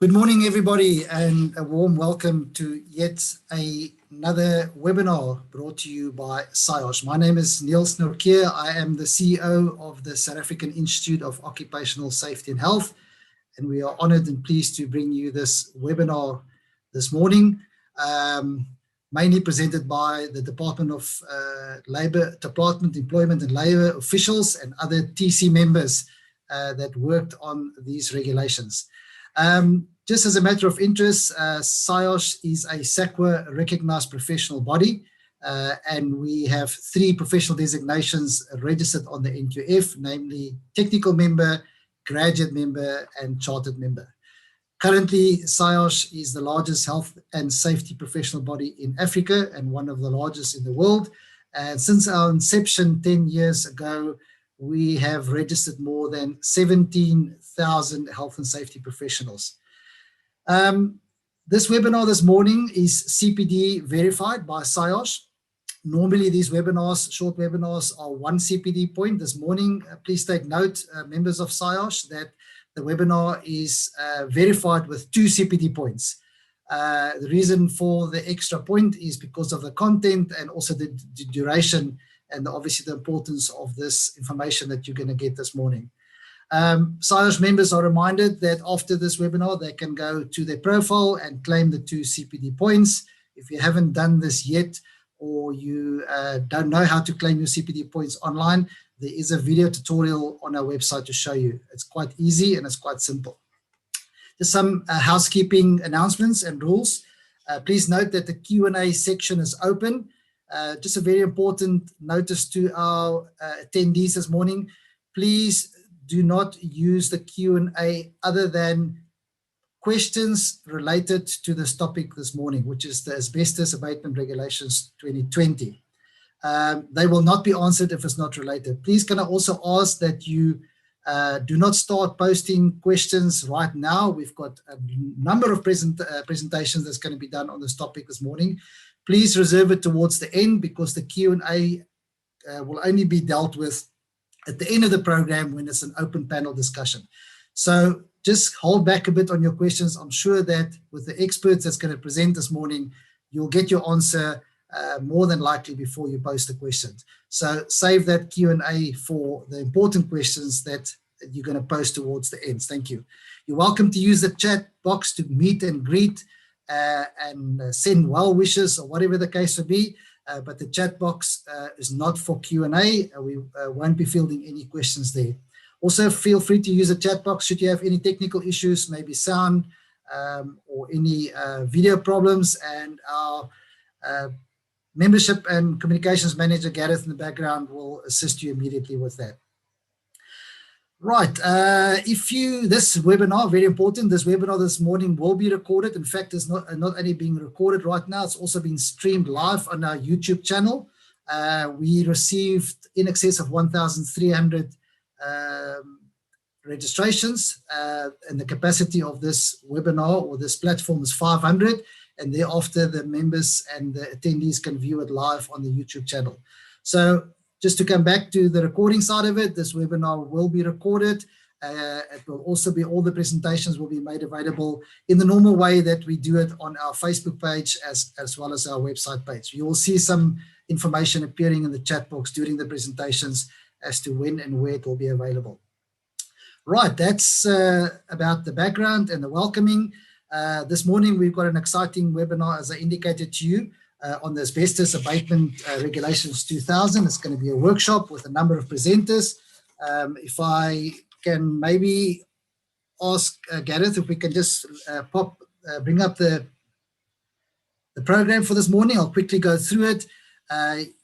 Good morning, everybody, and a warm welcome to yet another webinar brought to you by SIOS. My name is Niels Norkeer. I am the CEO of the South African Institute of Occupational Safety and Health, and we are honored and pleased to bring you this webinar this morning, mainly presented by the Department of Employment and Labour officials and other TC members that worked on these regulations. Just as a matter of interest, SIOS is a SAQA recognized professional body, and we have 3 professional designations registered on the NQF, namely technical member, graduate member, and chartered member. Currently, SIOS is the largest health and safety professional body in Africa and one of the largest in the world. And since our inception 10 years ago, we have registered more than 17,000 health and safety professionals. This webinar this morning is CPD verified by SIOS. Normally these webinars, short webinars, are 1 CPD point. This morning, please take note, members of SIOS, that the webinar is verified with 2 CPD points. The reason for the extra point is because of the content and also the duration and obviously the importance of this information that you're going to get this morning. SIOS members are reminded that after this webinar, they can go to their profile and claim the 2 CPD points. If you haven't done this yet, or you don't know how to claim your CPD points online, there is a video tutorial on our website to show you. It's quite easy and it's quite simple. Just some housekeeping announcements and rules. Please note that the Q&A section is open. Just a very important notice to our attendees this morning. Please do not use the Q&A other than questions related to this topic this morning, which is the Asbestos Abatement Regulations 2020. They will not be answered if it's not related. Please can I also ask that you do not start posting questions right now. We've got a number of presentations that's going to be done on this topic this morning. Please reserve it towards the end because the Q&A will only be dealt with at the end of the program when it's an open panel discussion. So just hold back a bit on your questions. I'm sure that with the experts that's going to present this morning, you'll get your answer more than likely before you post the questions. So save that Q&A for the important questions that you're going to post towards the end. Thank you. You're welcome to use the chat box to meet and greet and send well wishes or whatever the case may be. But the chat box is not for Q&A. We won't be fielding any questions there. Also, feel free to use the chat box should you have any technical issues, maybe sound or any video problems. And our membership and communications manager, Gareth, in the background will assist you immediately with that. Right, this webinar, very important, this webinar this morning will be recorded. In fact, it's not only being recorded right now, it's also being streamed live on our YouTube channel. We received in excess of 1,300 registrations, and the capacity of this webinar or this platform is 500, and thereafter the members and the attendees can view it live on the YouTube channel. So just to come back to the recording side of it, this webinar will be recorded. It will also be, all the presentations will be made available in the normal way that we do it on our Facebook page as well as our website page. You will see some information appearing in the chat box during the presentations as to when and where it will be available. Right, that's about the background and the welcoming. This morning we've got an exciting webinar, as I indicated to you, on the Asbestos Abatement Regulations 2000. It's going to be a workshop with a number of presenters. If I can maybe ask Gareth if we can just bring up the program for this morning. I'll quickly go through it.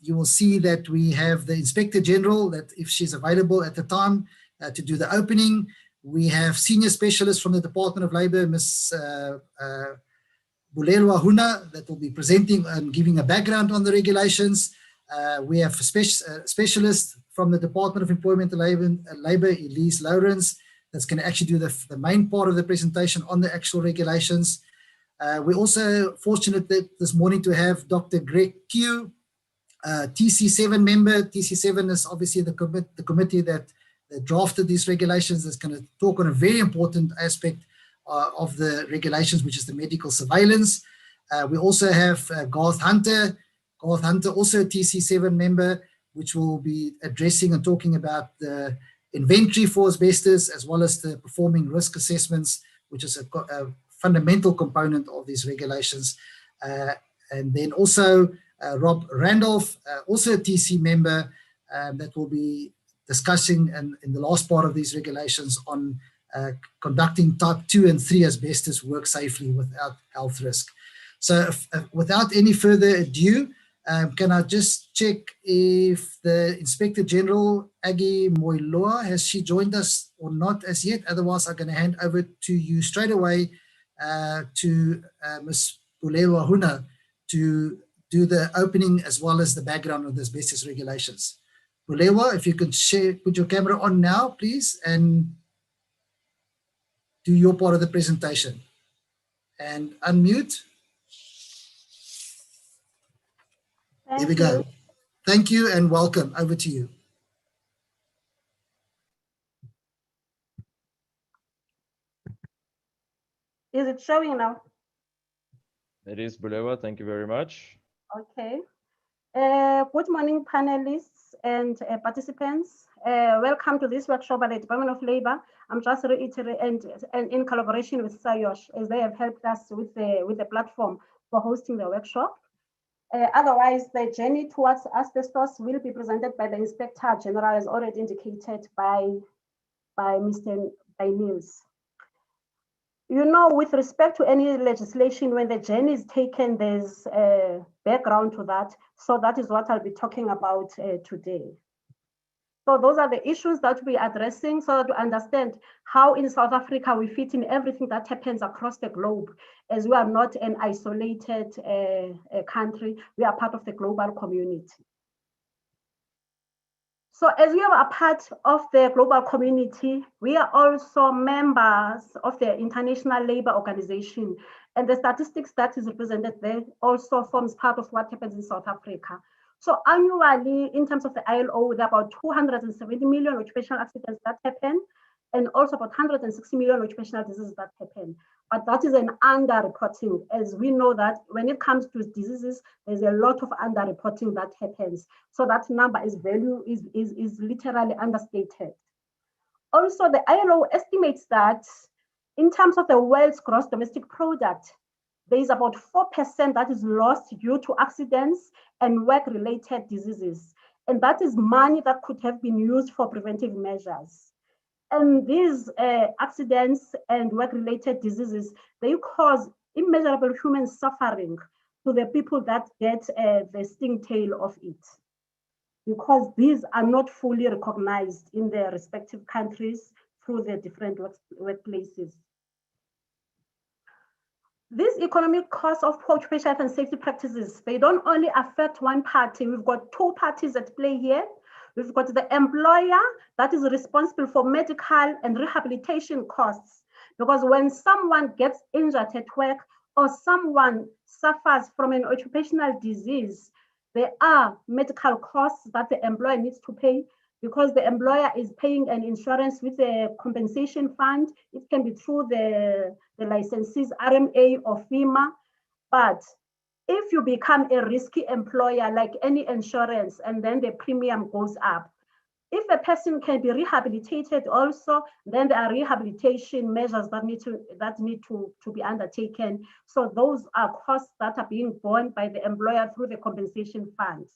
You will see that we have the Inspector General, that if she's available at the time to do the opening. We have senior specialists from the Department of Labour, Ms. Bulelwa Huna, that will be presenting and giving a background on the regulations. We have specialists from the Department of Employment and Labour, Elise Lawrence, that's going to actually do the main part of the presentation on the actual regulations. We're also fortunate that this morning to have Dr. Greg Q, TC7 member. TC7 is obviously the committee that drafted these regulations. That's going to talk on a very important aspect of the regulations, which is the medical surveillance. We also have Garth Hunter. Garth Hunter, also a TC7 member, which will be addressing and talking about the inventory for asbestos, as well as the performing risk assessments, which is a fundamental component of these regulations. And then also Rob Randolph, also a TC member, that will be discussing in the last part of these regulations on conducting type 2 and 3 asbestos work safely without health risk. So without any further ado, can I just check if the Inspector General, Aggie Moiloa, has she joined us or not as yet? Otherwise, I'm going to hand over to you straight away to Ms. Bulewa Huna to do the opening as well as the background of the asbestos regulations. Bulewa, if you could share, put your camera on now, please, and do your part of the presentation. And unmute. There we go. Thank you and welcome. Over to you. Is it showing now? It is, Bulewa. Thank you very much. Okay. Good morning, panelists and participants. Welcome to this workshop by the Department of Labor. I'm just reiterating, and in collaboration with SIOSH, as they have helped us with the platform for hosting the workshop. Otherwise, the journey towards asbestos will be presented by the Inspector General, as already indicated by Niels. You know, with respect to any legislation, when the journey is taken, there's a background to that. So that is what I'll be talking about today. So those are the issues that we're addressing, so to understand how in South Africa we fit in everything that happens across the globe, as we are not an isolated country, we are part of the global community. So as we are a part of the global community, we are also members of the International Labour Organization, and the statistics that is represented there also forms part of what happens in South Africa. So annually, in terms of the ILO, there are about 270 million occupational accidents that happen, and also about 160 million occupational diseases that happen. But that is an underreporting, as we know that when it comes to diseases, there's a lot of underreporting that happens. So that number is literally understated. Also, the ILO estimates that in terms of the world's gross domestic product, there is about 4% that is lost due to accidents and work-related diseases. And that is money that could have been used for preventive measures. And these accidents and work-related diseases, they cause immeasurable human suffering to the people that get the sting tail of it, because these are not fully recognized in their respective countries through the different workplaces. These economic costs of poor occupational health and safety practices, they don't only affect one party. We've got two parties at play here. We've got the employer that is responsible for medical and rehabilitation costs, because when someone gets injured at work or someone suffers from an occupational disease, there are medical costs that the employer needs to pay, because the employer is paying an insurance with a compensation fund. It can be through the licensee's RMA or FEMA. But if you become a risky employer, like any insurance, and then the premium goes up, if a person can be rehabilitated also, then there are rehabilitation measures that need to be undertaken. So those are costs that are being borne by the employer through the compensation funds.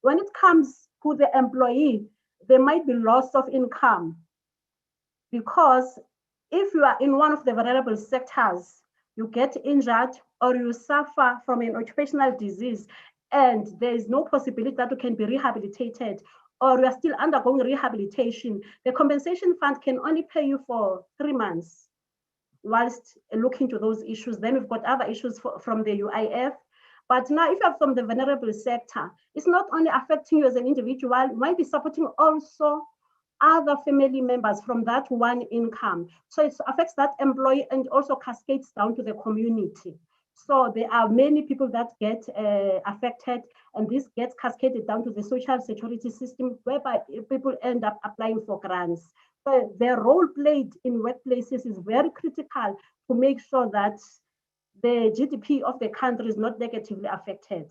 When it comes to the employee, there might be loss of income, because if you are in one of the vulnerable sectors, you get injured or you suffer from an occupational disease, and there is no possibility that you can be rehabilitated, or you are still undergoing rehabilitation, the compensation fund can only pay you for 3 months whilst looking to those issues. Then we've got other issues from the UIF. But now if you're from the vulnerable sector, it's not only affecting you as an individual, you might be supporting also other family members from that one income. So it affects that employee and also cascades down to the community. So there are many people that get affected, and this gets cascaded down to the social security system, whereby people end up applying for grants So their role played in workplaces is very critical to make sure that the GDP of the country is not negatively affected.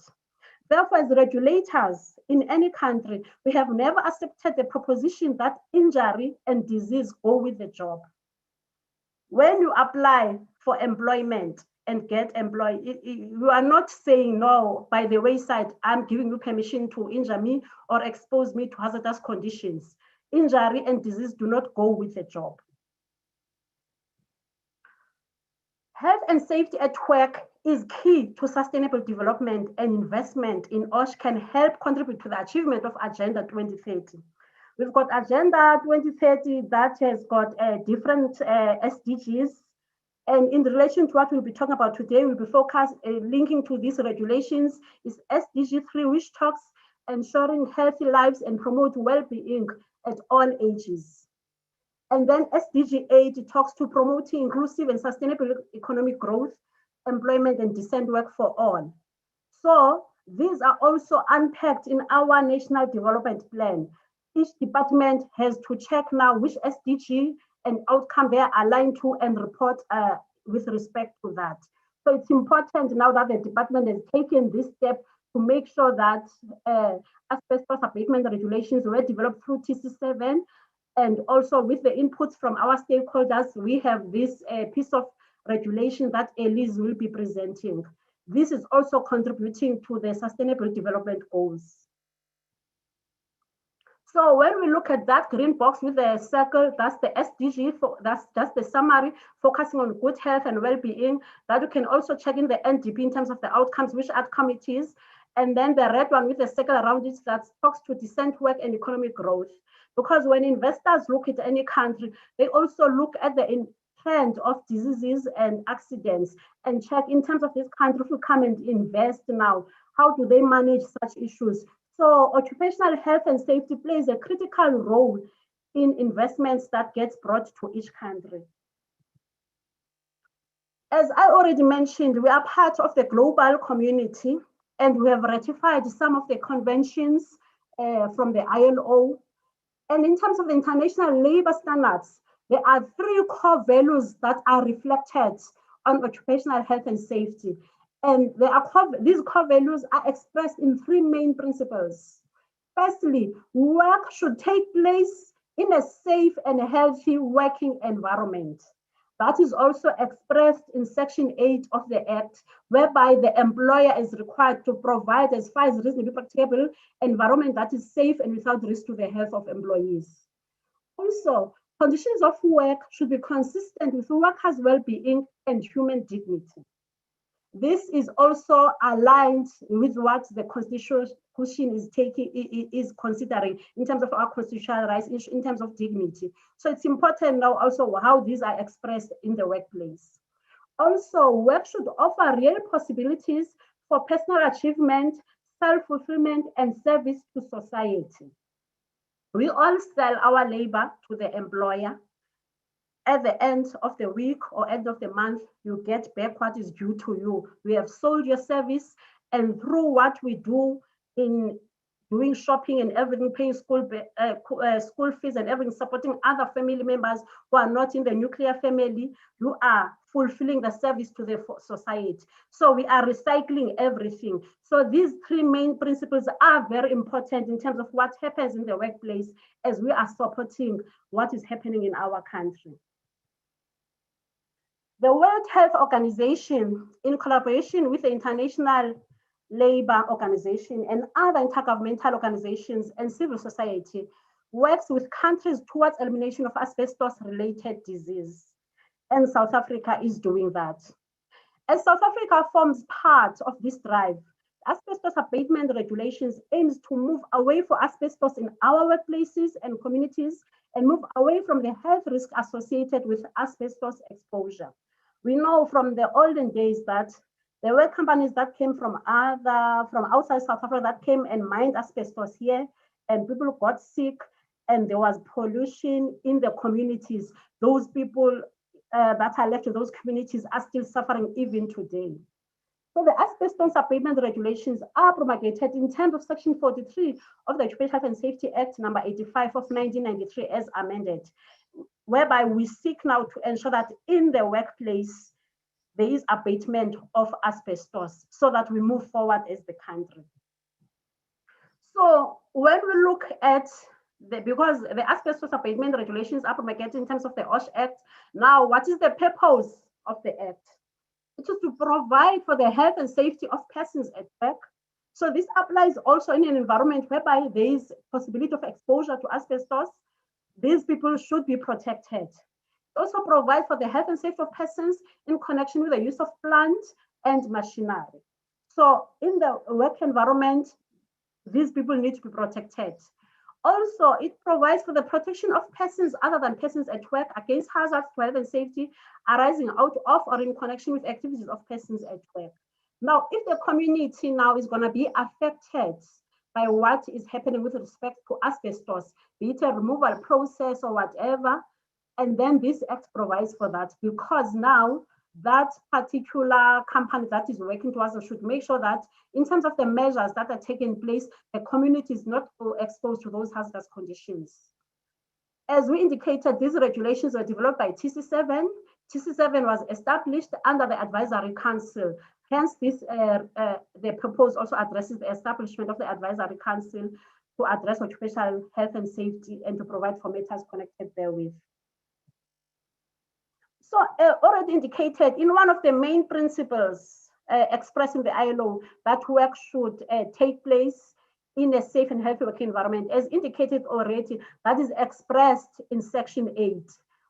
Therefore, as regulators in any country, we have never accepted the proposition that injury and disease go with the job. When you apply for employment and get employed, you are not saying, no, by the wayside, I'm giving you permission to injure me or expose me to hazardous conditions. Injury and disease do not go with the job. Health and safety at work is key to sustainable development, and investment in OSH can help contribute to the achievement of Agenda 2030. We've got Agenda 2030 that has got different SDGs. And in relation to what we'll be talking about today, we'll be focused linking to these regulations is SDG 3, which talks ensuring healthy lives and promote well-being at all ages. And then SDG 8 talks to promoting inclusive and sustainable economic growth, employment, and decent work for all. So these are also unpacked in our National Development Plan. Each department has to check now which SDG and outcome they are aligned to and report with respect to that. So it's important now that the department has taken this step to make sure that asbestos abatement regulations were developed through TC7, and also with the inputs from our stakeholders, we have this piece of regulation that Elise will be presenting. This is also contributing to the Sustainable Development Goals. So when we look at that green box with the circle, that's the SDG, that's just the summary, focusing on good health and well-being, that you can also check in the NDP in terms of the outcomes, which outcome it is. And then the red one with the circle around it that talks to decent work and economic growth. Because when investors look at any country, they also look at the trend of diseases and accidents and check in terms of this country, if you come and invest now, how do they manage such issues? So occupational health and safety plays a critical role in investments that gets brought to each country. As I already mentioned, we are part of the global community and we have ratified some of the conventions from the ILO. And in terms of the international labor standards, there are 3 core values that are reflected on occupational health and safety. And these core values are expressed in 3 main principles. Firstly, work should take place in a safe and healthy working environment. That is also expressed in Section 8 of the Act, whereby the employer is required to provide, as far as reasonably practicable, environment that is safe and without risk to the health of employees. Also, conditions of work should be consistent with workers' well-being and human dignity. This is also aligned with what the Constitution is considering in terms of our constitutional rights, in terms of dignity. So it's important now also how these are expressed in the workplace. Also, work should offer real possibilities for personal achievement, self-fulfillment, and service to society. We all sell our labor to the employer. At the end of the week or end of the month, you get back what is due to you. We have sold your service, and through what we do in doing shopping and everything, paying school fees and everything, supporting other family members who are not in the nuclear family, you are fulfilling the service to the society. So we are recycling everything. So these 3 main principles are very important in terms of what happens in the workplace as we are supporting what is happening in our country. The World Health Organization, in collaboration with the International Labour Organization and other intergovernmental organizations and civil society, works with countries towards elimination of asbestos-related disease. And South Africa is doing that. As South Africa forms part of this drive, asbestos abatement regulations aims to move away from asbestos in our workplaces and communities and move away from the health risk associated with asbestos exposure. We know from the olden days that there were companies that came from outside South Africa that came and mined asbestos here, and people got sick, and there was pollution in the communities. Those people that are left in those communities are still suffering even today. So the asbestos abatement regulations are promulgated in terms of Section 43 of the Occupational Health and Safety Act number 85 of 1993 as amended. whereby we seek now to ensure that in the workplace, there is abatement of asbestos so that we move forward as the country. So when we look at because the asbestos abatement regulations are promulgated in terms of the OSH Act, now what is the purpose of the Act? It is to provide for the health and safety of persons at work. So this applies also in an environment whereby there is possibility of exposure to asbestos. These people should be protected. It also provides for the health and safety of persons in connection with the use of plant and machinery. So in the work environment, these people need to be protected. Also, it provides for the protection of persons other than persons at work against hazards to health and safety arising out of or in connection with activities of persons at work. Now, if the community now is going to be affected by what is happening with respect to asbestos, be it a removal process or whatever, and then this Act provides for that, because now that particular company that is working towards it should make sure that in terms of the measures that are taking place, the community is not exposed to those hazardous conditions. As we indicated, these regulations were developed by TC7. TC7 was established under the Advisory Council. Hence, the proposal also addresses the establishment of the Advisory Council to address occupational health and safety and to provide for matters connected therewith. So already indicated in one of the main principles expressing the ILO that work should take place in a safe and healthy working environment, as indicated already, that is expressed in Section 8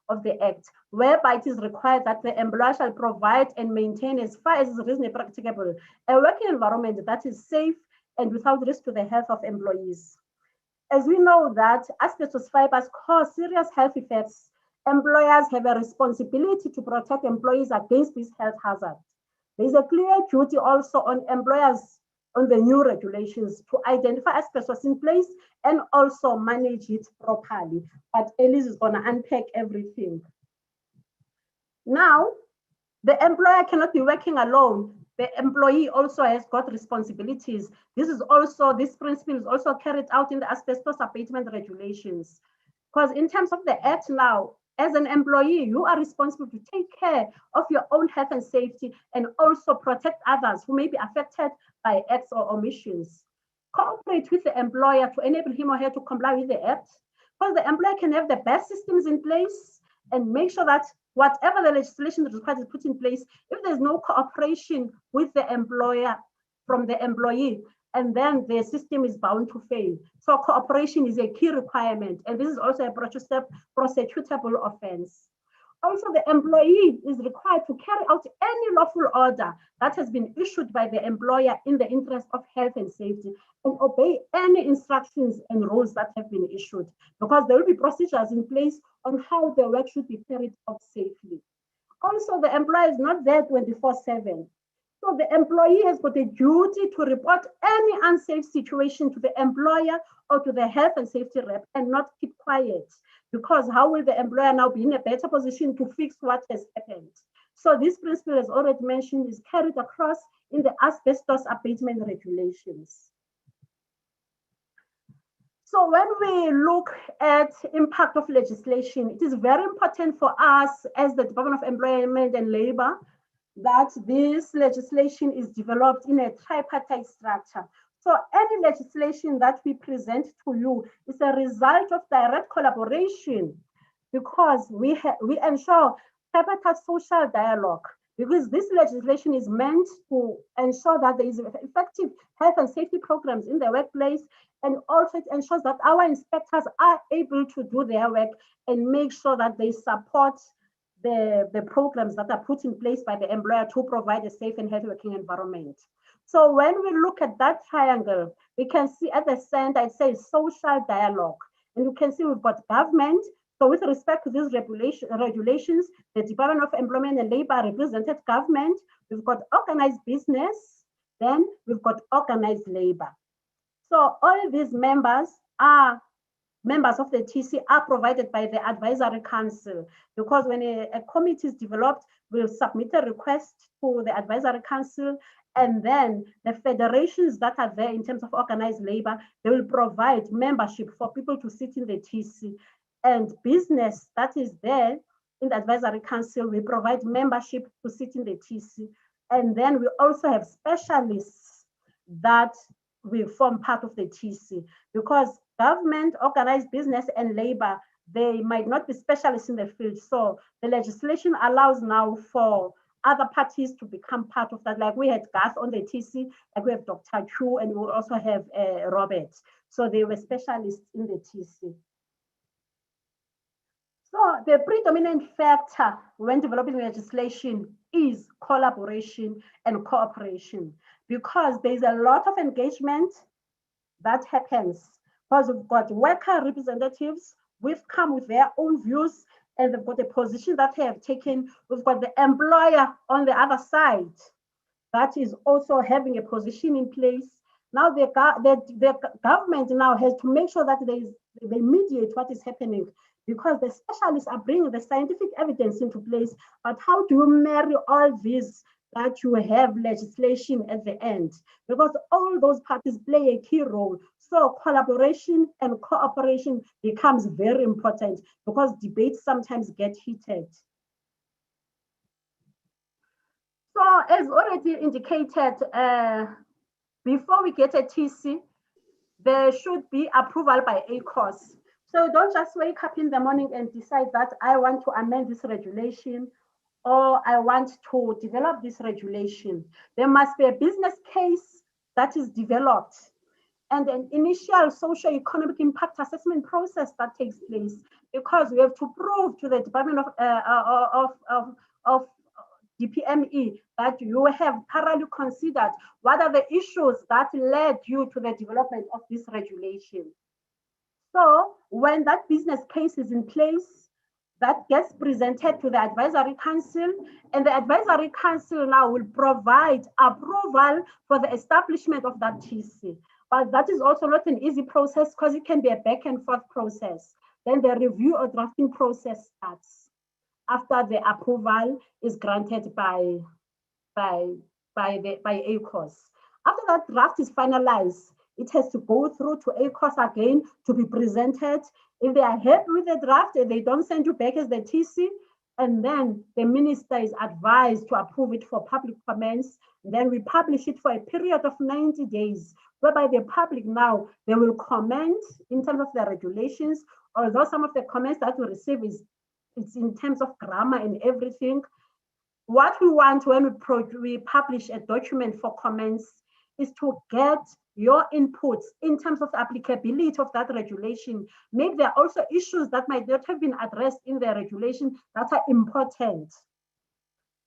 of the Act, whereby it is required that the employer shall provide and maintain, as far as is reasonably practicable, a working environment that is safe and without risk to the health of employees. As we know that asbestos fibers cause serious health effects, employers have a responsibility to protect employees against these health hazards. There is a clear duty also on employers on the new regulations to identify asbestos in place and also manage it properly. But Elise is going to unpack everything. Now, the employer cannot be working alone. The employee also has got responsibilities. This principle is also carried out in the asbestos abatement regulations. Because in terms of the Act now, as an employee, you are responsible to take care of your own health and safety and also protect others who may be affected by acts or omissions. Cooperate with the employer to enable him or her to comply with the Act, because the employer can have the best systems in place and make sure that whatever the legislation requires is put in place. If there's no cooperation with the employer from the employee, and then the system is bound to fail. So cooperation is a key requirement, and this is also a prosecutable offense. Also, the employee is required to carry out any lawful order that has been issued by the employer in the interest of health and safety, and obey any instructions and rules that have been issued, because there will be procedures in place on how the work should be carried out safely. Also, the employer is not there 24/7. So the employee has got a duty to report any unsafe situation to the employer or to the health and safety rep and not keep quiet, because how will the employer now be in a better position to fix what has happened? So this principle, as already mentioned, is carried across in the asbestos abatement regulations. So when we look at impact of legislation, it is very important for us as the Department of Employment and Labor that this legislation is developed in a tripartite structure. So any legislation that we present to you is a result of direct collaboration, because we ensure tripartite social dialogue, because this legislation is meant to ensure that there is effective health and safety programs in the workplace, and also it ensures that our inspectors are able to do their work and make sure that they support the programs that are put in place by the employer to provide a safe and healthy working environment. So when we look at that triangle, we can see at the center, it says social dialogue. And you can see we've got government. So with respect to these regulations, the Department of Employment and Labor represented government. We've got organized business, then we've got organized labor. So all these members of the TC are provided by the Advisory Council, because when a committee is developed, we'll submit a request to the Advisory Council, and then the federations that are there in terms of organized labor, they will provide membership for people to sit in the TC. and business that is there in the advisory council, we provide membership to sit in the TC. And then we also have specialists that we form part of the TC, because government, organized business, and labor, they might not be specialists in the field. So the legislation allows now for other parties to become part of that. Like we had Garth on the TC, like we have Dr. Chu, and we also have Robert. So they were specialists in the TC. So the predominant factor when developing legislation is collaboration and cooperation, because there's a lot of engagement that happens, because we've got worker representatives, we've come with their own views, and they've got a position that they have taken. We've got the employer on the other side that is also having a position in place. Now the government now has to make sure that they mediate what is happening, because the specialists are bringing the scientific evidence into place. But how do you marry all these that you have legislation at the end? Because all those parties play a key role. So collaboration and cooperation becomes very important, because debates sometimes get heated. So as already indicated, before we get a TC, there should be approval by ACOS. So don't just wake up in the morning and decide that I want to amend this regulation, or I want to develop this regulation. There must be a business case that is developed, and an initial socio-economic impact assessment process that takes place, because we have to prove to the Department of DPME that you have thoroughly considered what are the issues that led you to the development of this regulation. So when that business case is in place, that gets presented to the advisory council, and the advisory council now will provide approval for the establishment of that TC. But that is also not an easy process, because it can be a back and forth process. Then the review or drafting process starts after the approval is granted by ACOS. After that draft is finalized, it has to go through to ACOS again to be presented. If they are happy with the draft, they don't send you back as the TC, and then the minister is advised to approve it for public comments. Then we publish it for a period of 90 days, whereby the public now, they will comment in terms of the regulations, although some of the comments that we receive it's in terms of grammar and everything. What we want when we publish a document for comments is to get your inputs in terms of the applicability of that regulation. Maybe there are also issues that might not have been addressed in the regulation that are important.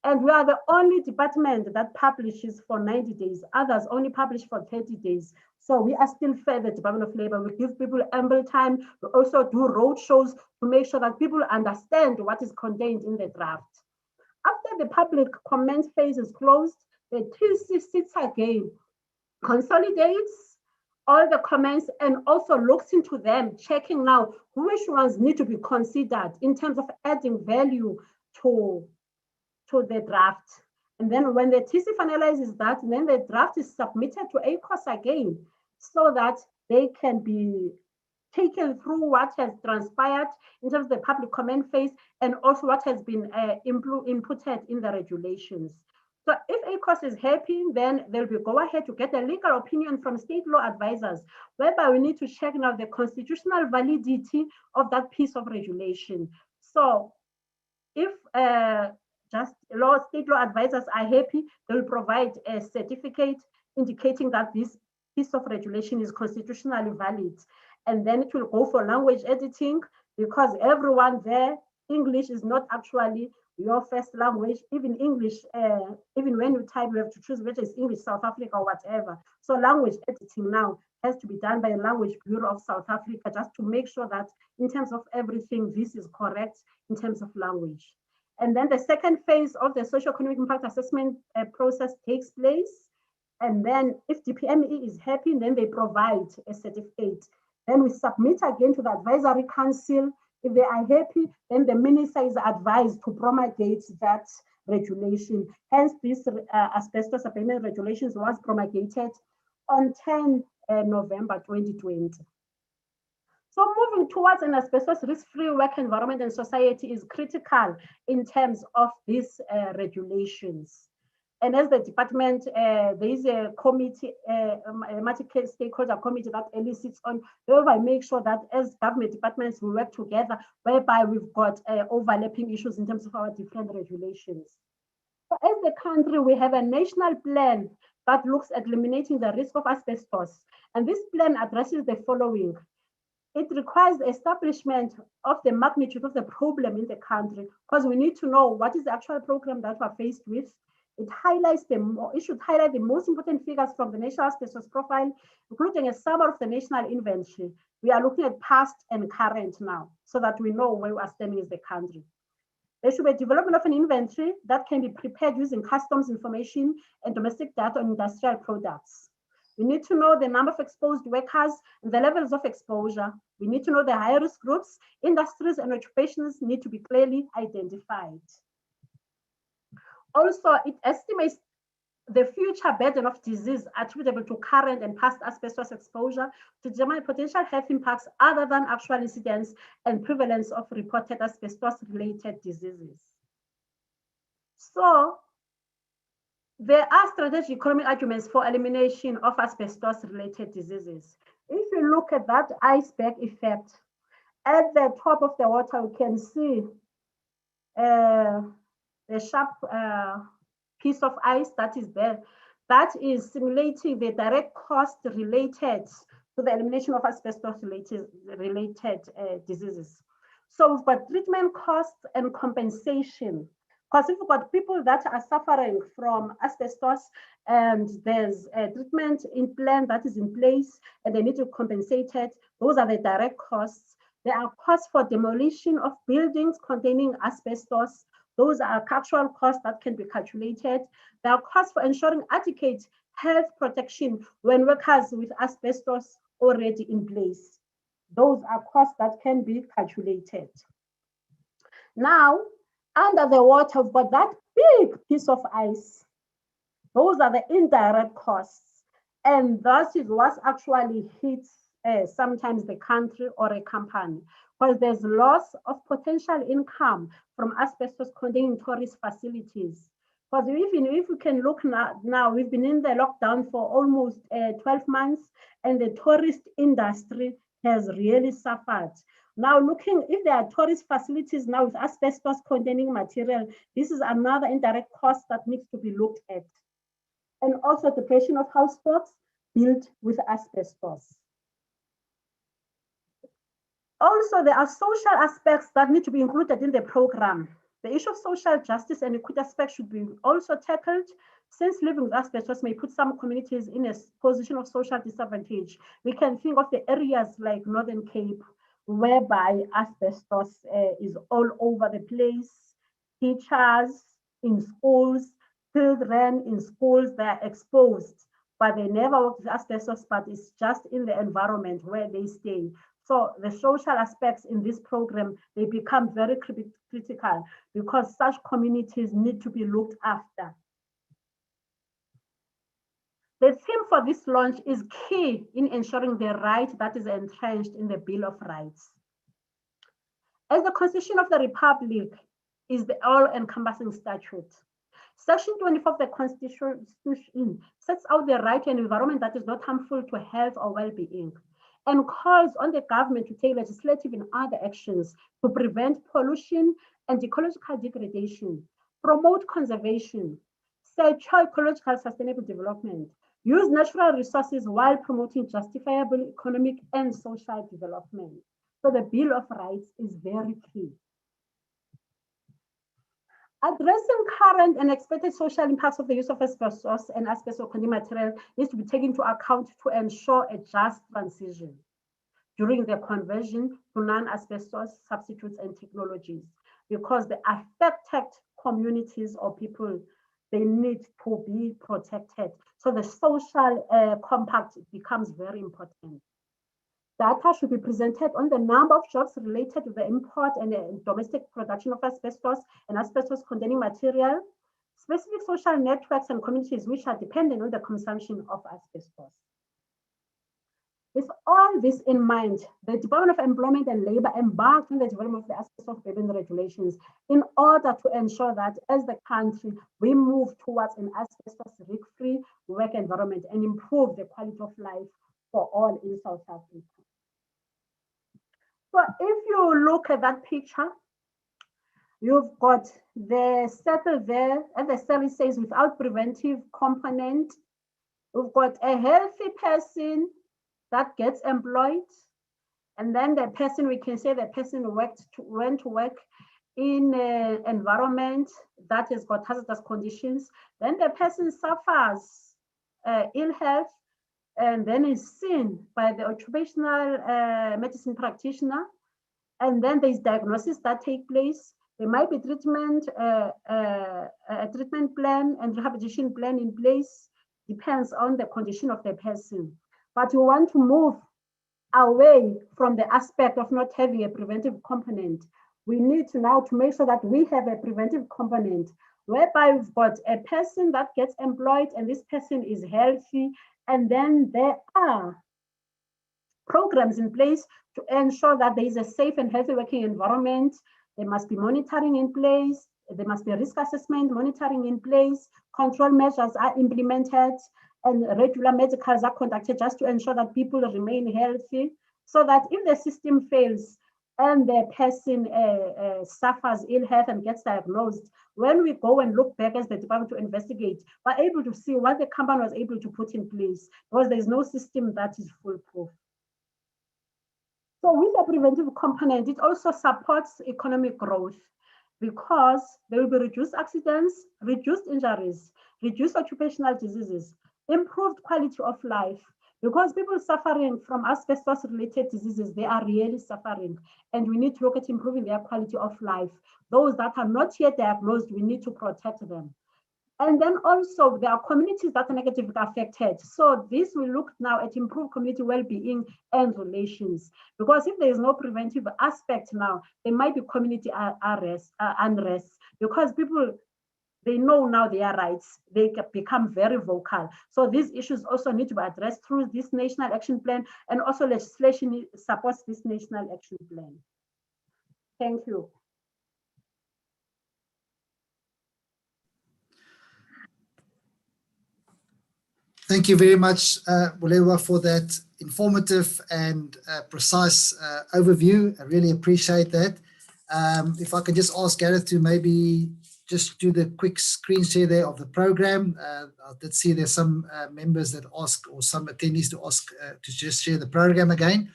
And we are the only department that publishes for 90 days. Others only publish for 30 days. So we are still fair, the Department of Labor. We give people ample time. We also do road shows to make sure that people understand what is contained in the draft. After the public comment phase is closed, the TC sits again, consolidates all the comments, and also looks into them, checking now which ones need to be considered in terms of adding value to the draft. And then when the TC finalizes that, then the draft is submitted to ACOS again, so that they can be taken through what has transpired in terms of the public comment phase, and also what has been inputted in the regulations. So if ACOS is happy, then they'll be go ahead to get a legal opinion from state law advisors, whereby we need to check now the constitutional validity of that piece of regulation. So if state law advisors are happy, they will provide a certificate indicating that this piece of regulation is constitutionally valid. And then it will go for language editing, because everyone there, English is not actually your first language. Even English, even when you type, you have to choose whether it's English, South Africa, or whatever. So language editing now has to be done by the Language Bureau of South Africa, just to make sure that in terms of everything, this is correct in terms of language. And then the second phase of the socio-economic impact assessment process takes place. And then if DPME is happy, then they provide a certificate. Then we submit again to the advisory council. If they are happy, then the minister is advised to promulgate that regulation. Hence, this asbestos abatement regulations was promulgated on 10 November 2020. So moving towards an asbestos risk-free work environment and society is critical in terms of these regulations. And as the department, there is a committee, a multi-stakeholder committee that elicits on, whereby make sure that as government departments we work together, whereby we've got overlapping issues in terms of our different regulations. So as the country, we have a national plan that looks at eliminating the risk of asbestos. And this plan addresses the following. It requires the establishment of the magnitude of the problem in the country, because we need to know what is the actual program that we're faced with. It should highlight the most important figures from the national asbestos profile, including a summary of the national inventory. We are looking at past and current now, so that we know where we are standing as the country. There should be a development of an inventory that can be prepared using customs information and domestic data on industrial products. We need to know the number of exposed workers and the levels of exposure. We need to know the high-risk groups. Industries and occupations need to be clearly identified. Also, it estimates the future burden of disease attributable to current and past asbestos exposure to determine potential health impacts other than actual incidence and prevalence of reported asbestos-related diseases. So, there are strategic economic arguments for elimination of asbestos-related diseases. If you look at that iceberg effect, at the top of the water, you can see the sharp piece of ice that is there. That is simulating the direct cost related to the elimination of asbestos-related diseases. So we've got treatment costs and compensation. Because if we've got people that are suffering from asbestos and there's a treatment plan that is in place and they need to compensate it, those are the direct costs. There are costs for demolition of buildings containing asbestos. Those are actual costs that can be calculated. There are costs for ensuring adequate health protection when workers with asbestos already in place. Those are costs that can be calculated. Now, under the water, we've got that big piece of ice. Those are the indirect costs. And that is what actually hits sometimes the country or a company, because there's loss of potential income from asbestos containing tourist facilities. Because even if we can look now, we've been in the lockdown for almost 12 months, and the tourist industry has really suffered. Now looking, if there are tourist facilities now with asbestos containing material, this is another indirect cost that needs to be looked at. And also the creation of houseboats built with asbestos. Also, there are social aspects that need to be included in the program. The issue of social justice and equity aspects should be also tackled, since living with asbestos may put some communities in a position of social disadvantage. We can think of the areas like Northern Cape, whereby asbestos is all over the place. Teachers in schools, children in schools, they're exposed, but they never work with asbestos, but it's just in the environment where they stay. So the social aspects in this program, they become very critical because such communities need to be looked after. The theme for this launch is key in ensuring the right that is entrenched in the Bill of Rights. As the Constitution of the Republic is the all-encompassing statute, Section 24 of the Constitution sets out the right to an environment that is not harmful to health or well-being, and calls on the government to take legislative and other actions to prevent pollution and ecological degradation, promote conservation, secure ecological sustainable development, use natural resources while promoting justifiable economic and social development. So the Bill of Rights is very key. Addressing current and expected social impacts of the use of asbestos and asbestos-containing material needs to be taken into account to ensure a just transition during the conversion to non-asbestos substitutes and technologies, because the affected communities or people, they need to be protected. So the social compact becomes very important. Data should be presented on the number of jobs related to the import and domestic production of asbestos and asbestos-containing material, specific social networks and communities which are dependent on the consumption of asbestos. With all this in mind, the Department of Employment and Labor embarked on the development of the Asbestos Abatement regulations in order to ensure that as the country, we move towards an asbestos-free work environment and improve the quality of life for all in South Africa. So if you look at that picture, you've got the circle there, and the cell says without preventive component. We've got a healthy person that gets employed, and then the person, we can say the person went to work in an environment that has got hazardous conditions. Then the person suffers ill health, and then is seen by the occupational medicine practitioner, and then there's diagnosis that take place. There might be treatment, a treatment plan and rehabilitation plan in place, depends on the condition of the person. But we want to move away from the aspect of not having a preventive component. We need to now to make sure that we have a preventive component, whereby we've got a person that gets employed and this person is healthy, and then there are programs in place to ensure that there is a safe and healthy working environment. There must be monitoring in place. There must be risk assessment, monitoring in place. Control measures are implemented, and regular medicals are conducted just to ensure that people remain healthy, so that if the system fails and the person suffers ill health and gets diagnosed, when we go and look back as the department to investigate, we're able to see what the company was able to put in place, because there's no system that is foolproof. So with a preventive component, it also supports economic growth, because there will be reduced accidents, reduced injuries, reduced occupational diseases, improved quality of life, because people suffering from asbestos-related diseases, they are really suffering, and we need to look at improving their quality of life. Those that are not yet diagnosed, we need to protect them. And then also there are communities that are negatively affected. So this will look now at improved community well-being and relations. Because if there is no preventive aspect now, there might be community unrest, because people, they know now their rights, they become very vocal. So these issues also need to be addressed through this national action plan, and also legislation supports this national action plan. Thank you. Thank you very much, Bulewa, for that informative and precise overview. I really appreciate that. If I could just ask Gareth to maybe just do the quick screen share there of the program. I did see there's some members that ask, or some attendees to ask to just share the program again.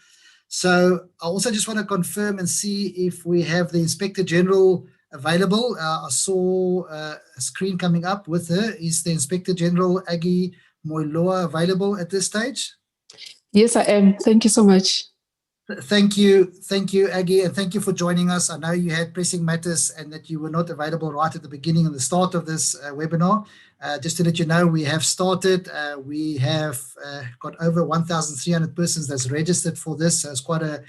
So I also just want to confirm and see if we have the Inspector General available. I saw a screen coming up with her. Is the Inspector General, Aggie Moiloa, available at this stage? Yes, I am. Thank you so much. Thank you, Aggie, and thank you for joining us. I know you had pressing matters and that you were not available right at the beginning and the start of this webinar. Just to let you know, we have started. We have got over 1,300 persons that's registered for this. So it's quite a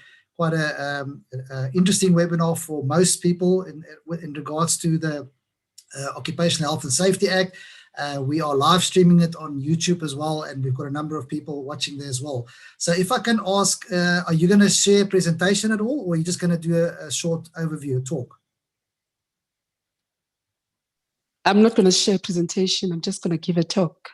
interesting webinar for most people in regards to the Occupational Health and Safety Act. We are live streaming it on YouTube as well, and we've got a number of people watching there as well. So if I can ask, are you going to share a presentation at all, or are you just going to do a short overview talk? I'm not going to share a presentation. I'm just going to give a talk.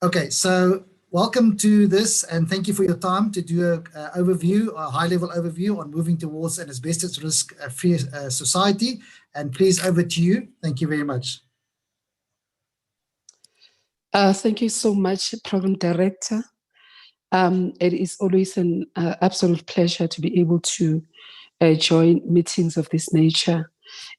Okay, so welcome to this, and thank you for your time to do an overview, a high-level overview on moving towards an asbestos risk-free society. And please, over to you. Thank you very much. Thank you so much, Program Director. It is always an absolute pleasure to be able to join meetings of this nature.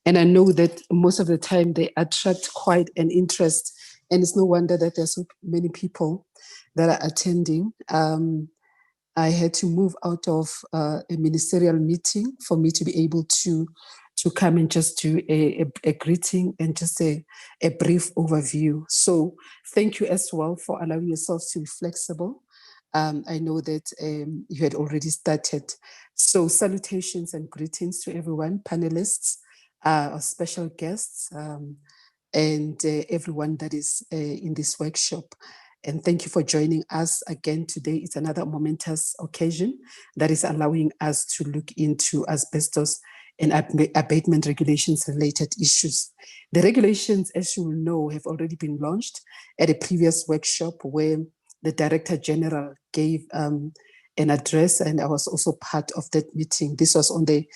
And I know that most of the time they attract quite an interest, and it's no wonder that there's so many people that are attending. I had to move out of a ministerial meeting for me to be able to come and just do a greeting and just a brief overview. So thank you as well for allowing yourselves to be flexible. I know that you had already started. So salutations and greetings to everyone, panelists, our special guests, and everyone that is in this workshop. And thank you for joining us again today. It's another momentous occasion that is allowing us to look into asbestos and abatement regulations related issues. The regulations, as you will know, have already been launched at a previous workshop where the Director General gave an address, and I was also part of that meeting. This was on the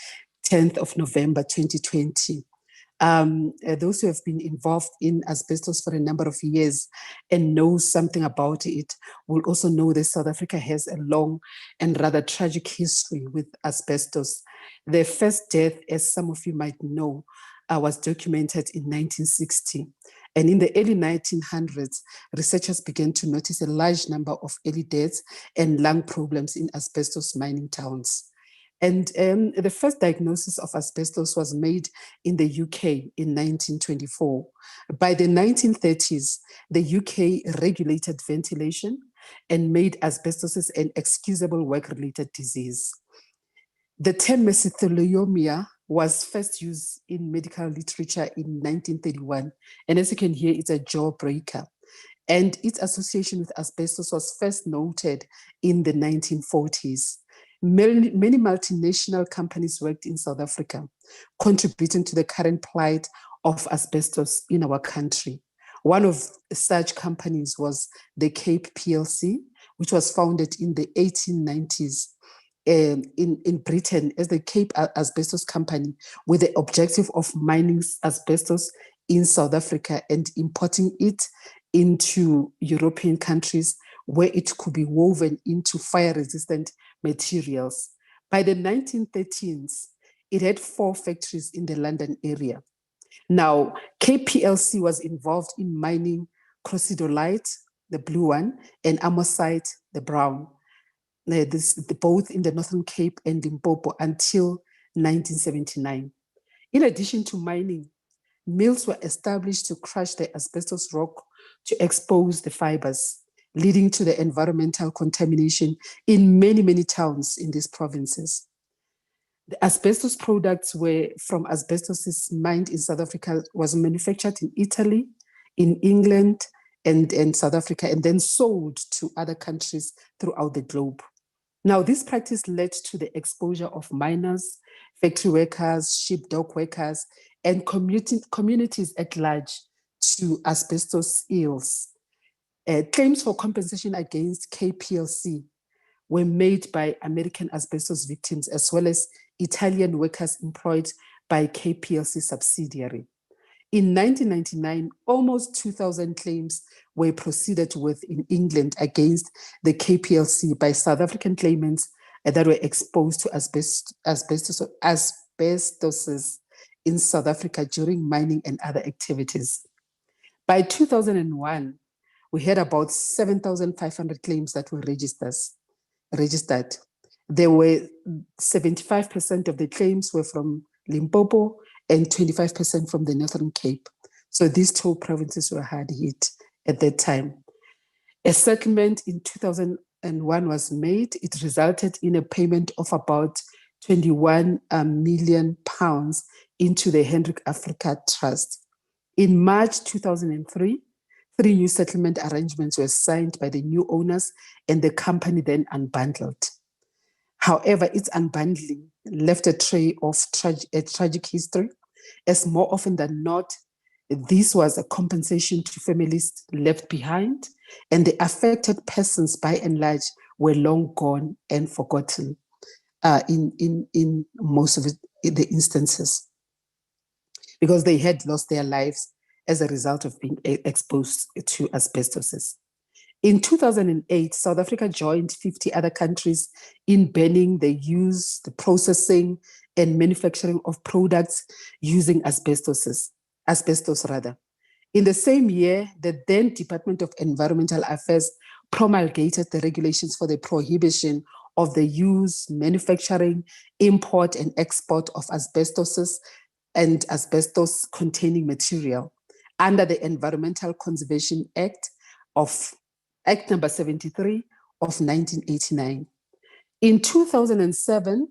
10th of November, 2020. Those who have been involved in asbestos for a number of years and know something about it will also know that South Africa has a long and rather tragic history with asbestos. The first death, as some of you might know, was documented in 1960. And in the early 1900s, researchers began to notice a large number of early deaths and lung problems in asbestos mining towns. And the first diagnosis of asbestos was made in the UK in 1924. By the 1930s, the UK regulated ventilation and made asbestosis an excusable work-related disease. The term mesothelioma was first used in medical literature in 1931. And as you can hear, it's a jawbreaker. And its association with asbestos was first noted in the 1940s. Many multinational companies worked in South Africa, contributing to the current plight of asbestos in our country. One of such companies was the Cape PLC, which was founded in the 1890s in Britain as the Cape Asbestos Company, with the objective of mining asbestos in South Africa and importing it into European countries where it could be woven into fire-resistant materials. By the 1913s, it had 4 factories in the London area. Now, KPLC was involved in mining crocidolite, the blue one, and amosite, the brown, both in the Northern Cape and Limpopo until 1979. In addition to mining, mills were established to crush the asbestos rock to expose the fibers, leading to the environmental contamination in many towns in these provinces. The asbestos products were from asbestosis mined in South Africa was manufactured in Italy, in England, and South Africa, and then sold to other countries throughout the globe. Now, this practice led to the exposure of miners, factory workers, ship dock workers, and communities at large to asbestos ills. Claims for compensation against KPLC were made by American asbestos victims as well as Italian workers employed by KPLC subsidiary. In 1999, almost 2,000 claims were proceeded with in England against the KPLC by South African claimants that were exposed to asbestosis in South Africa during mining and other activities. By 2001, we had about 7,500 claims that were registered. There were 75% of the claims were from Limpopo and 25% from the Northern Cape. So these 2 provinces were hard hit at that time. A settlement in 2001 was made. It resulted in a payment of about 21 million pounds into the Hendrik Africa Trust. In March 2003, 3 new settlement arrangements were signed by the new owners and the company then unbundled. However, its unbundling left a trail of a tragic history, as more often than not, this was a compensation to families left behind, and the affected persons, by and large, were long gone and forgotten in most of the instances, because they had lost their lives as a result of being exposed to asbestosis. In 2008, South Africa joined 50 other countries in banning the use, the processing, and manufacturing of products using asbestos. In the same year, the then Department of Environmental Affairs promulgated the regulations for the prohibition of the use, manufacturing, import, and export of asbestosis and asbestos-containing material under the Environmental Conservation Act number 73 of 1989. In 2007,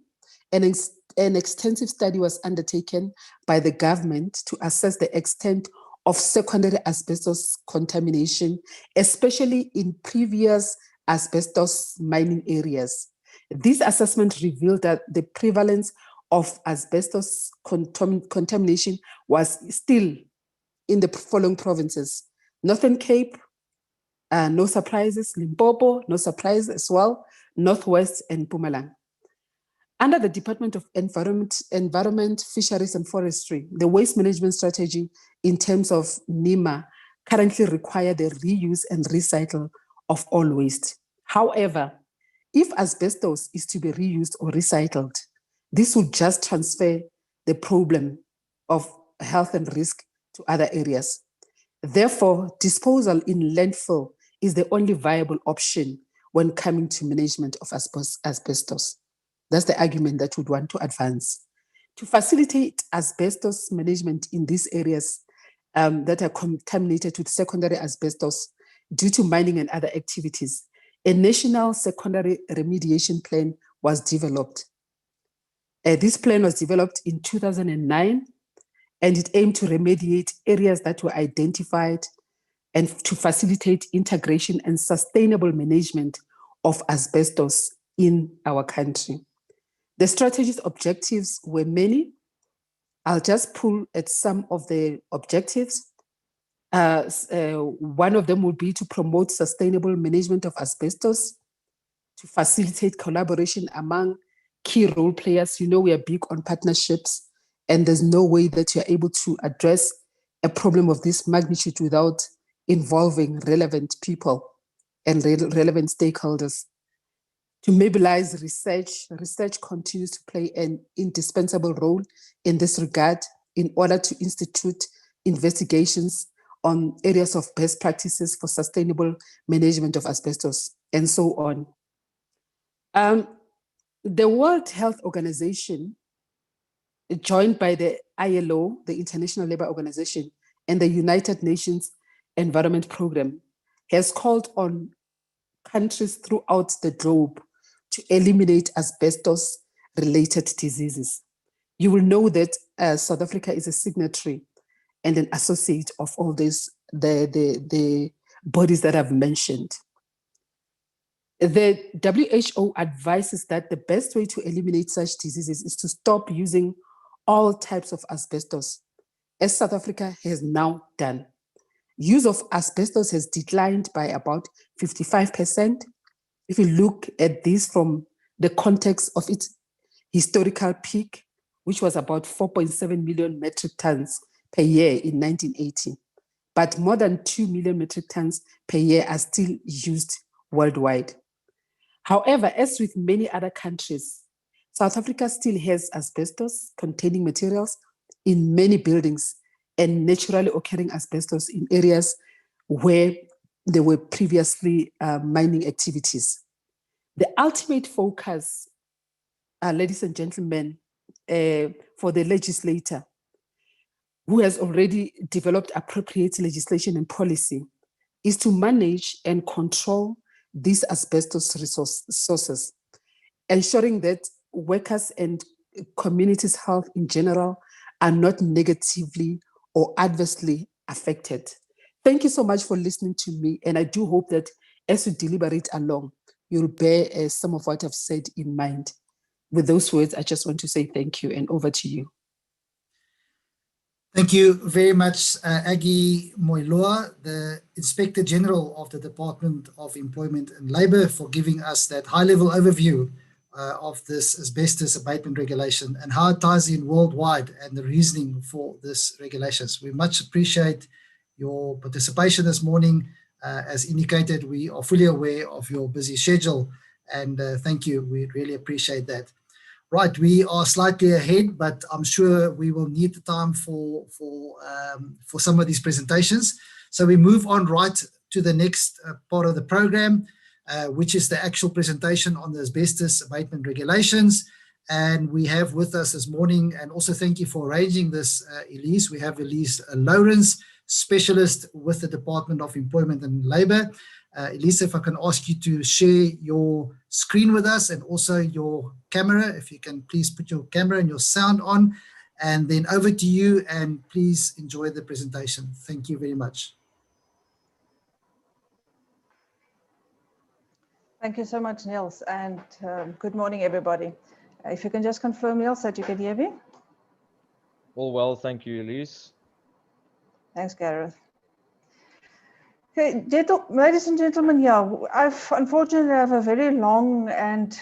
an extensive study was undertaken by the government to assess the extent of secondary asbestos contamination, especially in previous asbestos mining areas. This assessment revealed that the prevalence of asbestos contamination was still in the following provinces: Northern Cape, no surprises; Limpopo, no surprise as well; Northwest and Mpumalanga. Under the Department of Environment, Fisheries and Forestry, the waste management strategy in terms of NEMA currently require the reuse and recycle of all waste. However, if asbestos is to be reused or recycled, this would just transfer the problem of health and risk to other areas. Therefore, disposal in landfill is the only viable option when coming to management of asbestos. That's the argument that we'd want to advance. To facilitate asbestos management in these areas that are contaminated with secondary asbestos due to mining and other activities, a national secondary remediation plan was developed. This plan was developed in 2009, and it aimed to remediate areas that were identified and to facilitate integration and sustainable management of asbestos in our country. The strategy's objectives were many. I'll just pull at some of the objectives. One of them would be to promote sustainable management of asbestos, to facilitate collaboration among key role players. You know, we are big on partnerships, and there's no way that you're able to address a problem of this magnitude without involving relevant people and relevant stakeholders. To mobilize research continues to play an indispensable role in this regard in order to institute investigations on areas of best practices for sustainable management of asbestos, and so on. The World Health Organization, joined by the ILO, the International Labour Organization, and the United Nations Environment Programme, has called on countries throughout the globe to eliminate asbestos-related diseases. You will know that South Africa is a signatory and an associate of all these, the bodies that I've mentioned. The WHO advises that the best way to eliminate such diseases is to stop using all types of asbestos, as South Africa has now done. Use of asbestos has declined by about 55%. If you look at this from the context of its historical peak, which was about 4.7 million metric tons per year in 1980, but more than 2 million metric tons per year are still used worldwide. However, as with many other countries, South Africa still has asbestos-containing materials in many buildings and naturally occurring asbestos in areas where there were previously mining activities. The ultimate focus, ladies and gentlemen, for the legislator who has already developed appropriate legislation and policy is to manage and control these asbestos sources, ensuring that workers and communities' health in general are not negatively or adversely affected. Thank you so much for listening to me, and I do hope that as you deliberate along, you'll bear some of what I've said in mind. With those words, I just want to say thank you, and over to you. Thank you very much, Aggie Moiloa, the Inspector General of the Department of Employment and Labour, for giving us that high-level overview of this asbestos abatement regulation and how it ties in worldwide and the reasoning for this regulations. We much appreciate your participation this morning. As indicated, we are fully aware of your busy schedule, and thank you. We really appreciate that. Right, we are slightly ahead, but I'm sure we will need the time for some of these presentations. So we move on right to the next part of the program, which is the actual presentation on the asbestos abatement regulations. And we have with us this morning, and also thank you for arranging this, Elise. We have Elise Lawrence, specialist with the Department of Employment and Labour. Elise, if I can ask you to share your screen with us and also your camera, if you can please put your camera and your sound on. And then over to you, and please enjoy the presentation. Thank you very much. Thank you so much, Niels, and good morning, everybody. If you can just confirm, Niels, that you can hear me. All well, thank you, Elise. Thanks, Gareth. Okay, ladies and gentlemen, I've unfortunately have a very long and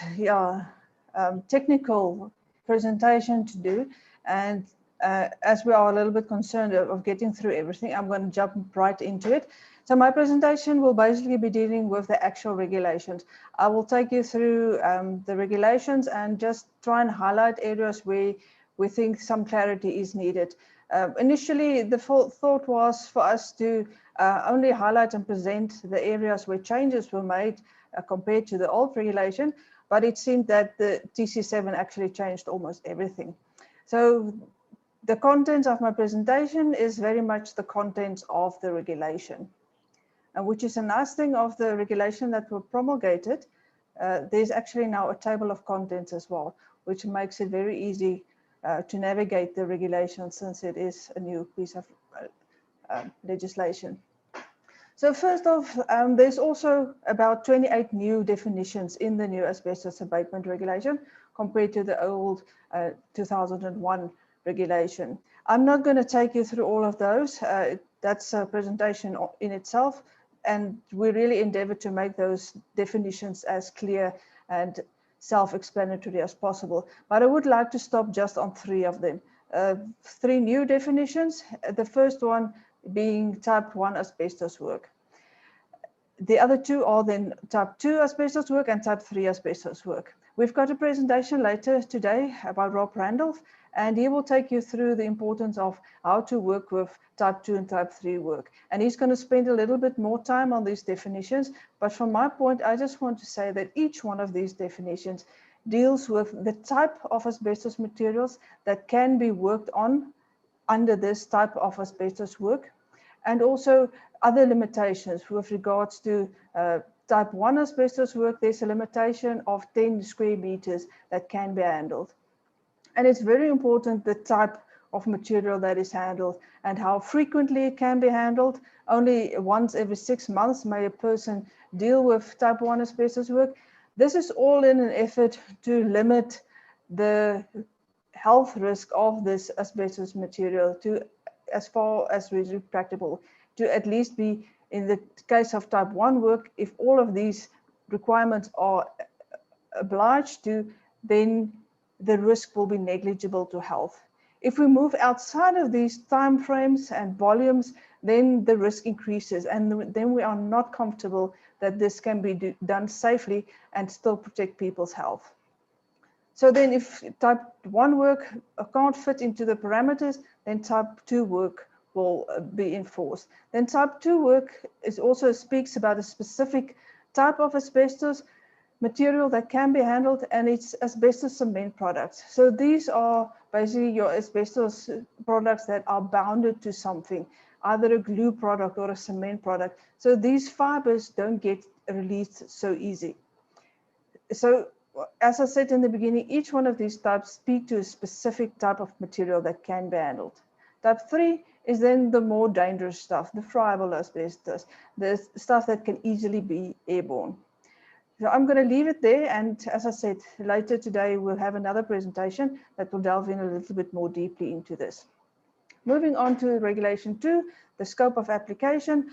technical presentation to do, and as we are a little bit concerned of getting through everything, I'm going to jump right into it. So my presentation will basically be dealing with the actual regulations. I will take you through the regulations and just try and highlight areas where we think some clarity is needed. Initially, the thought was for us to only highlight and present the areas where changes were made compared to the old regulation, but it seemed that the TC7 actually changed almost everything. So the contents of my presentation is very much the contents of the regulation, which is a nice thing of the regulation that were promulgated. There's actually now a table of contents as well, which makes it very easy to navigate the regulation, since it is a new piece of legislation. So first off, there's also about 28 new definitions in the new asbestos abatement regulation compared to the old 2001 regulation. I'm not going to take you through all of those. That's a presentation in itself, and we really endeavor to make those definitions as clear and self-explanatory as possible. But I would like to stop just on 3 of them. 3 new definitions. The first one being type 1 asbestos work. The other 2 are then type 2 asbestos work and type 3 asbestos work. We've got a presentation later today by Rob Randolph, and he will take you through the importance of how to work with type 2 and type 3 work. And he's going to spend a little bit more time on these definitions. But from my point, I just want to say that each one of these definitions deals with the type of asbestos materials that can be worked on under this type of asbestos work, and also other limitations with regards to type 1 asbestos work. There's a limitation of 10 square meters that can be handled. And it's very important the type of material that is handled and how frequently it can be handled. Only once every 6 months may a person deal with type 1 asbestos work. This is all in an effort to limit the health risk of this asbestos material to as far as is practicable, to at least be, in the case of type 1 work, if all of these requirements are obliged to, then the risk will be negligible to health. If we move outside of these time frames and volumes, then the risk increases, and then we are not comfortable that this can be done safely and still protect people's health. So then if type 1 work can't fit into the parameters, then type 2 work will be enforced. Then type 2 work also speaks about a specific type of asbestos material that can be handled, and it's asbestos cement products. So these are basically your asbestos products that are bounded to something, either a glue product or a cement product. So these fibers don't get released so easy. So as I said in the beginning, each one of these types speak to a specific type of material that can be handled. Type 3 is then the more dangerous stuff, the friable asbestos, the stuff that can easily be airborne. So I'm going to leave it there, and as I said, later today we'll have another presentation that will delve in a little bit more deeply into this. Moving on to Regulation 2, the scope of application.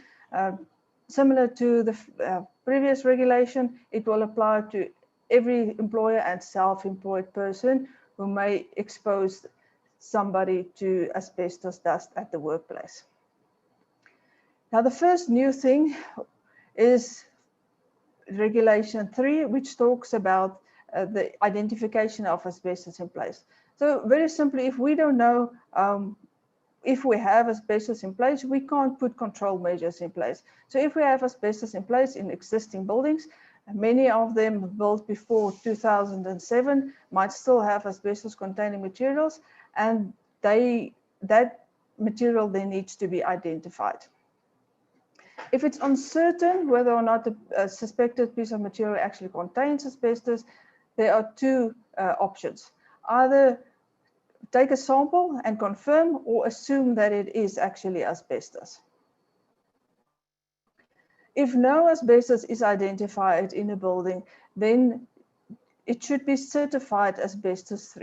Similar to the previous regulation, it will apply to every employer and self-employed person who may expose somebody to asbestos dust at the workplace. Now, the first new thing is Regulation 3, which talks about the identification of asbestos in place. So very simply, if we don't know if we have asbestos in place, we can't put control measures in place. So if we have asbestos in place in existing buildings, many of them built before 2007 might still have asbestos containing materials, and that material then needs to be identified. If it's uncertain whether or not the suspected piece of material actually contains asbestos, there are 2 options. Either take a sample and confirm or assume that it is actually asbestos. If no asbestos is identified in a building, then it should be certified asbestos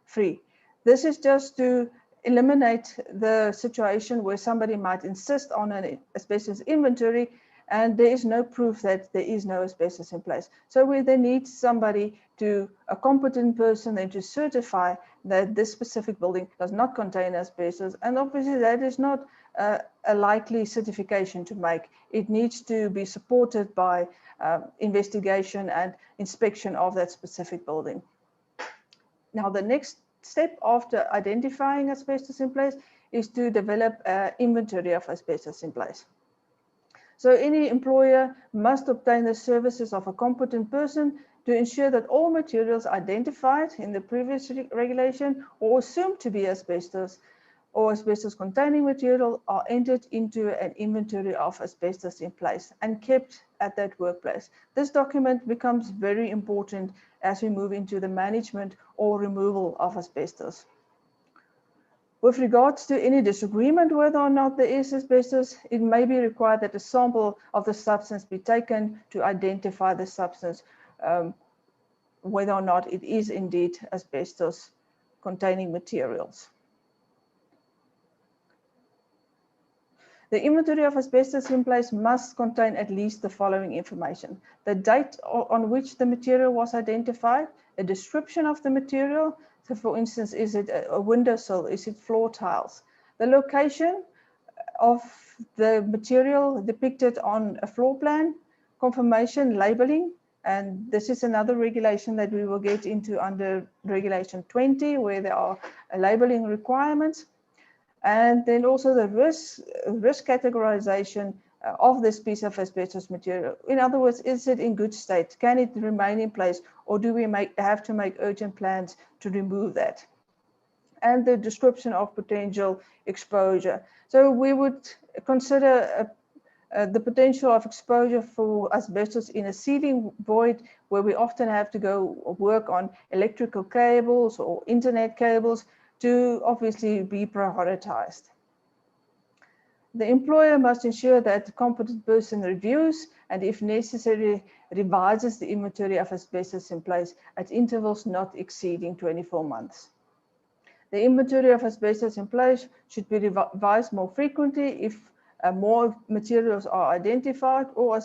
free. This is just to eliminate the situation where somebody might insist on an asbestos inventory and there is no proof that there is no asbestos in place. So we then need somebody a competent person then to certify that this specific building does not contain asbestos, and obviously that is not a likely certification to make. It needs to be supported by investigation and inspection of that specific building. Now, the next step after identifying asbestos in place is to develop an inventory of asbestos in place. So any employer must obtain the services of a competent person to ensure that all materials identified in the previous regulation or assumed to be asbestos or asbestos containing material are entered into an inventory of asbestos in place and kept at that workplace. This document becomes very important as we move into the management or removal of asbestos. With regards to any disagreement whether or not there is asbestos, it may be required that a sample of the substance be taken to identify the substance, whether or not it is indeed asbestos containing materials. The inventory of asbestos in place must contain at least the following information: the date on which the material was identified, a description of the material. So for instance, is it a windowsill? Is it floor tiles? The location of the material depicted on a floor plan, confirmation, labeling, and this is another regulation that we will get into under Regulation 20, where there are labeling requirements. And then also the risk categorization of this piece of asbestos material. In other words, is it in good state? Can it remain in place, or do we have to make urgent plans to remove that? And the description of potential exposure. So we would consider the potential of exposure for asbestos in a ceiling void, where we often have to go work on electrical cables or internet cables, to obviously be prioritized. The employer must ensure that the competent person reviews and, if necessary, revises the inventory of asbestos in place at intervals not exceeding 24 months. The inventory of asbestos in place should be revised more frequently if more materials are identified or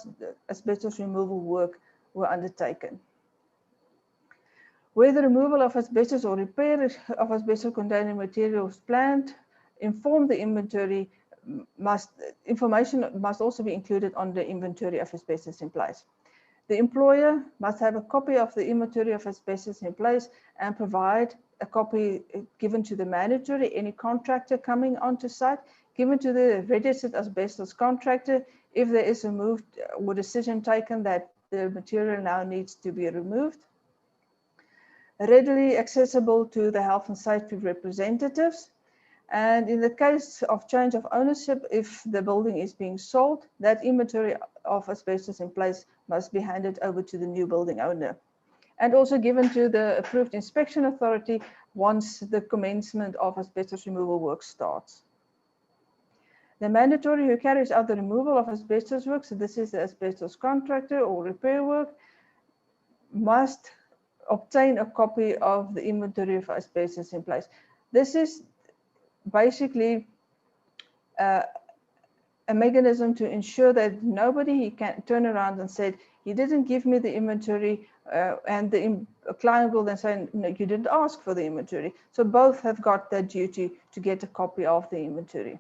asbestos removal work were undertaken. Where the removal of asbestos or repair of asbestos containing materials planned, inform the inventory information must also be included on the inventory of asbestos in place. The employer must have a copy of the inventory of asbestos in place and provide a copy given to the manager, any contractor coming onto site, given to the registered asbestos contractor if there is a move or decision taken that the material now needs to be removed. Readily accessible to the health and safety representatives. And in the case of change of ownership, if the building is being sold, that inventory of asbestos in place must be handed over to the new building owner. And also given to the approved inspection authority once the commencement of asbestos removal work starts. The mandatory who carries out the removal of asbestos work, so this is the asbestos contractor or repair work, must obtain a copy of the inventory of asbestos in place. This is basically a mechanism to ensure that nobody can turn around and say, he didn't give me the inventory, and the client will then say, no, you didn't ask for the inventory. So both have got that duty to get a copy of the inventory.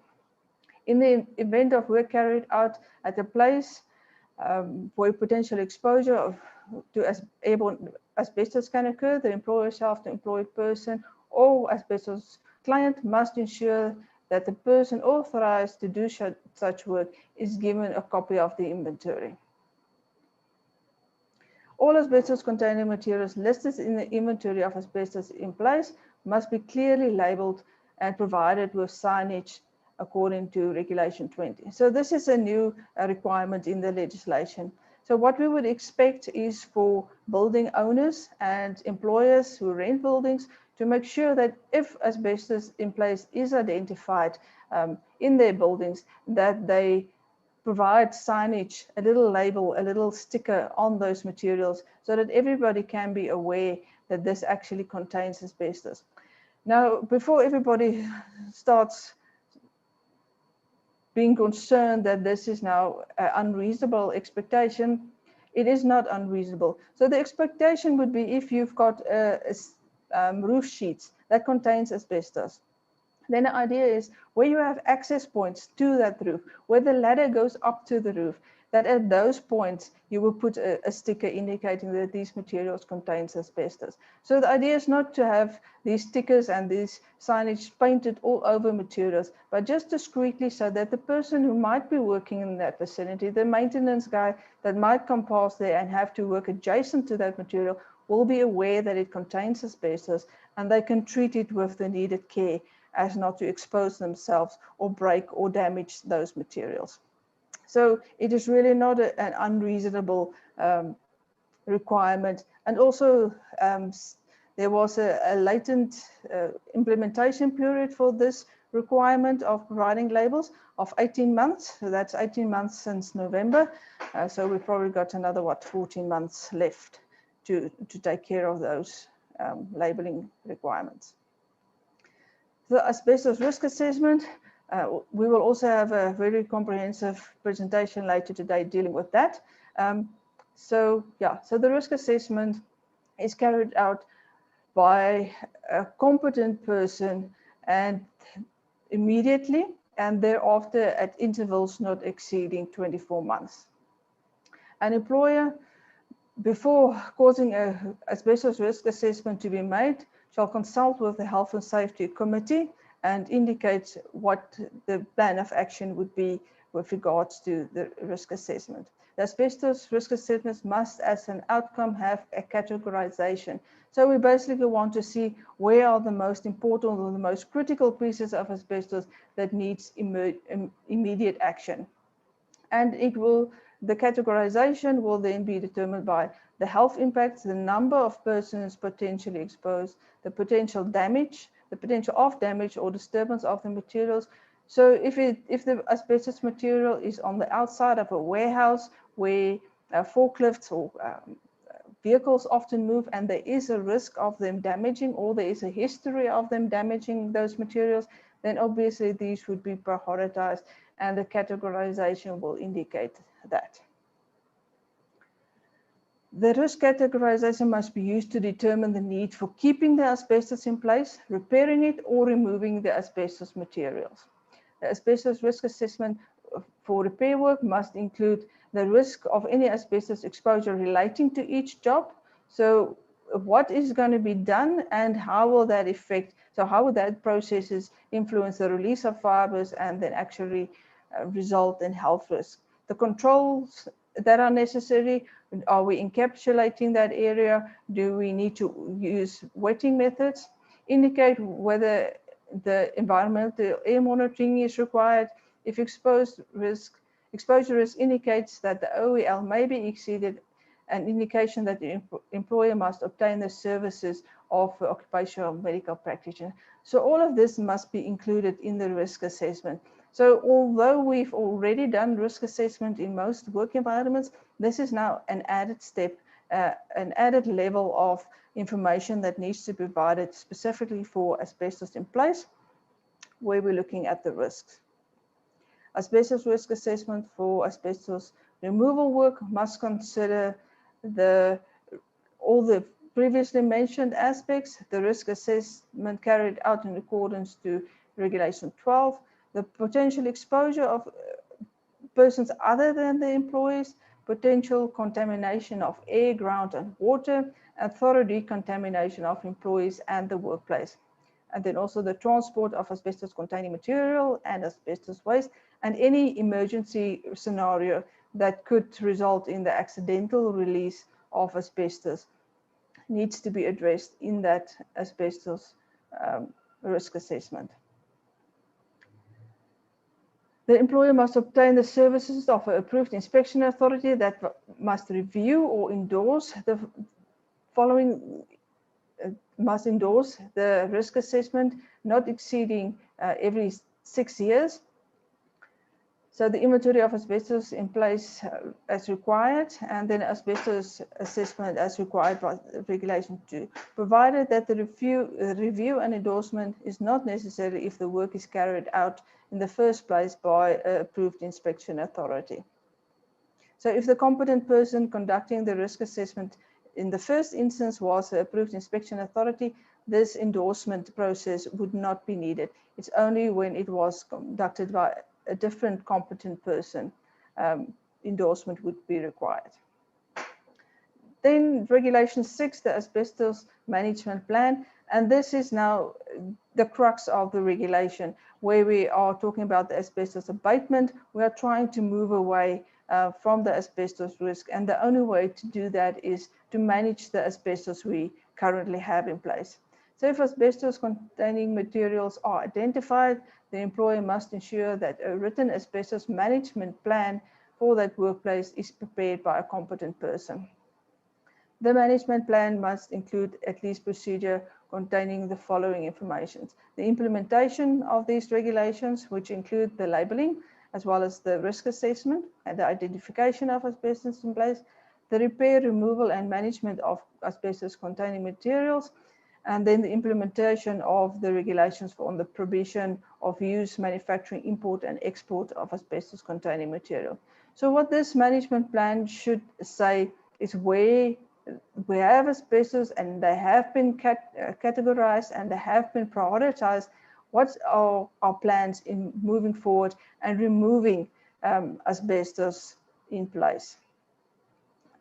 In the event of work carried out at a place where potential exposure to airborne asbestos can occur, the employer, self-employed person, or asbestos client must ensure that the person authorized to do such work is given a copy of the inventory. All asbestos containing materials listed in the inventory of asbestos in place must be clearly labeled and provided with signage according to Regulation 20. So this is a new requirement in the legislation. So what we would expect is for building owners and employers who rent buildings to make sure that if asbestos in place is identified in their buildings, that they provide signage, a little label, a little sticker on those materials so that everybody can be aware that this actually contains asbestos. Now, before everybody starts being concerned that this is now an unreasonable expectation, it is not unreasonable. So the expectation would be if you've got roof sheets that contains asbestos, then the idea is where you have access points to that roof, where the ladder goes up to the roof, that at those points you will put a sticker indicating that these materials contains asbestos. So the idea is not to have these stickers and these signage painted all over materials, but just discreetly so that the person who might be working in that vicinity, the maintenance guy that might come past there and have to work adjacent to that material, will be aware that it contains asbestos and they can treat it with the needed care as not to expose themselves or break or damage those materials. So it is really not an unreasonable requirement. And also there was a latent implementation period for this requirement of providing labels of 18 months. So that's 18 months since November. So we've probably got another, 14 months left to take care of those labeling requirements. The asbestos risk assessment, we will also have a very comprehensive presentation later today dealing with that. So the risk assessment is carried out by a competent person and immediately, and thereafter at intervals not exceeding 24 months. An employer, before causing an asbestos risk assessment to be made, shall consult with the Health and Safety Committee and indicate what the plan of action would be with regards to the risk assessment. The asbestos risk assessment must, as an outcome, have a categorization. So we basically want to see where are the most important or the most critical pieces of asbestos that needs immediate action. And the categorization will then be determined by the health impacts, the number of persons potentially exposed, the potential damage, the potential of damage or disturbance of the materials. So if the asbestos material is on the outside of a warehouse where forklifts or vehicles often move and there is a risk of them damaging, or there is a history of them damaging those materials, then obviously these would be prioritized and the categorization will indicate that. The risk categorization must be used to determine the need for keeping the asbestos in place, repairing it, or removing the asbestos materials. The asbestos risk assessment for repair work must include the risk of any asbestos exposure relating to each job. So what is going to be done and how will that affect, so how will that processes influence the release of fibers and then actually result in health risk. The controls that are necessary, are we encapsulating that area? Do we need to use wetting methods? Indicate whether the environmental air monitoring is required. If exposure risk indicates that the OEL may be exceeded, an indication that the employer must obtain the services of the occupational medical practitioner. So all of this must be included in the risk assessment. So although we've already done risk assessment in most work environments, this is now an added step, an added level of information that needs to be provided specifically for asbestos in place, where we're looking at the risks. Asbestos risk assessment for asbestos removal work must consider all the previously mentioned aspects, the risk assessment carried out in accordance to Regulation 12, the potential exposure of persons other than the employees, potential contamination of air, ground, and water, and thorough decontamination of employees and the workplace. And then also the transport of asbestos-containing material and asbestos waste, and any emergency scenario that could result in the accidental release of asbestos needs to be addressed in that asbestos risk assessment. The employer must obtain the services of an approved inspection authority that must review or endorse the following must endorse the risk assessment not exceeding every 6 years. So the inventory of asbestos in place as required, and then asbestos assessment as required by Regulation 2, provided that the review and endorsement is not necessary if the work is carried out in the first place by an approved inspection authority. So if the competent person conducting the risk assessment in the first instance was the approved inspection authority, this endorsement process would not be needed. It's only when it was conducted by a different competent person, endorsement would be required. Then Regulation 6, the Asbestos Management Plan, and this is now the crux of the regulation, where we are talking about the asbestos abatement. We are trying to move away from the asbestos risk, and the only way to do that is to manage the asbestos we currently have in place. So if asbestos containing materials are identified, the employer must ensure that a written asbestos management plan for that workplace is prepared by a competent person. The management plan must include at least procedure containing the following information: the implementation of these regulations, which include the labeling, as well as the risk assessment and the identification of asbestos in place, the repair, removal, and management of asbestos containing materials, and then the implementation of the regulations on the provision of use, manufacturing, import, and export of asbestos containing material. So what this management plan should say is where we have asbestos and they have been categorized and they have been prioritized. What are our plans in moving forward and removing asbestos in place,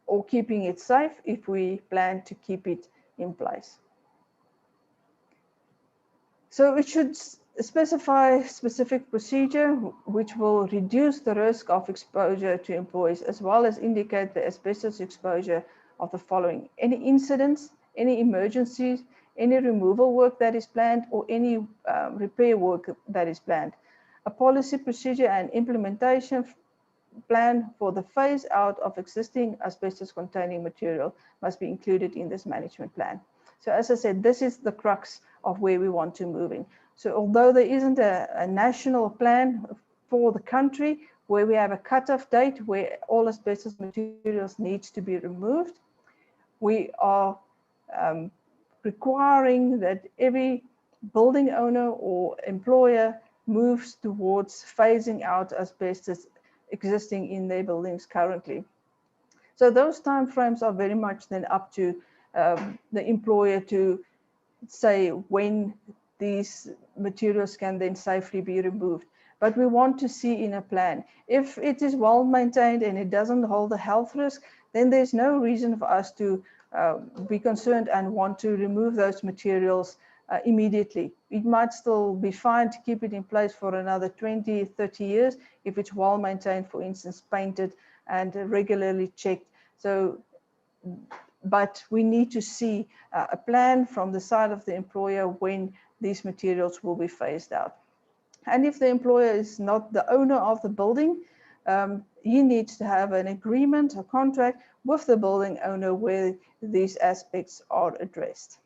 or keeping it safe if we plan to keep it in place? So it should specify specific procedure which will reduce the risk of exposure to employees, as well as indicate the asbestos exposure of the following: any incidents, any emergencies, any removal work that is planned, or any repair work that is planned. A policy, procedure, and implementation plan for the phase out of existing asbestos containing material must be included in this management plan. So as I said, this is the crux of where we want to move in. So although there isn't a national plan for the country where we have a cutoff date where all asbestos materials needs to be removed, we are requiring that every building owner or employer moves towards phasing out asbestos existing in their buildings currently. So those timeframes are very much then up to the employer to say when these materials can then safely be removed. But we want to see in a plan, if it is well maintained and it doesn't hold a health risk, then there's no reason for us to be concerned and want to remove those materials immediately. It might still be fine to keep it in place for another 20, 30 years if it's well maintained, for instance, painted and regularly checked. So, but we need to see a plan from the side of the employer when these materials will be phased out. And if the employer is not the owner of the building, he needs to have an agreement, a contract with the building owner where these aspects are addressed.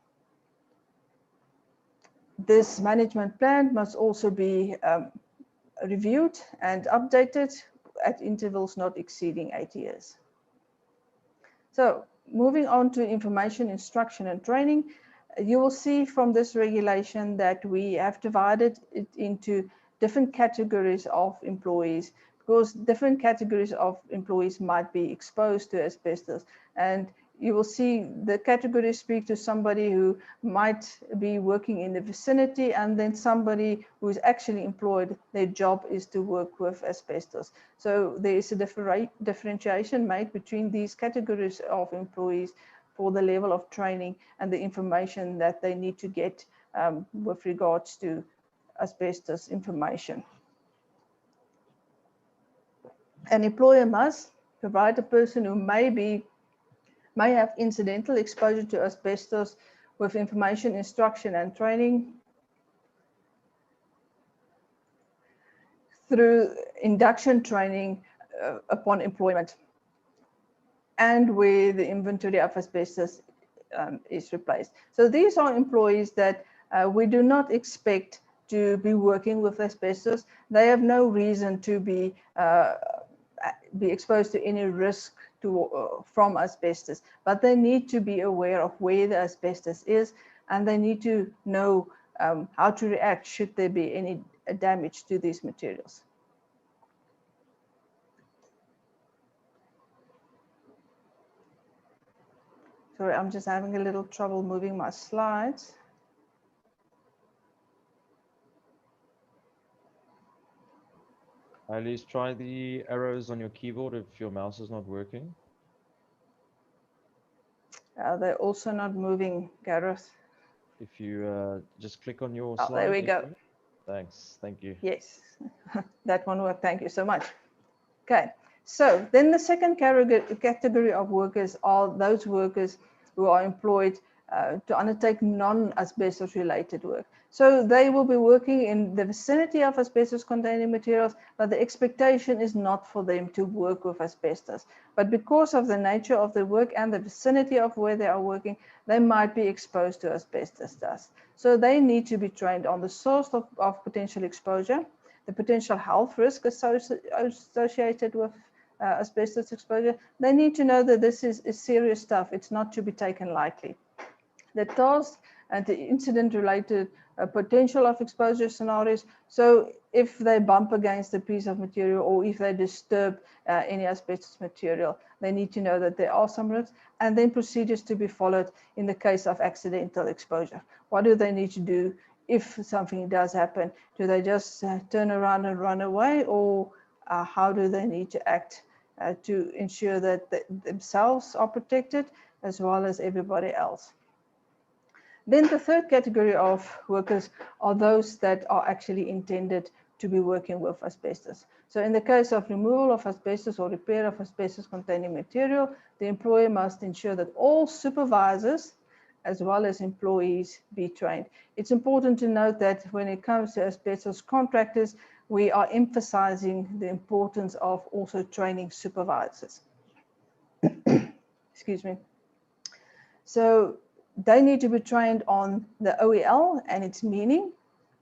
This management plan must also be reviewed and updated at intervals not exceeding 8 years. So moving on to information, instruction, and training, you will see from this regulation that we have divided it into different categories of employees, because different categories of employees might be exposed to asbestos. And you will see the categories speak to somebody who might be working in the vicinity, and then somebody who is actually employed, their job is to work with asbestos. So there is a differentiation made between these categories of employees for the level of training and the information that they need to get with regards to asbestos information. An employer must provide a person who may have incidental exposure to asbestos with information, instruction, and training through induction training upon employment, and where the inventory of asbestos is replaced. So these are employees that we do not expect to be working with asbestos. They have no reason to be exposed to any risk from asbestos, but they need to be aware of where the asbestos is, and they need to know how to react should there be any damage to these materials. Sorry, I'm just having a little trouble moving my slides. Alice, try the arrows on your keyboard if your mouse is not working. They're also not moving, Gareth. If you just click on your Oh, slide. there we go. Thanks. Thank you. Yes, that one worked. Thank you so much. Okay, so then the second category of workers are those workers who are employed to undertake non-asbestos related work. So they will be working in the vicinity of asbestos containing materials, but the expectation is not for them to work with asbestos. But because of the nature of the work and the vicinity of where they are working, they might be exposed to asbestos dust. So they need to be trained on the source of potential exposure, the potential health risk associated with asbestos exposure. They need to know that this is serious stuff. It's not to be taken lightly. The task and the incident-related potential of exposure scenarios. So if they bump against a piece of material or if they disturb any asbestos material, they need to know that there are some risks, and then procedures to be followed in the case of accidental exposure. What do they need to do if something does happen? Do they just turn around and run away, or how do they need to act to ensure that themselves are protected as well as everybody else? Then the third category of workers are those that are actually intended to be working with asbestos. So in the case of removal of asbestos or repair of asbestos containing material, the employer must ensure that all supervisors as well as employees be trained. It's important to note that when it comes to asbestos contractors, we are emphasizing the importance of also training supervisors. Excuse me. So they need to be trained on the OEL and its meaning.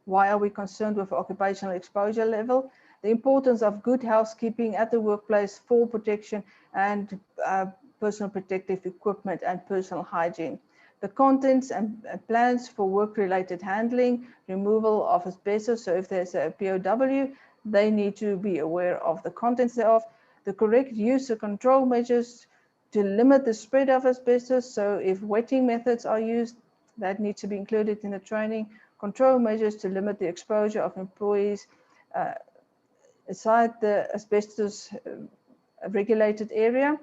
Why are we concerned with occupational exposure level? The importance of good housekeeping at the workplace, fall protection, and personal protective equipment and personal hygiene. The contents and plans for work-related handling, removal of asbestos. So if there's a POW, they need to be aware of the contents thereof. The correct use of control measures to limit the spread of asbestos. So if wetting methods are used, that needs to be included in the training. Control measures to limit the exposure of employees aside the asbestos regulated area.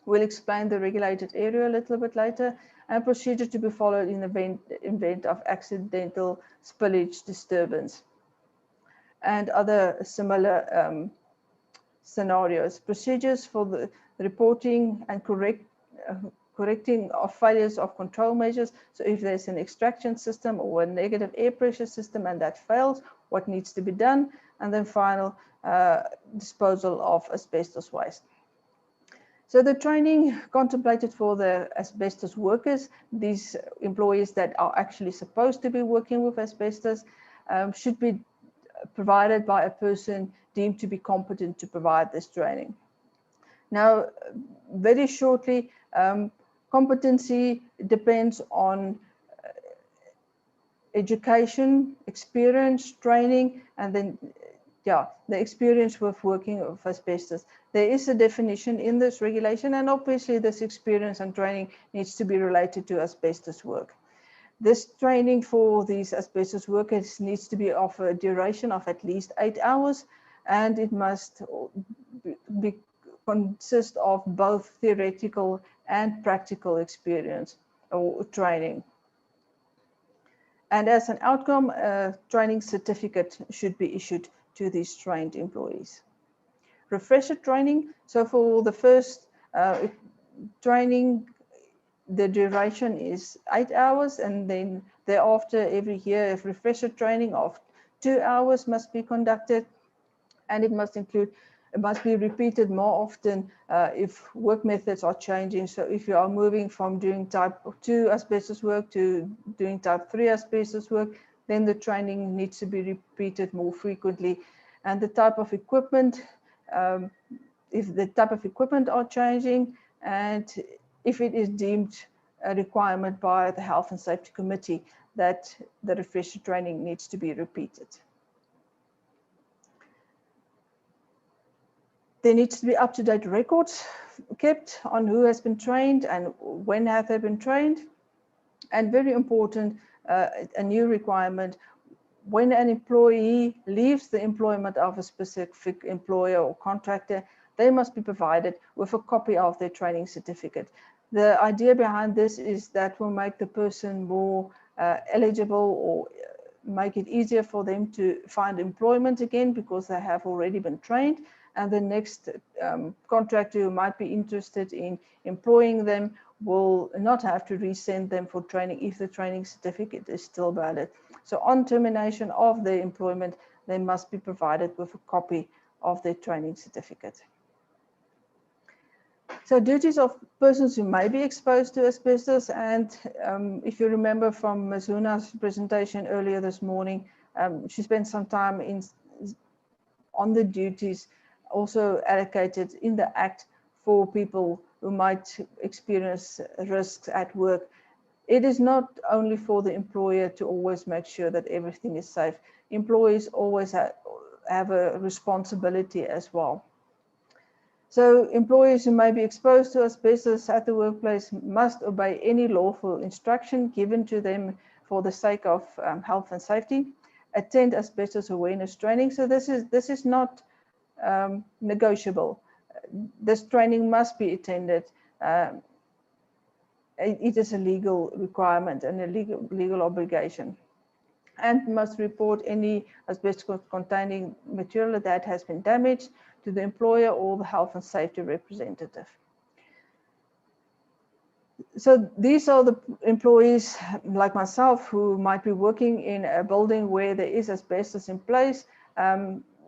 We'll explain the regulated area a little bit later, and procedure to be followed in the event of accidental spillage disturbance and other similar scenarios. Procedures for the reporting and correcting of failures of control measures. So if there's an extraction system or a negative air pressure system and that fails, what needs to be done? And then final disposal of asbestos waste. So the training contemplated for the asbestos workers, these employees that are actually supposed to be working with asbestos, should be provided by a person deemed to be competent to provide this training. Now, very shortly, competency depends on education, experience, training, and then the experience with working with asbestos. There is a definition in this regulation, and obviously this experience and training needs to be related to asbestos work. This training for these asbestos workers needs to be of a duration of at least 8 hours, and it must consist of both theoretical and practical experience or training. And as an outcome, a training certificate should be issued to these trained employees. Refresher training. So for the first training, the duration is 8 hours, and then thereafter every year, refresher training of 2 hours must be conducted, and it must include It must be repeated more often if work methods are changing. So if you are moving from doing type 2 asbestos work to doing type 3 asbestos work, then the training needs to be repeated more frequently. And the type of equipment, if the type of equipment are changing, and if it is deemed a requirement by the Health and Safety Committee that the refresher training needs to be repeated. There needs to be up-to-date records kept on who has been trained and when have they been trained. And very important, a new requirement, when an employee leaves the employment of a specific employer or contractor, they must be provided with a copy of their training certificate. The idea behind this is that will make the person more eligible, or make it easier for them to find employment again because they have already been trained. And the next contractor who might be interested in employing them will not have to resend them for training if the training certificate is still valid. So on termination of their employment, they must be provided with a copy of their training certificate. So duties of persons who may be exposed to asbestos, and if you remember from Ms. Huna's presentation earlier this morning, she spent some time on the duties also allocated in the Act for people who might experience risks at work. It is not only for the employer to always make sure that everything is safe. Employees always have a responsibility as well. So employees who may be exposed to asbestos at the workplace must obey any lawful instruction given to them for the sake of health and safety, attend asbestos awareness training. So this is not negotiable. This training must be attended. It is a legal requirement and a legal obligation, and must report any asbestos containing material that has been damaged to the employer or the health and safety representative. So these are the employees like myself who might be working in a building where there is asbestos in place.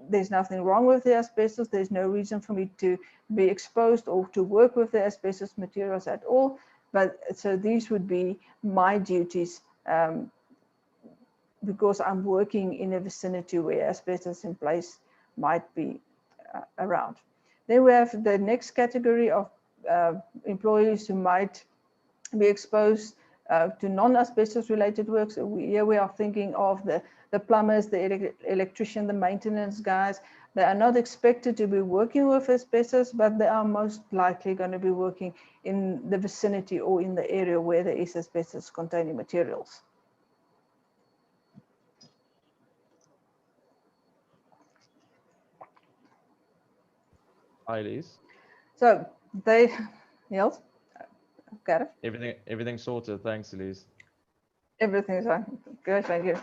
There's nothing wrong with the asbestos. There's no reason for me to be exposed or to work with the asbestos materials at all. But so these would be my duties because I'm working in a vicinity where asbestos in place might be around. Then we have the next category of employees who might be exposed to non-asbestos related work. So here we are thinking of the plumbers, the electrician, the maintenance guys. They are not expected to be working with asbestos, but they are most likely going to be working in the vicinity or in the area where there is asbestos containing materials. Hi, Elise. So they, yes, got it. Everything sorted. Thanks, Elise. Everything is fine. Good, thank you.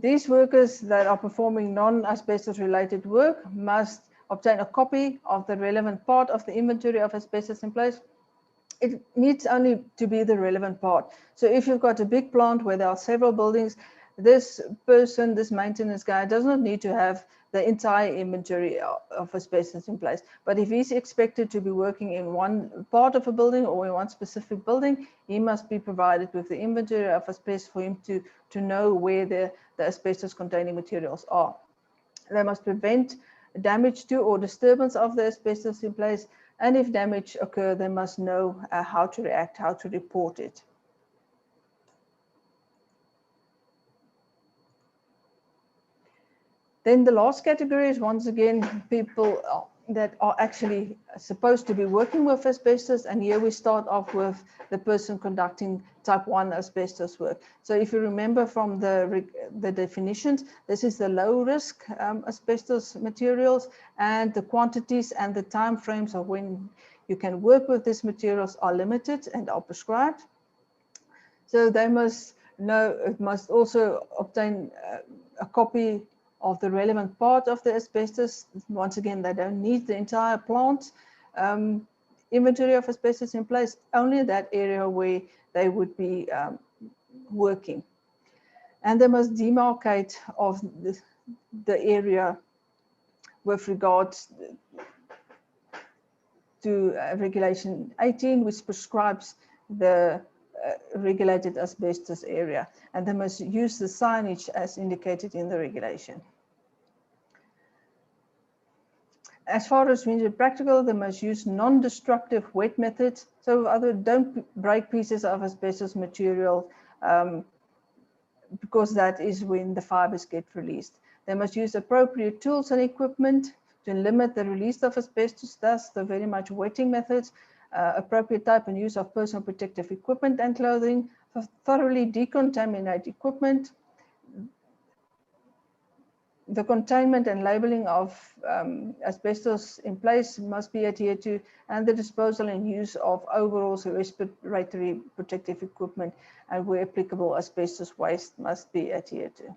These workers that are performing non-asbestos related work must obtain a copy of the relevant part of the inventory of asbestos in place. It needs only to be the relevant part. So if you've got a big plant where there are several buildings, this person, this maintenance guy, does not need to have the entire inventory of asbestos in place. But if he's expected to be working in one part of a building or in one specific building, he must be provided with the inventory of asbestos for him to know where the asbestos containing materials are. They must prevent damage to or disturbance of the asbestos in place. And if damage occurs, they must know how to react, how to report it. Then the last category is once again people that are actually supposed to be working with asbestos. And here we start off with the person conducting type 1 asbestos work. So if you remember from the definitions, this is the low risk asbestos materials, and the quantities and the time frames of when you can work with these materials are limited and are prescribed. So they must also obtain a copy of the relevant part of the asbestos. Once again, they don't need the entire plant inventory of asbestos in place, only that area where they would be working. And they must demarcate of the area with regards to Regulation 18, which prescribes the regulated asbestos area, and they must use the signage as indicated in the regulation. As far as means practical, they must use non-destructive wet methods. So other don't break pieces of asbestos material because that is when the fibers get released. They must use appropriate tools and equipment to limit the release of asbestos, thus the very much wetting methods, appropriate type and use of personal protective equipment and clothing, thoroughly decontaminate equipment. The containment and labeling of asbestos in place must be adhered to, and the disposal and use of overalls, respiratory protective equipment, and where applicable, asbestos waste must be adhered to.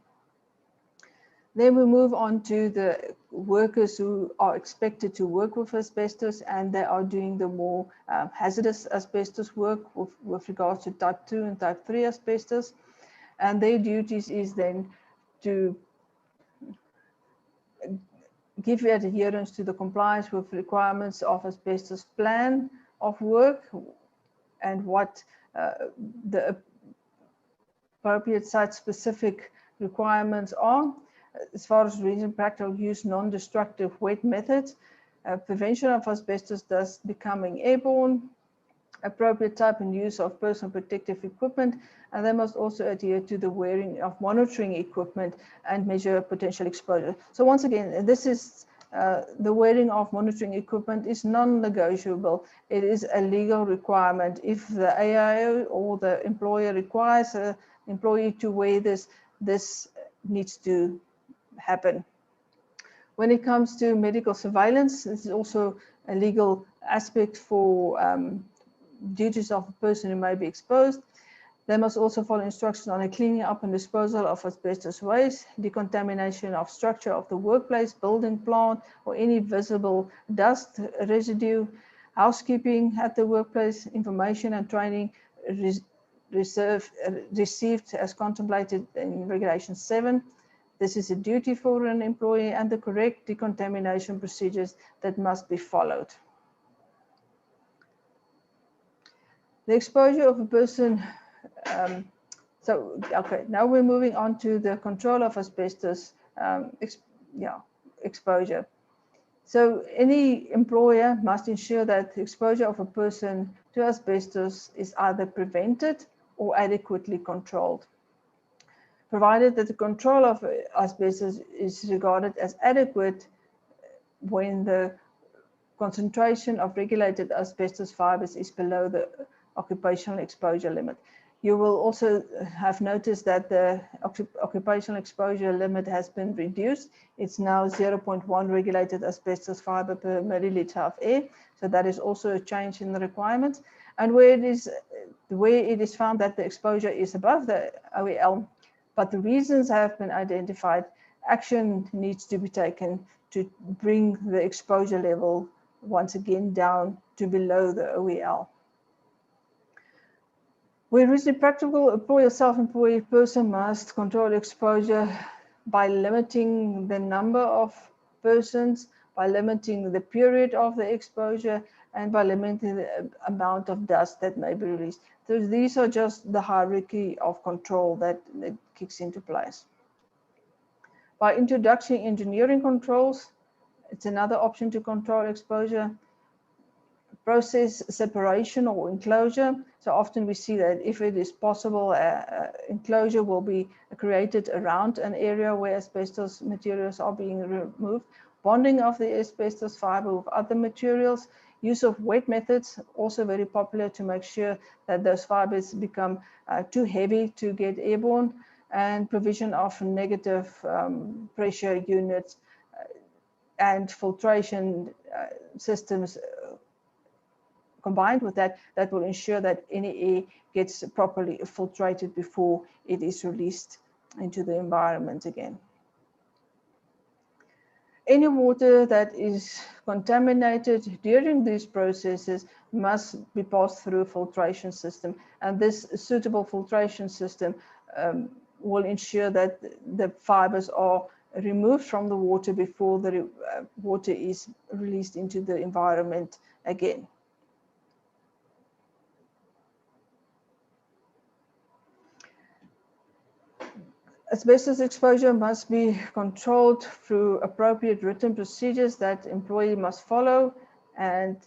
Then we move on to the workers who are expected to work with asbestos, and they are doing the more hazardous asbestos work with regards to type 2 and type 3 asbestos. And their duties is then to give adherence to the compliance with requirements of asbestos plan of work and what the appropriate site-specific requirements are. As far as reason practical, use non-destructive wet methods, prevention of asbestos dust becoming airborne, appropriate type and use of personal protective equipment, and they must also adhere to the wearing of monitoring equipment and measure potential exposure. So once again, this is the wearing of monitoring equipment is non-negotiable. It is a legal requirement. If the AIO or the employer requires an employee to wear this, this needs to happen. When it comes to medical surveillance, this is also a legal aspect for duties of a person who may be exposed. They must also follow instructions on the cleaning up and disposal of asbestos waste, decontamination of structure of the workplace, building, plant, or any visible dust residue, housekeeping at the workplace, information and training received as contemplated in Regulation 7. This is a duty for an employee, and the correct decontamination procedures that must be followed. The exposure of a person, okay, now we're moving on to the control of asbestos exposure. So any employer must ensure that the exposure of a person to asbestos is either prevented or adequately controlled. Provided that the control of asbestos is regarded as adequate when the concentration of regulated asbestos fibers is below the occupational exposure limit. You will also have noticed that the occupational exposure limit has been reduced. It's now 0.1 regulated asbestos fiber per milliliter of air. So that is also a change in the requirements. And where it is found that the exposure is above the OEL, but the reasons have been identified, action needs to be taken to bring the exposure level once again down to below the OEL. Where reasonably practical, employer, self-employed person must control exposure by limiting the number of persons, by limiting the period of the exposure, and by limiting the amount of dust that may be released. So these are just the hierarchy of control that kicks into place. By introducing engineering controls, it's another option to control exposure. Process separation or enclosure. So often we see that if it is possible, enclosure will be created around an area where asbestos materials are being removed. Bonding of the asbestos fiber with other materials. Use of wet methods, also very popular to make sure that those fibers become too heavy to get airborne. And provision of negative pressure units and filtration systems combined with that, that will ensure that any air gets properly filtrated before it is released into the environment again. Any water that is contaminated during these processes must be passed through a filtration system, and this suitable filtration system will ensure that the fibers are removed from the water before the water is released into the environment again. Asbestos exposure must be controlled through appropriate written procedures that employee must follow, and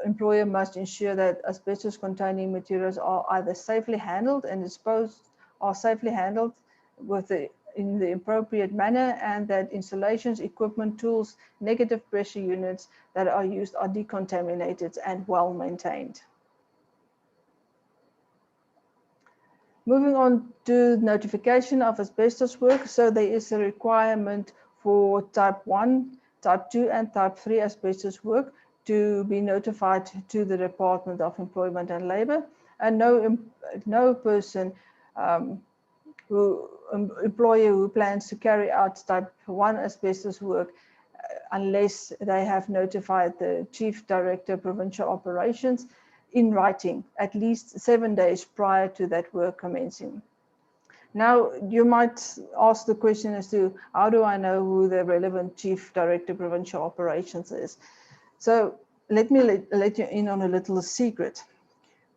employer must ensure that asbestos containing materials are either safely handled and disposed, or safely handled in the appropriate manner, and that installations, equipment, tools, negative pressure units that are used are decontaminated and well maintained. Moving on to notification of asbestos work. So there is a requirement for type 1, type 2, and type 3 asbestos work to be notified to the Department of Employment and Labour, and no person employer who plans to carry out type 1 asbestos work unless they have notified the Chief Director Provincial Operations in writing at least 7 days prior to that work commencing. Now, you might ask the question as to how do I know who the relevant Chief Director Provincial Operations is? So let me let you in on a little secret.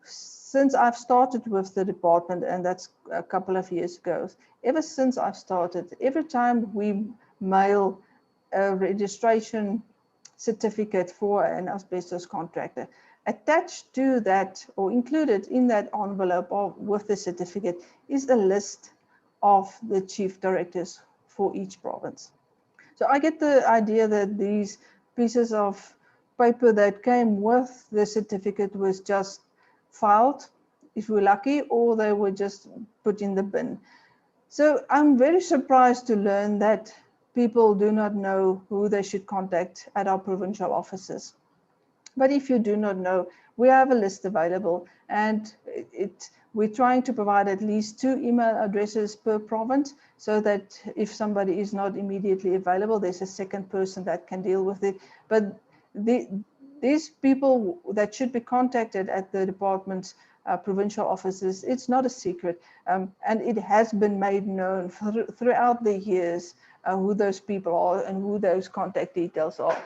Since I've started with the department, and that's a couple of years ago, ever since I've started, every time we mail a registration certificate for an asbestos contractor, attached to that or included in that envelope with the certificate is a list of the chief directors for each province. So I get the idea that these pieces of paper that came with the certificate was just filed, if we're lucky, or they were just put in the bin. So I'm very surprised to learn that people do not know who they should contact at our provincial offices. But if you do not know, we have a list available, and we're trying to provide at least 2 email addresses per province, so that if somebody is not immediately available, there's a second person that can deal with it. But these people that should be contacted at the department's provincial offices, it's not a secret, and it has been made known throughout the years who those people are and who those contact details are.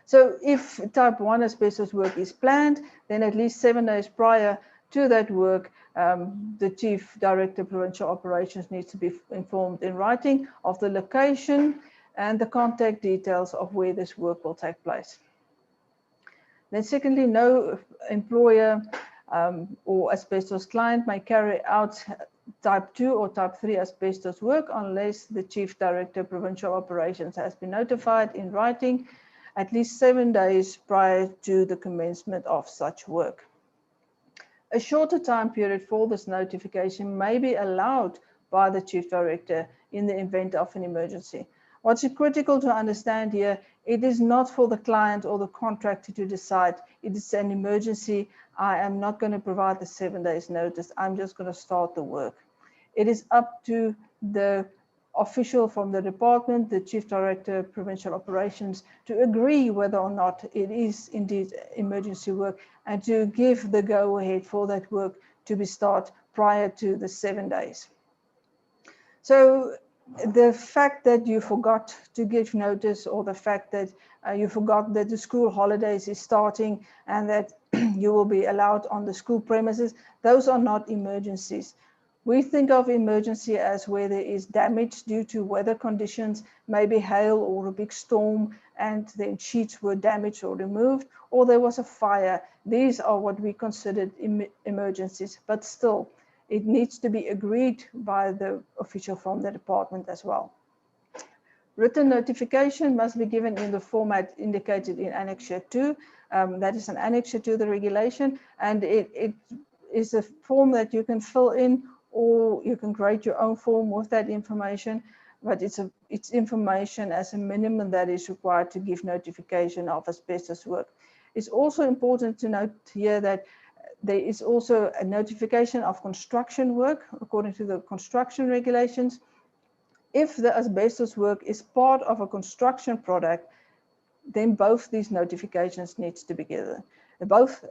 So if type 1 asbestos work is planned, then at least 7 days prior to that work, the Chief Director Provincial Operations needs to be informed in writing of the location and the contact details of where this work will take place. Then secondly, no employer or asbestos client may carry out type 2 or type 3 asbestos work unless the Chief Director Provincial Operations has been notified in writing at least 7 days prior to the commencement of such work. A shorter time period for this notification may be allowed by the Chief Director in the event of an emergency. What's critical to understand here, it is not for the client or the contractor to decide it is an emergency, I am not going to provide the 7 days notice, I'm just going to start the work. It is up to the official from the department, the Chief Director Provincial Operations, to agree whether or not it is indeed emergency work and to give the go-ahead for that work to be started prior to the 7 days. So the fact that you forgot to give notice, or the fact that you forgot that the school holidays is starting and that you will be allowed on the school premises, those are not emergencies. We think of emergency as where there is damage due to weather conditions, maybe hail or a big storm, and then sheets were damaged or removed, or there was a fire. These are what we considered emergencies, but still, it needs to be agreed by the official from the department as well. Written notification must be given in the format indicated in Annexure 2. That is an annexure to the regulation, and it is a form that you can fill in, or you can create your own form with that information, but it's information as a minimum that is required to give notification of asbestos work. It's also important to note here that there is also a notification of construction work according to the construction regulations. If the asbestos work is part of a construction product, then both these notifications needs to be given, both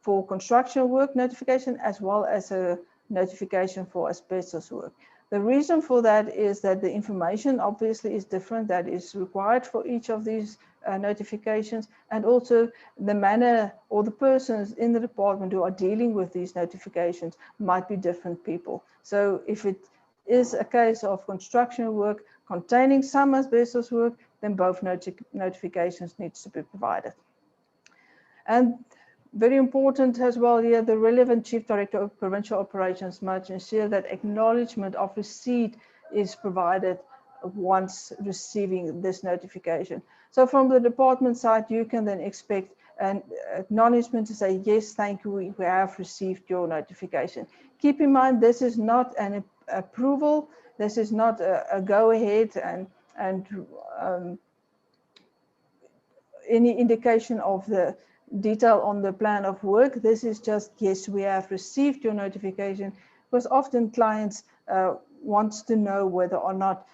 for construction work notification as well as a notification for asbestos work. The reason for that is that the information obviously is different that is required for each of these notifications, and also the manner or the persons in the department who are dealing with these notifications might be different people. So if it is a case of construction work containing some asbestos work, then both notifications needs to be provided. And very important as well here, the relevant Chief Director of Provincial Operations must ensure that acknowledgement of receipt is provided once receiving this notification. So from the department side, you can then expect an acknowledgement to say, yes, thank you, we have received your notification. Keep in mind, this is not an approval, this is not a go-ahead and any indication of the detail on the plan of work. This is just, yes, we have received your notification, because often clients want to know whether or not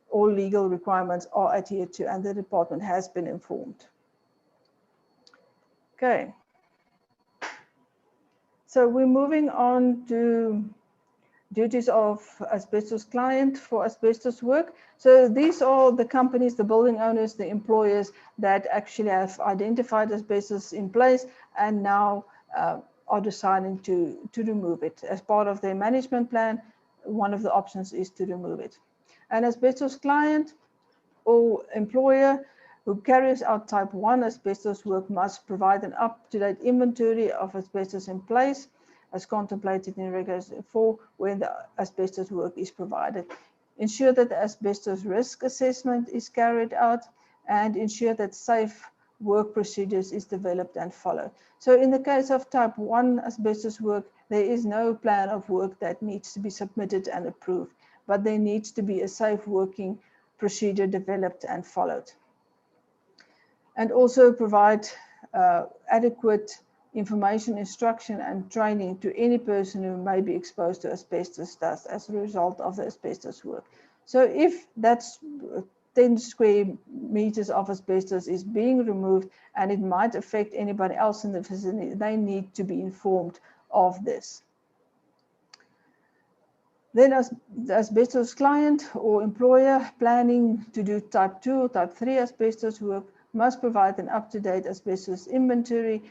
all legal requirements are adhered to, and the department has been informed. Okay. So we're moving on to duties of asbestos client for asbestos work. So these are the companies, the building owners, the employers that actually have identified asbestos in place and now are deciding to remove it. As part of their management plan, one of the options is to remove it. An asbestos client or employer who carries out type 1 asbestos work must provide an up-to-date inventory of asbestos in place as contemplated in Regulation 4 when the asbestos work is provided. Ensure that the asbestos risk assessment is carried out, and ensure that safe work procedures is developed and followed. So in the case of type 1 asbestos work, there is no plan of work that needs to be submitted and approved, but there needs to be a safe working procedure developed and followed. And also provide adequate information, instruction and training to any person who may be exposed to asbestos dust as a result of the asbestos work. So if that's 10 square meters of asbestos is being removed and it might affect anybody else in the vicinity, they need to be informed of this. Then as the asbestos client or employer planning to do type 2 or type 3 asbestos work must provide an up-to-date asbestos inventory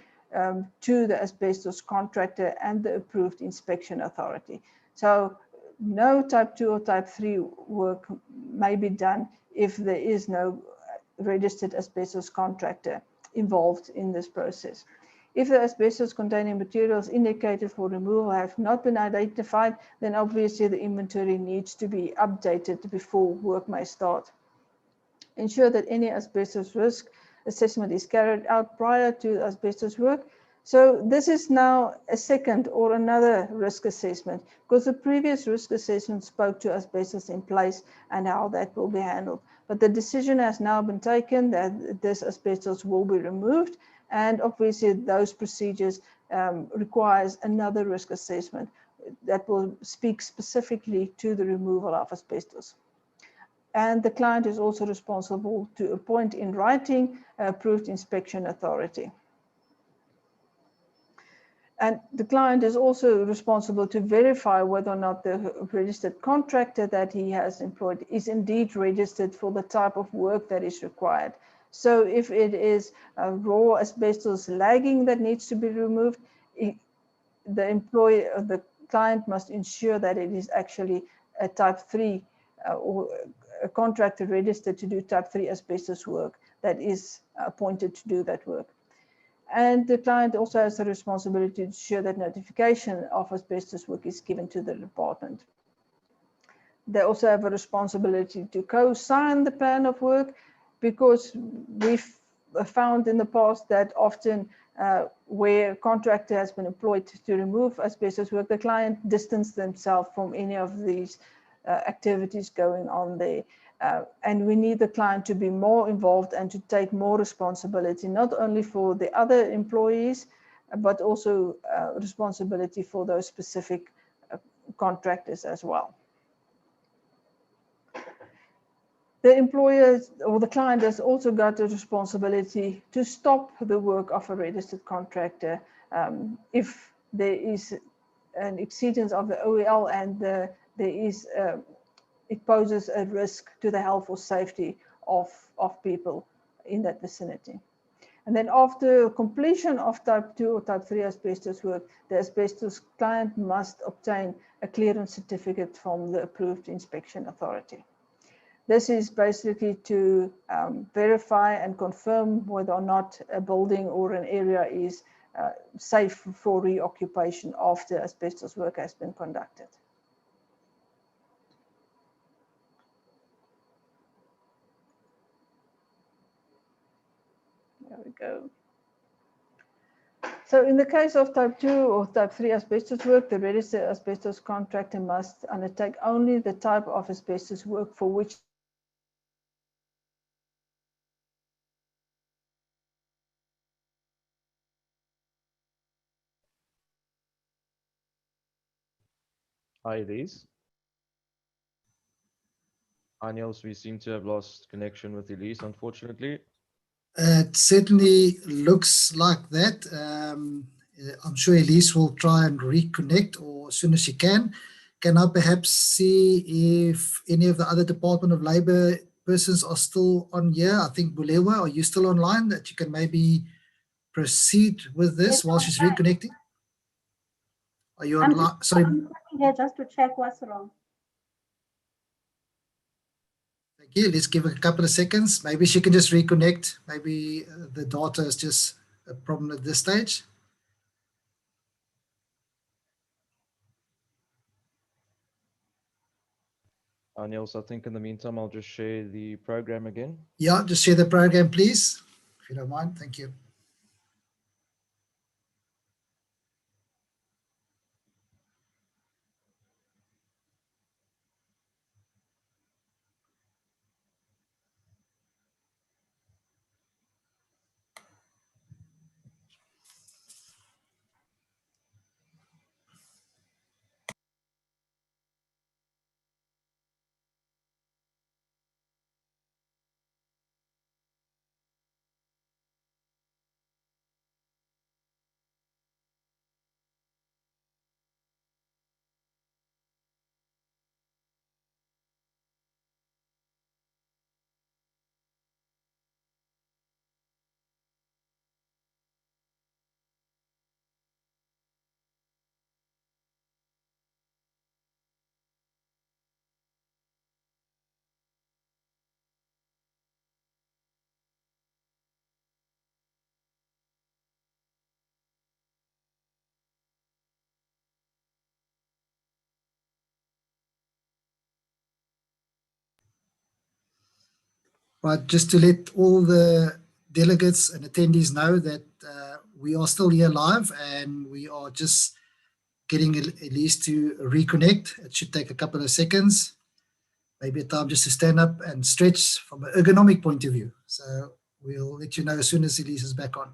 to the asbestos contractor and the approved inspection authority. So no type 2 or type 3 work may be done if there is no registered asbestos contractor involved in this process. If the asbestos containing materials indicated for removal have not been identified, then obviously the inventory needs to be updated before work may start. Ensure that any asbestos risk assessment is carried out prior to asbestos work. So this is now a second or another risk assessment, because the previous risk assessment spoke to asbestos in place and how that will be handled. But the decision has now been taken that this asbestos will be removed, and obviously those procedures requires another risk assessment that will speak specifically to the removal of asbestos. And the client is also responsible to appoint in writing an approved inspection authority. And the client is also responsible to verify whether or not the registered contractor that he has employed is indeed registered for the type of work that is required. So if it is raw asbestos lagging that needs to be removed, the client must ensure that it is actually a type 3 or a contractor registered to do type 3 asbestos work that is appointed to do that work. And the client also has the responsibility to ensure that notification of asbestos work is given to the department. They also have a responsibility to co-sign the plan of work, because we've found in the past that often where a contractor has been employed to remove asbestos work, the client distanced themselves from any of these activities going on there. And we need the client to be more involved and to take more responsibility, not only for the other employees, but also responsibility for those specific contractors as well. The employer or the client has also got a responsibility to stop the work of a registered contractor if there is an exceedance of the OEL and it poses a risk to the health or safety of people in that vicinity. And then after completion of type 2 or type 3 asbestos work, the asbestos client must obtain a clearance certificate from the approved inspection authority. This is basically to verify and confirm whether or not a building or an area is safe for reoccupation after asbestos work has been conducted. There we go. So in the case of type 2 or type 3 asbestos work, the registered asbestos contractor must undertake only the type of asbestos work for which Hi, Elise. Hi, Niels. We seem to have lost connection with Elise, unfortunately. It certainly looks like that. I'm sure Elise will try and reconnect or as soon as she can. Can I perhaps see if any of the other Department of Labour persons are still on here? I think Bulewa, are you still online that you can maybe proceed with this Yes, while I'm she's fine. reconnecting? Are you I'm online? just Sorry. checking here just to check what's wrong. Thank you. Let's give her a couple of seconds. Maybe she can just reconnect. Maybe the data is just a problem at this stage. Niels, I think in the meantime, I'll just share the program again. Yeah, just share the program, please, if you don't mind. Thank you. But just to let all the delegates and attendees know that we are still here live and we are just getting Elise to reconnect. It should take a couple of seconds, maybe a time just to stand up and stretch from an ergonomic point of view. So we'll let you know as soon as Elise is back on.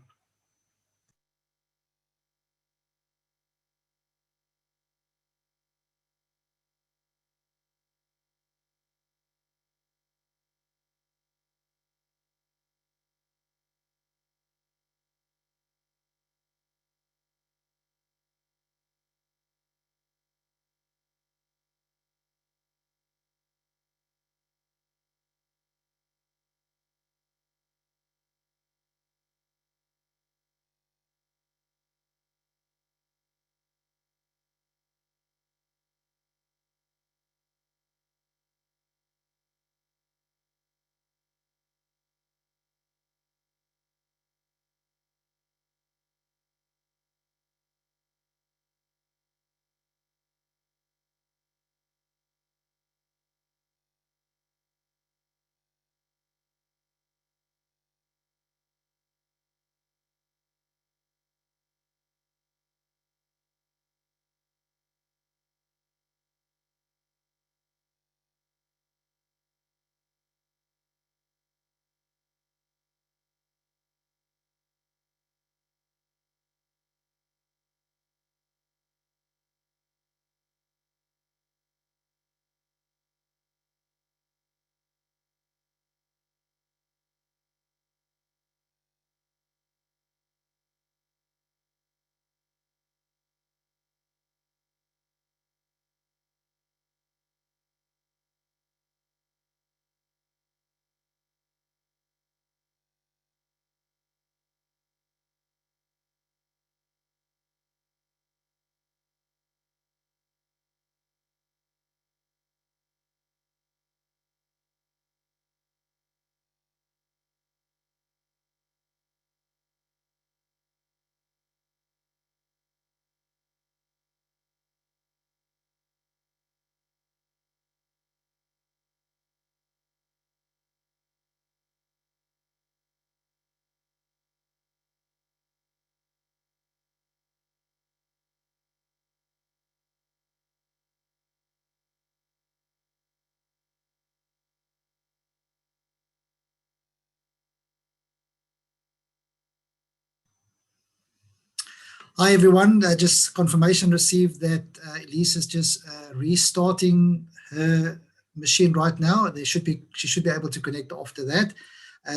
Hi everyone, just confirmation received that Elise is just restarting her machine right now. She should be able to connect after that.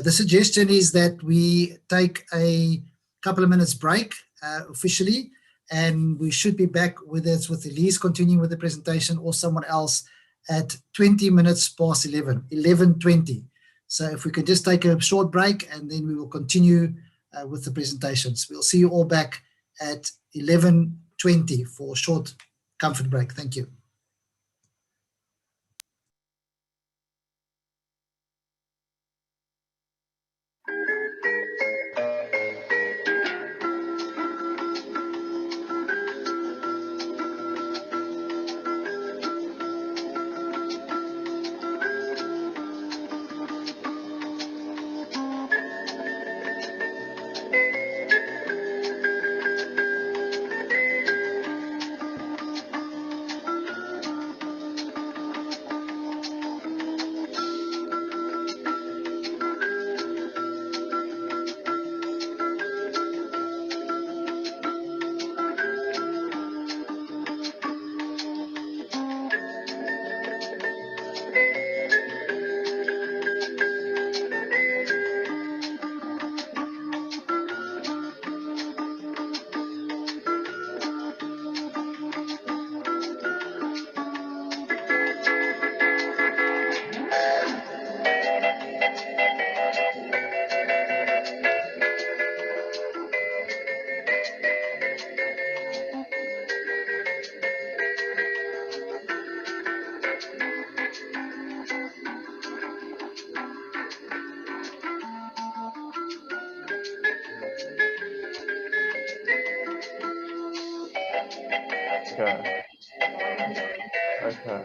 The suggestion is that we take a couple of minutes break officially, and we should be back with Elise continuing with the presentation or someone else at 20 minutes past 11, 11:20. So if we could just take a short break and then we will continue with the presentations. We'll see you all back at 11:20 for a short comfort break. Thank you. Okay. Okay.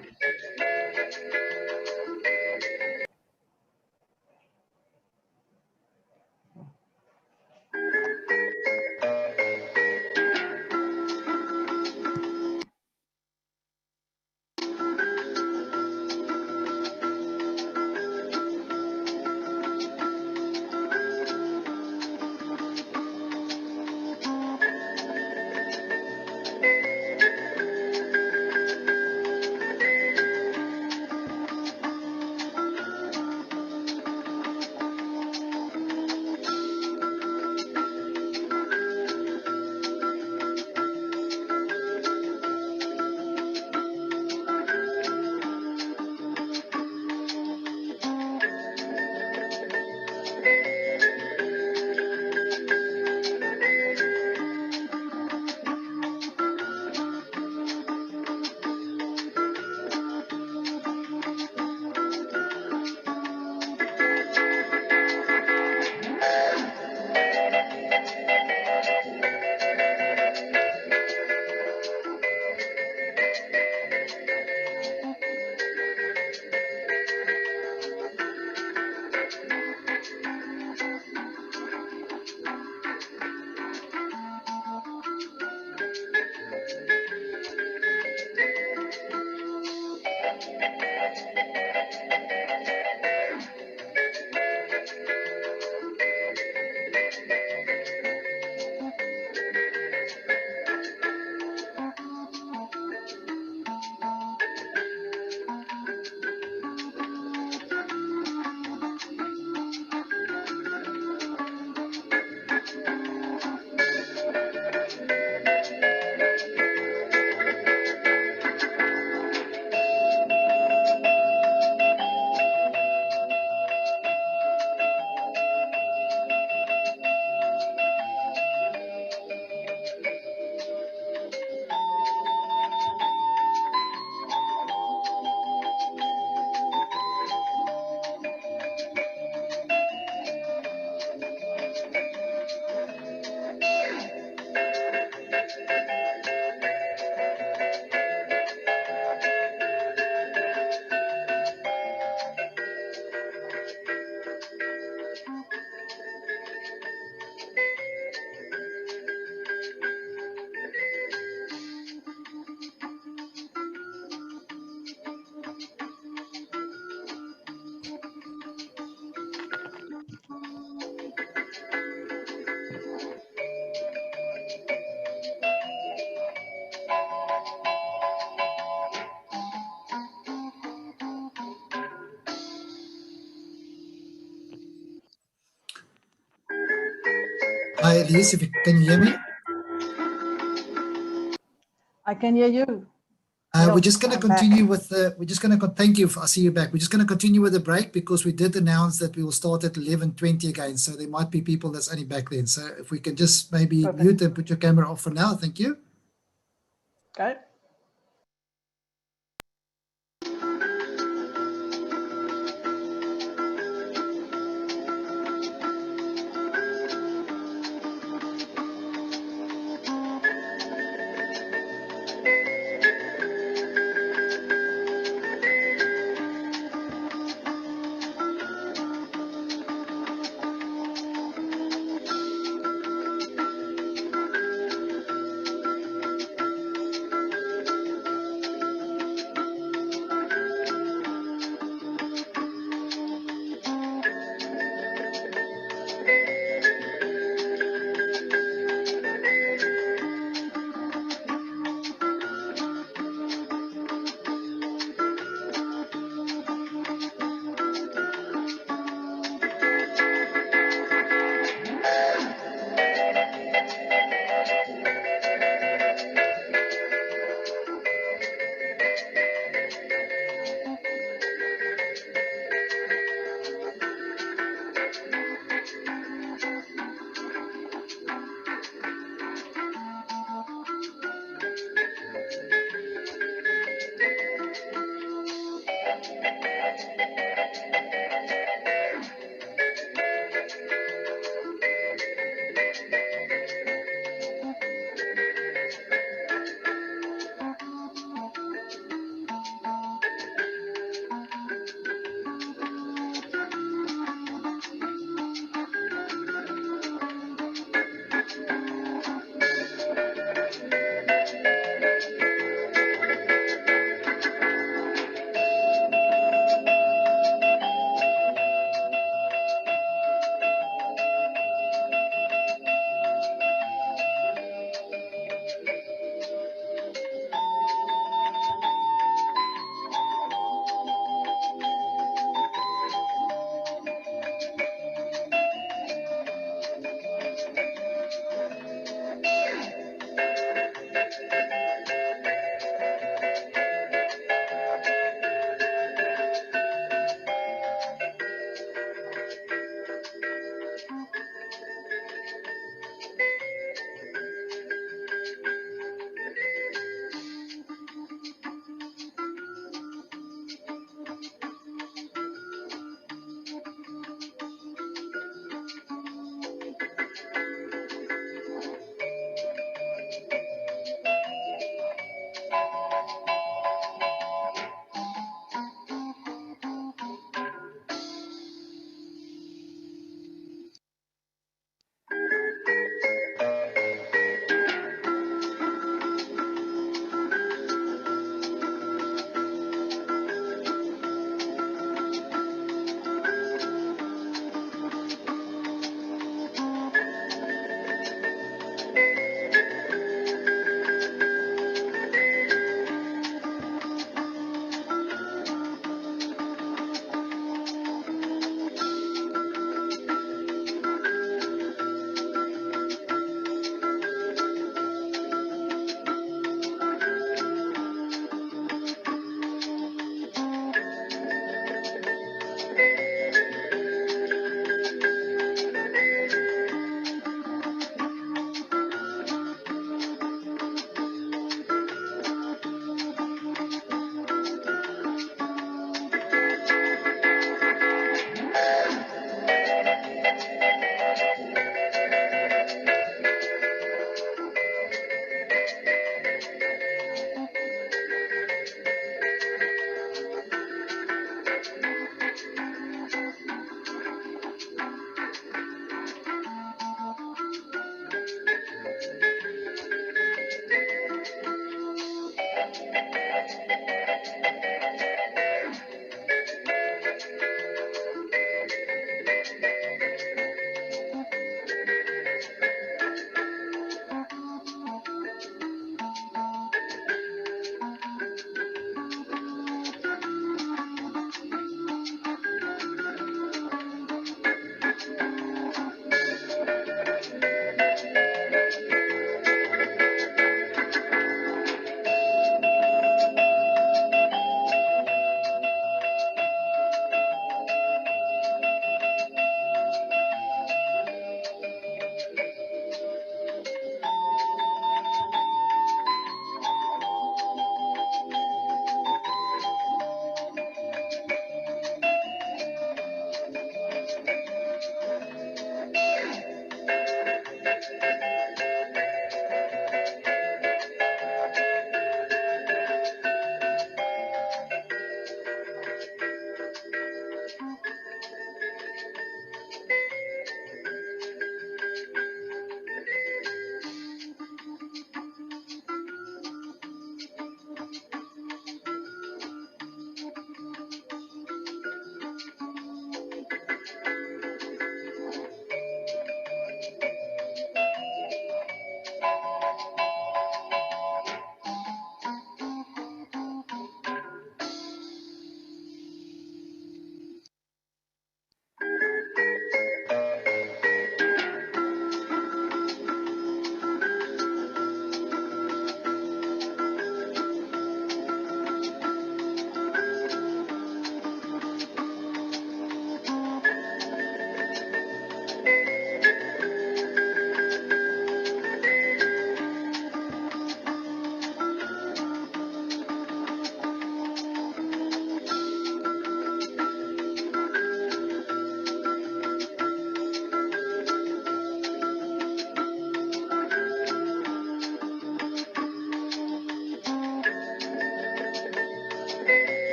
Hi, Elise, can you hear me? I can hear you. We're Yes, just going to I'm back. continue with the, we're just going to, thank you, I see you back. We're just going to continue with the break because we did announce that we will start at 11:20 again. So there might be people that's only back then. So if we can just maybe Perfect. mute and put your camera off for now. Thank you. Okay.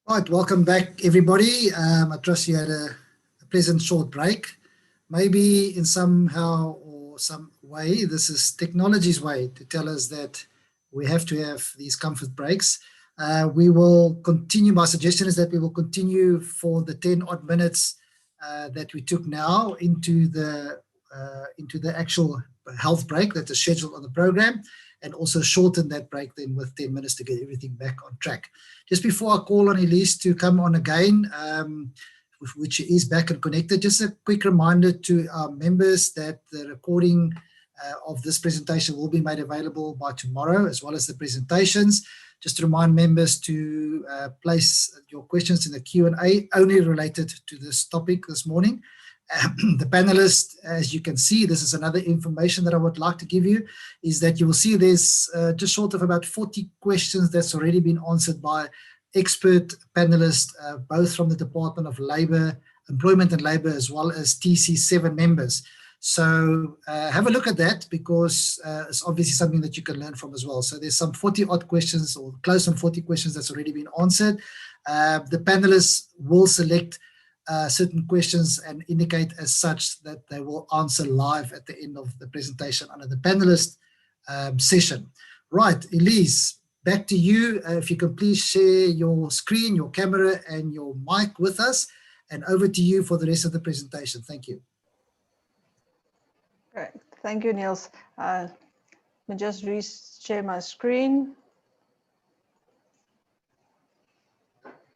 Right, welcome back, everybody. I trust you had a pleasant short break. Maybe in somehow or some way, this is technology's way to tell us that we have to have these comfort breaks. We will continue. My suggestion is that we will continue for the 10 odd minutes that we took now into the actual health break that is scheduled on the program, and also shorten that break then with 10 minutes to get everything back on track. Just before I call on Elise to come on again, which is back and connected, just a quick reminder to our members that the recording of this presentation will be made available by tomorrow, as well as the presentations. Just to remind members to place your questions in the Q&A only related to this topic this morning. The panelists, as you can see, this is another information that I would like to give you, is that you will see there's just short of about 40 questions that's already been answered by expert panelists, both from the Department of Labour, Employment and Labour, as well as TC7 members. So have a look at that, because it's obviously something that you can learn from as well. So there's some 40 odd questions, or close on 40 questions that's already been answered. The panelists will select certain questions and indicate as such that they will answer live at the end of the presentation under the panelist session. Right, Elise, back to you. If you can please share your screen, your camera and your mic with us, and over to you for the rest of the presentation. Thank you. Great, thank you, Niels. Let me just share my screen.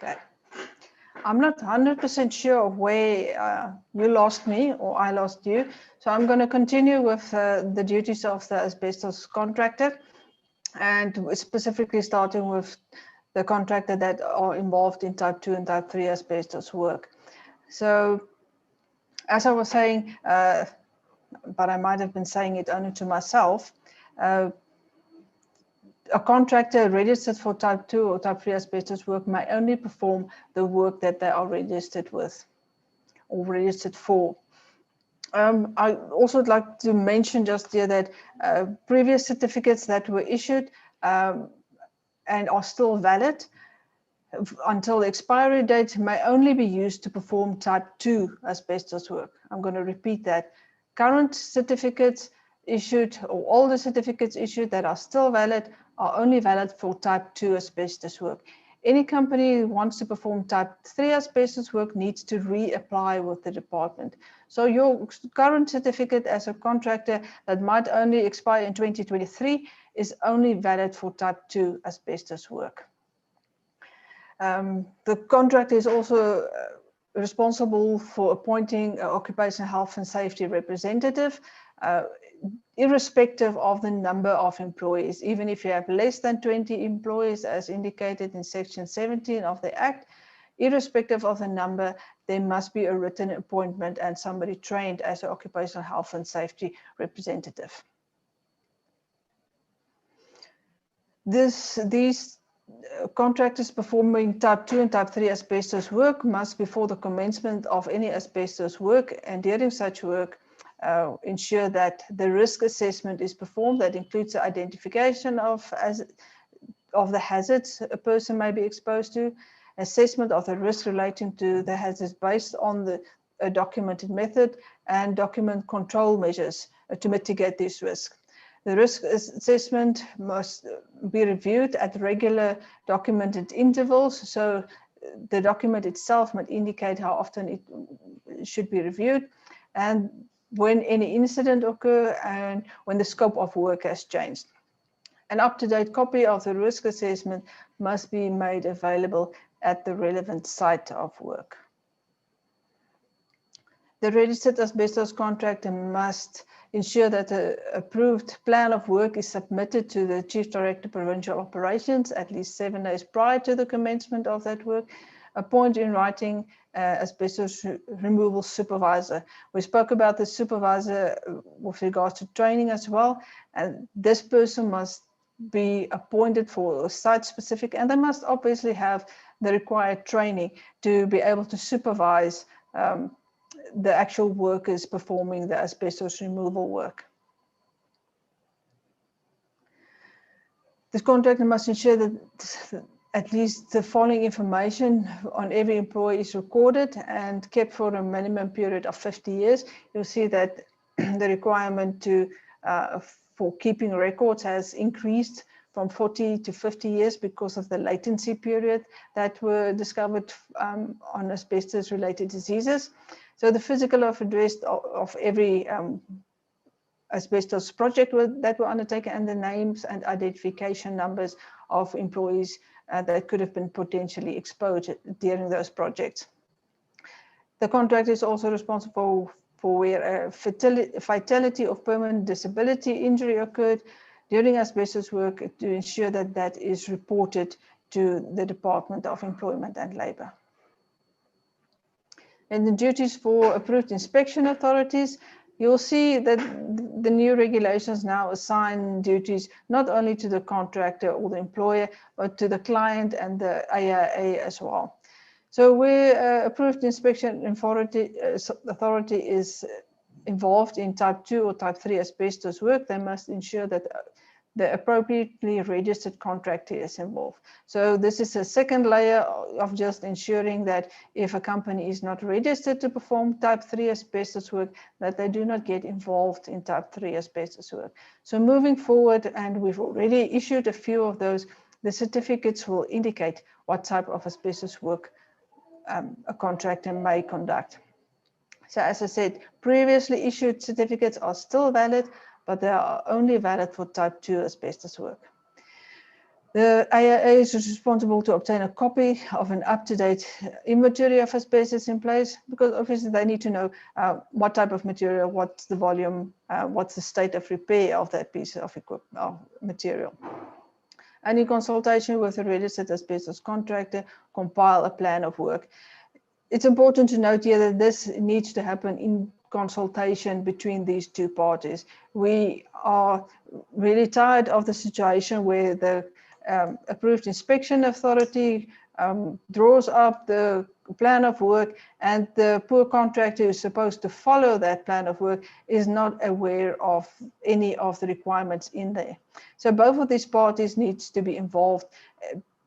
Okay. I'm not 100% sure of where you lost me or I lost you. So I'm going to continue with the duties of the asbestos contractor, and specifically starting with the contractor that are involved in type 2 and type 3 asbestos work. So as I was saying, but I might have been saying it only to myself, a contractor registered for type 2 or type 3 asbestos work may only perform the work that they are registered with or registered for. I also would like to mention just here that previous certificates that were issued and are still valid until the expiry date may only be used to perform type 2 asbestos work. I'm going to repeat that. Current certificates issued, or all the certificates issued that are still valid, are only valid for type 2 asbestos work. Any company who wants to perform type 3 asbestos work needs to reapply with the department. So your current certificate as a contractor that might only expire in 2023 is only valid for type 2 asbestos work. The contractor is also responsible for appointing an occupational health and safety representative, irrespective of the number of employees. Even if you have less than 20 employees, as indicated in section 17 of the Act, irrespective of the number, there must be a written appointment and somebody trained as an occupational health and safety representative. These contractors performing type 2 and type 3 asbestos work must, before the commencement of any asbestos work and during such work, ensure that the risk assessment is performed. That includes the identification of the hazards a person may be exposed to, assessment of the risk relating to the hazards based on a documented method, and document control measures to mitigate this risk. The risk assessment must be reviewed at regular documented intervals. So the document itself might indicate how often it should be reviewed, and when any incident occurs, and when the scope of work has changed. An up-to-date copy of the risk assessment must be made available at the relevant site of work. The registered asbestos contractor must ensure that the approved plan of work is submitted to the Chief Director Provincial Operations at least 7 days prior to the commencement of that work. Appoint in writing asbestos removal supervisor. We spoke about the supervisor with regards to training as well, and this person must be appointed for site specific, and they must obviously have the required training to be able to supervise the actual workers performing the asbestos removal work. This contractor must ensure that at least the following information on every employee is recorded and kept for a minimum period of 50 years. You'll see that the requirement for keeping records has increased from 40 to 50 years because of the latency period that were discovered on asbestos-related diseases. So the physical address of every asbestos project that were undertaken, and the names and identification numbers of employees that could have been potentially exposed during those projects. The contractor is also responsible for where a fatality or permanent disability injury occurred during asbestos work to ensure that that is reported to the Department of Employment and Labour. And the duties for approved inspection authorities, you'll see that the new regulations now assign duties not only to the contractor or the employer, but to the client and the AIA as well. So where approved inspection authority is involved in type 2 or type 3 asbestos work, they must ensure that the appropriately registered contractor is involved. So this is a second layer of just ensuring that if a company is not registered to perform type 3 asbestos work, that they do not get involved in type 3 asbestos work. So moving forward, and we've already issued a few of those, the certificates will indicate what type of asbestos work a contractor may conduct. So as I said, previously issued certificates are still valid, but they are only valid for type 2 asbestos work. The AIA is responsible to obtain a copy of an up-to-date inventory of asbestos in place, because obviously they need to know what type of material, what's the volume, what's the state of repair of that piece of material. And in consultation with a registered asbestos contractor, compile a plan of work. It's important to note here that this needs to happen in consultation between these two parties. We are really tired of the situation where the approved inspection authority draws up the plan of work, and the poor contractor who is supposed to follow that plan of work is not aware of any of the requirements in there. So both of these parties needs to be involved,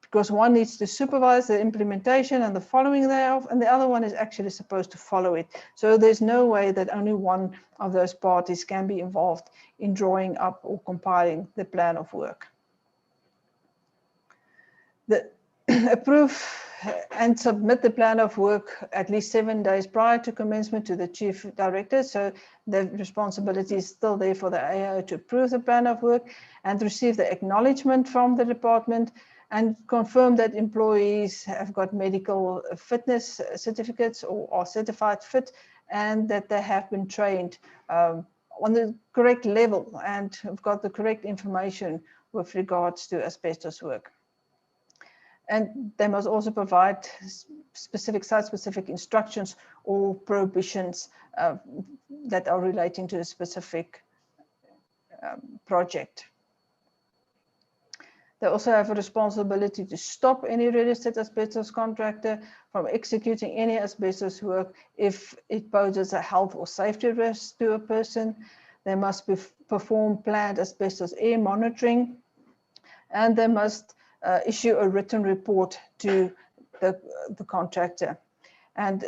because one needs to supervise the implementation and the following thereof, and the other one is actually supposed to follow it. So there's no way that only one of those parties can be involved in drawing up or compiling the plan of work. Approve and submit the plan of work at least 7 days prior to commencement to the Chief Director. So the responsibility is still there for the AO to approve the plan of work and receive the acknowledgement from the department, and confirm that employees have got medical fitness certificates or are certified fit, and that they have been trained on the correct level and have got the correct information with regards to asbestos work. And they must also provide specific site-specific instructions or prohibitions that are relating to a specific project. They also have a responsibility to stop any registered asbestos contractor from executing any asbestos work if it poses a health or safety risk to a person. They must perform planned asbestos air monitoring, and they must issue a written report to the contractor, and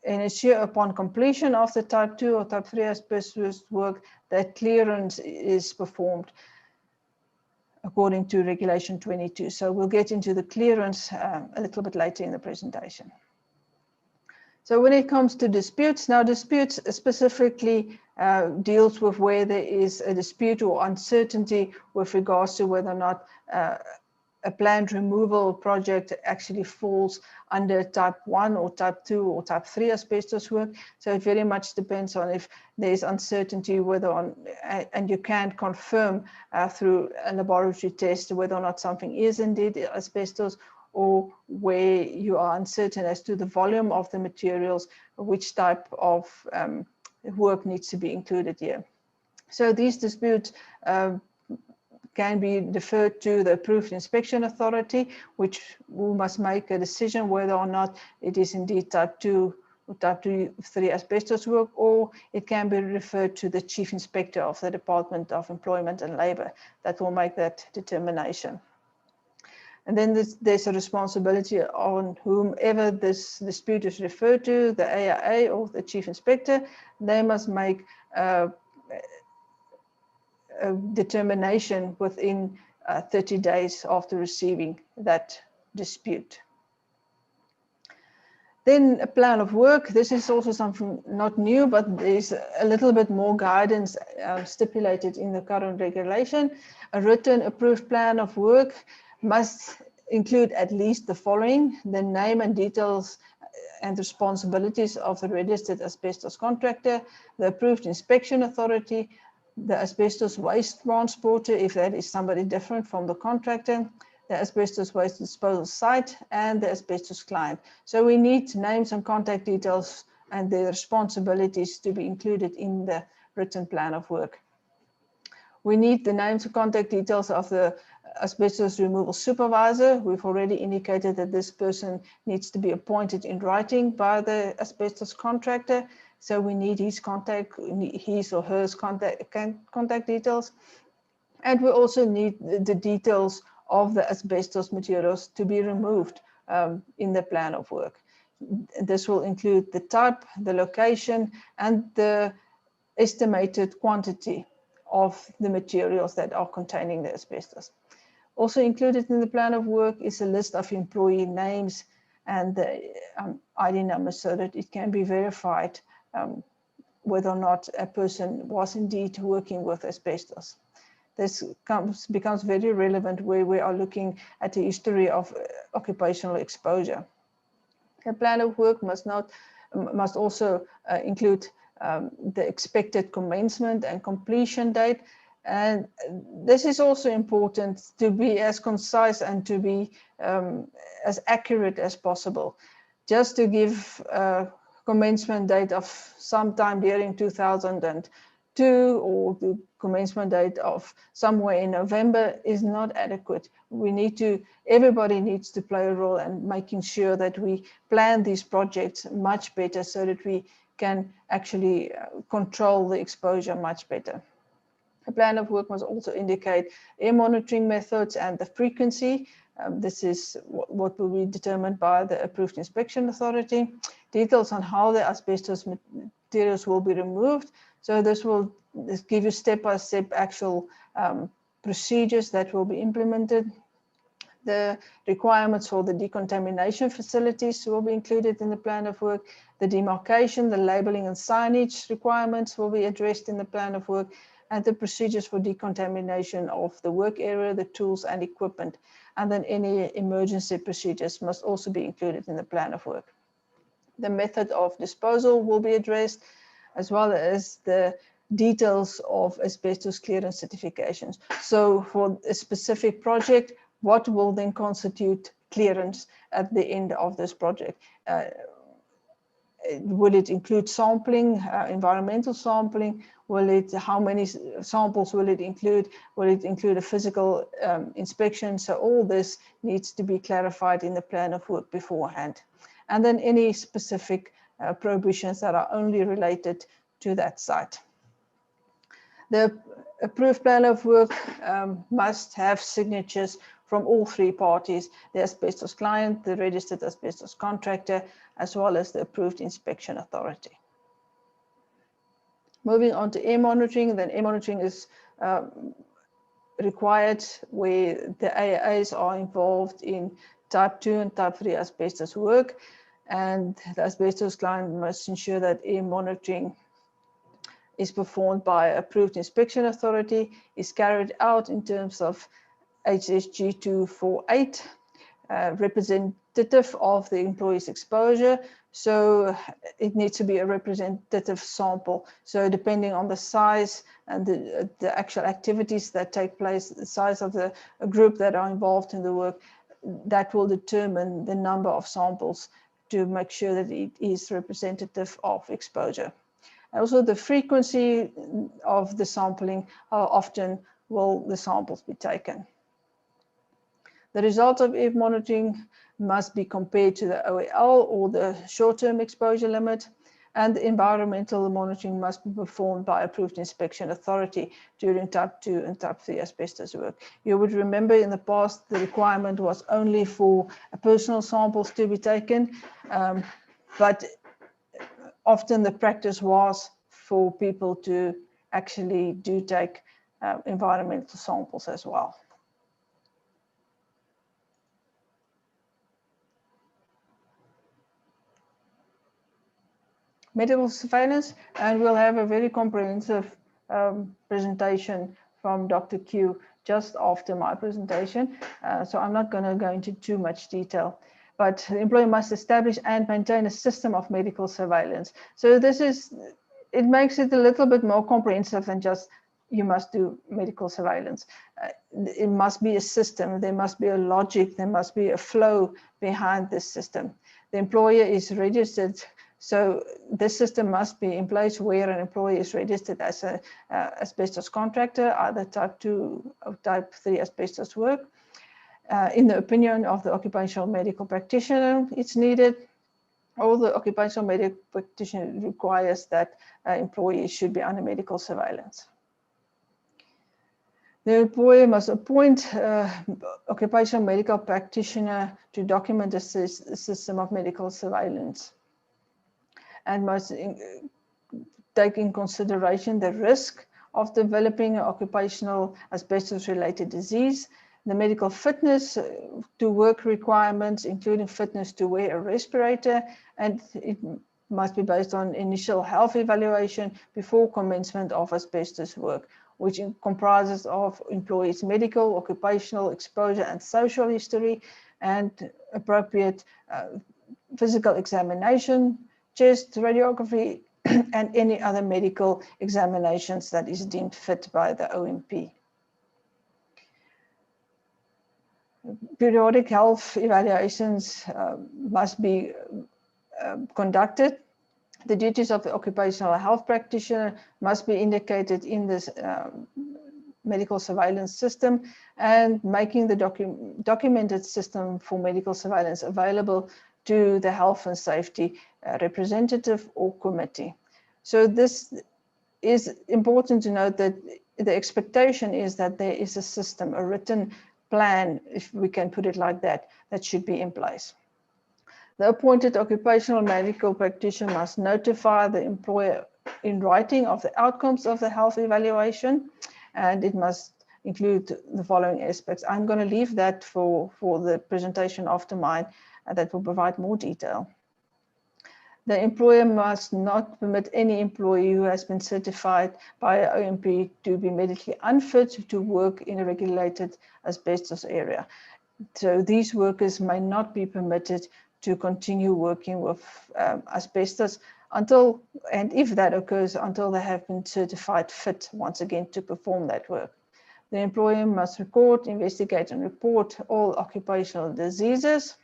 ensure upon completion of the type 2 or type 3 asbestos work that clearance is performed according to regulation 22. So we'll get into the clearance a little bit later in the presentation. So when it comes to disputes, now disputes specifically deals with where there is a dispute or uncertainty with regards to whether or not a planned removal project actually falls under type 1 or type 2 or type 3 asbestos work. So it very much depends on if there's uncertainty whether on, and you can't confirm through a laboratory test whether or not something is indeed asbestos, or where you are uncertain as to the volume of the materials, which type of work needs to be included here. So these disputes can be deferred to the approved inspection authority, which must make a decision whether or not it is indeed type 2 or type 3 asbestos work, or it can be referred to the Chief Inspector of the Department of Employment and Labour that will make that determination. And then there's a responsibility on whomever this dispute is referred to, the AIA or the Chief Inspector. They must make a determination within 30 days after receiving that dispute. Then a plan of work. This is also something not new, but there's a little bit more guidance stipulated in the current regulation. A written approved plan of work must include at least the following: the name and details and responsibilities of the registered asbestos contractor, the approved inspection authority, the asbestos waste transporter, if that is somebody different from the contractor, the asbestos waste disposal site, and the asbestos client. So we need names and contact details and the responsibilities to be included in the written plan of work. We need the names and contact details of the asbestos removal supervisor. We've already indicated that this person needs to be appointed in writing by the asbestos contractor. So we need his or her contact details. And we also need the details of the asbestos materials to be removed in the plan of work. This will include the type, the location, and the estimated quantity of the materials that are containing the asbestos. Also included in the plan of work is a list of employee names and the ID numbers so that it can be verified whether or not a person was indeed working with asbestos. This becomes very relevant where we are looking at the history of occupational exposure. The plan of work must also include the expected commencement and completion date. And this is also important to be as concise and to be as accurate as possible. Just to give a commencement date of sometime during 2002 or the commencement date of somewhere in November is not adequate. Everybody needs to play a role in making sure that we plan these projects much better so that we can actually control the exposure much better. A plan of work must also indicate air monitoring methods and the frequency. This is what will be determined by the approved inspection authority. Details on how the asbestos materials will be removed. So this will give you step-by-step actual procedures that will be implemented. The requirements for the decontamination facilities will be included in the plan of work. The demarcation, the labeling and signage requirements will be addressed in the plan of work, and the procedures for decontamination of the work area, the tools and equipment. And then any emergency procedures must also be included in the plan of work. The method of disposal will be addressed, as well as the details of asbestos clearance certifications. So for a specific project, what will then constitute clearance at the end of this project? Will it include sampling, environmental sampling? How many samples will it include? Will it include a physical inspection? So all this needs to be clarified in the plan of work beforehand. And then any specific prohibitions that are only related to that site. The approved plan of work must have signatures from all three parties: the asbestos client, the registered asbestos contractor, as well as the approved inspection authority. Moving on to air monitoring, then air monitoring is required where the AAs are involved in type 2 and type 3 asbestos work, and the asbestos client must ensure that air monitoring is performed by approved inspection authority, is carried out in terms of HSG 248, representative of the employee's exposure. So it needs to be a representative sample. So depending on the size and the actual activities that take place, the size of the group that are involved in the work, that will determine the number of samples to make sure that it is representative of exposure. Also, the frequency of the sampling, how often will the samples be taken. The results of air monitoring must be compared to the OEL or the short-term exposure limit. And the environmental monitoring must be performed by approved inspection authority during type 2 and type 3 asbestos work. You would remember in the past the requirement was only for personal samples to be taken, but often the practice was for people to actually do take environmental samples as well. Medical surveillance, and we'll have a very comprehensive presentation from Dr. Q just after my presentation. So I'm not going to go into too much detail, but the employer must establish and maintain a system of medical surveillance. So it makes it a little bit more comprehensive than just you must do medical surveillance. It must be a system, there must be a logic, there must be a flow behind this system. The employer is registered, so this system must be in place where an employee is registered as an asbestos contractor, either type 2 or type 3 asbestos work. In the opinion of the occupational medical practitioner, it's needed, or the occupational medical practitioner requires that employees should be under medical surveillance. The employer must appoint occupational medical practitioner to document the system of medical surveillance, and must take in consideration the risk of developing an occupational asbestos-related disease, the medical fitness to work requirements, including fitness to wear a respirator, and it must be based on initial health evaluation before commencement of asbestos work, which comprises of employees' medical, occupational, exposure and social history, and appropriate physical examination, chest radiography, and any other medical examinations that is deemed fit by the OMP. Periodic health evaluations must be conducted. The duties of the occupational health practitioner must be indicated in this medical surveillance system, and making the documented system for medical surveillance available to the health and safety representative or committee. So this is important to note, that the expectation is that there is a system, a written plan, if we can put it like that, that should be in place. The appointed occupational medical practitioner must notify the employer in writing of the outcomes of the health evaluation, and it must include the following aspects. I'm going to leave that for the presentation after mine, that will provide more detail. The employer must not permit any employee who has been certified by an OMP to be medically unfit to work in a regulated asbestos area. So these workers may not be permitted to continue working with asbestos until, and if that occurs, until they have been certified fit once again to perform that work. The employer must record, investigate, and report all occupational diseases.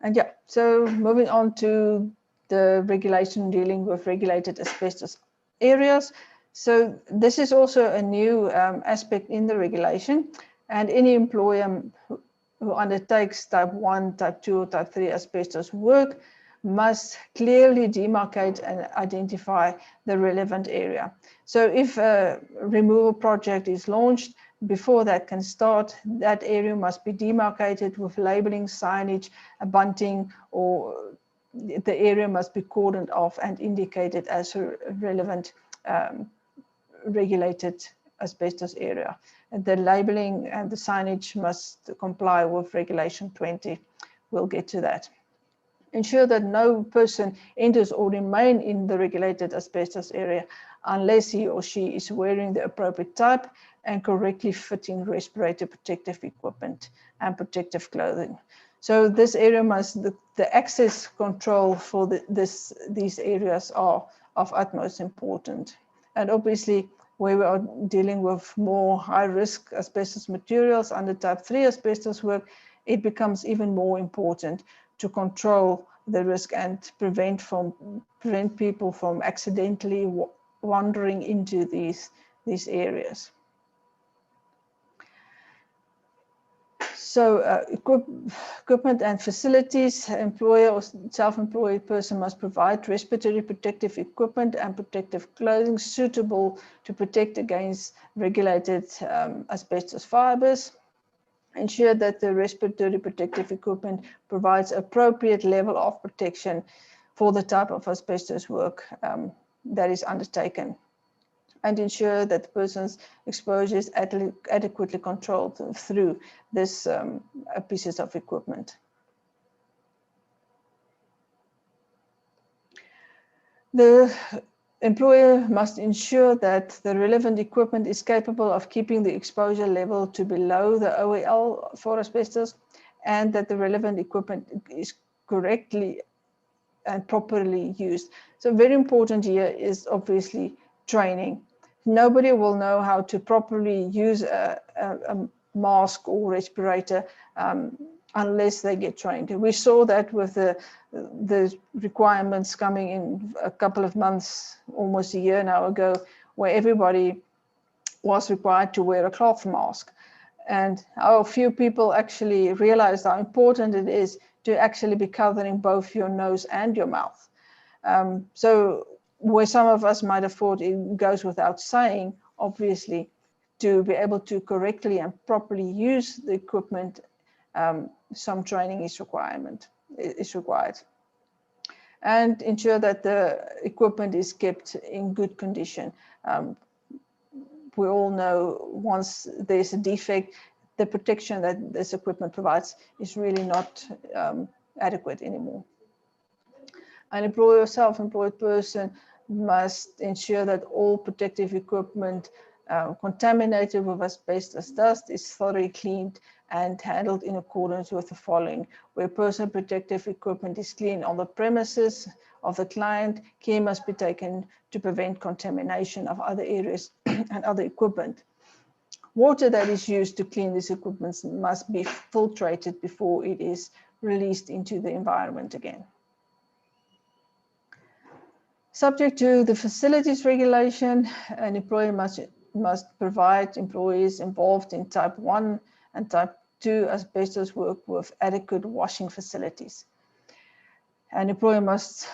And yeah, so moving on to the regulation dealing with regulated asbestos areas. So this is also a new aspect in the regulation, and any employer who undertakes type 1, type 2, or type 3 asbestos work must clearly demarcate and identify the relevant area. So if a removal project is launched, before that can start, that area must be demarcated with labeling, signage, a bunting, or the area must be cordoned off and indicated as a relevant regulated asbestos area. And the labeling and the signage must comply with Regulation 20. We'll get to that. Ensure that no person enters or remain in the regulated asbestos area unless he or she is wearing the appropriate type and correctly fitting respirator protective equipment and protective clothing. So this area must, the access control for these areas are of utmost importance. And obviously, where we are dealing with more high-risk asbestos materials under type 3 asbestos work, it becomes even more important to control the risk and prevent people from accidentally wandering into these areas. So equipment and facilities, employer or self-employed person must provide respiratory protective equipment and protective clothing suitable to protect against regulated asbestos fibers. Ensure that the respiratory protective equipment provides appropriate level of protection for the type of asbestos work that is undertaken, and ensure that the person's exposure is adequately controlled through this pieces of equipment. The employer must ensure that the relevant equipment is capable of keeping the exposure level to below the OEL for asbestos, and that the relevant equipment is correctly and properly used. So very important here is obviously training. Nobody will know how to properly use a mask or respirator unless they get trained. We saw that with the requirements coming in a couple of months, almost a year now ago, where everybody was required to wear a cloth mask. And how few people actually realized how important it is to actually be covering both your nose and your mouth. So where some of us might have thought it goes without saying, obviously, to be able to correctly and properly use the equipment, some training is required. And ensure that the equipment is kept in good condition. We all know once there's a defect, the protection that this equipment provides is really not adequate anymore. An employer or self-employed person must ensure that all protective equipment contaminated with asbestos dust is thoroughly cleaned and handled in accordance with the following: where personal protective equipment is cleaned on the premises of the client, care must be taken to prevent contamination of other areas and other equipment. Water that is used to clean this equipment must be filtrated before it is released into the environment again. Subject to the facilities regulation, an employer must provide employees involved in type 1 and type 2 asbestos work with adequate washing facilities. An employer must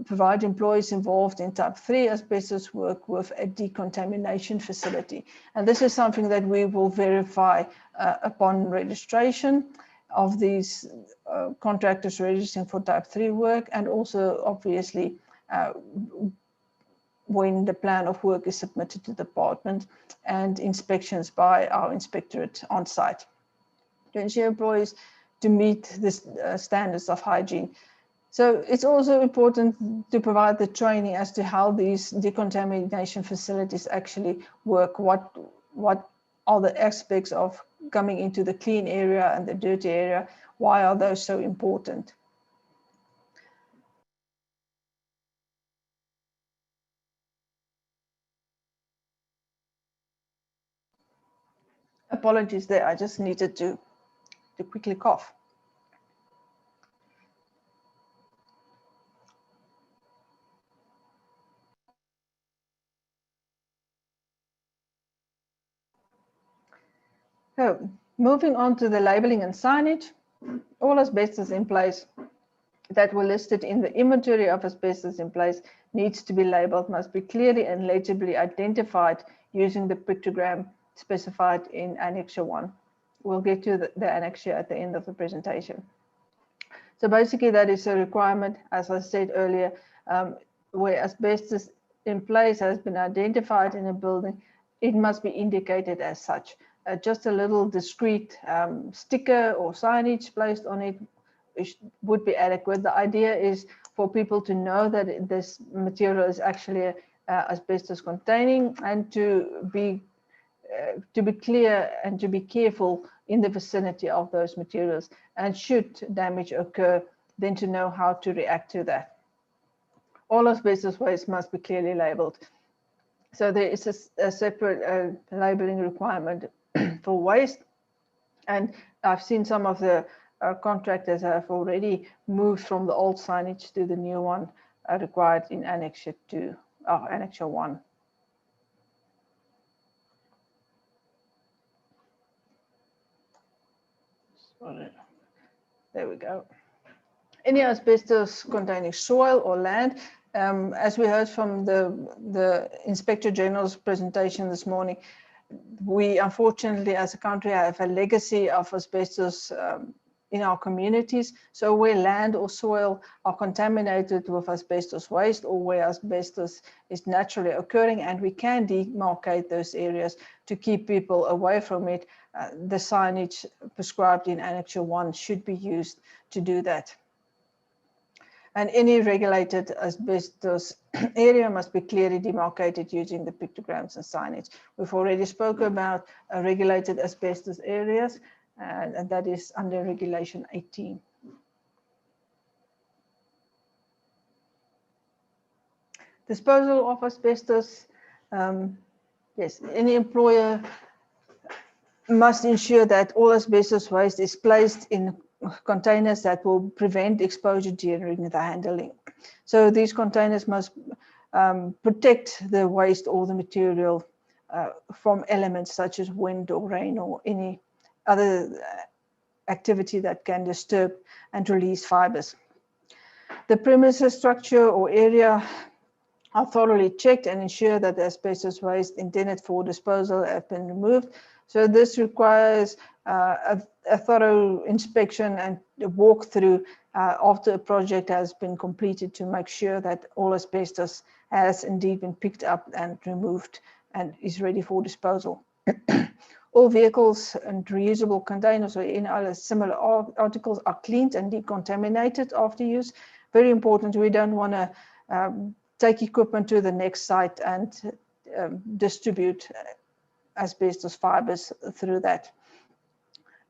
provide employees involved in type 3 asbestos work with a decontamination facility. And this is something that we will verify upon registration of these contractors registering for type 3 work, and also obviously when the plan of work is submitted to the department, and inspections by our inspectorate on site to ensure employees to meet the standards of hygiene. So it's also important to provide the training as to how these decontamination facilities actually work. What are the aspects of coming into the clean area and the dirty area? Why are those so important? Apologies there, I just needed to quickly cough. So moving on to the labeling and signage, all asbestos in place that were listed in the inventory of asbestos in place needs to be labeled, must be clearly and legibly identified using the pictogram specified in Annexure 1. We'll get to the annexure at the end of the presentation. So basically that is a requirement, as I said earlier, where asbestos in place has been identified in a building, it must be indicated as such. Just a little discreet sticker or signage placed on it would be adequate. The idea is for people to know that this material is actually asbestos containing, and to be clear and to be careful in the vicinity of those materials, and should damage occur, then to know how to react to that. All asbestos waste must be clearly labeled. So there is a separate labeling requirement for waste, and I've seen some of the contractors have already moved from the old signage to the new one required in Annexure 2, Annexure 1. There we go. Any asbestos containing soil or land, as we heard from the Inspector General's presentation this morning, we unfortunately as a country have a legacy of asbestos in our communities. So where land or soil are contaminated with asbestos waste, or where asbestos is naturally occurring, and we can demarcate those areas to keep people away from it, the signage prescribed in Annex 1 should be used to do that. And any regulated asbestos area must be clearly demarcated using the pictograms and signage. We've already spoken about regulated asbestos areas, and that is under Regulation 18. Disposal of asbestos. Yes, any employer must ensure that all asbestos waste is placed in containers that will prevent exposure during the handling. So these containers must protect the waste or the material from elements such as wind or rain or any other activity that can disturb and release fibers. The premises structure or area are thoroughly checked and ensure that the asbestos waste intended for disposal have been removed. So this requires a thorough inspection and a walkthrough after a project has been completed to make sure that all asbestos has indeed been picked up and removed and is ready for disposal. All vehicles and reusable containers or any other similar articles are cleaned and decontaminated after use. Very important, we don't want to take equipment to the next site and distribute asbestos fibers through that.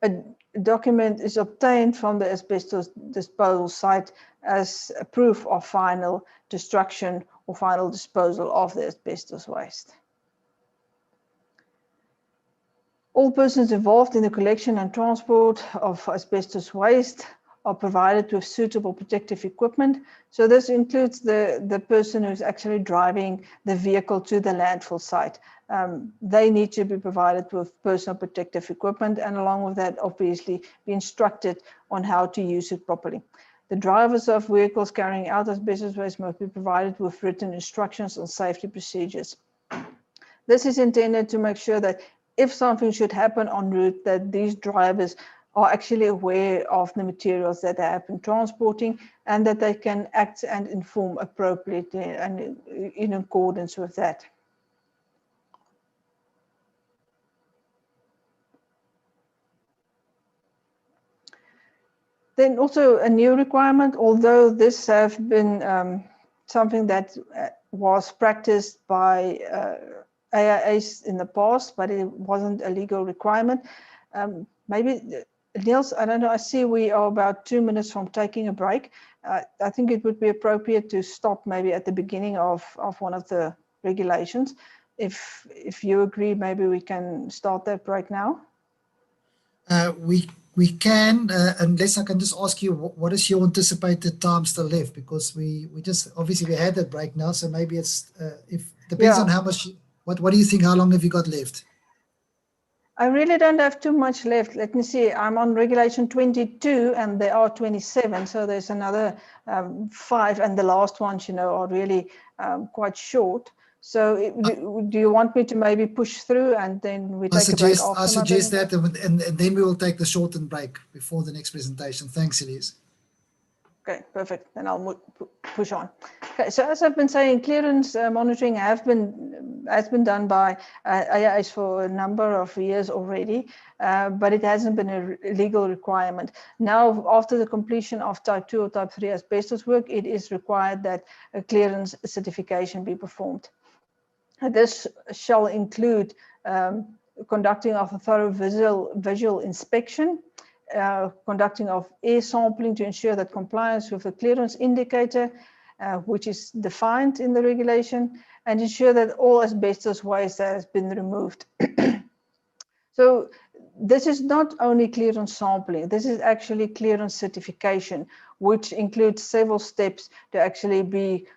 A document is obtained from the asbestos disposal site as a proof of final destruction or final disposal of the asbestos waste. All persons involved in the collection and transport of asbestos waste are provided with suitable protective equipment. So this includes the person who's actually driving the vehicle to the landfill site. They need to be provided with personal protective equipment, and along with that, obviously, be instructed on how to use it properly. The drivers of vehicles carrying out asbestos waste must be provided with written instructions on safety procedures. This is intended to make sure that if something should happen en route, that these drivers are actually aware of the materials that they have been transporting, and that they can act and inform appropriately and in accordance with that. Then also a new requirement, although this have been something that was practiced by AIAs in the past, but it wasn't a legal requirement. Maybe Niels, I don't know, I see we are about 2 minutes from taking a break. I think it would be appropriate to stop maybe at the beginning of one of the regulations. If you agree, maybe we can start that break now. We can, unless I can just ask you, what is your anticipated time still left? Because we just, obviously we had that break now, so maybe it's, depends on how much, what do you think, how long have you got left? I really don't have too much left. Let me see, I'm on regulation 22 and there are 27. So there's another 5, and the last ones, you know, are really quite short. So do you want me to maybe push through and then we take a break after? I suggest that, and then we will take the shortened break before the next presentation. Thanks, Elise. Okay, perfect. Then I'll push on. Okay, so as I've been saying, clearance monitoring has been done by AIAs for a number of years already, but it hasn't been a legal requirement. Now, after the completion of type 2 or type 3 asbestos work, it is required that a clearance certification be performed. This shall include conducting of a thorough visual inspection, conducting of air sampling to ensure that compliance with the clearance indicator, which is defined in the regulation, and ensure that all asbestos waste has been removed. So this is not only clearance sampling, this is actually clearance certification, which includes several steps to actually be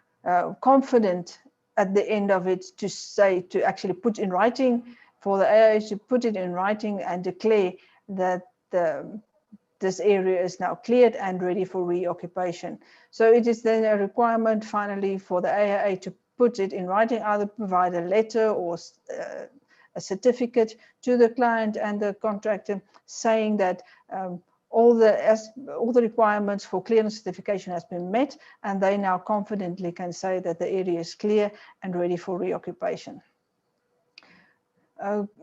confident at the end of it, to actually put in writing, for the AIAs to put it in writing and declare that the this area is now cleared and ready for reoccupation. So it is then a requirement finally for the AIA to put it in writing, either provide a letter or a certificate to the client and the contractor saying that all the requirements for clearance certification has been met, and they now confidently can say that the area is clear and ready for reoccupation.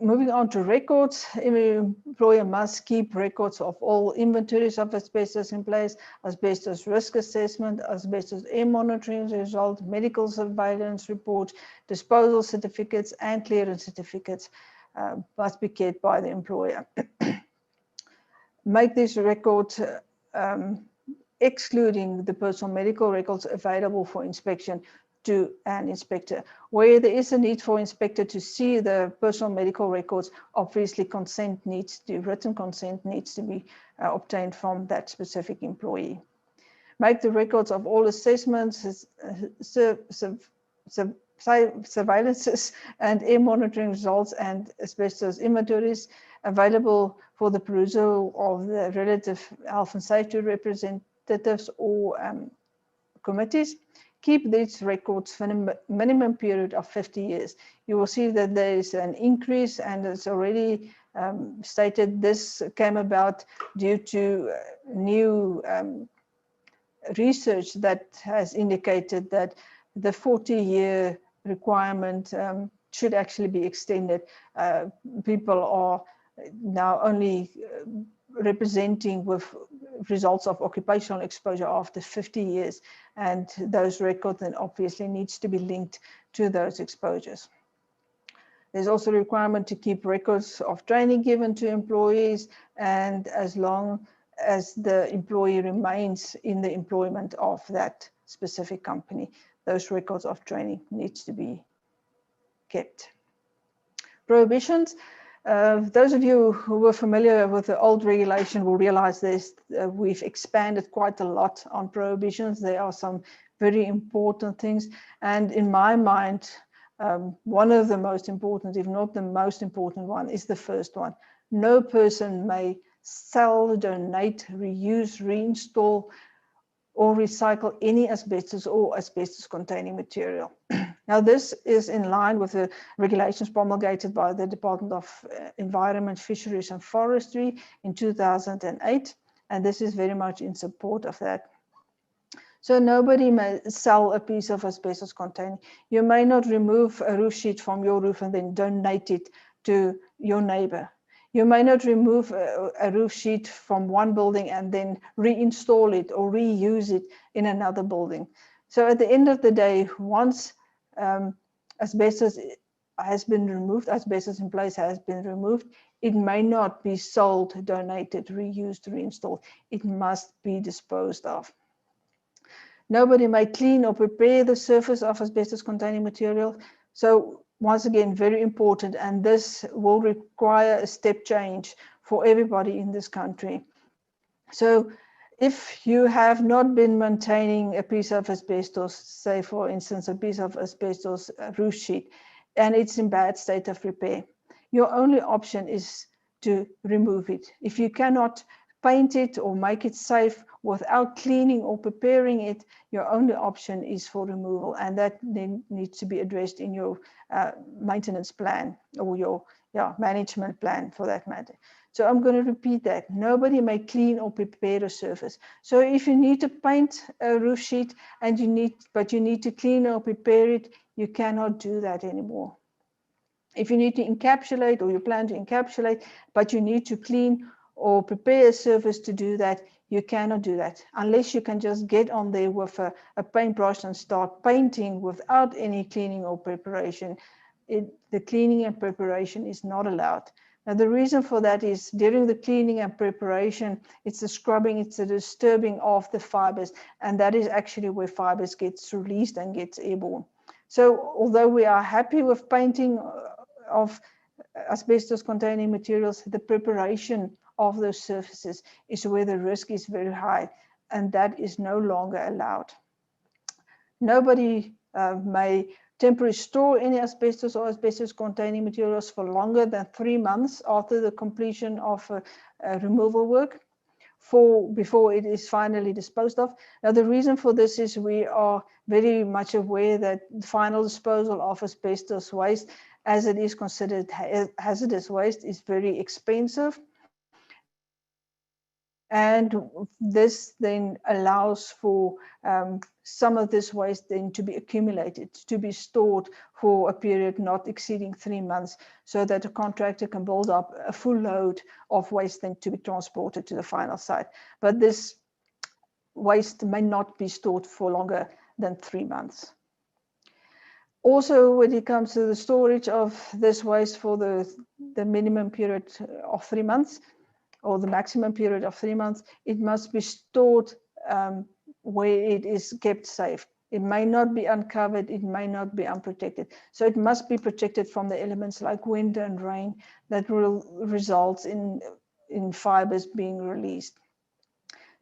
Moving on to records, employer must keep records of all inventories of asbestos in place, asbestos risk assessment, asbestos air monitoring result, medical surveillance report, disposal certificates and clearance certificates must be kept by the employer. Make these records excluding the personal medical records available for inspection to an inspector. Where there is a need for inspector to see the personal medical records, obviously written consent needs to be obtained from that specific employee. Make the records of all assessments, surveillances and air monitoring results and asbestos inventories available for the perusal of the relative health and safety representatives or committees. Keep these records for a minimum period of 50 years. You will see that there is an increase, and it's already stated this came about due to new research that has indicated that the 40-year requirement should actually be extended. People are now only representing with results of occupational exposure after 50 years, and those records then obviously needs to be linked to those exposures. There's also a requirement to keep records of training given to employees, and as long as the employee remains in the employment of that specific company, those records of training needs to be kept. Prohibitions. Those of you who were familiar with the old regulation will realize this. We've expanded quite a lot on prohibitions. There are some very important things, and in my mind, one of the most important, if not the most important one, is the first one. No person may sell, donate, reuse, reinstall, or recycle any asbestos or asbestos containing material. Now, this is in line with the regulations promulgated by the Department of Environment, Fisheries and Forestry in 2008, and this is very much in support of that. So nobody may sell a piece of asbestos containing. You may not remove a roof sheet from your roof and then donate it to your neighbor. You may not remove a roof sheet from one building and then reinstall it or reuse it in another building. So at the end of the day, once asbestos has been removed, asbestos in place has been removed, it may not be sold, donated, reused, reinstalled. It must be disposed of. Nobody may clean or prepare the surface of asbestos containing material. So once again, very important, and this will require a step change for everybody in this country. So if you have not been maintaining a piece of asbestos, say for instance, a piece of asbestos roof sheet, and it's in bad state of repair, your only option is to remove it. If you cannot paint it or make it safe without cleaning or preparing it, your only option is for removal, and that then needs to be addressed in your maintenance plan or your management plan for that matter. So I'm going to repeat that. Nobody may clean or prepare a surface. So if you need to paint a roof sheet and you need to clean or prepare it, you cannot do that anymore. If you need to encapsulate or you plan to encapsulate, but you need to clean or prepare a surface to do that, you cannot do that unless you can just get on there with a paintbrush and start painting without any cleaning or preparation. The cleaning and preparation is not allowed. Now, the reason for that is during the cleaning and preparation, it's the scrubbing, it's the disturbing of the fibers, and that is actually where fibers gets released and gets airborne. So although we are happy with painting of asbestos containing materials, the preparation of those surfaces is where the risk is very high, and that is no longer allowed. Nobody may temporarily store any asbestos or asbestos containing materials for longer than 3 months after the completion of removal work. before it is finally disposed of. Now, the reason for this is we are very much aware that the final disposal of asbestos waste, as it is considered hazardous waste, is very expensive. And this then allows for some of this waste then to be accumulated, to be stored for a period not exceeding 3 months, so that a contractor can build up a full load of waste then to be transported to the final site. But this waste may not be stored for longer than 3 months. Also, when it comes to the storage of this waste for the minimum period of 3 months, or the maximum period of 3 months, it must be stored where it is kept safe. It may not be uncovered, it may not be unprotected. So it must be protected from the elements like wind and rain that will result in fibers being released.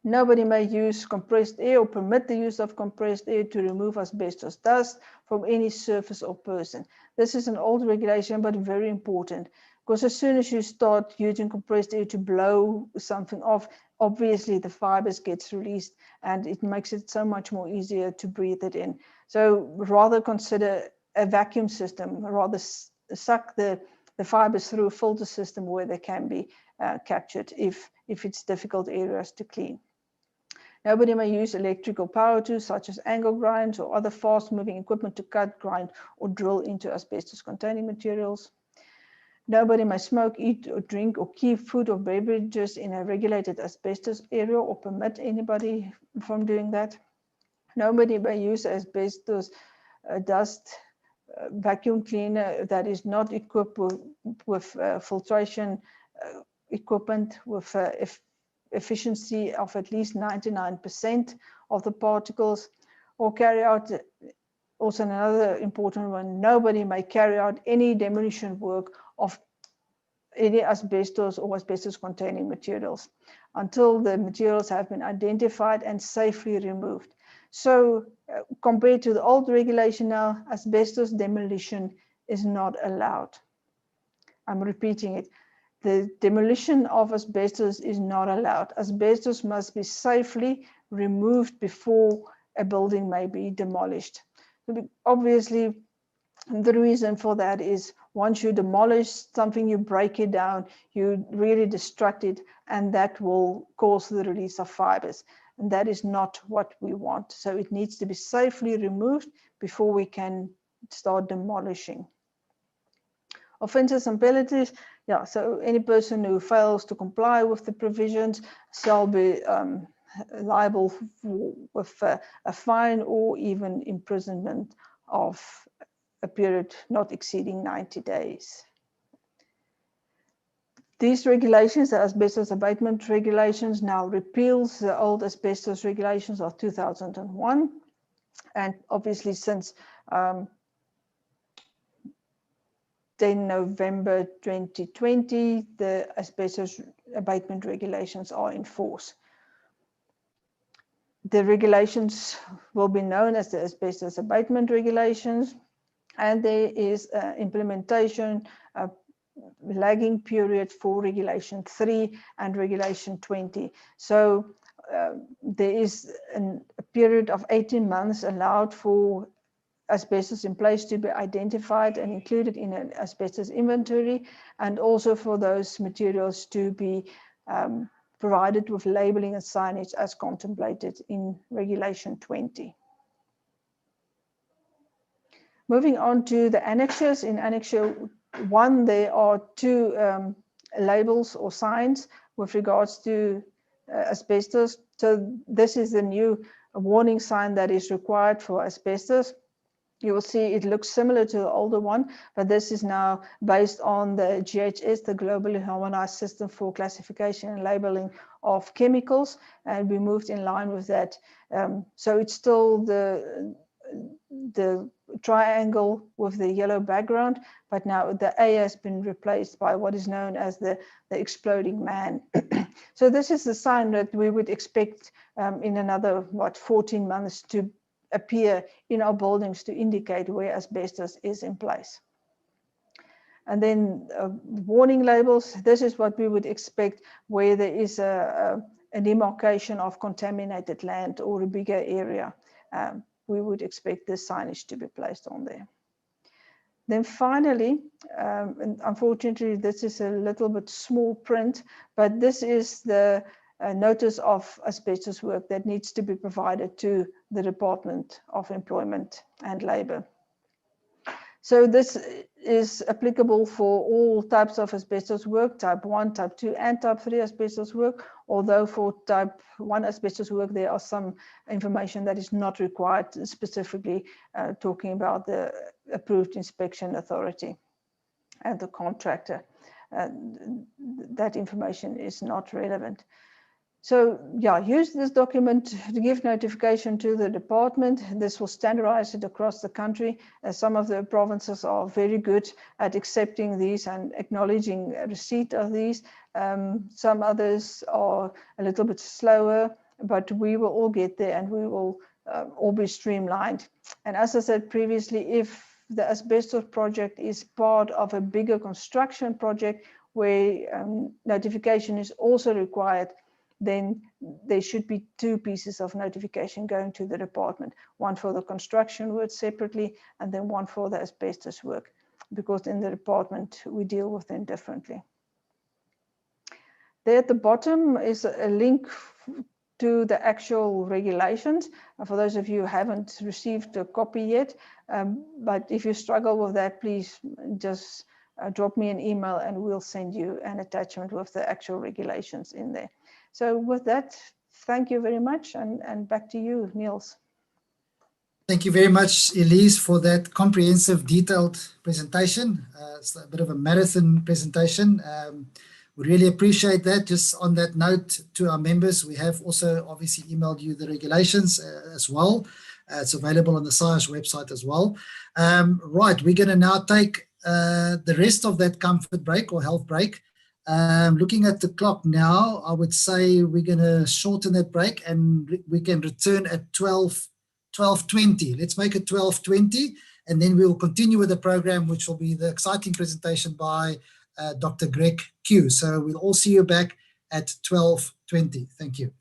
Nobody may use compressed air or permit the use of compressed air to remove asbestos dust from any surface or person. This is an old regulation, but very important, because as soon as you start using compressed air to blow something off, obviously the fibers gets released and it makes it so much more easier to breathe it in. So rather consider a vacuum system, rather suck the fibers through a filter system where they can be captured if it's difficult areas to clean. Nobody may use electrical power tools such as angle grinds or other fast-moving equipment to cut, grind, or drill into asbestos-containing materials. Nobody may smoke, eat, or drink, or keep food or beverages in a regulated asbestos area or permit anybody from doing that. Nobody may use asbestos dust vacuum cleaner that is not equipped with filtration equipment with efficiency of at least 99% of the particles, or carry out, also another important one, nobody may carry out any demolition work of any asbestos or asbestos containing materials until the materials have been identified and safely removed. So compared to the old regulation now, asbestos demolition is not allowed. I'm repeating it. The demolition of asbestos is not allowed. Asbestos must be safely removed before a building may be demolished. Obviously, the reason for that is once you demolish something, you break it down, you really destruct it, and that will cause the release of fibers. And that is not what we want. So it needs to be safely removed before we can start demolishing. Offences and penalties, yeah, so any person who fails to comply with the provisions shall be liable with a fine or even imprisonment of a period not exceeding 90 days. These regulations, the asbestos abatement regulations, now repeals the old asbestos regulations of 2001. And obviously since 10 November 2020, the asbestos abatement regulations are in force. The regulations will be known as the asbestos abatement regulations, and there is implementation lagging period for regulation 3 and regulation 20. So there is a period of 18 months allowed for asbestos in place to be identified and included in an asbestos inventory, and also for those materials to be provided with labeling and signage as contemplated in regulation 20. Moving on to the annexures. In annexure 1, there are 2 labels or signs with regards to asbestos. So this is the new warning sign that is required for asbestos. You will see it looks similar to the older one, but this is now based on the GHS, the Globally Harmonized System for Classification and Labeling of Chemicals, and we moved in line with that. So it's still the triangle with the yellow background, but now the A has been replaced by what is known as the exploding man. So this is the sign that we would expect in another, 14 months to appear in our buildings to indicate where asbestos is in place. And then warning labels, this is what we would expect where there is a a demarcation of contaminated land or a bigger area, we would expect this signage to be placed on there. Then finally, and unfortunately, this is a little bit small print, but this is the notice of asbestos work that needs to be provided to the Department of Employment and Labour. So this is applicable for all types of asbestos work, type 1, type 2, and type 3 asbestos work, although for type 1 asbestos work, there are some information that is not required, specifically talking about the approved inspection authority and the contractor. That information is not relevant. So yeah, use this document to give notification to the department. This will standardize it across the country. Some of the provinces are very good at accepting these and acknowledging receipt of these. Some others are a little bit slower, but we will all get there and we will all be streamlined. And as I said previously, if the asbestos project is part of a bigger construction project where notification is also required, then there should be 2 pieces of notification going to the department, one for the construction work separately, and then one for the asbestos work, because in the department, we deal with them differently. There at the bottom is a link to the actual regulations. For those of you who haven't received a copy yet, but if you struggle with that, please just drop me an email and we'll send you an attachment with the actual regulations in there. So with that, thank you very much, and back to you, Niels. Thank you very much, Elise, for that comprehensive, detailed presentation. It's a bit of a marathon presentation. We really appreciate that. Just on that note to our members, we have also obviously emailed you the regulations as well. It's available on the SIOS website as well. Right, we're going to now take the rest of that comfort break or health break. Looking at the clock now, I would say we're going to shorten that break and we can return at 12:20. Let's make it 12:20, and then we will continue with the program, which will be the exciting presentation by Dr. Greg Q. So we'll all see you back at 12:20. Thank you.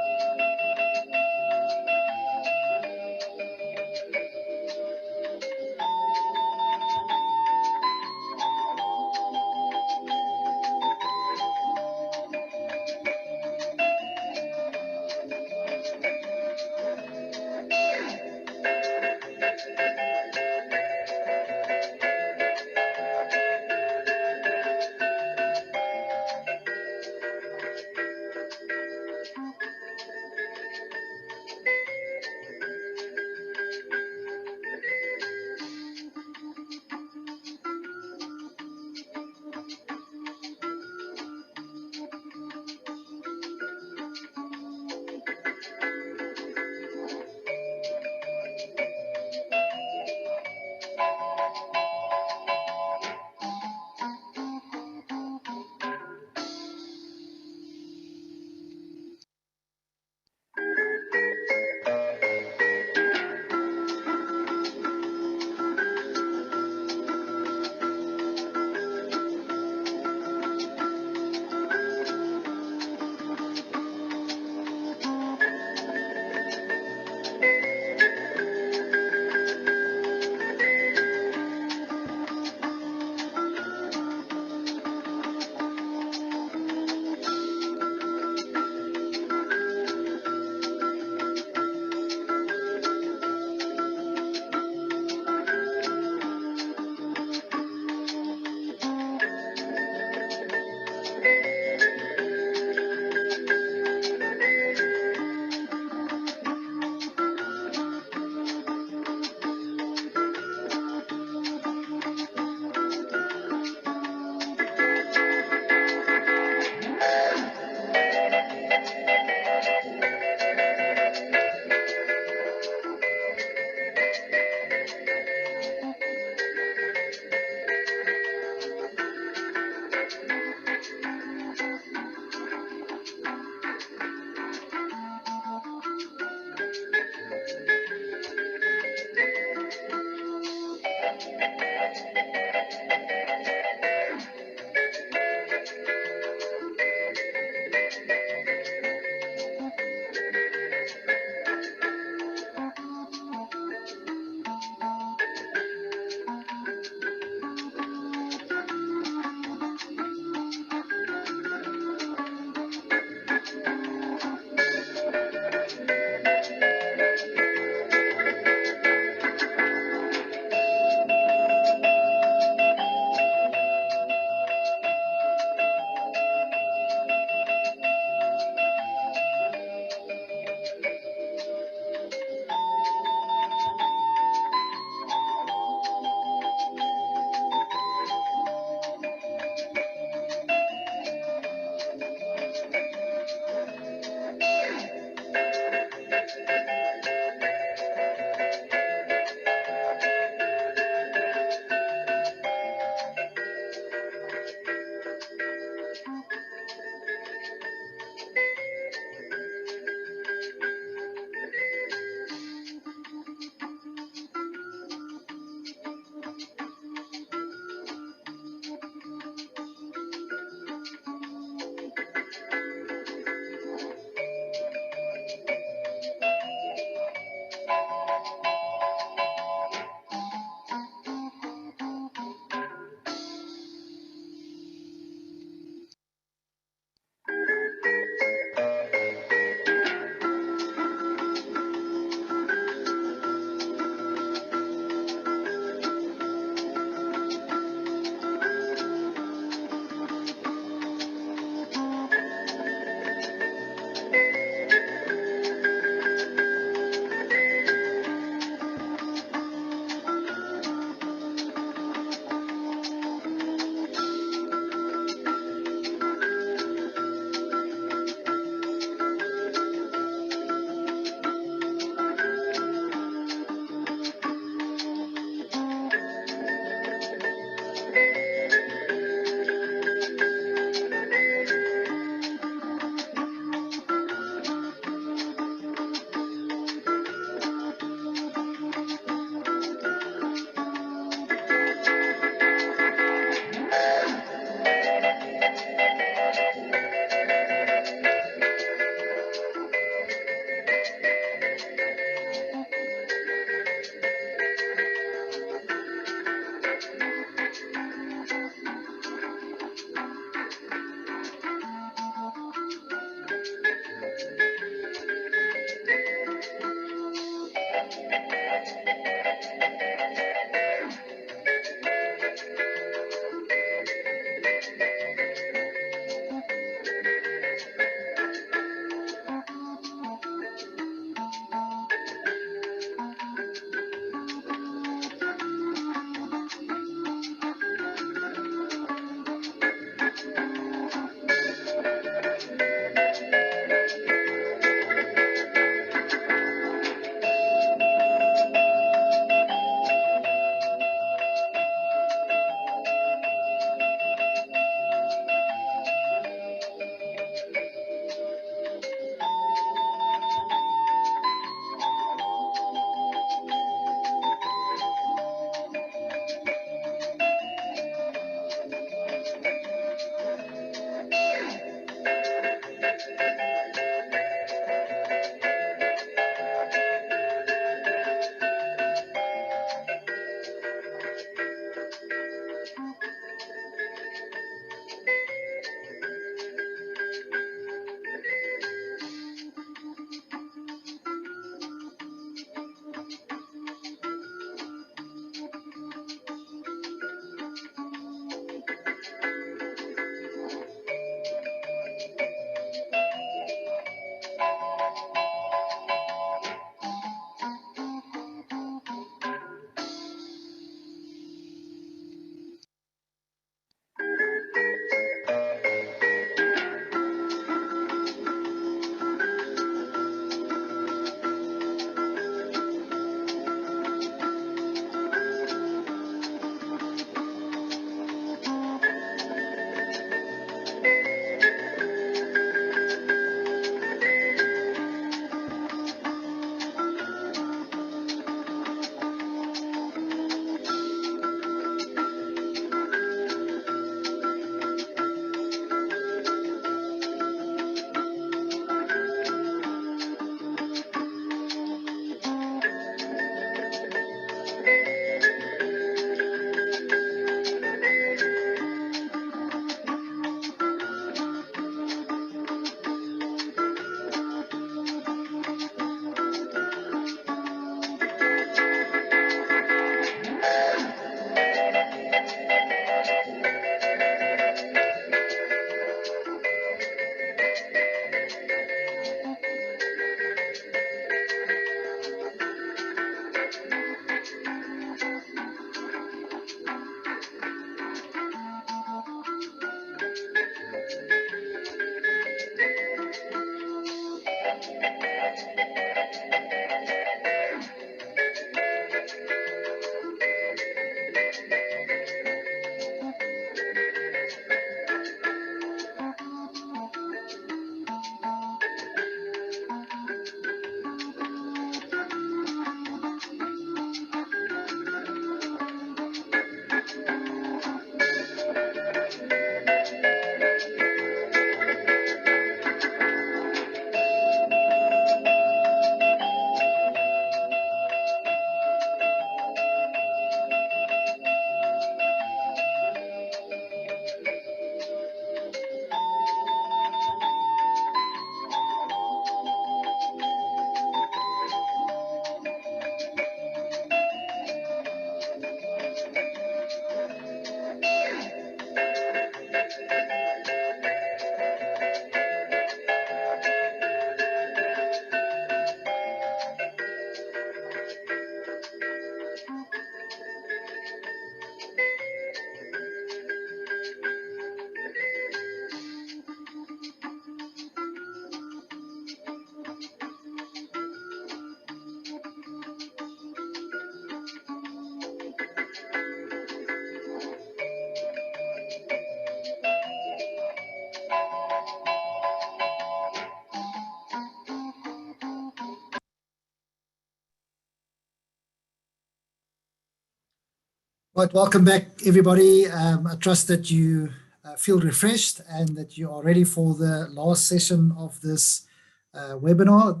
Right, welcome back, everybody. I trust that you feel refreshed and that you are ready for the last session of this webinar,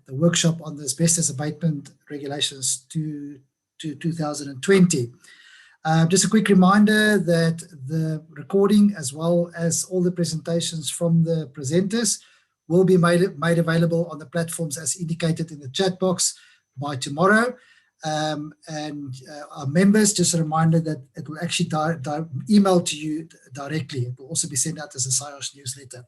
the workshop on the asbestos abatement regulations to 2020. Just a quick reminder that the recording, as well as all the presentations from the presenters, will be made available on the platforms as indicated in the chat box. by tomorrow. And our members, just a reminder that it will actually email to you directly. It will also be sent out as a SIOS newsletter.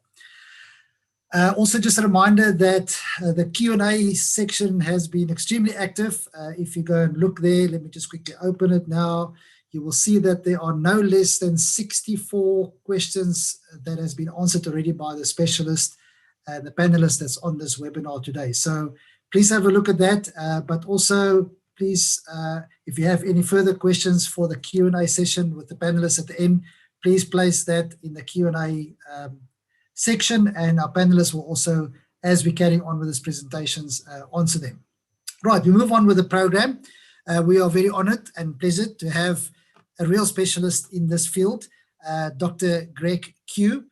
Also, just a reminder that the Q&A section has been extremely active. If you go and look there, let me just quickly open it now. You will see that there are no less than 64 questions that has been answered already by the specialist and the panelist that's on this webinar today. So please have a look at that. But also, please, if you have any further questions for the Q&A session with the panelists at the end, please place that in the Q&A section, and our panelists will also, as we carry on with these presentations, answer them. Right, we move on with the program. We are very honored and pleased to have a real specialist in this field, Dr. Greg Q.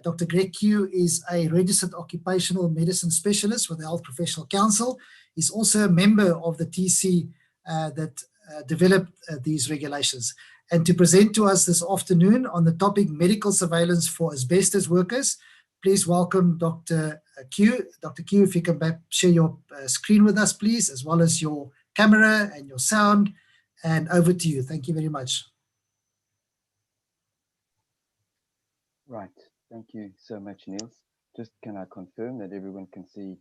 Dr. Greg Q is a registered occupational medicine specialist with the Health Professional Council. He's also a member of the TC that developed these regulations. And to present to us this afternoon on the topic medical surveillance for asbestos workers, please welcome Dr. Q. Dr. Q, if you can share your screen with us, please, as well as your camera and your sound. And over to you. Thank you very much. Right. Thank you so much, Niels. Just can I confirm that everyone can see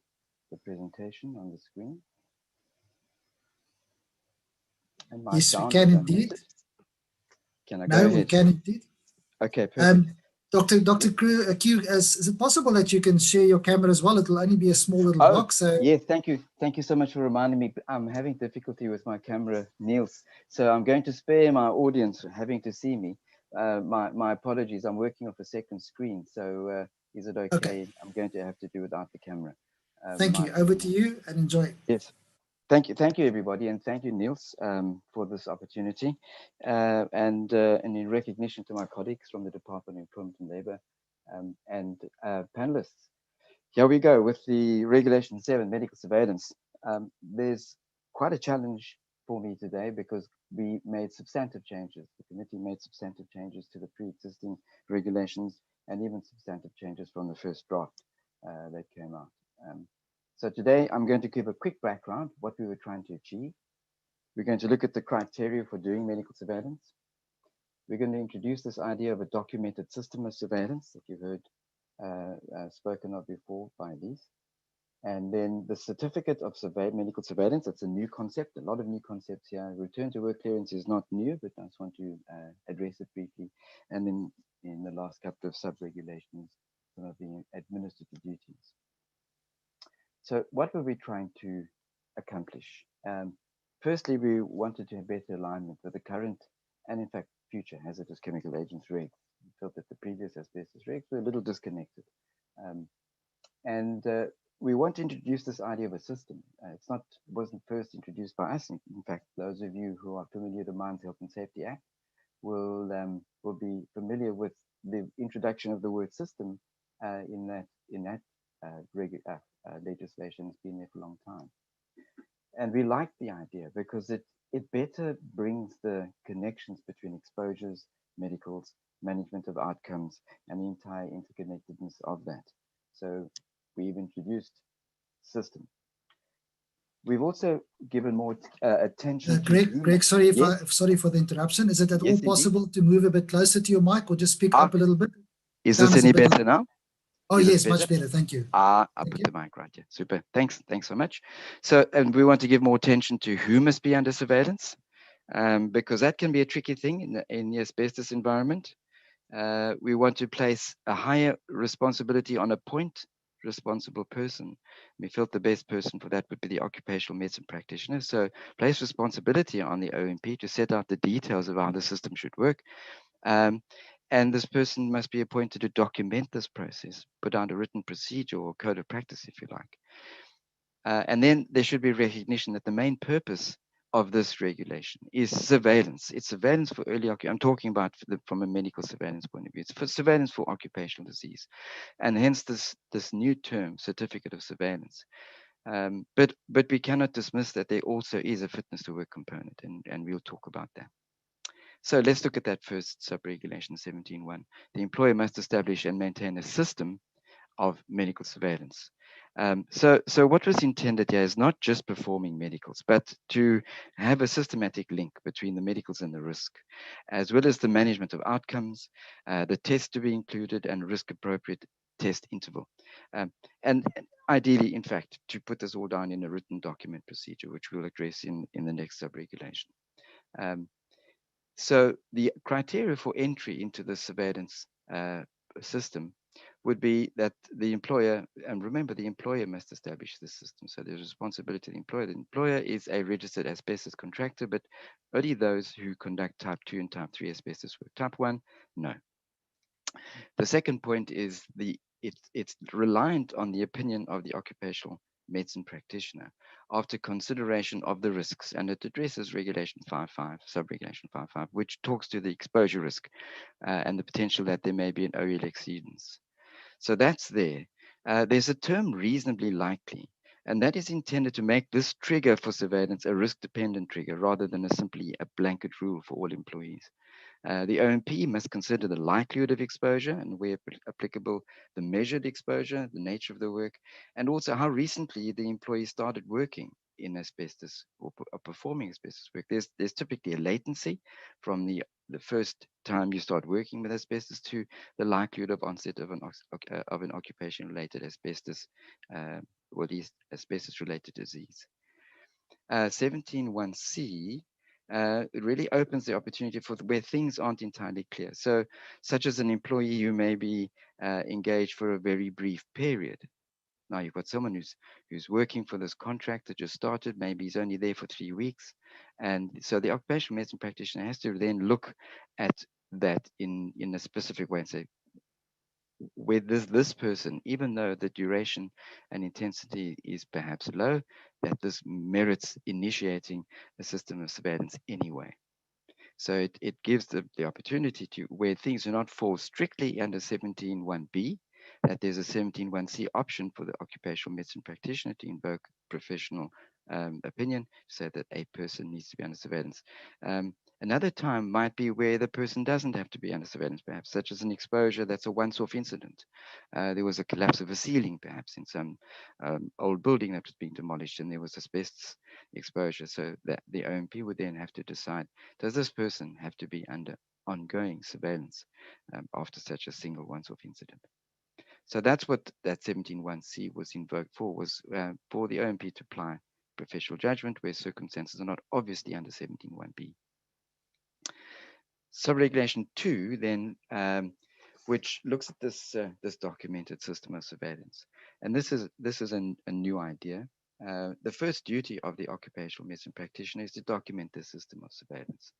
the presentation on the screen? And yes, we can indeed. Can I go ahead? No, we can indeed. Okay, perfect. Dr. Q, is it possible that you can share your camera as well? It will only be a small little box. So. Yes, thank you. Thank you so much for reminding me. I'm having difficulty with my camera, Niels. So I'm going to spare my audience having to see me. My apologies. I'm working off a second screen. So is it okay? I'm going to have to do without the camera. Thank you. Over to you and enjoy. Yes. Thank you, everybody, and thank you, Niels, for this opportunity, and in recognition to my colleagues from the Department of Employment and Labour and panelists. Here we go with the Regulation 7, medical surveillance. There's quite a challenge for me today because we made substantive changes. The committee made substantive changes to the pre-existing regulations and even substantive changes from the first draft that came out. So today I'm going to give a quick background, what we were trying to achieve. We're going to look at the criteria for doing medical surveillance. We're going to introduce this idea of a documented system of surveillance that you've heard spoken of before by Lise. And then the certificate of medical surveillance, that's a new concept, a lot of new concepts here. Return to work clearance is not new, but I just want to address it briefly. And then in the last couple of sub-regulations that are being administered to duties. So what were we trying to accomplish? Firstly, we wanted to have better alignment with the current and in fact future hazardous chemical agents regs. We felt that the previous asbestos regs were a little disconnected. We want to introduce this idea of a system. Wasn't first introduced by us. In fact, those of you who are familiar with the Mines Health and Safety Act will be familiar with the introduction of the word system in that legislation. Has been there for a long time, and we like the idea because it better brings the connections between exposures, medicals, management of outcomes, and the entire interconnectedness of that. So we've introduced system. We've also given more attention. Greg, sorry sorry for the interruption. Is it at all possible to move a bit closer to your mic or just speak up a little bit? Is this any better now? Oh, yes, much better. Thank you. I put the mic right here. Super. Thanks so much. So, and we want to give more attention to who must be under surveillance, because that can be a tricky thing in the asbestos environment. We want to place a higher responsibility on a point responsible person. We felt the best person for that would be the occupational medicine practitioner. So place responsibility on the OMP to set out the details of how the system should work. And this person must be appointed to document this process, put out a written procedure or code of practice, if you like. And then there should be recognition that the main purpose of this regulation is surveillance. It's surveillance for early occupational. I'm talking about from a medical surveillance point of view. It's for surveillance for occupational disease, and hence this new term, certificate of surveillance. But we cannot dismiss that there also is a fitness to work component, and we'll talk about that. So let's look at that first sub-regulation 17.1. The employer must establish and maintain a system of medical surveillance. So what was intended here is not just performing medicals, but to have a systematic link between the medicals and the risk, as well as the management of outcomes, the tests to be included, and risk-appropriate test interval. And ideally, in fact, to put this all down in a written document procedure, which we'll address in the next sub-regulation. So the criteria for entry into the surveillance system would be that the employer, and remember, the employer must establish this system. So there's responsibility to the employer. The employer is a registered asbestos contractor, but only those who conduct type 2 and type 3 asbestos work. Type 1, no. The second point is it's reliant on the opinion of the occupational medicine practitioner after consideration of the risks, and it addresses regulation 5.5, sub-regulation 5.5, which talks to the exposure risk and the potential that there may be an OEL exceedance. So that's there. There's a term reasonably likely, and that is intended to make this trigger for surveillance a risk-dependent trigger rather than simply a blanket rule for all employees. The OMP must consider the likelihood of exposure and, where applicable, the measured exposure, the nature of the work, and also how recently the employee started working in asbestos or performing asbestos work. There's typically a latency from the first time you start working with asbestos to the likelihood of onset of an occupation-related asbestos or these asbestos-related disease. 17.1c it really opens the opportunity for where things aren't entirely clear. So, such as an employee who may be engaged for a very brief period. Now you've got someone who's working for this contractor, just started, maybe he's only there for 3 weeks. And so the occupational medicine practitioner has to then look at that in a specific way and say, with this person, even though the duration and intensity is perhaps low, that this merits initiating a system of surveillance anyway. So it gives the opportunity to, where things do not fall strictly under 17.1b, that there's a 17.1c option for the occupational medicine practitioner to invoke professional opinion, so that a person needs to be under surveillance. Another time might be where the person doesn't have to be under surveillance, perhaps, such as an exposure that's a once-off incident. There was a collapse of a ceiling, perhaps, in some old building that was being demolished, and there was asbestos exposure. So that the OMP would then have to decide, does this person have to be under ongoing surveillance after such a single once-off incident? So that's what that 17.1c was invoked for, was for the OMP to apply professional judgment where circumstances are not obviously under 17.1b. Sub-regulation 2 then, which looks at this this documented system of surveillance, and this is a new idea. The first duty of the occupational medicine practitioner is to document the system of surveillance,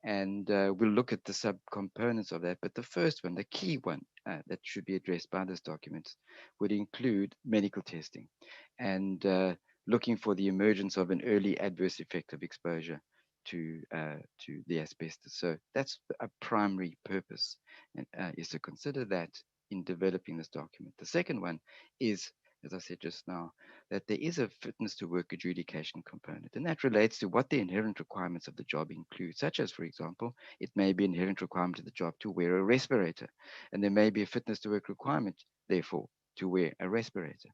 and we'll look at the subcomponents of that. But the first one, the key one that should be addressed by this document, would include medical testing and looking for the emergence of an early adverse effect of exposure to the asbestos. So that's a primary purpose, and is to consider that in developing this document. The second one is, as I said just now, that there is a fitness to work adjudication component, and that relates to what the inherent requirements of the job include, such as, for example, it may be an inherent requirement of the job to wear a respirator, and there may be a fitness to work requirement, therefore, to wear a respirator.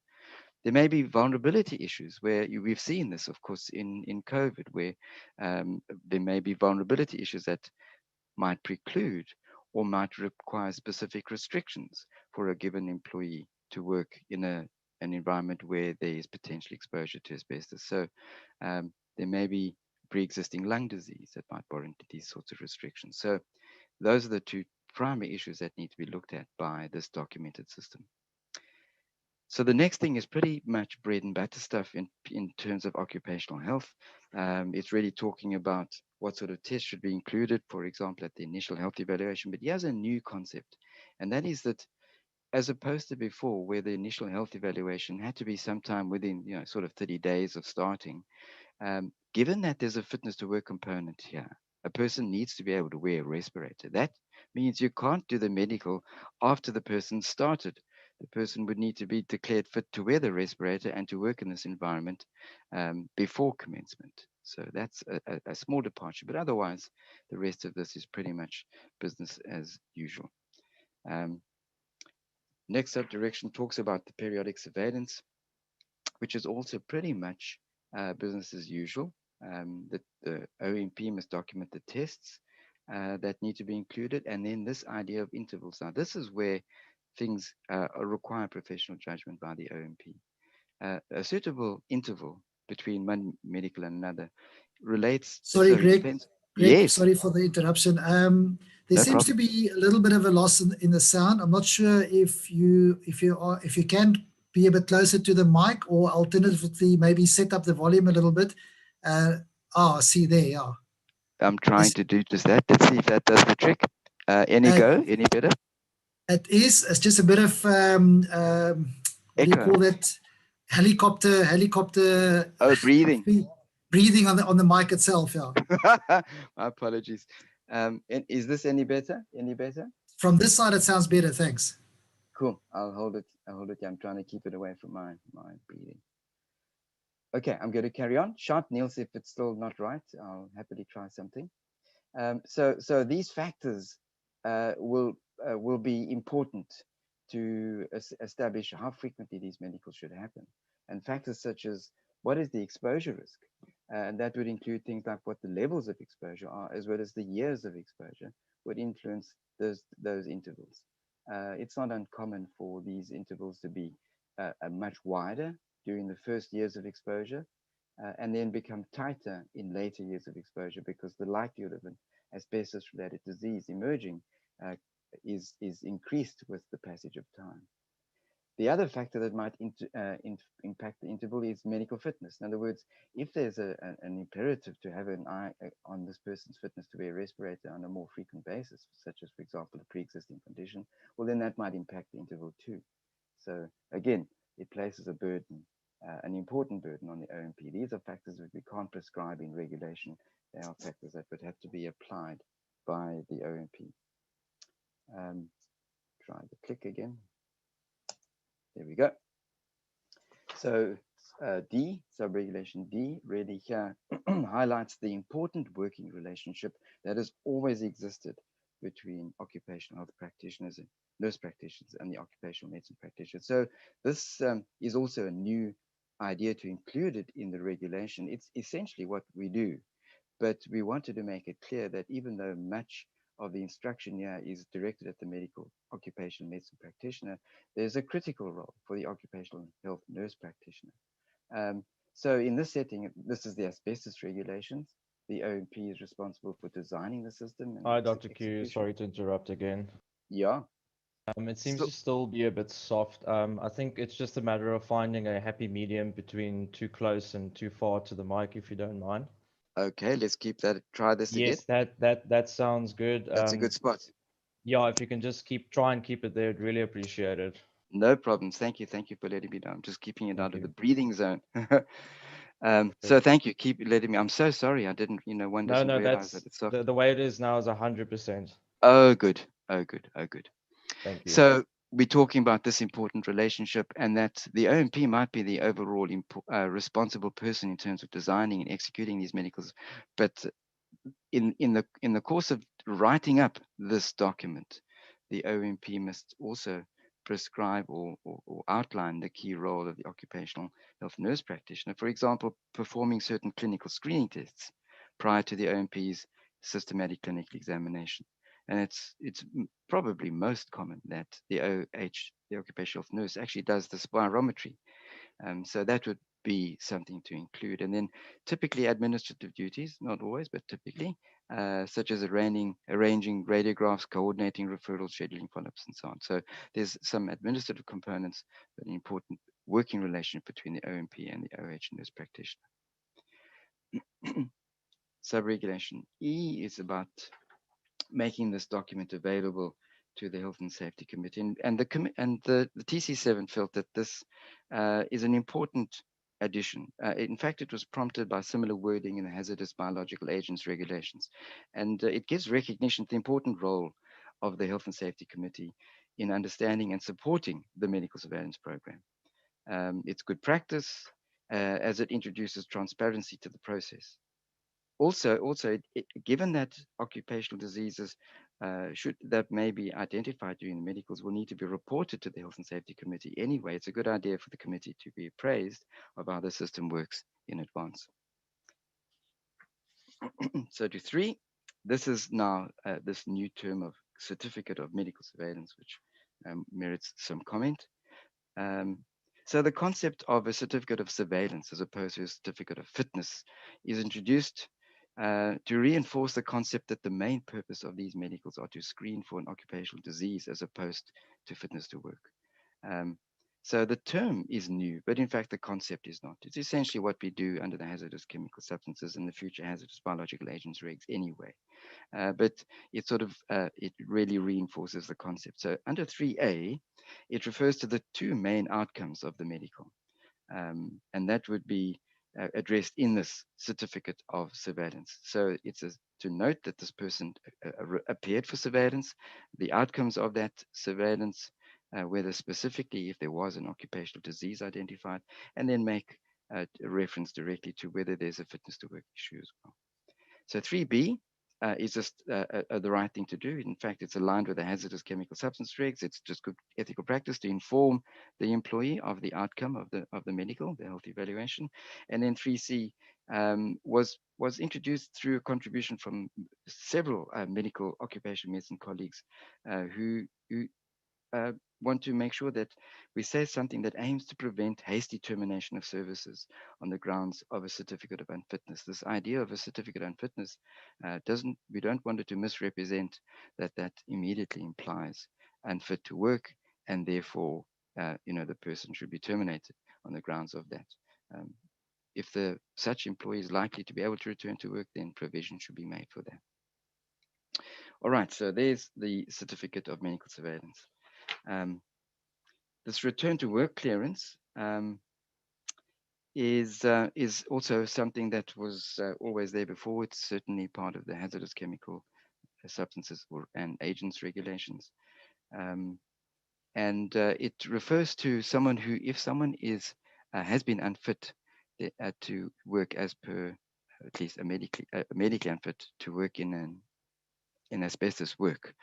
There may be vulnerability issues where we've seen this, of course, in COVID, where there may be vulnerability issues that might preclude or might require specific restrictions for a given employee to work in an environment where there is potential exposure to asbestos. So there may be pre-existing lung disease that might warrant these sorts of restrictions. So those are the two primary issues that need to be looked at by this documented system. So the next thing is pretty much bread and butter stuff in terms of occupational health. It's really talking about what sort of tests should be included, for example, at the initial health evaluation. But here's a new concept, and that is that, as opposed to before, where the initial health evaluation had to be sometime within, sort of 30 days of starting, given that there's a fitness to work component here, a person needs to be able to wear a respirator. That means you can't do the medical after the person started. The person would need to be declared fit to wear the respirator and to work in this environment before commencement. So that's a small departure, but otherwise, the rest of this is pretty much business as usual. Next subdirection talks about the periodic surveillance, which is also pretty much business as usual. The OMP must document the tests that need to be included, and then this idea of intervals. Now, this is where things require professional judgment by the OMP. A suitable interval between one medical and another relates. Sorry, Greg. Depends. Greg, Yes, sorry for the interruption. There no seems to problem. be a little bit of a loss in the sound. I'm not sure if you can be a bit closer to the mic, or alternatively maybe set up the volume a little bit. See there, yeah. I'm trying to do just that. Let's see if that does the trick. Any go? Any better? It's just a bit of what do you Echo. call that? Helicopter. Oh, breathing. Breathing on the mic itself, yeah. My apologies. And is this any better? Any better? From this side, it sounds better. Thanks. Cool. I'll hold it. Yeah, I'm trying to keep it away from my breathing. Okay, I'm going to carry on. Shout, Niels, if it's still not right. I'll happily try something. So these factors will be important to establish how frequently these medicals should happen. And factors such as what is the exposure risk? And that would include things like what the levels of exposure are, as well as the years of exposure would influence those intervals. It's not uncommon for these intervals to be much wider during the first years of exposure, and then become tighter in later years of exposure, because the likelihood of an asbestos-related disease emerging is increased with the passage of time. The other factor that might impact the interval is medical fitness. In other words, if there's an imperative to have an eye on this person's fitness to wear a respirator on a more frequent basis, such as, for example, a pre-existing condition, well, then that might impact the interval too. So again, it places a burden, an important burden on the OMP. These are factors that we can't prescribe in regulation. They are factors that would have to be applied by the OMP. Try the click again. There we go. So D, subregulation D, really here highlights the important working relationship that has always existed between occupational health practitioners and nurse practitioners and the occupational medicine practitioners. So this is also a new idea to include it in the regulation. It's essentially what we do, but we wanted to make it clear that even though much of the instruction here is directed at the medical occupational medicine practitioner, there's a critical role for the occupational health nurse practitioner. So in this setting, this is the asbestos regulations. The OMP is responsible for designing the system. And Hi, Dr. Q. Sorry to interrupt again. Yeah. It seems to still be a bit soft. I think it's just a matter of finding a happy medium between too close and too far to the mic, if you don't mind. Okay, let's keep that. Try this again. Yes, that sounds good. That's a good spot. Yeah, if you can just try and keep it there, I'd really appreciate it. No problems. Thank you for letting me know. I'm just keeping it out of the breathing zone. So thank you. Keep letting me. I'm so sorry. I didn't. One doesn't realize that it's soft. The way it is now is 100%. Oh, good. Oh, good. Thank you. So we're talking about this important relationship, and that the OMP might be the overall responsible person in terms of designing and executing these medicals, but in the course of writing up this document, the OMP must also prescribe or outline the key role of the occupational health nurse practitioner. For example, performing certain clinical screening tests prior to the OMP's systematic clinical examination. And it's probably most common that the the occupational health nurse, actually does the spirometry. So that would be something to include. And then typically administrative duties, not always, but typically, such as arranging radiographs, coordinating referrals, scheduling follow-ups, and so on. So there's some administrative components, but an important working relationship between the OMP and the OH nurse practitioner. Subregulation E is about making this document available to the Health and Safety Committee, and the TC7 felt that this is an important addition. In fact, it was prompted by similar wording in the hazardous biological agents regulations, and it gives recognition to the important role of the Health and Safety Committee in understanding and supporting the medical surveillance program. It's good practice as it introduces transparency to the process. Also, given that occupational diseases that may be identified during the medicals will need to be reported to the Health and Safety Committee anyway. It's a good idea for the committee to be appraised of how the system works in advance. So to 3, this is now this new term of certificate of medical surveillance, which merits some comment. So the concept of a certificate of surveillance as opposed to a certificate of fitness is introduced to reinforce the concept that the main purpose of these medicals are to screen for an occupational disease as opposed to fitness to work. So the term is new, but in fact the concept is not. It's essentially what we do under the hazardous chemical substances and the future hazardous biological agents regs anyway. But it sort of, it really reinforces the concept. So under 3A, it refers to the 2 main outcomes of the medical. And that would be addressed in this certificate of surveillance. So it's to note that this person appeared for surveillance, the outcomes of that surveillance, whether specifically if there was an occupational disease identified, and then make a reference directly to whether there's a fitness to work issue as well. So 3B is just the right thing to do. In fact, it's aligned with the hazardous chemical substance regs. It's just good ethical practice to inform the employee of the outcome of the medical, the health evaluation. And then 3C was introduced through a contribution from several medical occupational medicine colleagues who want to make sure that we say something that aims to prevent hasty termination of services on the grounds of a certificate of unfitness. This idea of a certificate of unfitness we don't want it to misrepresent that immediately implies unfit to work, and therefore, the person should be terminated on the grounds of that. If such employee is likely to be able to return to work, then provision should be made for that. All right, so there's the certificate of medical surveillance. This return to work clearance is also something that was always there before. It's certainly part of the hazardous chemical substances and agents regulations. And it refers to someone who, if someone has been unfit to work as per, at least medically unfit to work in asbestos work,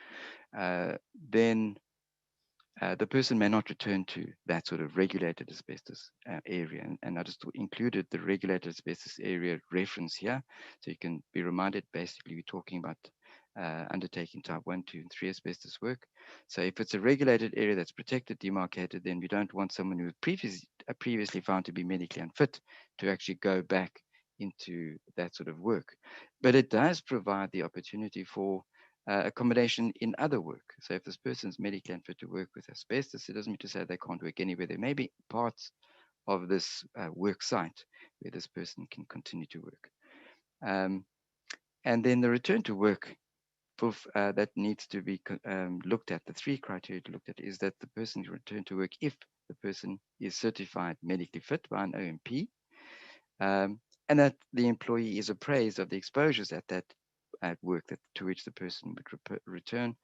then the person may not return to that sort of regulated asbestos area. And I just included the regulated asbestos area reference here. So you can be reminded, basically, we're talking about undertaking type 1, 2, and 3 asbestos work. So if it's a regulated area that's protected, demarcated, then we don't want someone who was previously found to be medically unfit to actually go back into that sort of work. But it does provide the opportunity for accommodation in other work. So if this person's medically unfit to work with asbestos, it doesn't mean to say they can't work anywhere. There may be parts of this work site where this person can continue to work. And then the return to work proof that needs to be looked at, the 3 criteria to look at, is that the person can return to work if the person is certified medically fit by an OMP, and that the employee is appraised of the exposures at work to which the person would return,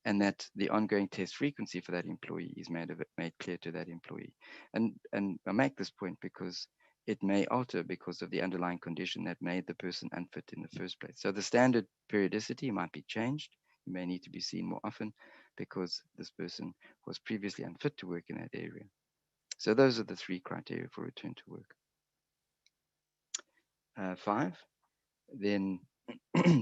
and that the ongoing test frequency for that employee is made clear to that employee. And I make this point because it may alter because of the underlying condition that made the person unfit in the first place. So the standard periodicity might be changed. You may need to be seen more often because this person was previously unfit to work in that area. So those are the 3 criteria for return to work. 5 then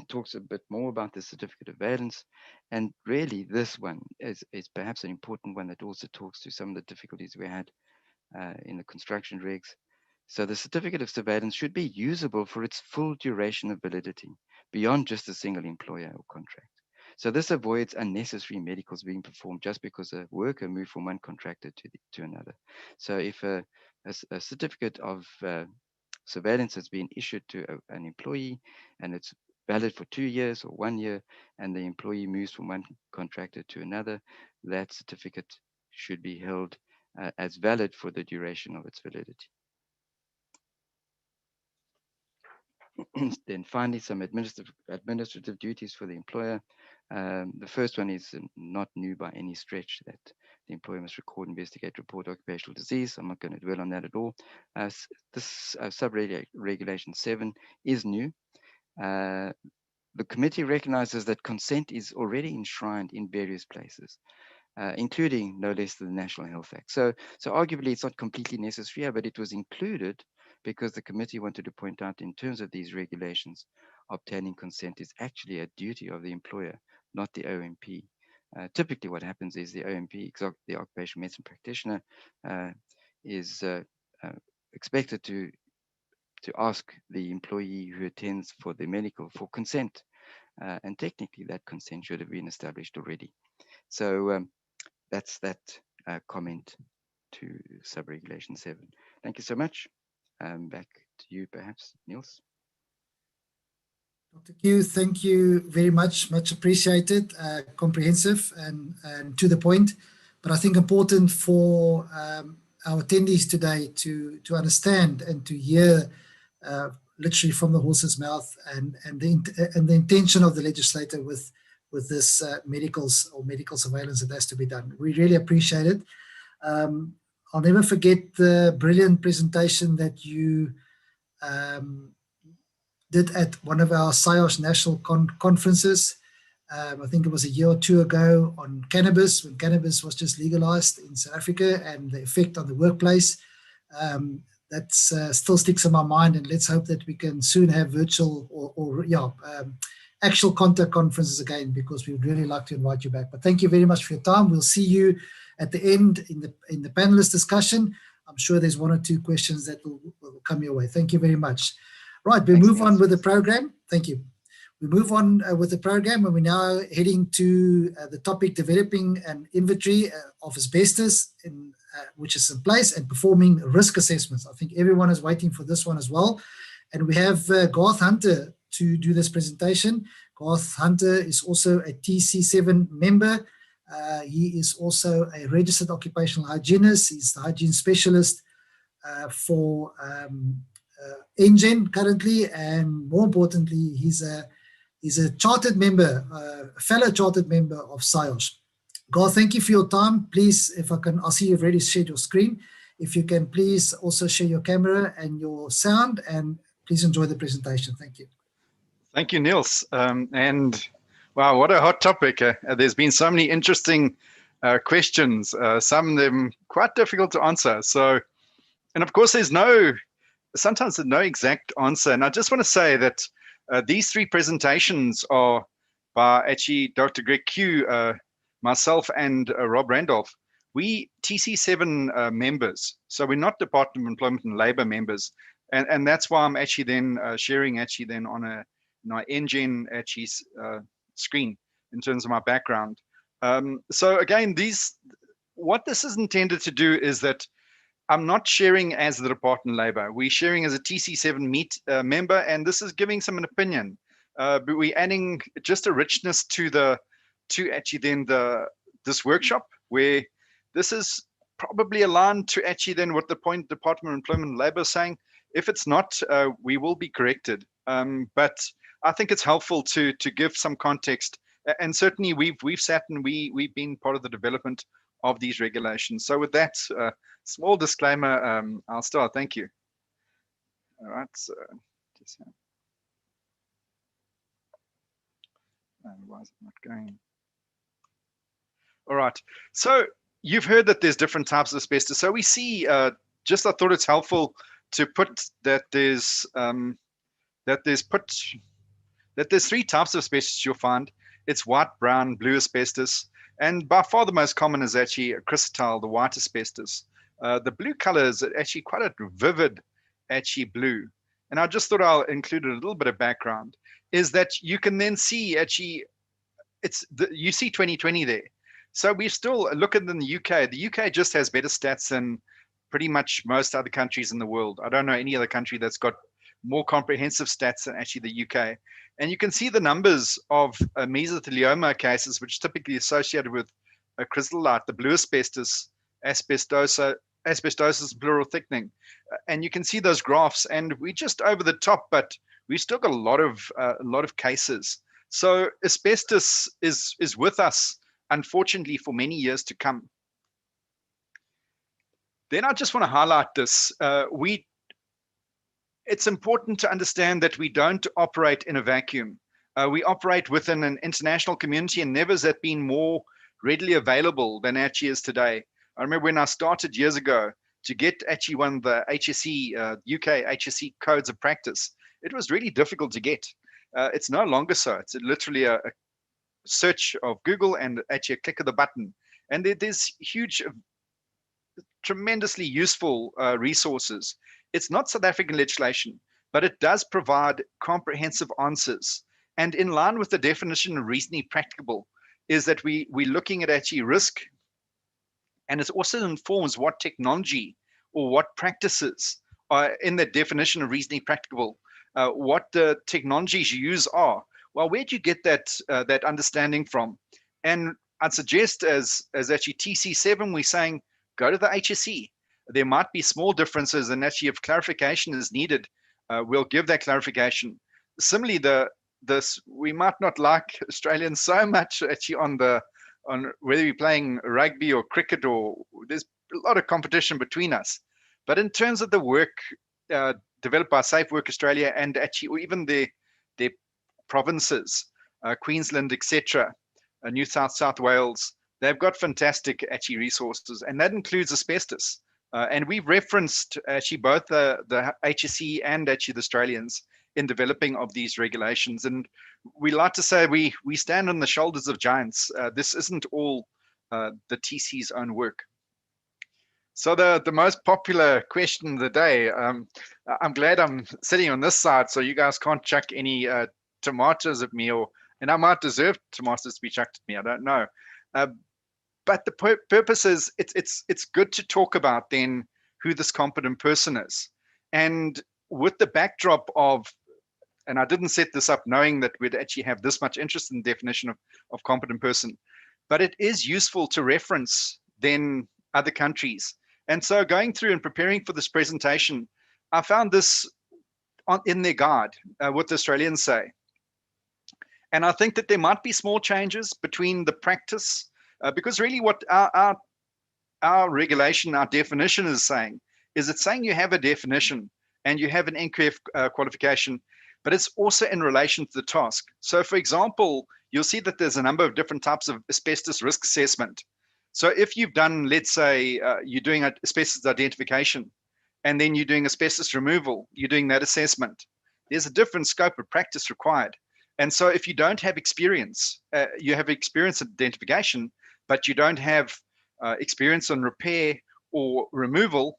talks a bit more about the certificate of valence, and really this one is perhaps an important one that also talks to some of the difficulties we had in the construction regs. So the certificate of surveillance should be usable for its full duration of validity beyond just a single employer or contract. So this avoids unnecessary medicals being performed just because a worker moved from one contractor to another. So if a certificate of surveillance has been issued to an employee and it's valid for 2 years or 1 year, and the employee moves from one contractor to another, that certificate should be held as valid for the duration of its validity. Then finally, some administrative duties for the employer. The first one is not new by any stretch, that the employer must record, investigate, report occupational disease. I'm not going to dwell on that at all. This sub-regulation 7 is new. the committee recognizes that consent is already enshrined in various places, including no less than the National Health Act. So arguably it's not completely necessary, but it was included because the committee wanted to point out in terms of these regulations, obtaining consent is actually a duty of the employer, not the OMP. Typically what happens is the OMP, the occupational medicine practitioner, is expected to ask the employee who attends for the medical for consent. And technically that consent should have been established already. So that's that comment to sub-regulation 7. Thank you so much. Back to you perhaps, Niels. Dr. Q, thank you very much, much appreciated, comprehensive and to the point, but I think important for our attendees today to understand and to hear literally from the horse's mouth and the intention of the legislator with this medical surveillance that has to be done. We really appreciate it. I'll never forget the brilliant presentation that you did at one of our SIOS national conferences. I think it was a year or two ago on cannabis, when cannabis was just legalized in South Africa and the effect on the workplace. That still sticks in my mind, and let's hope that we can soon have virtual or actual contact conferences again, because we would really like to invite you back. But thank you very much for your time. We'll see you at the end in the panelist discussion. I'm sure there's one or two questions that will come your way. Thank you very much. Right, we move on with the program. Thank you. We move on with the program, and we're now heading to the topic developing an inventory of asbestos, which is in place, and performing risk assessments. I think everyone is waiting for this one as well. And we have Garth Hunter to do this presentation. Garth Hunter is also a TC7 member. He is also a registered occupational hygienist. He's the hygiene specialist for Engen currently, and more importantly, he's a chartered member, a fellow chartered member of SIOS. Garth, thank you for your time. Please, if I can, I see you've already shared your screen. If you can please also share your camera and your sound, and please enjoy the presentation. Thank you. Thank you, Niels. And wow, what a hot topic. There's been so many interesting questions, some of them quite difficult to answer. So, and of course, sometimes there's no exact answer. And I just want to say that these three presentations are by actually Dr. Greg Q, myself, and Rob Randolph. We TC7 members, so we're not Department of Employment and Labour members. And that's why I'm actually then sharing actually then on a Engen actually screen in terms of my background. So again, what this is intended to do is that I'm not sharing as the Department of Labour. We're sharing as a TC7 member, and this is giving some an opinion. But we're adding just a richness to actually then this workshop, where this is probably aligned to actually then what the Department of Employment and Labour is saying. If it's not, we will be corrected. But I think it's helpful to give some context, and certainly we've sat and we've been part of the development of these regulations. So with that small disclaimer, I'll start. Thank you. All right. So just why is it not going? All right. So you've heard that there's different types of asbestos. So we see. Just I thought it's helpful to put that there's three types of asbestos you'll find. It's white, brown, blue asbestos, and by far the most common is actually chrysotile, the white asbestos. The blue color is actually quite a vivid, actually blue. And I just thought I'll include a little bit of background. Is that you can then see actually, you see 2020 there. So we still look at in the UK. The UK just has better stats than pretty much most other countries in the world. I don't know any other country that's got more comprehensive stats than actually the UK. And you can see the numbers of mesothelioma cases, which typically associated with chrysolite, the blue asbestos, asbestosis, pleural thickening. And you can see those graphs, and we're just over the top, but we still got a lot of cases. So asbestos is with us, unfortunately, for many years to come. Then I just want to highlight this. It's important to understand that we don't operate in a vacuum. We operate within an international community, and never has that been more readily available than actually is today. I remember when I started years ago to get actually one of the HSE, UK HSE codes of practice, it was really difficult to get. It's no longer so. It's literally a search of Google and actually a click of the button. And there's huge, tremendously useful resources. It's not South African legislation, but it does provide comprehensive answers. And in line with the definition of reasonably practicable is that we're looking at actually risk, and it also informs what technology or what practices are in the definition of reasonably practicable, what the technologies you use are. Well, where do you get that understanding from? And I'd suggest as actually TC7, we're saying, go to the HSE. There might be small differences, and actually if clarification is needed, we'll give that clarification. Similarly, we might not like Australians so much actually on whether we're playing rugby or cricket, or there's a lot of competition between us. But in terms of the work developed by Safe Work Australia and actually or even their provinces, Queensland, etc., New South Wales, they've got fantastic actually resources, and that includes asbestos. And we've referenced actually both the HSE and actually the Australians in developing of these regulations. And we like to say we stand on the shoulders of giants. This isn't all the TC's own work. So the most popular question of the day, I'm glad I'm sitting on this side so you guys can't chuck any tomatoes at me, and I might deserve tomatoes to be chucked at me, I don't know. But the purpose is it's good to talk about then who this competent person is. And with the backdrop of, and I didn't set this up knowing that we'd actually have this much interest in the definition of competent person, but it is useful to reference then other countries. And so going through and preparing for this presentation, I found this in their guide, what the Australians say. And I think that there might be small changes between the practice, because really what our regulation, our definition is saying, is it's saying you have a definition and you have an NQF qualification, but it's also in relation to the task. So for example, you'll see that there's a number of different types of asbestos risk assessment. So if you've done, let's say, you're doing asbestos identification, and then you're doing asbestos removal, you're doing that assessment, there's a different scope of practice required. And so if you don't have experience, you have experience in identification, but you don't have experience on repair or removal,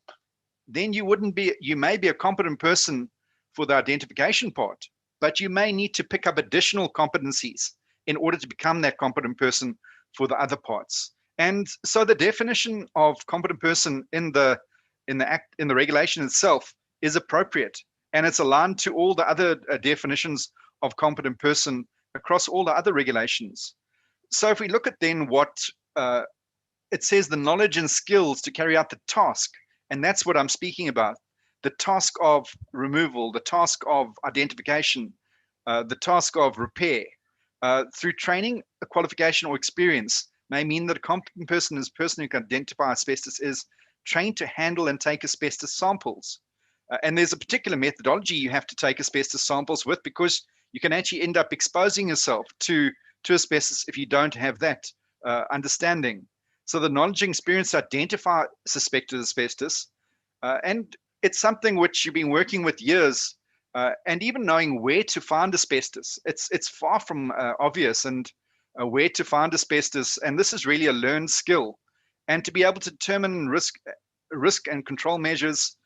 then you may be a competent person for the identification part, but you may need to pick up additional competencies in order to become that competent person for the other parts. And so the definition of competent person in the regulation itself is appropriate, and it's aligned to all the other definitions of competent person across all the other regulations. So if we look at then what it says, the knowledge and skills to carry out the task, and that's what I'm speaking about, the task of removal, the task of identification, the task of repair, through training, a qualification or experience may mean that a competent person is a person who can identify asbestos, is trained to handle and take asbestos samples. And there's a particular methodology you have to take asbestos samples with, because you can actually end up exposing yourself to asbestos if you don't have that understanding. So the knowledge and experience to identify suspected asbestos, and it's something which you've been working with years, and even knowing where to find asbestos. It's far from obvious, and where to find asbestos, and this is really a learned skill. And to be able to determine risk and control measures,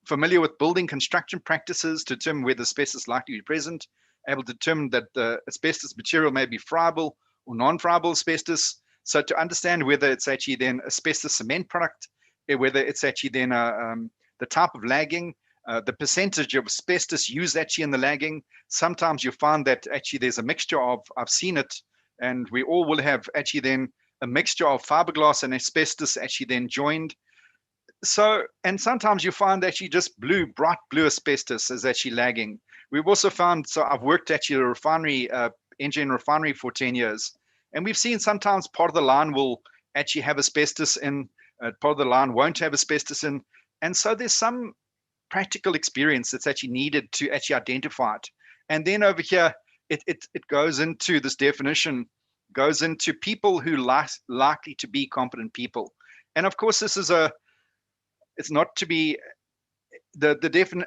familiar with building construction practices to determine whether asbestos is likely to be present, able to determine that the asbestos material may be friable or non-friable asbestos. So to understand whether it's actually then asbestos cement product, whether it's actually then the type of lagging, the percentage of asbestos used actually in the lagging. Sometimes you find that actually there's a mixture of, I've seen it, and we all will have actually then a mixture of fiberglass and asbestos actually then joined. So, and sometimes you find actually just bright blue asbestos is actually lagging. We've also found, so I've worked actually at a refinery, engine refinery for 10 years. And we've seen sometimes part of the line will actually have asbestos in, part of the line won't have asbestos in. And so there's some practical experience that's actually needed to actually identify it. And then over here, it goes into this definition, goes into people who likely to be competent people. And of course, this is it's not to be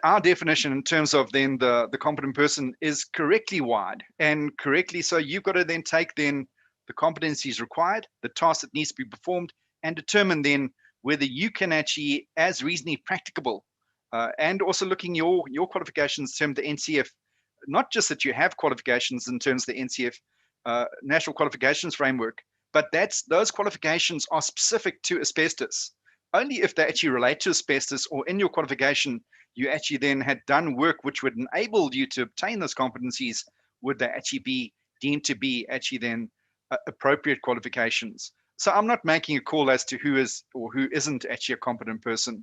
our definition in terms of then the competent person is correctly wide and correctly. So you've got to then take then the competencies required, the task that needs to be performed, and determine then whether you can actually, as reasonably practicable, and also looking your qualifications in terms of the NCF, not just that you have qualifications in terms of the NCF National Qualifications Framework, but those qualifications are specific to asbestos. Only if they actually relate to asbestos, or in your qualification, you actually then had done work which would enable you to obtain those competencies, would they actually be deemed to be actually then appropriate qualifications. So I'm not making a call as to who is or who isn't actually a competent person.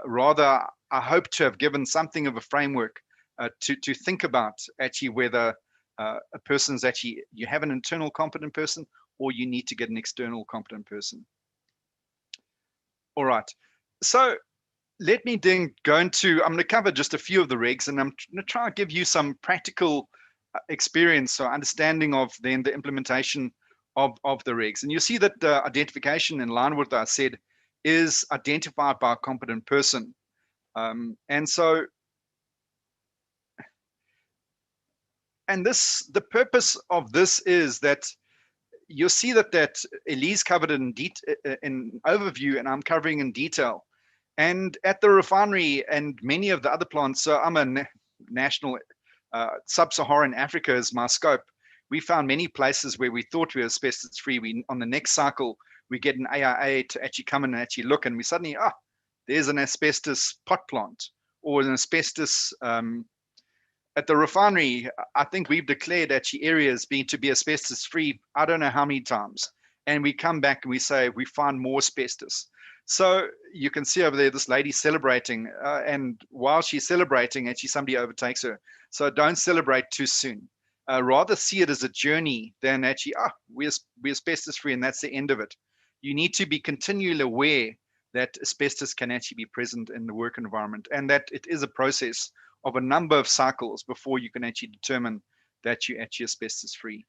Rather, I hope to have given something of a framework to think about actually whether a person's actually, you have an internal competent person or you need to get an external competent person. All right, so let me then go into, I'm going to cover just a few of the regs, and I'm going to try and give you some practical experience or understanding of then the implementation of the regs. And you see that the identification, in line with what I said, is identified by a competent person. And the purpose of this is that you'll see that Elise covered in overview, and I'm covering in detail. And at the refinery and many of the other plants, so I'm a national, sub-Saharan Africa is my scope. We found many places where we thought we were asbestos free. On the next cycle, we get an AIA to actually come in and actually look, and we suddenly, there's an asbestos pot plant or an asbestos at the refinery. I think we've declared actually areas being to be asbestos free, I don't know how many times. And we come back and we say, we find more asbestos. So you can see over there, this lady celebrating, and while she's celebrating, actually somebody overtakes her. So don't celebrate too soon. Rather see it as a journey than actually, we're asbestos free and that's the end of it. You need to be continually aware that asbestos can actually be present in the work environment, and that it is a process of a number of cycles before you can actually determine that you're actually asbestos free.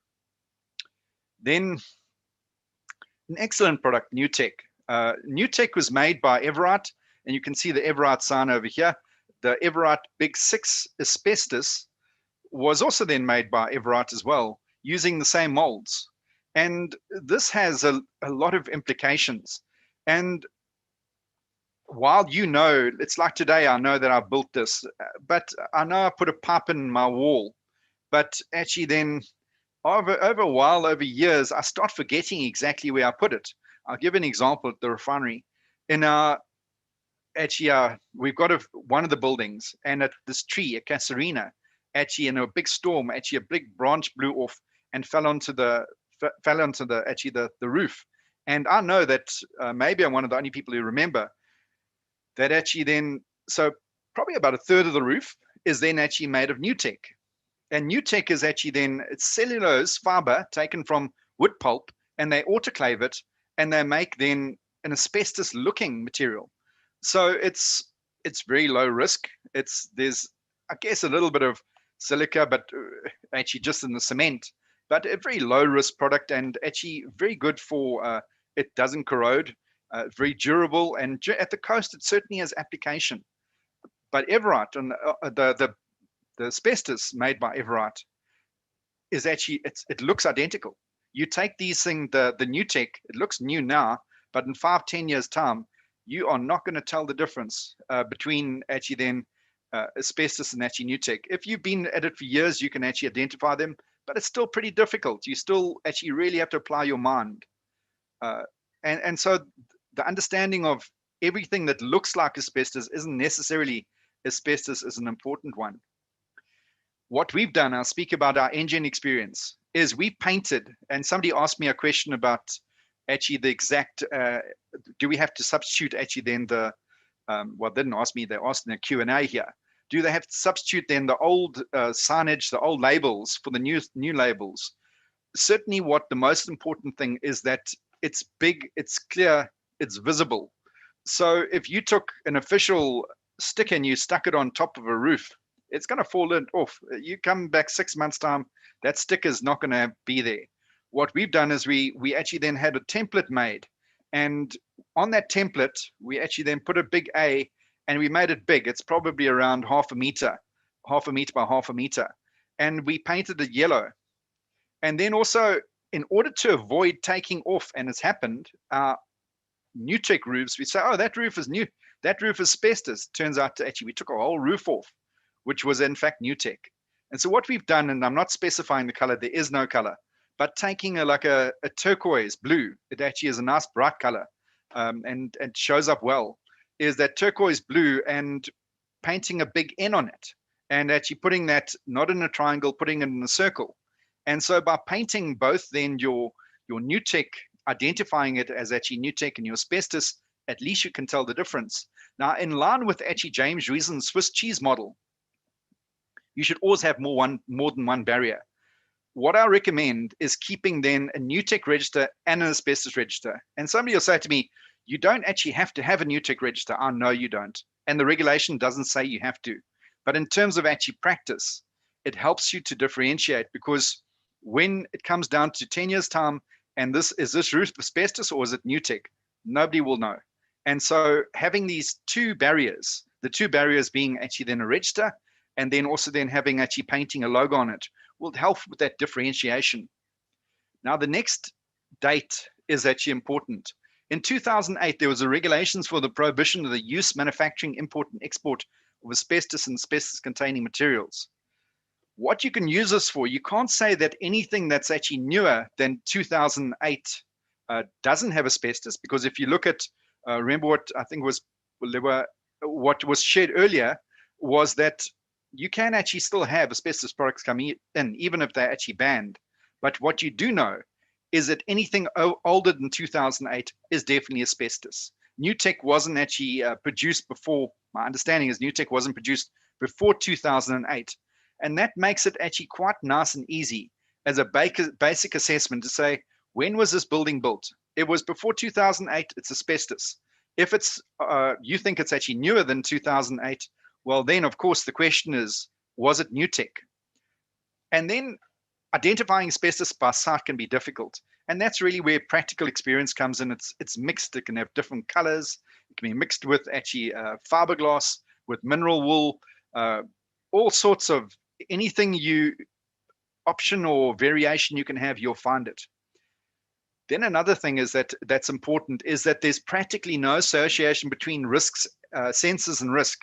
Then an excellent product, NewTek. NewTek was made by Everite, and you can see the Everite sign over here. The Everite Big 6 asbestos was also then made by Everite as well, using the same molds. And this has a lot of implications. And while it's like today, I know that I built this, but I know I put a pipe in my wall. But actually then, over a while, over years, I start forgetting exactly where I put it. I'll give an example at the refinery. In our, we've got one of the buildings, and at this tree, a Casuarina, actually in a big storm, actually a big branch blew off and fell onto the roof. And I know that maybe I'm one of the only people who remember that actually then, so probably about a third of the roof is then actually made of NewTek. And NewTek is actually then, it's cellulose fiber taken from wood pulp, and they autoclave it, and they make then an asbestos looking material. So it's very low risk. There's, I guess, a little bit of silica, but actually just in the cement, but a very low risk product, and actually very good for, it doesn't corrode, very durable, and at the coast, it certainly has application. But Everite, and the asbestos made by Everite is actually, it looks identical. You take these things, the NewTek, it looks new now, but in 5-10 years time, you are not going to tell the difference between actually then asbestos and actually NewTek. If you've been at it for years, you can actually identify them, but it's still pretty difficult. You still actually really have to apply your mind. And so the understanding of everything that looks like asbestos isn't necessarily asbestos is an important one. What we've done, I'll speak about our engine experience, is we painted, and somebody asked me a question about actually the exact, do we have to substitute actually then the, well, they didn't ask me, they asked in a Q&A here. Do they have to substitute then the old signage, the old labels for the new labels? Certainly what the most important thing is that it's big, it's clear, it's visible. So if you took an official stick and you stuck it on top of a roof, It's going to fall off. You come back 6 months time, that sticker is not going to be there. What we've done is we actually then had a template made, and on that template we actually then put a big A, and we made it big. It's probably around half a meter by half a meter, and we painted it yellow. And then also, in order to avoid taking off, and it's happened, new tech roofs, we say, oh, that roof is new, that roof is asbestos. Turns out to actually we took a whole roof off, which was in fact new tech. And so what we've done, and I'm not specifying the color, there is no color, but taking a turquoise blue, it actually is a nice bright color, and shows up well, is that turquoise blue, and painting a big N on it, and actually putting that not in a triangle, putting it in a circle. And so by painting both then your new tech, identifying it as actually new tech and your asbestos, at least you can tell the difference. Now, in line with actually James Reason's Swiss cheese model, you should always have more than one barrier. What I recommend is keeping then a new tech register and an asbestos register. And somebody will say to me, you don't actually have to have a new tech register. I know you don't. And the regulation doesn't say you have to. But in terms of actually practice, it helps you to differentiate, because when it comes down to 10 years time, and is this roof asbestos or is it new tech? Nobody will know. And so having these two barriers, the two barriers being actually then a register, and then also then having actually painting a logo on it, will help with that differentiation. Now, the next date is actually important. In 2008, there was a regulations for the prohibition of the use, manufacturing, import, and export of asbestos and asbestos-containing materials. What you can use this for, you can't say that anything that's actually newer than 2008 doesn't have asbestos, because if you look at, remember what I think was, what was shared earlier, was that you can actually still have asbestos products coming in, even if they're actually banned. But what you do know is that anything older than 2008 is definitely asbestos. New tech wasn't actually produced before, my understanding is new tech wasn't produced before 2008. And that makes it actually quite nice and easy as a basic assessment to say, when was this building built? It was before 2008, it's asbestos. If it's you think it's actually newer than 2008, well then of course the question is, was it new tech? And then identifying asbestos by site can be difficult. And that's really where practical experience comes in. It's mixed, it can have different colors. It can be mixed with actually fiberglass, with mineral wool, all sorts of anything option or variation you can have, you'll find it. Then another thing is that's important is that there's practically no association between risks, sensors and risk.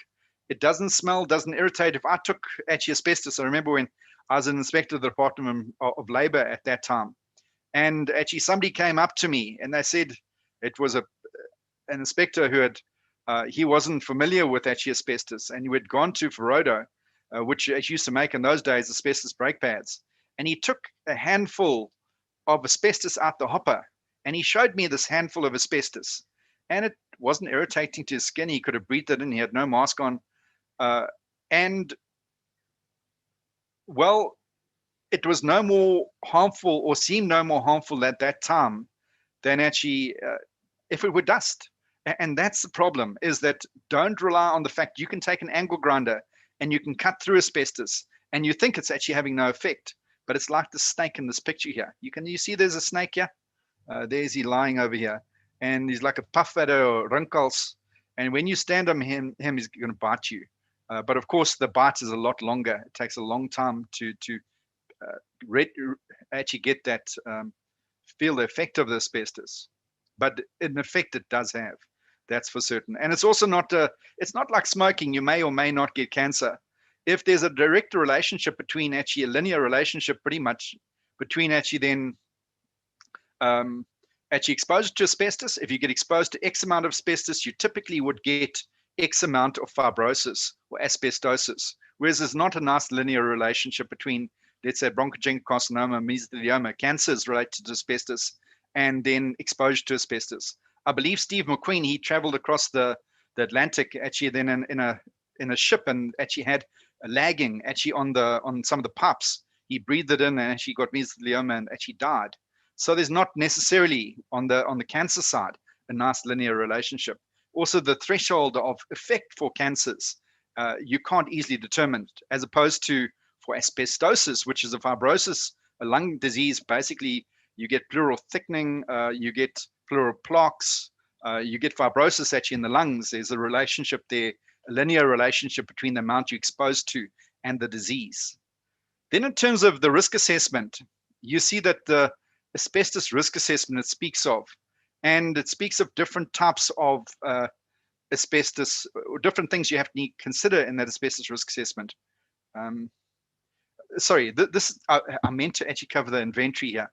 It doesn't smell, doesn't irritate. If I took actually asbestos, I remember when I was an inspector of the Department of Labor at that time, and actually somebody came up to me and they said it was an inspector who had, he wasn't familiar with actually asbestos, and he had gone to Ferodo, which used to make in those days asbestos brake pads. And he took a handful of asbestos out the hopper, and he showed me this handful of asbestos. And it wasn't irritating to his skin. He could have breathed it in. He had no mask on. And, well, it was no more harmful, or seemed no more harmful at that time than actually if it were dust. And that's the problem, is that don't rely on the fact you can take an angle grinder and you can cut through asbestos and you think it's actually having no effect. But it's like the snake in this picture here. You see there's a snake here? There's he lying over here. And he's like a puffadder or rinkels. And when you stand on him he's going to bite you. But of course, the bite is a lot longer. It takes a long time to actually get that, feel the effect of the asbestos. But in effect, it does have. That's for certain. And it's also not, it's not like smoking. You may or may not get cancer. If there's a direct relationship between actually a linear relationship, pretty much between actually then actually exposure to asbestos. If you get exposed to X amount of asbestos, you typically would get X amount of fibrosis or asbestosis. Whereas there's not a nice linear relationship between, let's say, bronchogenic carcinoma, mesothelioma, cancers related to asbestos, and then exposure to asbestos. I believe Steve McQueen, he traveled across the Atlantic actually then in a ship, and actually had a lagging actually on some of the pipes. He breathed it in and actually got mesothelioma and actually died. So there's not necessarily on the cancer side a nice linear relationship. Also, the threshold of effect for cancers you can't easily determine it, as opposed to for asbestosis, which is a fibrosis, a lung disease. Basically, you get pleural thickening, you get pleural plaques, you get fibrosis actually in the lungs. There's a relationship there, a linear relationship between the amount you're exposed to and the disease. Then in terms of the risk assessment, you see that the asbestos risk assessment it speaks of, and it speaks of different types of asbestos, or different things you have to consider in that asbestos risk assessment. Sorry, I meant to actually cover the inventory here.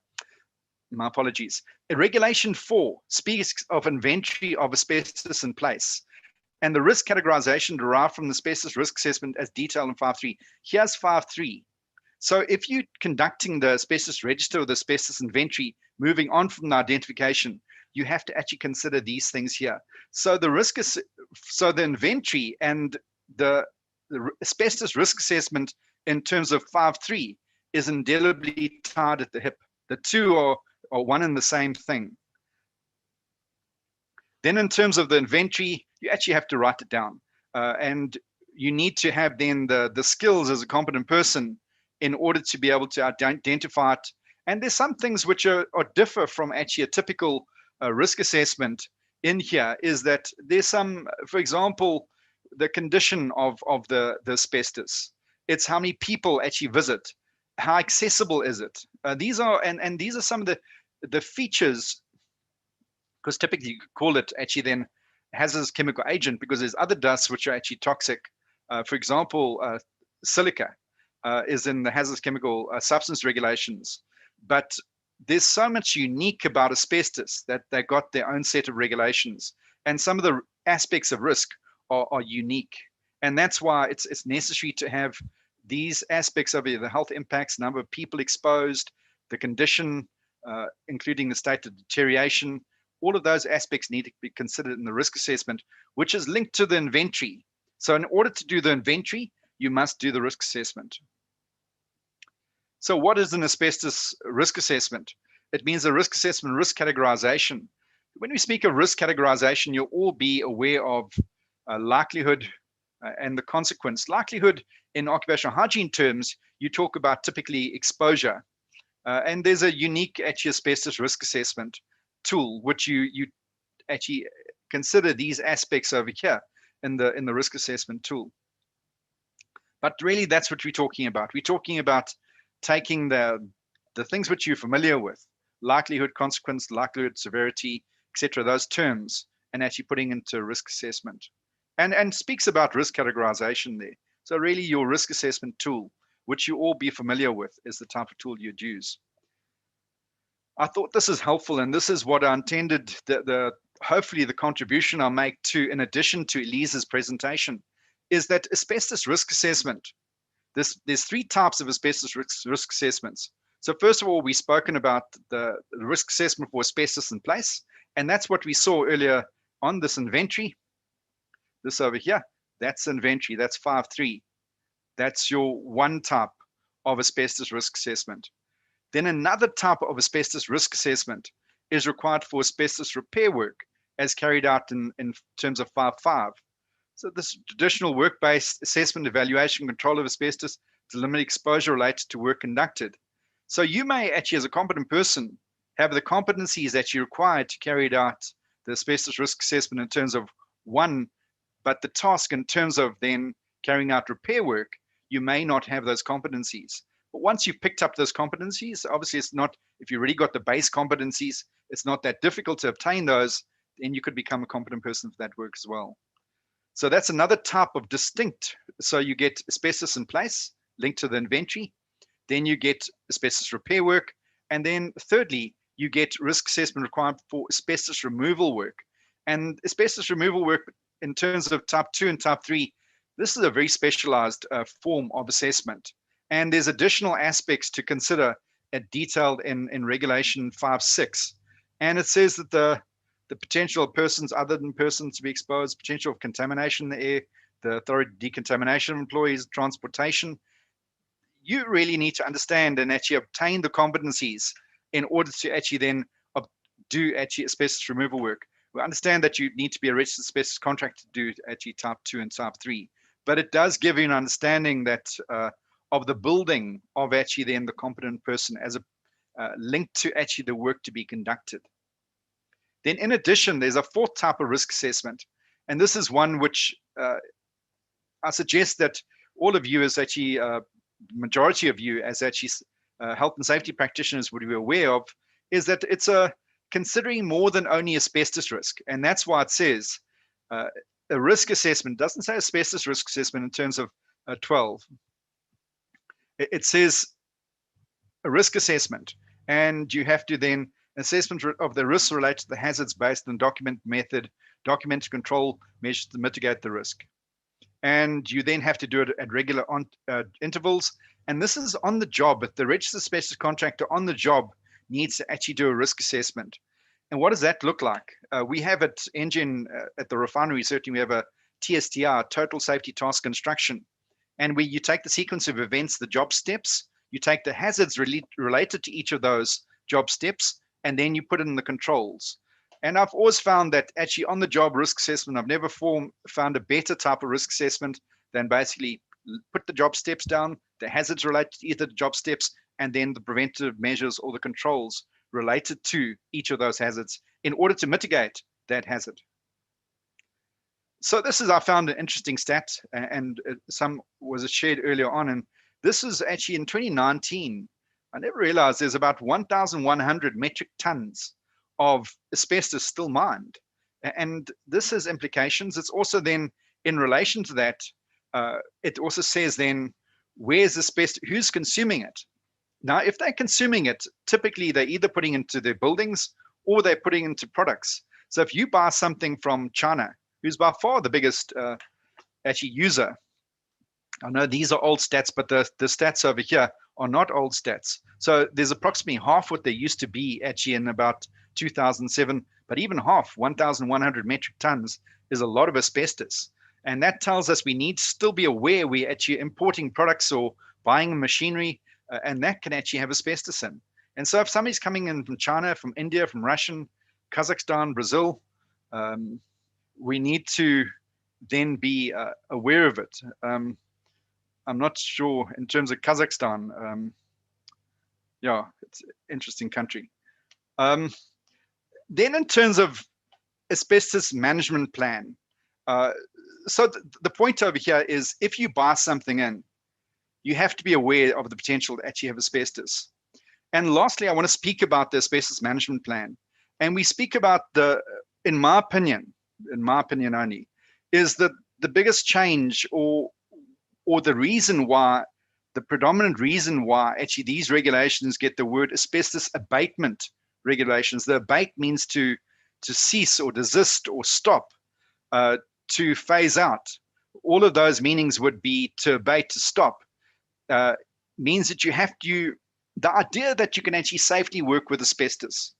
My apologies. Regulation 4 speaks of inventory of asbestos in place and the risk categorization derived from the asbestos risk assessment as detailed in 5.3. Here's 5.3. So if you're conducting the asbestos register or the asbestos inventory, moving on from the identification, you have to actually consider these things here. So the risk is, so the inventory and the asbestos risk assessment in terms of 5.3 is indelibly tied at the hip. The two are one and the same thing. Then in terms of the inventory, you actually have to write it down. And you need to have then the skills as a competent person in order to be able to identify it. And there's some things which are differ from actually a typical risk assessment in here, is that there's some, for example, the condition of the asbestos. It's how many people actually visit, how accessible is it? These are these are some of the features, because typically you could call it actually then hazardous chemical agent, because there's other dusts which are actually toxic. For example, silica is in the hazardous chemical substance regulations, but there's so much unique about asbestos that they got their own set of regulations, and some of the aspects of risk are unique, and that's why it's necessary to have these aspects of the health impacts, number of people exposed, the condition, including the state of deterioration. All of those aspects need to be considered in the risk assessment, which is linked to the inventory. So in order to do the inventory, you must do the risk assessment. So what is an asbestos risk assessment? It means a risk assessment, risk categorization. When we speak of risk categorization, you'll all be aware of likelihood and the consequence. Likelihood in occupational hygiene terms, you talk about typically exposure. And there's a unique actually asbestos risk assessment tool, which you actually consider these aspects over here in the risk assessment tool. But really, that's what we're talking about. We're talking about taking the things which you're familiar with, likelihood, consequence, likelihood, severity, etc., those terms, and actually putting into risk assessment. And speaks about risk categorization there. So really your risk assessment tool, which you all be familiar with, is the type of tool you'd use. I thought this is helpful, and this is what I intended, hopefully the contribution I make to, in addition to Elise's presentation, is that asbestos risk assessment, there's three types of asbestos risk assessments. So first of all, we've spoken about the risk assessment for asbestos in place, and that's what we saw earlier on this inventory. This over here, that's inventory, that's 5.3. That's your one type of asbestos risk assessment. Then another type of asbestos risk assessment is required for asbestos repair work as carried out in terms of 5.5. So this traditional work-based assessment, evaluation, control of asbestos to limit exposure related to work conducted. So you may actually, as a competent person, have the competencies that you require to carry out the asbestos risk assessment in terms of one, but the task in terms of then carrying out repair work, you may not have those competencies. But once you've picked up those competencies, obviously it's not, if you already got the base competencies, it's not that difficult to obtain those, then you could become a competent person for that work as well. So that's another type of distinct. So you get asbestos in place, linked to the inventory, then you get asbestos repair work, and then thirdly, you get risk assessment required for asbestos removal work. And asbestos removal work in terms of type 2 and type 3, this is a very specialized form of assessment. And there's additional aspects to consider detailed in regulation 5.6. And it says that the potential of persons other than persons to be exposed, potential of contamination in the air, the thorough decontamination of employees, transportation. You really need to understand and actually obtain the competencies in order to actually then do actually asbestos removal work. We understand that you need to be a registered asbestos contractor to do actually type 2 and type 3. but it does give you an understanding that of the building of actually then the competent person as a link to actually the work to be conducted. Then in addition, there's a fourth type of risk assessment. And this is one which I suggest that all of you as actually, majority of you as actually health and safety practitioners would be aware of, is that it's considering more than only asbestos risk. And that's why it says a risk assessment, doesn't say asbestos risk assessment in terms of 12. It says a risk assessment, and you have to then assessment of the risks related to the hazards based on documented control measures to mitigate the risk. And you then have to do it at regular intervals. And this is on the job. If the registered asbestos contractor on the job needs to actually do a risk assessment. And what does that look like? We have at Engine, at the refinery, certainly we have a TSTR, Total Safety Task Construction. And where you take the sequence of events, the job steps, you take the hazards related to each of those job steps, and then you put it in the controls. And I've always found that actually on the job risk assessment, I've never found a better type of risk assessment than basically put the job steps down, the hazards related to either the job steps, and then the preventative measures or the controls related to each of those hazards in order to mitigate that hazard. So this is, I found an interesting stat, and some was shared earlier on, and this is actually in 2019. I never realized there's about 1,100 metric tons of asbestos still mined. And this has implications. It's also then in relation to that, it also says then, where's asbestos, who's consuming it? Now, if they're consuming it, typically they're either putting into their buildings or they're putting into products. So if you buy something from China, who's by far the biggest actually user, I know these are old stats, but the stats over here are not old stats. So there's approximately half what they used to be actually in about 2007, but even half, 1,100 metric tons, is a lot of asbestos. And that tells us we need to still be aware we're actually importing products or buying machinery, and that can actually have asbestos in. And so if somebody's coming in from China, from India, from Russia, Kazakhstan, Brazil, we need to then be aware of it. I'm not sure in terms of Kazakhstan. Yeah, it's an interesting country. Then in terms of asbestos management plan, so the point over here is if you buy something in, you have to be aware of the potential to actually have asbestos. And lastly, I want to speak about the asbestos management plan. And we speak about in my opinion only, is that the biggest change or the reason why, the predominant reason why actually these regulations get the word asbestos abatement regulations. The abate means to cease or desist or stop, to phase out. All of those meanings would be to abate, to stop, means that you have to, the idea that you can actually safely work with asbestos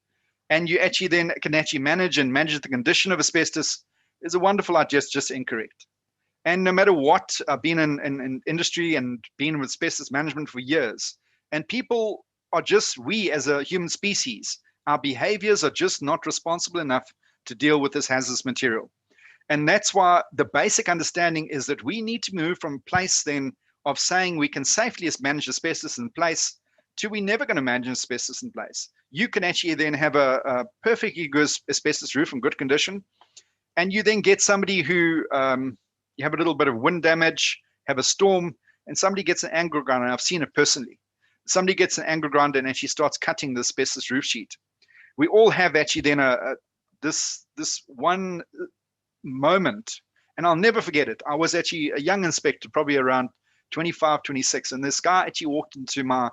and you actually then can actually manage the condition of asbestos is a wonderful idea. It's just incorrect. And no matter what, I've been in industry and been with asbestos management for years, and people are just, we as a human species, our behaviors are just not responsible enough to deal with this hazardous material. And that's why the basic understanding is that we need to move from a place then of saying we can safely manage asbestos in place to we're never going to manage asbestos in place. You can actually then have a perfectly good asbestos roof in good condition, and you then get somebody who, you have a little bit of wind damage, have a storm, and somebody gets an angle grinder, and I've seen it personally. Somebody gets an angle grinder and actually starts cutting the asbestos roof sheet. We all have actually then this one moment, and I'll never forget it. I was actually a young inspector, probably around 25, 26, and this guy actually walked into my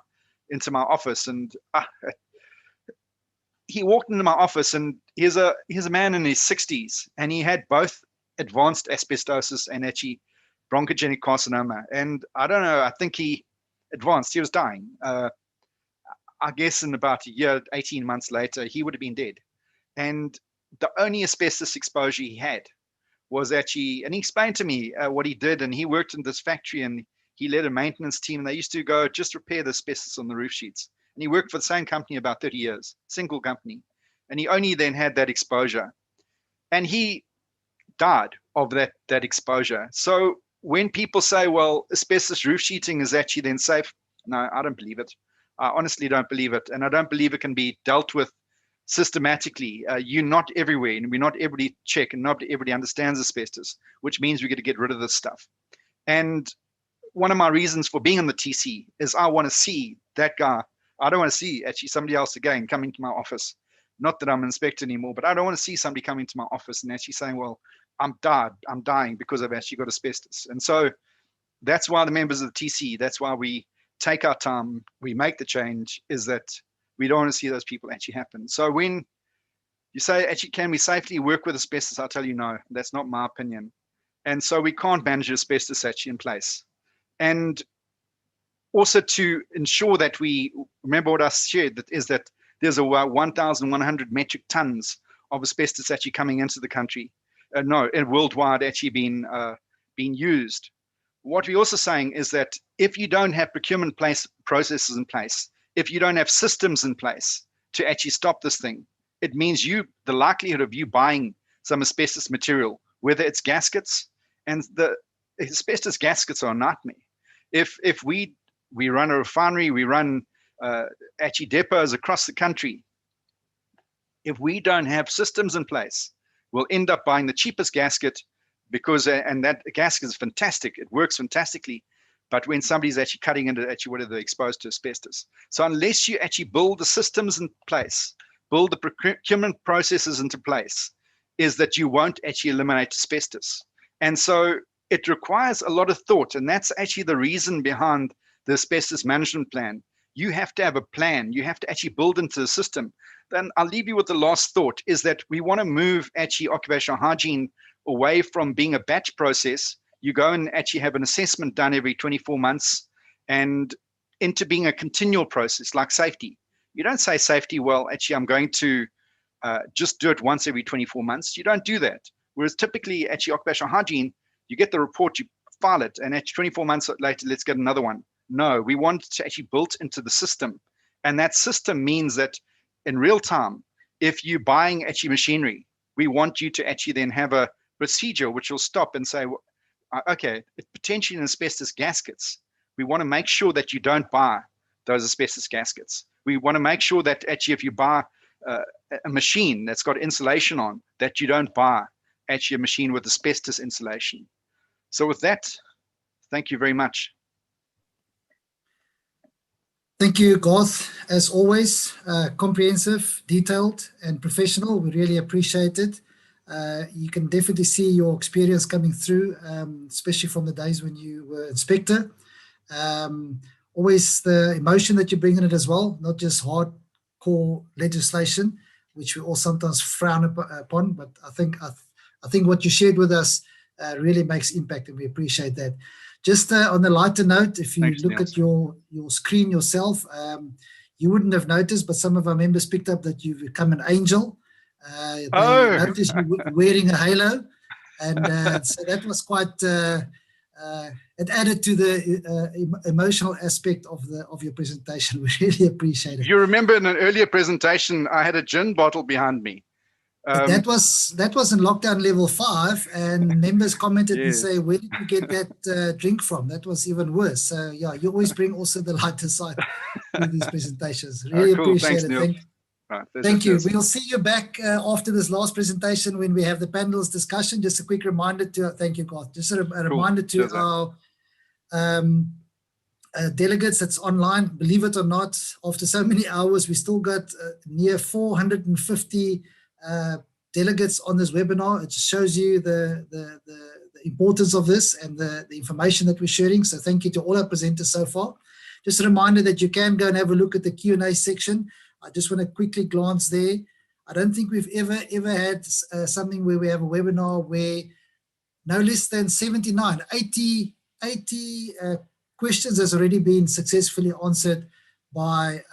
office, and he walked into my office, and he's a man in his 60s, and he had both advanced asbestosis and actually bronchogenic carcinoma. And I don't know, I think he was dying. I guess in about a year, 18 months later, he would have been dead. And the only asbestos exposure he had was actually, and he explained to me what he did, and he worked in this factory and he led a maintenance team, and they used to go just repair the asbestos on the roof sheets. And he worked for the same company about 30 years, single company. And he only then had that exposure. And he died of that exposure. So when people say, well, asbestos roof sheeting is actually then safe, no, I don't believe it. I honestly don't believe it. And I don't believe it can be dealt with systematically. You're not everywhere, and we're not everybody check, and not everybody understands asbestos, which means we got to get rid of this stuff. And one of my reasons for being on the TC is I want to see that guy. I don't want to see actually somebody else again coming to my office. Not that I'm an inspector anymore, but I don't want to see somebody coming to my office and actually saying, well, I'm dying because I've actually got asbestos. And so that's why the members of the TC, that's why we take our time, we make the change, is that we don't want to see those people actually happen. So when you say, actually, can we safely work with asbestos? I'll tell you, no, that's not my opinion. And so we can't manage asbestos actually in place. And also to ensure that we remember what I shared, that is that there's a 1,100 metric tons of asbestos actually coming into the country. And worldwide actually being used. What we're also saying is that if you don't have procurement processes in place, if you don't have systems in place to actually stop this thing, it means the likelihood of you buying some asbestos material, whether it's gaskets, and the asbestos gaskets are a nightmare. If we run a refinery, we run actually depots across the country, if we don't have systems in place, we'll end up buying the cheapest gasket because, and that gasket is fantastic. It works fantastically. But when somebody's actually cutting into actually what are they exposed to asbestos. So unless you actually build the systems in place, build the procurement processes into place, is that you won't actually eliminate asbestos. And so it requires a lot of thought. And that's actually the reason behind the asbestos management plan. You have to have a plan. You have to actually build into the system. Then I'll leave you with the last thought, is that we want to move actually occupational hygiene away from being a batch process. You go and actually have an assessment done every 24 months and into being a continual process like safety. You don't say safety, well, actually, I'm going to just do it once every 24 months. You don't do that. Whereas typically actually occupational hygiene, you get the report, you file it, and actually 24 months later, let's get another one. No, we want it to actually built into the system. And that system means that in real time, if you're buying actually machinery, we want you to actually then have a procedure which will stop and say, okay, potentially in asbestos gaskets, we want to make sure that you don't buy those asbestos gaskets. We want to make sure that actually if you buy a machine that's got insulation on, that you don't buy actually a machine with asbestos insulation. So with that, thank you very much. Thank you, Garth. As always, comprehensive, detailed, and professional. We really appreciate it. You can definitely see your experience coming through, especially from the days when you were inspector. Always the emotion that you bring in it as well, not just hardcore legislation, which we all sometimes frown upon. But I think what you shared with us really makes impact, and we appreciate that. Just on a lighter note, if you look at your screen yourself, you wouldn't have noticed, but some of our members picked up that you've become an angel. They noticed you wearing a halo, and so that was quite. It added to the emotional aspect of your presentation. We really appreciate it. You remember in an earlier presentation, I had a gin bottle behind me. That was in lockdown level 5, and members commented and say, where did you get that drink from? That was even worse. So yeah, you always bring also the lighter side to these presentations. Really cool. appreciate Thanks, it. Neil. Thank you. We'll see you back after this last presentation when we have the panel's discussion. Just a quick reminder to, thank you, Garth. Just a reminder to our delegates that's online. Believe it or not, after so many hours, we still got near 450 delegates on this webinar. It just shows you the importance of this and the information that we're sharing. So thank you to all our presenters so far. Just a reminder that you can go and have a look at the Q&A section. I just want to quickly glance there. I don't think we've ever had something where we have a webinar where no less than 80 questions has already been successfully answered by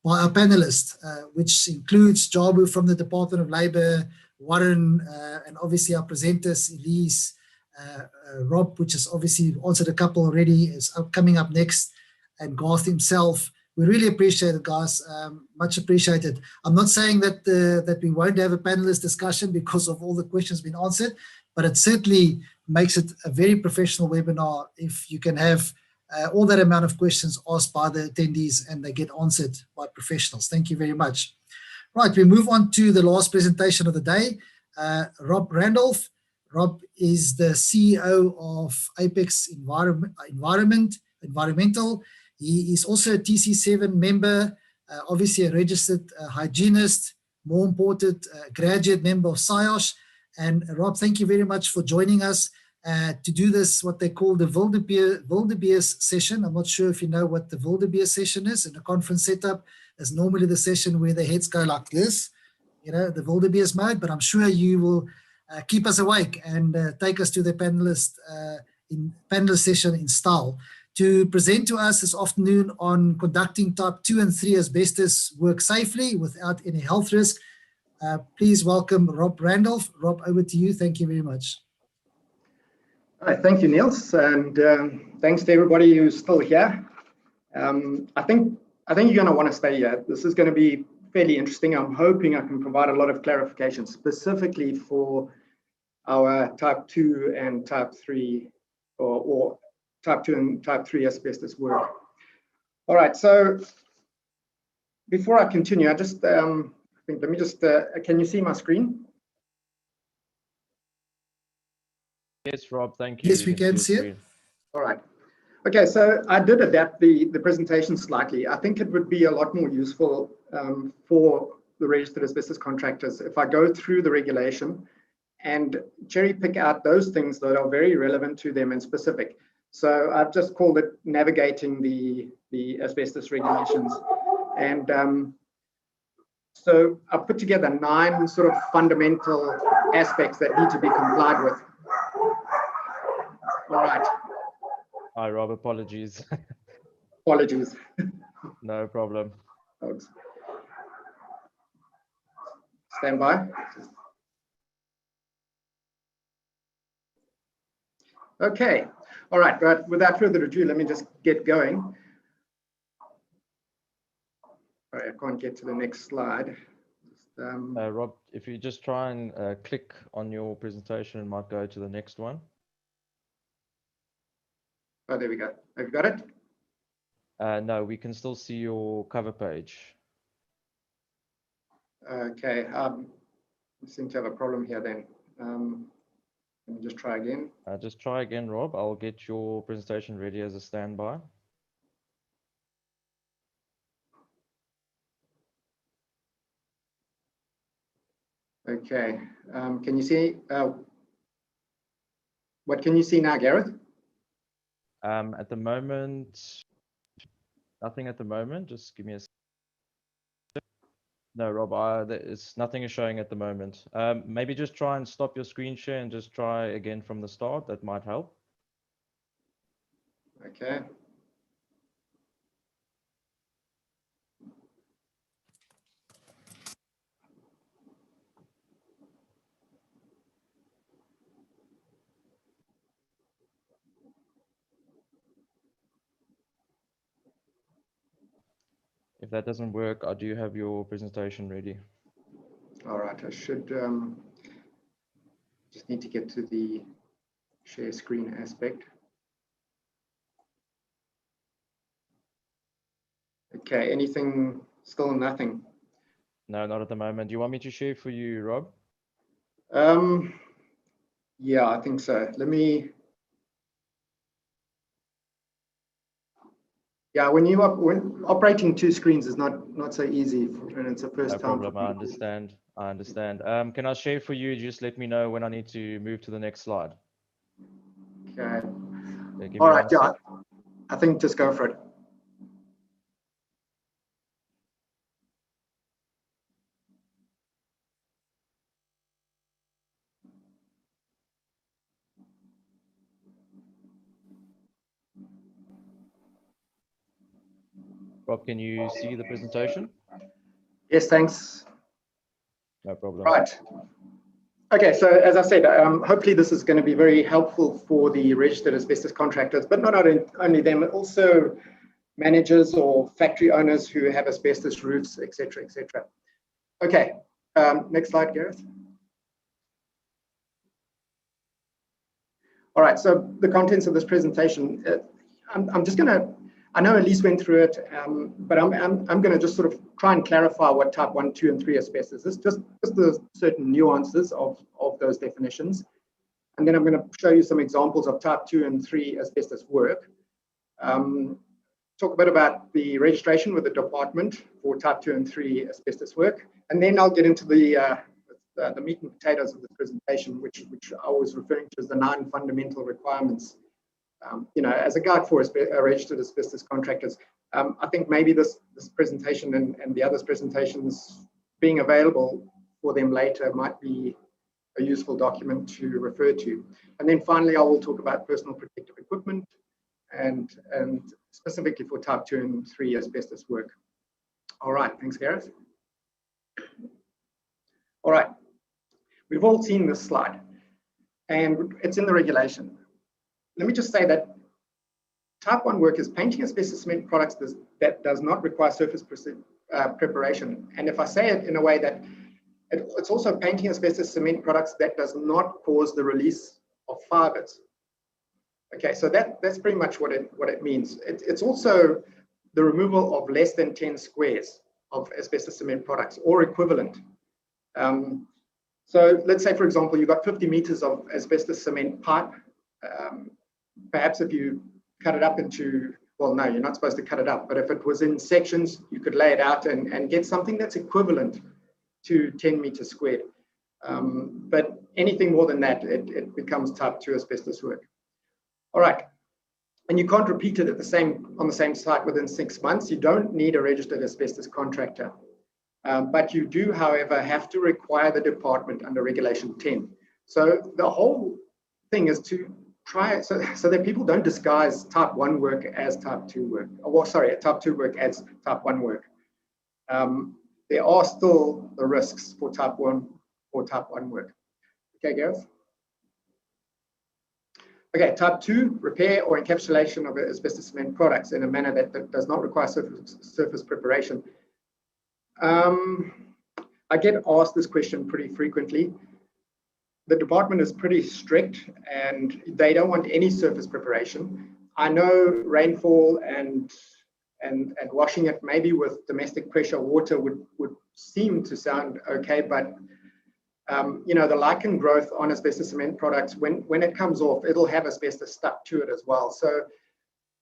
our panelists, which includes Jabu from the Department of Labour, Warren, and obviously our presenters, Elise, Rob, which has obviously answered a couple already, is coming up next, and Garth himself, We really appreciate it, guys. Much appreciated. I'm not saying that that we won't have a panelist discussion because of all the questions being answered, but it certainly makes it a very professional webinar if you can have all that amount of questions asked by the attendees and they get answered by professionals. Thank you very much. Right, we move on to the last presentation of the day. Rob Randolph. Rob is the CEO of Apex Environmental. He is also a TC7 member, obviously a registered hygienist, more important, graduate member of SIOSH. And Rob, thank you very much for joining us to do this, what they call the Wildebeest session. I'm not sure if you know what the Wildebeest session is. In a conference setup, is normally the session where the heads go like this, you know, the Wildebeest mode, but I'm sure you will keep us awake and take us to the panelist session in style. To present to us this afternoon on conducting type 2 and 3 asbestos work safely without any health risk, please welcome Rob Randolph. Rob, over to you. Thank you very much. All right, thank you, Niels, and thanks to everybody who's still here. I think you're going to want to stay here. This is going to be fairly interesting. I'm hoping I can provide a lot of clarification specifically for our type 2 and type 3 or type 2 and type 3 asbestos work. All right, so before I continue, I just think, let me just, can you see my screen? Yes, Rob, thank you. Yes, we can see it. All right. Okay, so I did adapt the presentation slightly. I think it would be a lot more useful for the registered asbestos contractors if I go through the regulation and cherry pick out those things that are very relevant to them and specific. So I've just called it navigating the asbestos regulations. And so I put together 9 sort of fundamental aspects that need to be complied with. All right. Hi, Rob, apologies. Apologies. No problem. Thanks. Stand by. Okay. All right. But without further ado, let me just get going. All right, I can't get to the next slide. Rob, if you just try and click on your presentation, it might go to the next one. Oh, there we go. Have you got it? No, we can still see your cover page. Okay. I seem to have a problem here then. Let me just try again. Just try again, Rob. I'll get your presentation ready as a standby. Okay. Can you see? What can you see now, Gareth? At the moment, nothing at the moment. Just give me a second. No, Rob, nothing is showing at the moment. Maybe just try and stop your screen share and just try again from the start. That might help. Okay. If that doesn't work, I do have your presentation ready. All right, I should just need to get to the share screen aspect. Okay, anything, still nothing? No, not at the moment. Do you want me to share for you, Rob? Yeah, I think so. Let me. Yeah, when operating 2 screens is not so easy, and it's a first time. No problem. I understand. I understand. Can I share for you? Just let me know when I need to move to the next slide. Okay. Yeah, all right. Yeah, I think just go for it. Rob, can you see the presentation? Yes, thanks. No problem. Right. Okay, so as I said, hopefully this is going to be very helpful for the registered asbestos contractors, but not only them, also managers or factory owners who have asbestos roofs, etc., etc. Okay, next slide, Gareth. All right, so the contents of this presentation, I'm just going to, I know Elise went through it, but I'm going to just sort of try and clarify what type 1, 2, and 3 asbestos is, just the certain nuances of those definitions. And then I'm going to show you some examples of type 2 and 3 asbestos work. Talk a bit about the registration with the department for type 2 and 3 asbestos work. And then I'll get into the meat and potatoes of the presentation, which I was referring to as the 9 fundamental requirements. You know, as a guide for registered asbestos contractors, I think maybe this presentation and the others presentations being available for them later might be a useful document to refer to. And then finally, I will talk about personal protective equipment and specifically for type 2 and 3 asbestos work. All right, thanks, Gareth. All right, we've all seen this slide and it's in the regulation. Let me just say that type 1 work is painting asbestos cement products that does not require surface preparation. And if I say it in a way that it's also painting asbestos cement products that does not cause the release of fibers. Okay, so that's pretty much what it means. It's also the removal of less than 10 squares of asbestos cement products or equivalent. So let's say, for example, you've got 50 meters of asbestos cement pipe. Perhaps if you cut it up into, well, no, you're not supposed to cut it up, but if it was in sections, you could lay it out and get something that's equivalent to 10 meters squared. But anything more than that, it becomes type 2 asbestos work. All right, and you can't repeat it on the same site within 6 months. You don't need a registered asbestos contractor. But you do, however, have to require the department under Regulation 10. So the whole thing is to try so that people don't disguise type 1 work as type 2 work. Or sorry, type 2 work as type 1 work. There are still the risks for type 1 work. Okay, Gareth? Okay, type 2, repair or encapsulation of asbestos cement products in a manner that does not require surface preparation. I get asked this question pretty frequently. The department is pretty strict and they don't want any surface preparation. I know rainfall and washing it maybe with domestic pressure water would seem to sound okay, but you know, the lichen growth on asbestos cement products, when it comes off, it'll have asbestos stuck to it as well. So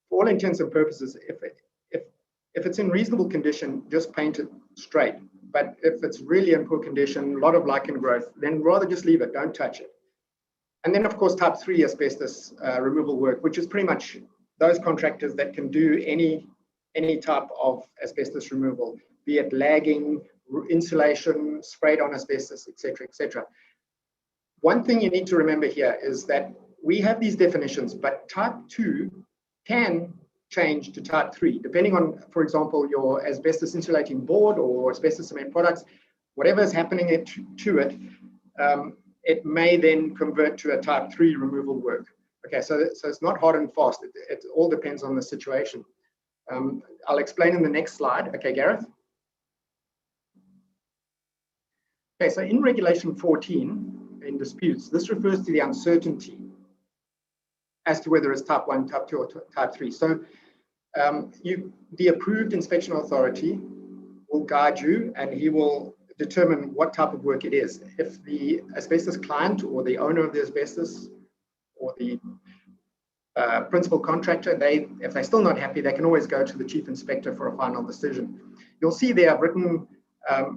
for all intents and purposes, if it's in reasonable condition, just paint it straight. But if it's really in poor condition, a lot of lichen growth, then rather just leave it, don't touch it. And then of course, type 3 asbestos removal work, which is pretty much those contractors that can do any type of asbestos removal, be it lagging, insulation, sprayed on asbestos, etc., etc. One thing you need to remember here is that we have these definitions, but type 2 can change to type 3, depending on, for example, your asbestos insulating board or asbestos cement products, whatever is happening to it, it may then convert to a type 3 removal work. Okay, so it's not hard and fast. It all depends on the situation. I'll explain in the next slide. Okay, Gareth? Okay, so in Regulation 14, in disputes, this refers to the uncertainty as to whether it's type 1, type 2, or type 3. So the approved inspection authority will guide you and he will determine what type of work it is. If the asbestos client or the owner of the asbestos or the principal contractor, if they're still not happy, they can always go to the chief inspector for a final decision. You'll see there I've written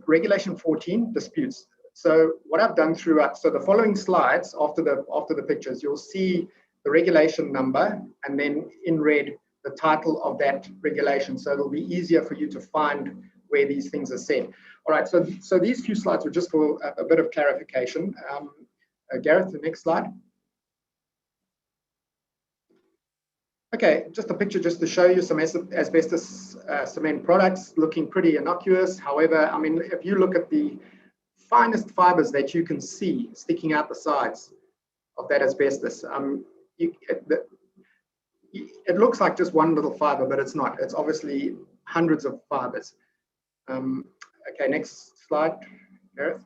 Regulation 14 disputes. So what I've done throughout, so the following slides after the pictures, you'll see the regulation number and then in red the title of that regulation. So it'll be easier for you to find where these things are said. All right, so these few slides were just for a bit of clarification. Gareth, the next slide. Okay, just a picture just to show you some asbestos cement products looking pretty innocuous. However, I mean, if you look at the finest fibers that you can see sticking out the sides of that asbestos, it looks like just one little fiber, but it's not. It's obviously hundreds of fibers. Okay, next slide, Gareth.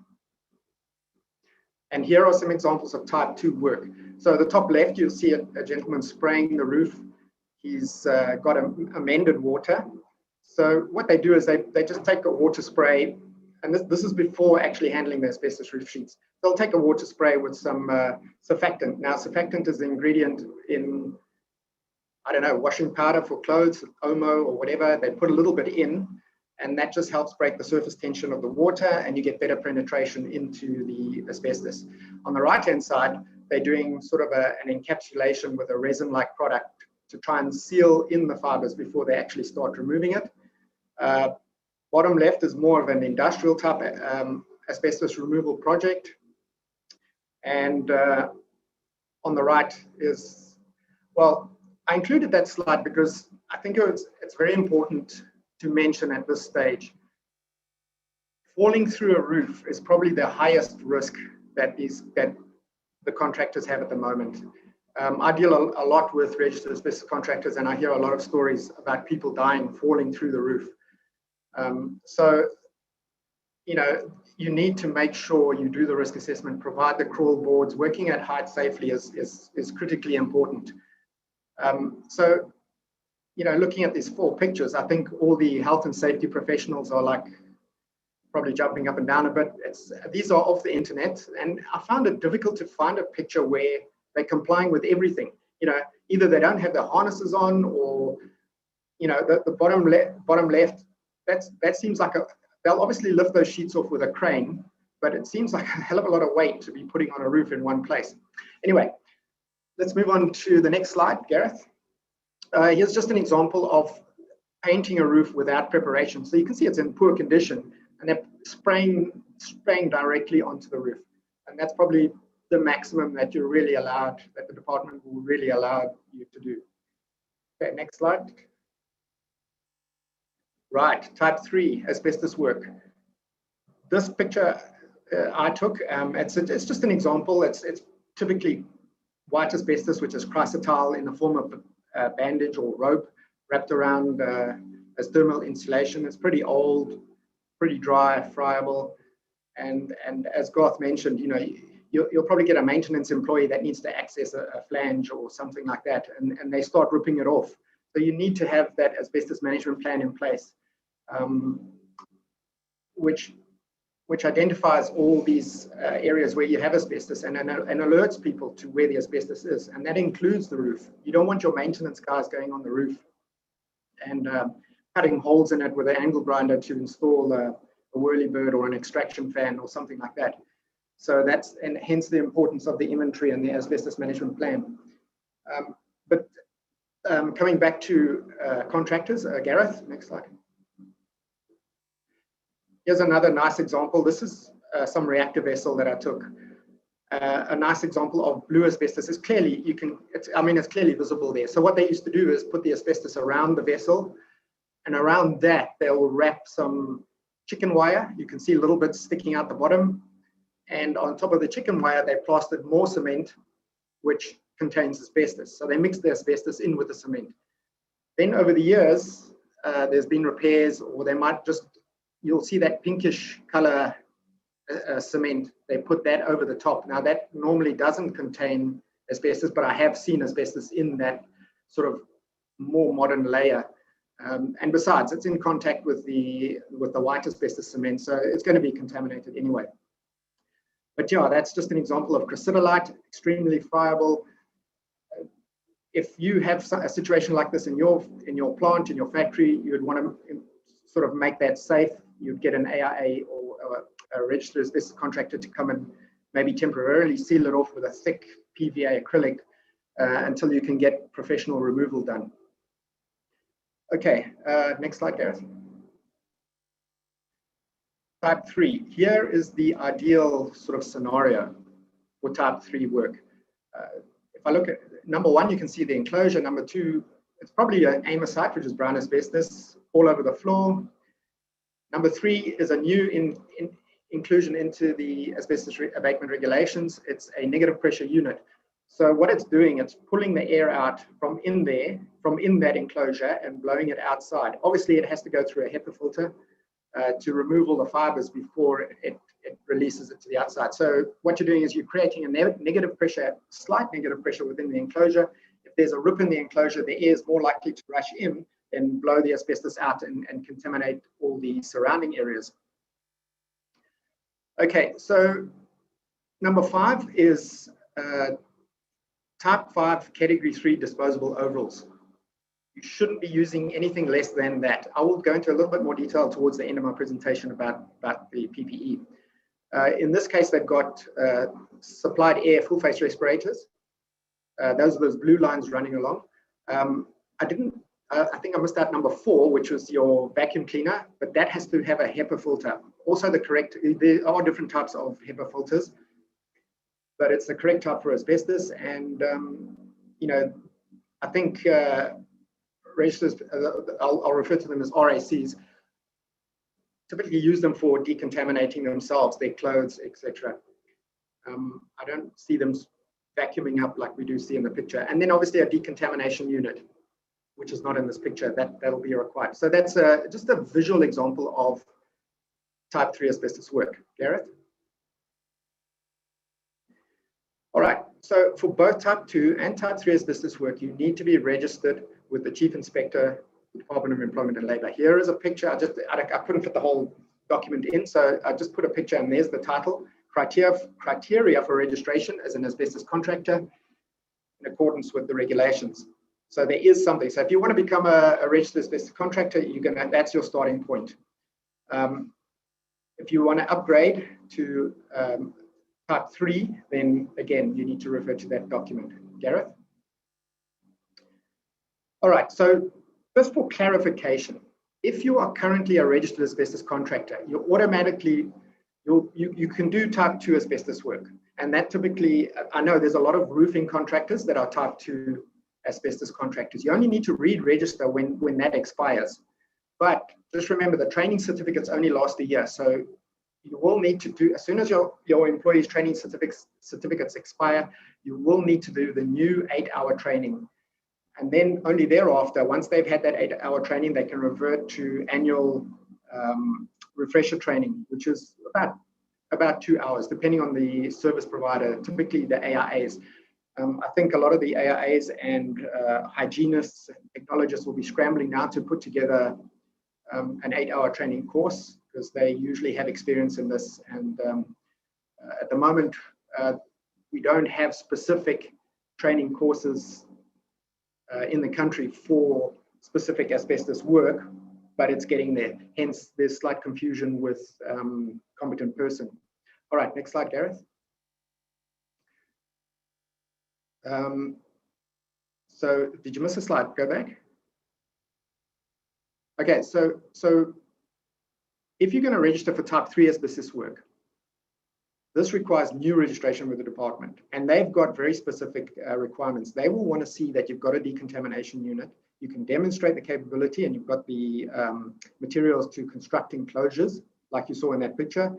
And here are some examples of type 2 work. So the top left, you'll see a gentleman spraying the roof. He's got amended water. So what they do is they just take a water spray, and this is before actually handling the asbestos roof sheets. They'll take a water spray with some surfactant. Now, surfactant is the ingredient in, I don't know, washing powder for clothes, Omo or whatever. They put a little bit in, and that just helps break the surface tension of the water, and you get better penetration into the asbestos. On the right-hand side, they're doing sort of an encapsulation with a resin-like product to try and seal in the fibers before they actually start removing it. Bottom left is more of an industrial type asbestos removal project. And on the right is, well, I included that slide because I think it's very important to mention at this stage. Falling through a roof is probably the highest risk that the contractors have at the moment. I deal a lot with registered asbestos contractors, and I hear a lot of stories about people dying falling through the roof. So, you know, you need to make sure you do the risk assessment, provide the crawl boards. Working at height safely is critically important. So, you know, looking at these 4 pictures, I think all the health and safety professionals are like probably jumping up and down a bit. These are off the internet, and I found it difficult to find a picture where they're complying with everything. You know, either they don't have their harnesses on, or, you know, the bottom left, that seems like they'll obviously lift those sheets off with a crane, but it seems like a hell of a lot of weight to be putting on a roof in one place. Anyway, let's move on to the next slide, Gareth. Here's just an example of painting a roof without preparation. So you can see it's in poor condition, and they're spraying directly onto the roof. And that's probably the maximum that you're really allowed, that the department will really allow you to do. Okay, next slide. Right, type 3 asbestos work. This picture I took, it's just an example. It's typically white asbestos, which is chrysotile in the form of a bandage or rope wrapped around as thermal insulation. It's pretty old, pretty dry, friable, and as Garth mentioned, you know, you'll probably get a maintenance employee that needs to access a flange or something like that, and they start ripping it off. So you need to have that asbestos management plan in place, which identifies all these areas where you have asbestos and alerts people to where the asbestos is, and that includes the roof. You don't want your maintenance guys going on the roof and cutting holes in it with an angle grinder to install a whirlybird or an extraction fan or something like that. So that's, and hence the importance of the inventory and the asbestos management plan. Coming back to contractors, Gareth, next slide. Here's another nice example. This is some reactor vessel that I took. A nice example of blue asbestos is clearly, it's clearly visible there. So what they used to do is put the asbestos around the vessel, and around that they will wrap some chicken wire. You can see little bits sticking out the bottom. And on top of the chicken wire, they plastered more cement, which contains asbestos. So they mixed the asbestos in with the cement. Then over the years, there's been repairs, or they might just, you'll see that pinkish color cement. They put that over the top. Now that normally doesn't contain asbestos, but I have seen asbestos in that sort of more modern layer. And besides, it's in contact with the white asbestos cement, so it's going to be contaminated anyway. But yeah, that's just an example of crucidolite, extremely friable. If you have a situation like this in your plant, in your factory, you would want to sort of make that safe. You'd get an AIA or a registered asbestos contractor to come and maybe temporarily seal it off with a thick PVA acrylic until you can get professional removal done. Okay, next slide, Gareth. Type 3. Here is the ideal sort of scenario for type 3 work. If I look at number 1, you can see the enclosure. Number 2, it's probably an amosite, which is brown asbestos, all over the floor. Number 3 is a new inclusion into the asbestos abatement regulations. It's a negative pressure unit. So what it's doing, it's pulling the air out from in there, from in that enclosure, and blowing it outside. Obviously, it has to go through a HEPA filter to remove all the fibers before it releases it to the outside. So what you're doing is you're creating a negative pressure, slight negative pressure within the enclosure. If there's a rip in the enclosure, the air is more likely to rush in and blow the asbestos out and contaminate all the surrounding areas. Okay, so number 5 is type 5 category 3 disposable overalls. You shouldn't be using anything less than that. I will go into a little bit more detail towards the end of my presentation about the PPE. In this case, they've got supplied air full face respirators. Those are those blue lines running along. I think I missed out number 4, which was your vacuum cleaner, but that has to have a HEPA filter. Also there are different types of HEPA filters, but it's the correct type for asbestos. And, you know, I think registers, I'll refer to them as RACs, typically use them for decontaminating themselves, their clothes, etc. I don't see them vacuuming up like we do see in the picture. And then obviously a decontamination unit, which is not in this picture, that'll be required. So that's just a visual example of type 3 asbestos work. Gareth? All right, so for both type 2 and type 3 asbestos work, you need to be registered with the Chief Inspector, Department of Employment and Labour. Here is a picture. I couldn't fit the whole document in, so I just put a picture, and there's the title: Criteria for registration as an asbestos contractor in accordance with the regulations. So there is something. So if you want to become a registered asbestos contractor, that's your starting point. If you want to upgrade to type 3, then again, you need to refer to that document. Gareth? All right, so just for clarification, if you are currently a registered asbestos contractor, you automatically, you can do type 2 asbestos work. And that typically, I know there's a lot of roofing contractors that are type 2 asbestos contractors. You only need to re-register when that expires. But just remember, the training certificates only last a year. So you will need to do, as soon as your employees' training certificates expire, you will need to do the new 8-hour training. And then only thereafter, once they've had that 8-hour training, they can revert to annual refresher training, which is about 2 hours, depending on the service provider, typically the AIAs. I think a lot of the AIAs and hygienists and technologists will be scrambling now to put together an 8-hour training course, because they usually have experience in this. And at the moment, we don't have specific training courses in the country for specific asbestos work, but it's getting there. Hence, there's slight confusion with competent person. All right, next slide, Gareth. So did you miss a slide? Go back. Okay, so if you're going to register for type 3 asbestos work, this requires new registration with the department, and they've got very specific requirements. They will want to see that you've got a decontamination unit, you can demonstrate the capability, and you've got the materials to construct enclosures, like you saw in that picture.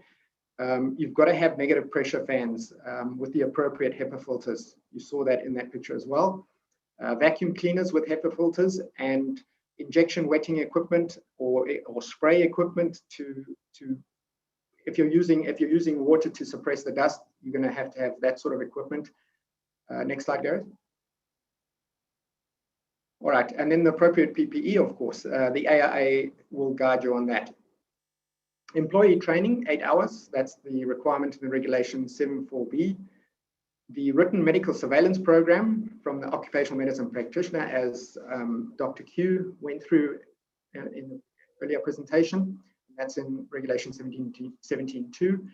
You've got to have negative pressure fans with the appropriate HEPA filters. You saw that in that picture as well. Vacuum cleaners with HEPA filters, and injection wetting equipment or spray equipment to if you're using water to suppress the dust, you're going to have that sort of equipment. Next slide, Gareth. All right, and then the appropriate PPE, of course. The AIA will guide you on that. Employee training, 8 hours. That's the requirement in the regulation 74B. The written medical surveillance program from the occupational medicine practitioner, as Dr. Q went through in the earlier presentation. That's in regulation 17.2.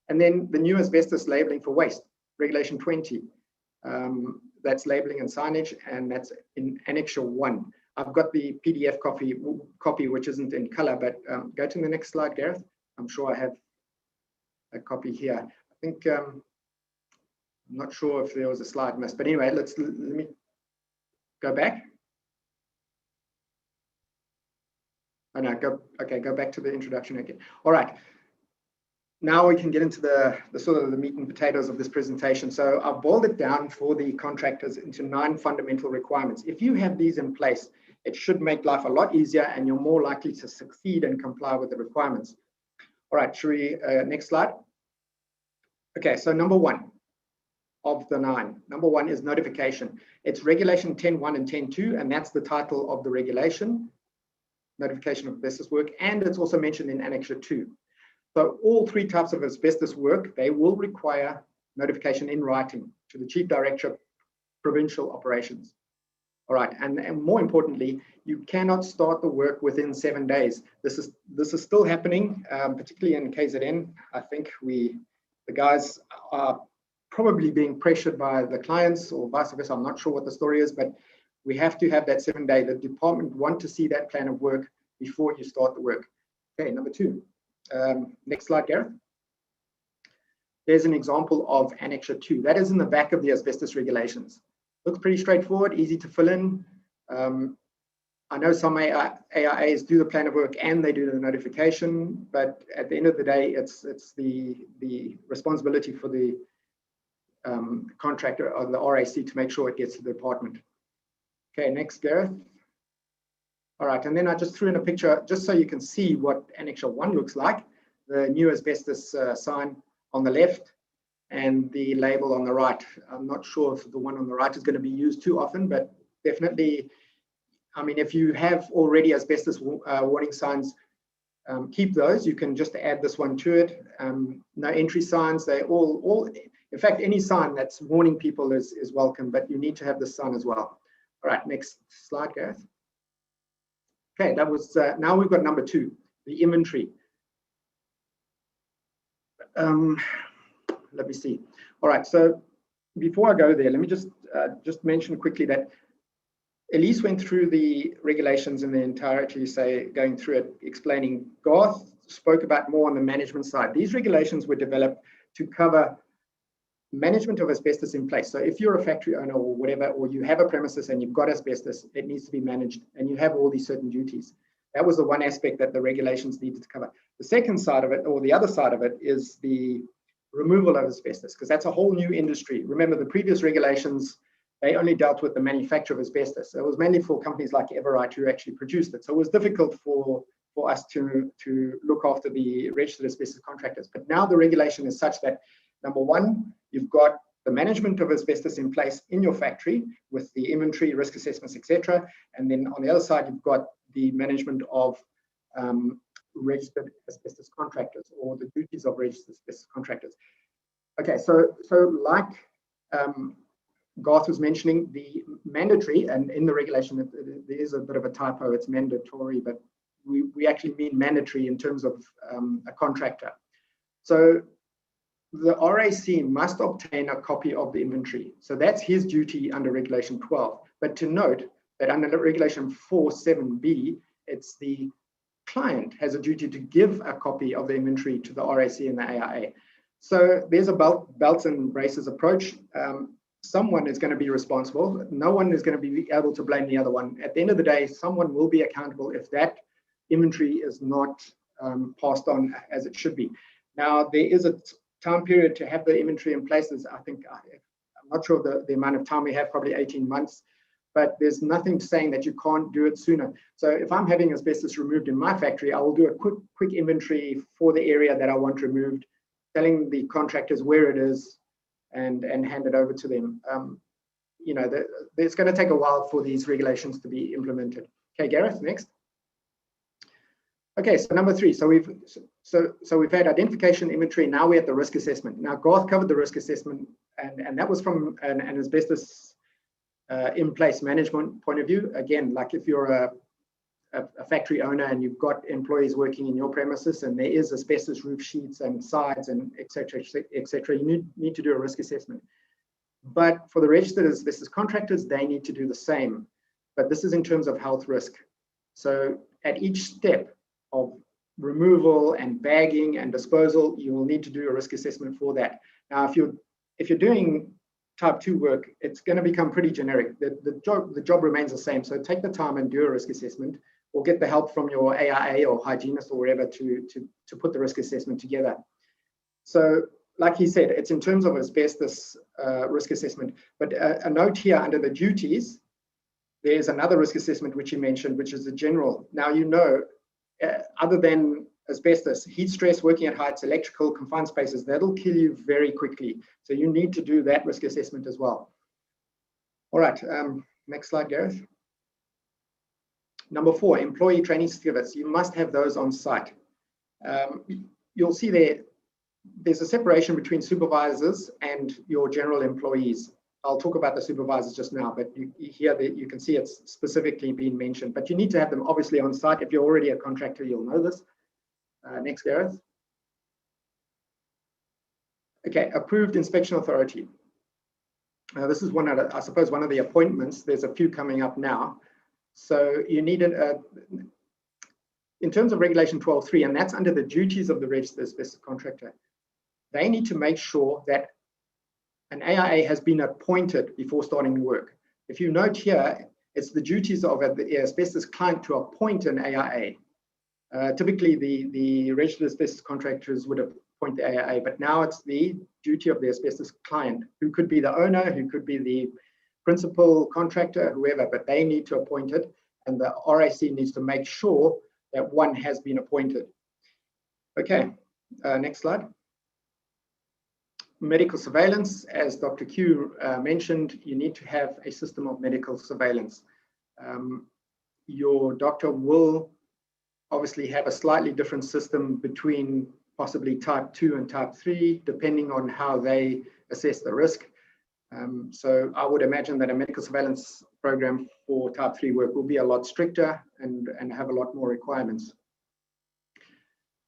And then the new asbestos labeling for waste, regulation 20. That's labeling and signage, and that's in Annexure 1. I've got the PDF copy which isn't in color, but go to the next slide, Gareth. I'm sure I have a copy here. I think, I'm not sure if there was a slide missed, but anyway, let me go back. Oh no, go back to the introduction again. All right. now we can get into the sort of the meat and potatoes of this presentation. So I've boiled it down for the contractors into 9 fundamental requirements. If you have these in place, it should make life a lot easier and you're more likely to succeed and comply with the requirements. All right, should we, next slide. Okay, so number 1 of the 9. Number 1 is notification. It's regulation 10.1 and 10.2, and that's the title of the regulation, notification of asbestos work, and it's also mentioned in Annexure 2. So all 3 types of asbestos work, they will require notification in writing to the Chief Director of Provincial Operations. All right, and more importantly, you cannot start the work within 7 days. This is still happening, particularly in KZN. I think the guys are probably being pressured by the clients or vice versa. I'm not sure what the story is, but we have to have that 7-day. The department want to see that plan of work before you start the work. Okay, number 2. Next slide, Gareth. There's an example of Annexure 2. That is in the back of the asbestos regulations. Looks pretty straightforward, easy to fill in. I know some AIAs do the plan of work and they do the notification, but at the end of the day, it's the responsibility for the contractor or the RAC to make sure it gets to the department. Okay, next, Gareth. All right, and then I just threw in a picture just so you can see what Annexure 1 looks like. The new asbestos sign on the left and the label on the right. I'm not sure if the one on the right is going to be used too often, but definitely, I mean, if you have already asbestos warning signs, keep those. You can just add this one to it. No entry signs, they all, in fact, any sign that's warning people is welcome, but you need to have this sign as well. All right, next slide, Gareth. Okay, that was, now we've got number 2, the inventory. Let me see. All right, so before I go there, let me just mention quickly that Elise went through the regulations in the entirety, say, going through it, explaining. Garth spoke about more on the management side. These regulations were developed to cover management of asbestos in place. So if you're a factory owner or whatever, or you have a premises and you've got asbestos, it needs to be managed and you have all these certain duties. That was the one aspect that the regulations needed to cover. The second side of it, or the other side of it, is the removal of asbestos, because that's a whole new industry. Remember, the previous regulations, they only dealt with the manufacture of asbestos. So it was mainly for companies like Everite who actually produced it. So it was difficult for us to look after the registered asbestos contractors. But now the regulation is such that, number 1, you've got the management of asbestos in place in your factory with the inventory, risk assessments, etc. And then on the other side, you've got the management of registered asbestos contractors, or the duties of registered asbestos contractors. Okay, so like Garth was mentioning, the mandatory, and in the regulation there is a bit of a typo, it's mandatory, but we actually mean mandatory in terms of a contractor. So the RAC must obtain a copy of the inventory. So that's his duty under Regulation 12. But to note that under Regulation 4.7b, it's the client has a duty to give a copy of the inventory to the RAC and the AIA. So there's a belts and braces approach. Someone is going to be responsible. No one is going to be able to blame the other one. At the end of the day, someone will be accountable if that inventory is not passed on as it should be. Now, there is a time period to have the inventory in place. I think, I'm not sure the amount of time we have, probably 18 months, but there's nothing saying that you can't do it sooner. So if I'm having asbestos removed in my factory, I will do a quick inventory for the area that I want removed, telling the contractors where it is, and hand it over to them. You know, it's going to take a while for these regulations to be implemented. Okay, Gareth, next. Okay, so number 3. So we've had identification, inventory. Now we're at the risk assessment. Now Garth covered the risk assessment, and that was from an asbestos in place management point of view. Again, like if you're a factory owner and you've got employees working in your premises and there is asbestos roof sheets and sides and etc., you need to do a risk assessment. But for the registered asbestos contractors, they need to do the same. But this is in terms of health risk. So at each step of removal and bagging and disposal, you will need to do a risk assessment for that. Now, if you're doing type 2 work, it's going to become pretty generic. The job remains the same. So take the time and do a risk assessment, or get the help from your AIA or hygienist or wherever to put the risk assessment together. So like he said, it's in terms of asbestos risk assessment, but a note here under the duties, there's another risk assessment which he mentioned, which is the general. Now, you know, other than asbestos, heat stress, working at heights, electrical, confined spaces, that'll kill you very quickly. So you need to do that risk assessment as well. All right, next slide, Gareth. Number 4, employee training certificates. You must have those on site. You'll see there's a separation between supervisors and your general employees. I'll talk about the supervisors just now, but here you can see it's specifically being mentioned. But you need to have them obviously on site. If you're already a contractor, you'll know this. Next, Gareth. Okay, approved inspection authority. This is I suppose one of the appointments. There's a few coming up now. So you need in terms of Regulation 12.3, and that's under the duties of the registered asbestos contractor, they need to make sure that an AIA has been appointed before starting work. If you note here, it's the duties of the asbestos client to appoint an AIA. Typically, the registered asbestos contractors would appoint the AIA, but now it's the duty of the asbestos client, who could be the owner, who could be the principal contractor, whoever, but they need to appoint it, and the RAC needs to make sure that one has been appointed. Okay, next slide. Medical surveillance, as Dr. Q mentioned, you need to have a system of medical surveillance. Your doctor will obviously have a slightly different system between possibly type 2 and type 3, depending on how they assess the risk. So I would imagine that a medical surveillance program for type 3 work will be a lot stricter and have a lot more requirements.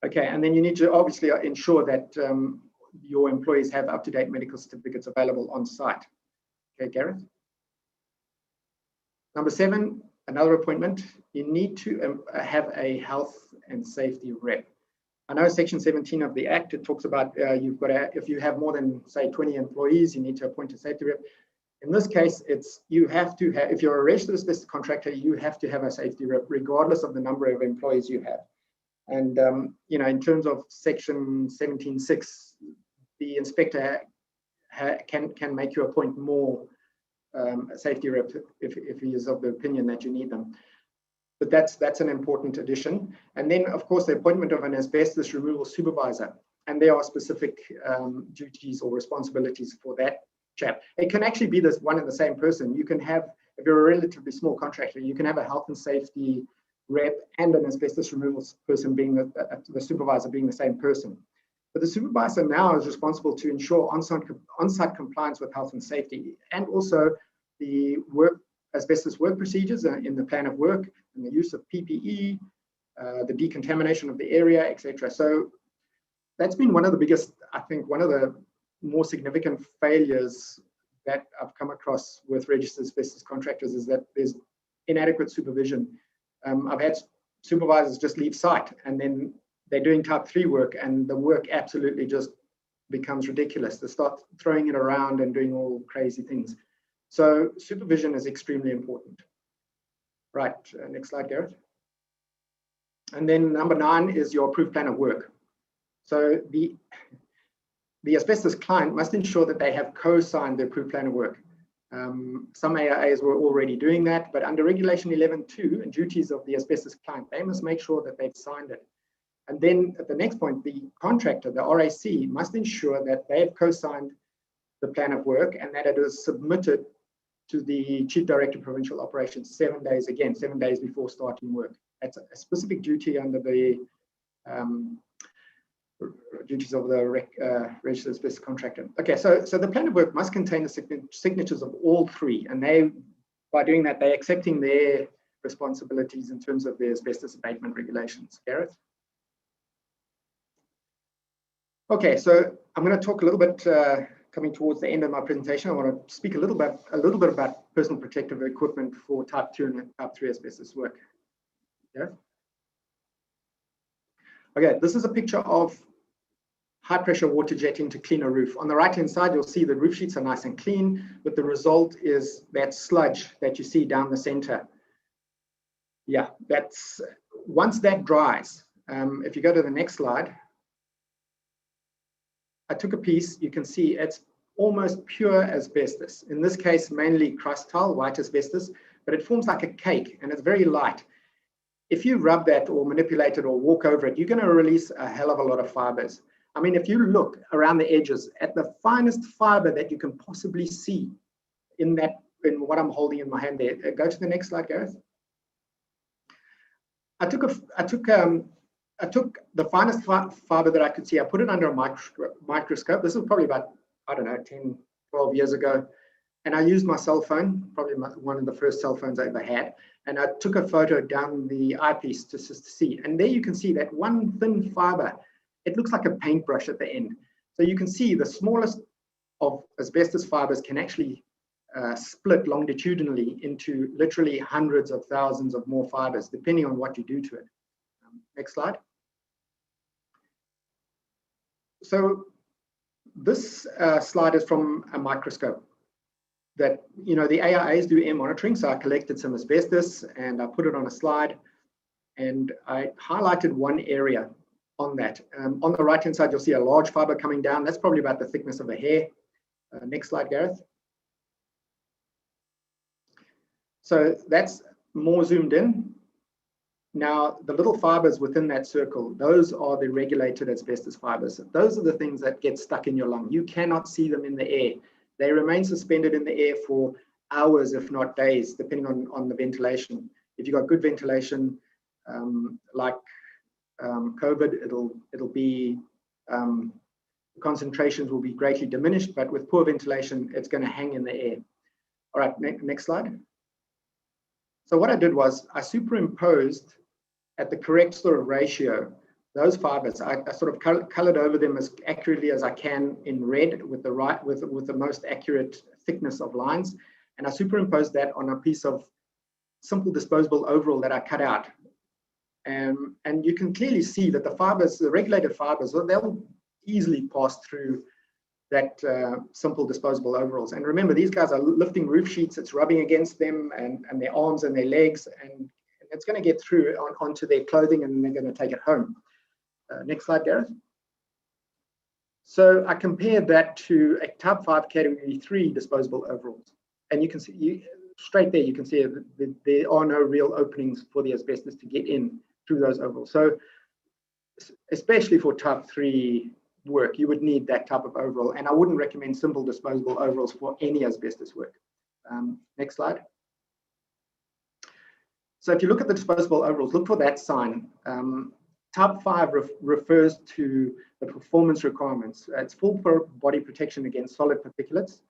Okay, and then you need to obviously ensure that your employees have up-to-date medical certificates available on site. Okay, Gareth. Number 7, another appointment. You need to have a health and safety rep. I know Section 17 of the Act, it talks about if you have more than, say, 20 employees, you need to appoint a safety rep. In this case, you have to have, if you're a registered asbestos contractor, you have to have a safety rep, regardless of the number of employees you have. And you know, in terms of Section 17.6, the inspector can make you appoint more safety reps if he is of the opinion that you need them. But that's an important addition. And then, of course, the appointment of an asbestos removal supervisor. And there are specific duties or responsibilities for that chap. It can actually be this one and the same person. You can have, if you're a relatively small contractor, you can have a health and safety rep and an asbestos removal person being the supervisor being the same person. But the supervisor now is responsible to ensure on-site compliance with health and safety, and also the asbestos work procedures in the plan of work, and the use of PPE, the decontamination of the area, etc. So that's been one of the biggest, I think, one of the more significant failures that I've come across with registered asbestos contractors is that there's inadequate supervision. I've had supervisors just leave site and then they're doing type 3 work and the work absolutely just becomes ridiculous. They start throwing it around and doing all crazy things. So supervision is extremely important. Right, next slide, Gareth. And then number 9 is your approved plan of work. So the asbestos client must ensure that they have co-signed the approved plan of work. Some AIAs were already doing that, but under Regulation 11.2 and duties of the asbestos client, they must make sure that they've signed it. And then at the next point, the contractor, the RAC, must ensure that they have co-signed the plan of work and that it is submitted to the Chief Director of Provincial Operations 7 days, again, 7 days before starting work. That's a specific duty under the duties of the registered asbestos contractor. Okay, so the plan of work must contain the signatures of all 3, and by doing that, they're accepting their responsibilities in terms of the asbestos abatement regulations. Gareth? Okay, so I'm going to talk a little bit, coming towards the end of my presentation. I want to speak a little bit about personal protective equipment for type 2 and type 3 asbestos work. Gareth? Okay, this is a picture of high pressure water jetting to clean a roof. On the right hand side, you'll see the roof sheets are nice and clean, but the result is that sludge that you see down the center. Yeah, once that dries, if you go to the next slide, I took a piece, you can see it's almost pure asbestos. In this case, mainly crust tile, white asbestos, but it forms like a cake and it's very light. If you rub that or manipulate it or walk over it, you're going to release a hell of a lot of fibers. I mean, if you look around the edges at the finest fiber that you can possibly see in what I'm holding in my hand there. Go to the next slide, Gareth. I took the finest fiber that I could see. I put it under a microscope. This was probably about, I don't know, 10, 12 years ago. And I used my cell phone, probably one of the first cell phones I ever had. And I took a photo down the eyepiece to see. And there you can see that one thin fiber. It looks like a paintbrush at the end. So you can see the smallest of asbestos fibers can actually split longitudinally into literally hundreds of thousands of more fibers, depending on what you do to it. Next slide. So this slide is from a microscope that, you know, the AIAs do air monitoring. So I collected some asbestos and I put it on a slide and I highlighted one area on that. On the right-hand side, you'll see a large fiber coming down. That's probably about the thickness of a hair. Next slide, Gareth. So that's more zoomed in. Now, the little fibers within that circle, those are the regulated asbestos fibers. Those are the things that get stuck in your lung. You cannot see them in the air. They remain suspended in the air for hours, if not days, depending on the ventilation. If you've got good ventilation, like COVID, it'll be, concentrations will be greatly diminished, but with poor ventilation, it's going to hang in the air. All right, next slide. So what I did was I superimposed at the correct sort of ratio those fibers. I sort of colored over them as accurately as I can in red with the most accurate thickness of lines, and I superimposed that on a piece of simple disposable overall that I cut out. And you can clearly see that the fibers, the regulated fibers, they'll easily pass through that simple disposable overalls. And remember, these guys are lifting roof sheets, it's rubbing against them and their arms and their legs, and it's going to get through onto their clothing and they're going to take it home. Next slide, Gareth. So I compared that to a type 5 category 3 disposable overalls. And you can see, straight there, you can see that there are no real openings for the asbestos to get in through those overalls. So especially for type 3 work, you would need that type of overall, and I wouldn't recommend simple disposable overalls for any asbestos work. Next slide. So if you look at the disposable overalls, look for that sign. Type 5 refers to the performance requirements. It's full body protection against solid particulates,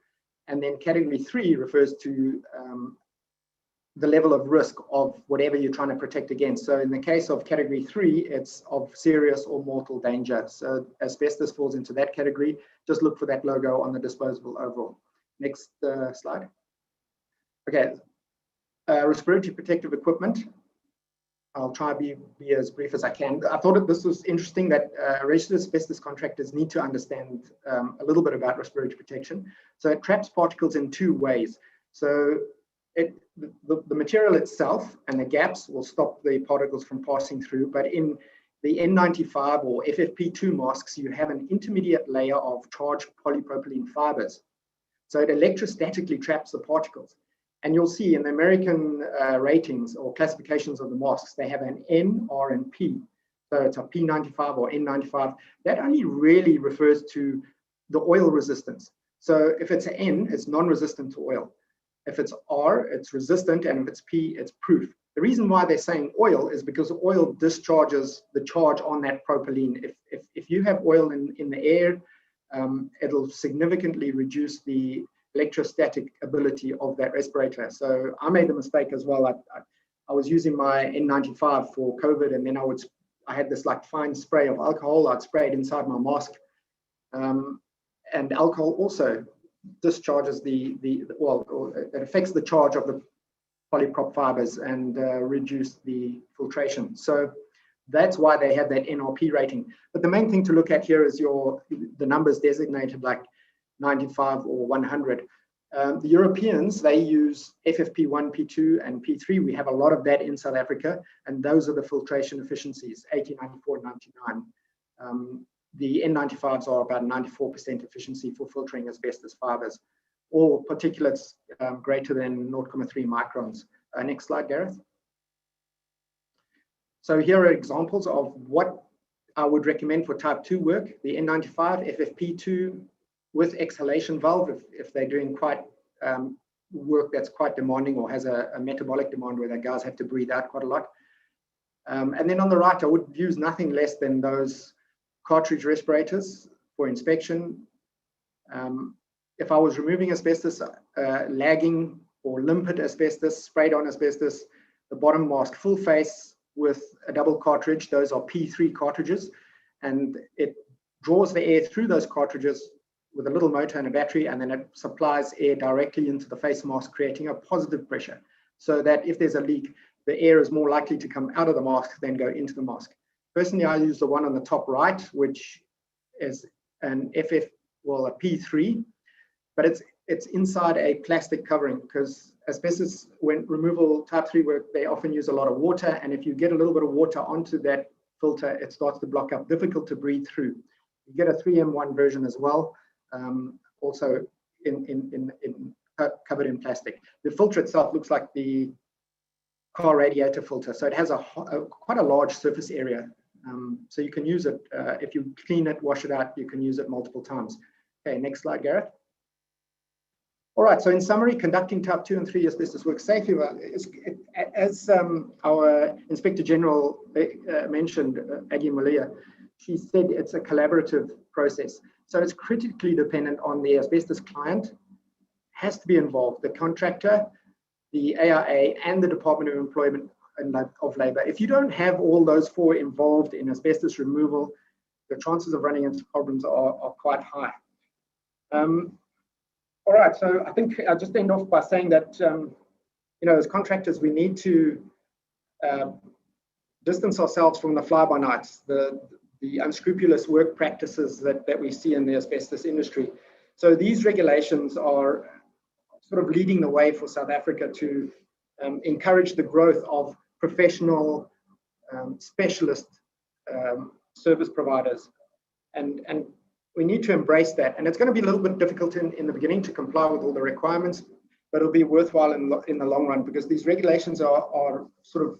and then category 3 refers to the level of risk of whatever you're trying to protect against. So in the case of category 3, it's of serious or mortal danger. So asbestos falls into that category. Just look for that logo on the disposable overall. Next slide. Okay, respiratory protective equipment. I'll try to be as brief as I can. I thought this was interesting that registered asbestos contractors need to understand a little bit about respiratory protection. So it traps particles in two ways. So the material itself and the gaps will stop the particles from passing through, but in the N95 or FFP2 masks, you have an intermediate layer of charged polypropylene fibers. So it electrostatically traps the particles. And you'll see in the American ratings or classifications of the masks, they have an N, R, and P. So it's a P95 or N95. That only really refers to the oil resistance. So if it's an N, it's non-resistant to oil. If it's R, it's resistant, and if it's P, it's proof. The reason why they're saying oil is because oil discharges the charge on that propylene. If you have oil in the air, it'll significantly reduce the electrostatic ability of that respirator. So I made the mistake as well. I was using my N95 for COVID, and then I had this like fine spray of alcohol. I'd spray it inside my mask, and alcohol also discharges it affects the charge of the polyprop fibers and reduce the filtration. So that's why they have that NRP rating. But the main thing to look at here is the numbers designated like 95 or 100. The Europeans, they use FFP1, P2, and P3. We have a lot of that in South Africa, and those are the filtration efficiencies, 80, 94, 99. the N95s are about 94% efficiency for filtering asbestos fibers or particulates greater than 0.3 microns. Next slide, Gareth. So here are examples of what I would recommend for type 2 work. The N95 FFP2 with exhalation valve if they're doing quite work that's quite demanding or has a metabolic demand where the guys have to breathe out quite a lot. And then on the right, I would use nothing less than those cartridge respirators for inspection. If I was removing asbestos, lagging or limpid asbestos, sprayed on asbestos, the bottom mask full face with a double cartridge. Those are P3 cartridges, and it draws the air through those cartridges with a little motor and a battery, and then it supplies air directly into the face mask, creating a positive pressure, so that if there's a leak, the air is more likely to come out of the mask than go into the mask. Personally, I use the one on the top right, which is a P3, but it's inside a plastic covering, because asbestos, when removal type 3 work, they often use a lot of water, and if you get a little bit of water onto that filter, it starts to block up, difficult to breathe through. You get a 3M1 version as well, also covered in plastic. The filter itself looks like the car radiator filter, so it has quite a large surface area. So you can use it, if you clean it, wash it out, you can use it multiple times. Okay, next slide, Gareth. All right, so in summary, conducting type 2 and 3 asbestos work safely, as our Inspector General mentioned, Aggie Malia, she said it's a collaborative process. So it's critically dependent on the asbestos client, has to be involved, the contractor, the AIA, and the Department of Employment and of Labour. If you don't have all those four involved in asbestos removal, the chances of running into problems are quite high. All right, so I think I'll just end off by saying that, as contractors, we need to distance ourselves from the fly-by-nights, the unscrupulous work practices that we see in the asbestos industry. So these regulations are sort of leading the way for South Africa to encourage the growth of professional specialist service providers. And we need to embrace that. And it's going to be a little bit difficult in the beginning to comply with all the requirements, but it'll be worthwhile in the long run, because these regulations are sort of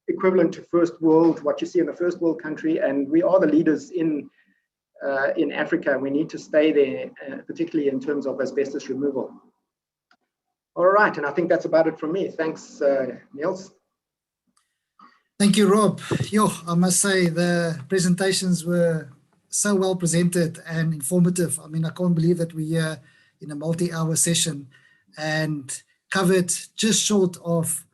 equivalent to first world, what you see in the first world country, and we are the leaders in Africa. We need to stay there, particularly in terms of asbestos removal. All right, and I think that's about it from me. Thanks, Niels. Thank you, Rob. I must say the presentations were so well presented and informative. I mean, I can't believe that we're here in a multi-hour session and covered just short of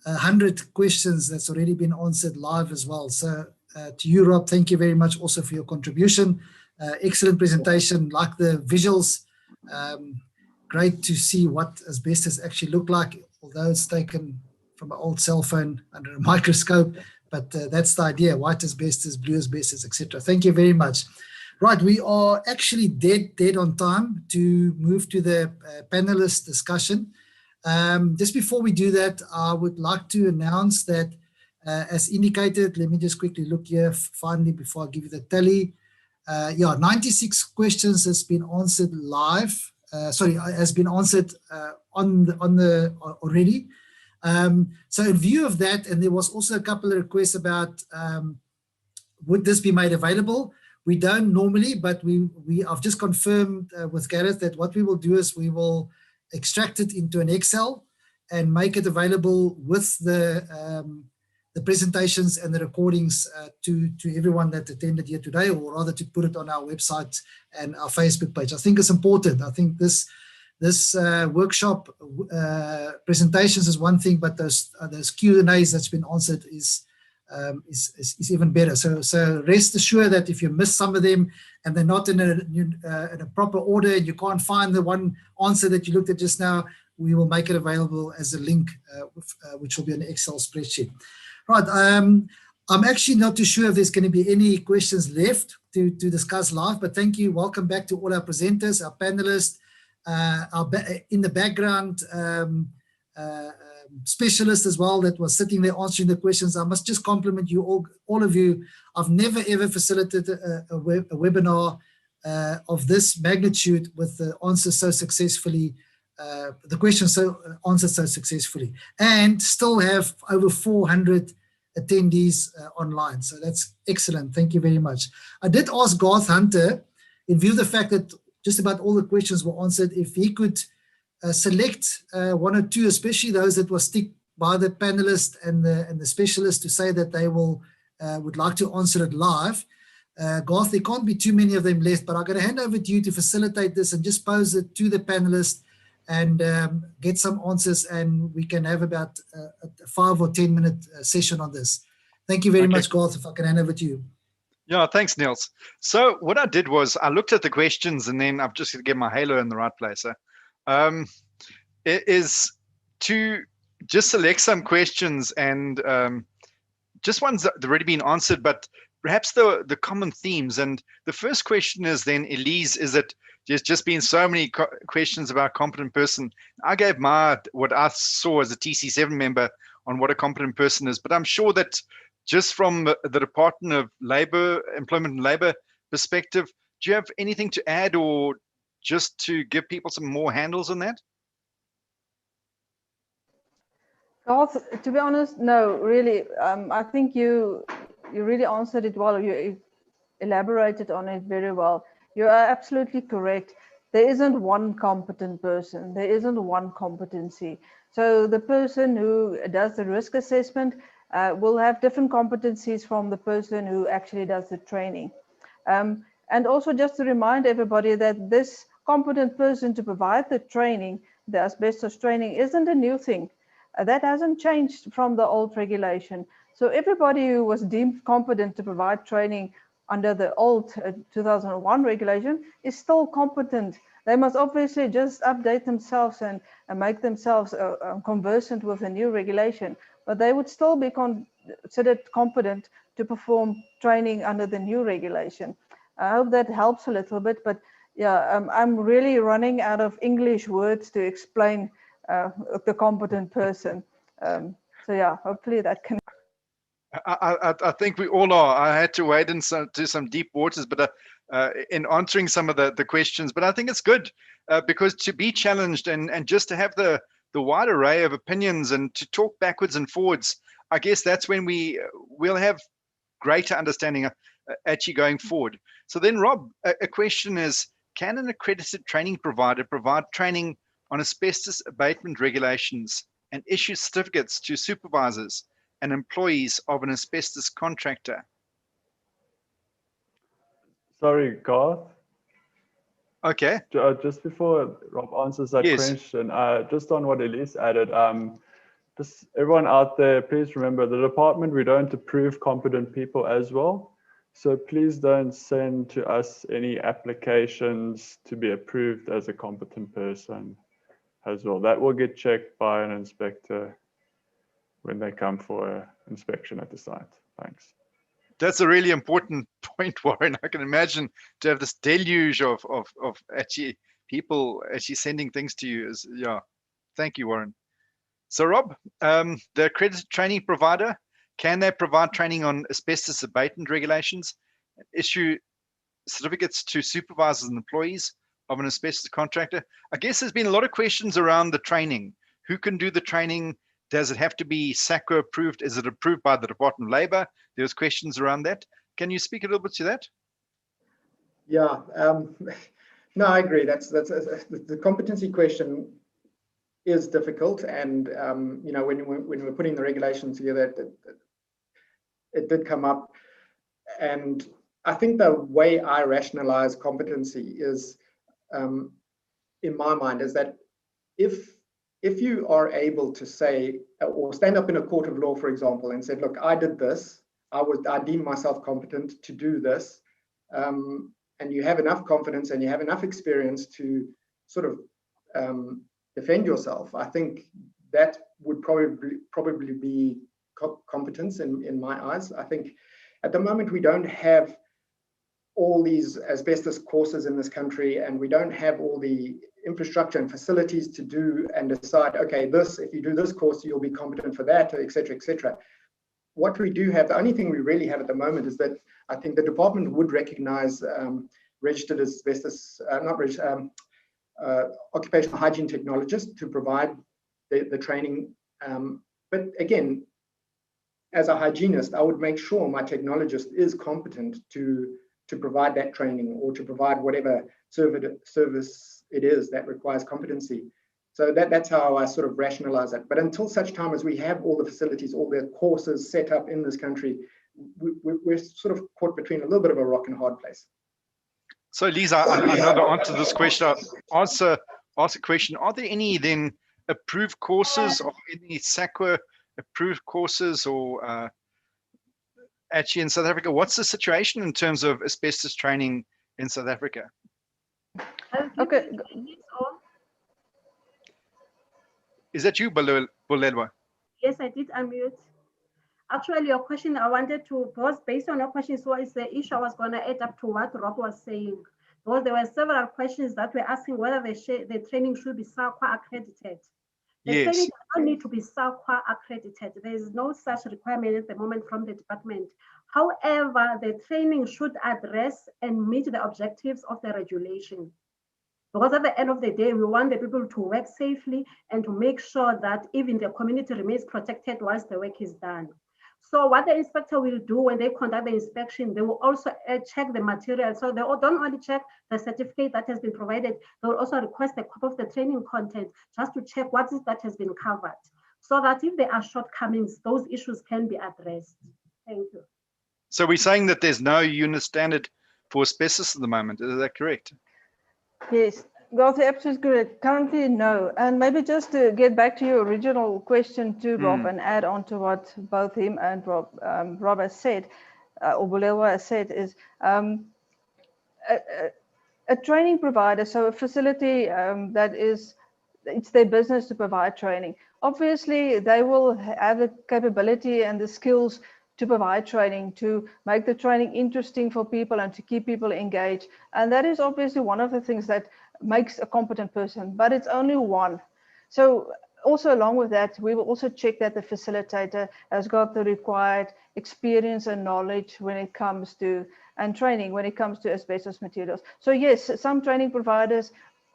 100 questions that's already been answered live as well. So to you, Rob, thank you very much also for your contribution. Excellent presentation, like the visuals. Great to see what asbestos actually look like, although it's taken from an old cell phone under a microscope, but that's the idea: white asbestos, blue asbestos, etc. Thank you very much. Right, we are actually dead on time to move to the panelist discussion. Just before we do that, I would like to announce that, as indicated, let me just quickly look here finally before I give you the tally. 96 questions has been answered live. Has been answered already. So in view of that, and there was also a couple of requests about would this be made available? We don't normally, but I've just confirmed with Gareth that what we will do is we will extract it into an Excel and make it available with the presentations and the recordings to everyone that attended here today, or rather to put it on our website and our Facebook page. I think it's important. I think this workshop presentations is one thing, but those Q&As that's been answered is even better. So rest assured that if you miss some of them and they're not in a proper order, you can't find the one answer that you looked at just now, we will make it available as a link, which will be an Excel spreadsheet. Right. I'm actually not too sure if there's going to be any questions left to discuss live, but thank you. Welcome back to all our presenters, our panelists, in the background. specialist as well that was sitting there answering the questions. I must just compliment you all of you. I've never ever facilitated a webinar of this magnitude with the answers so successfully, the questions answered so successfully, and still have over 400 attendees online. So that's excellent. Thank you very much. I did ask Garth Hunter, in view of the fact that just about all the questions were answered, if he could select one or two, especially those that were stick by the panelists and the specialists, to say that they would like to answer it live. Garth, there can't be too many of them left, but I'm going to hand over to you to facilitate this and just pose it to the panelists and get some answers, and we can have about a 5 or 10 minute session on this. Thank you very much, Garth. If I can hand over to you. Yeah, thanks, Niels. So what I did was I looked at the questions, and then I've just got to get my halo in the right place. It is to just select some questions, and just ones that have already been answered, but perhaps the common themes. And the first question is then, Elise, is it there's just been so many questions about competent person. I gave what I saw as a TC7 member on what a competent person is, but I'm sure that just from the Department of Labor, Employment and Labor perspective, do you have anything to add, or just to give people some more handles on that? Garth, to be honest, no, really. I think you really answered it well. You elaborated on it very well. You are absolutely correct. There isn't one competent person. There isn't one competency. So the person who does the risk assessment will have different competencies from the person who actually does the training. And also just to remind everybody that this competent person to provide the training, the asbestos training, isn't a new thing. That hasn't changed from the old regulation. So everybody who was deemed competent to provide training under the old 2001 regulation is still competent. They must obviously just update themselves and make themselves conversant with the new regulation, but they would still be considered competent to perform training under the new regulation. I hope that helps a little bit, but yeah, I'm really running out of English words to explain the competent person. So yeah, hopefully that can. I think we all are. I had to wade into some deep waters, but in answering some of the questions. But I think it's good because to be challenged and just to have the wide array of opinions and to talk backwards and forwards, I guess that's when we'll have greater understanding actually going forward. So then, Rob, a question is: can an accredited training provider provide training on asbestos abatement regulations and issue certificates to supervisors and employees of an asbestos contractor? Sorry, Garth. Okay. Just before Rob answers that question, just on what Elise added, just everyone out there, please remember the department, we don't approve competent people as well. So please don't send to us any applications to be approved as a competent person as well. That will get checked by an inspector when they come for inspection at the site. Thanks. That's a really important point, Warren. I can imagine to have this deluge of actually people actually sending things to you is, yeah. Thank you, Warren. So Rob, the accredited training provider, can they provide training on asbestos abatement regulations, issue certificates to supervisors and employees of an asbestos contractor? I guess there's been a lot of questions around the training. Who can do the training? Does it have to be SACO approved? Is it approved by the Department of Labor? There's questions around that. Can you speak a little bit to that? Yeah, no, I agree. That's the competency question is difficult, and you know, when we're putting the regulations together, it did come up, and I think the way I rationalize competency is, in my mind, is that if you are able to say or stand up in a court of law, for example, and said, look, I did this, I deem myself competent to do this, and you have enough confidence and you have enough experience to sort of defend yourself, I think that would probably be competence in my eyes. I think at the moment we don't have all these asbestos courses in this country, and we don't have all the infrastructure and facilities to do and decide, okay, if you do this course, you'll be competent for that, et cetera, et cetera. What we do have, the only thing we really have at the moment is that I think the department would recognize registered asbestos, occupational hygiene technologists to provide the training. But again, as a hygienist, I would make sure my technologist is competent to provide that training or to provide whatever service it is that requires competency. So that's how I sort of rationalize it. But until such time as we have all the facilities, all the courses set up in this country, we're sort of caught between a little bit of a rock and hard place. So Lisa, I know to answer this question, ask a question. Are there any then approved courses or any SAQA approved courses or actually in South Africa? What's the situation in terms of asbestos training in South Africa? Okay. Is that you, Bulelwa? Yes, I did unmute. Actually, your question I wanted to, because based on your questions, what is the issue I was going to add up to what Rob was saying. Because there were several questions that were asking whether the training should be SAQA accredited. The Yes. training does not need to be SAQA accredited. There is no such requirement at the moment from the department. However, the training should address and meet the objectives of the regulation. Because at the end of the day, we want the people to work safely and to make sure that even the community remains protected whilst the work is done. So what the inspector will do when they conduct the inspection, they will also check the material. So they don't only check the certificate that has been provided, they will also request a copy of the training content just to check what is that has been covered. So that if there are shortcomings, those issues can be addressed. Thank you. So we're saying that there's no unit standard for asbestos at the moment. Is that correct? Yes, Garth, absolutely correct. Currently, no. And maybe just to get back to your original question to Rob and add on to what both him and Rob has said, or Bulelwa has said, is a training provider, so a facility that is, it's their business to provide training. Obviously, they will have the capability and the skills to provide training, to make the training interesting for people and to keep people engaged. And that is obviously one of the things that makes a competent person, but it's only one. So also along with that, we will also check that the facilitator has got the required experience and knowledge when it comes to, and training when it comes to asbestos materials. So yes, some training providers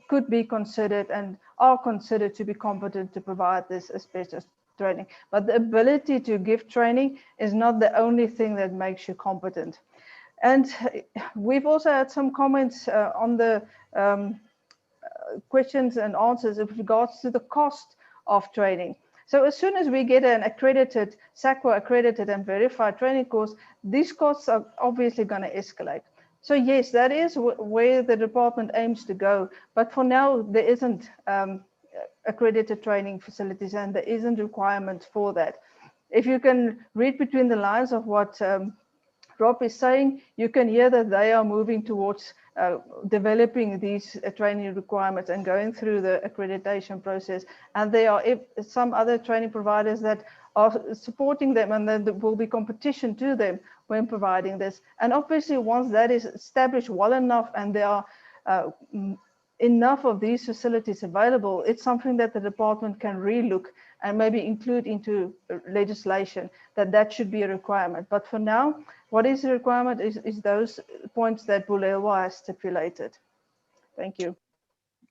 could be considered and are considered to be competent to provide this asbestos training, but the ability to give training is not the only thing that makes you competent. And we've also had some comments on the questions and answers with regards to the cost of training. So as soon as we get an accredited, SAQA accredited and verified training course, these costs are obviously going to escalate. So yes, that is where the department aims to go, but for now there isn't accredited training facilities and there isn't requirement for that. If you can read between the lines of what Rob is saying, you can hear that they are moving towards developing these training requirements and going through the accreditation process. And there are some other training providers that are supporting them, and then there will be competition to them when providing this. And obviously, once that is established well enough and there are enough of these facilities available, it's something that the department can relook and maybe include into legislation that should be a requirement. But for now, what is the requirement is those points that Bulelwa has stipulated. Thank you.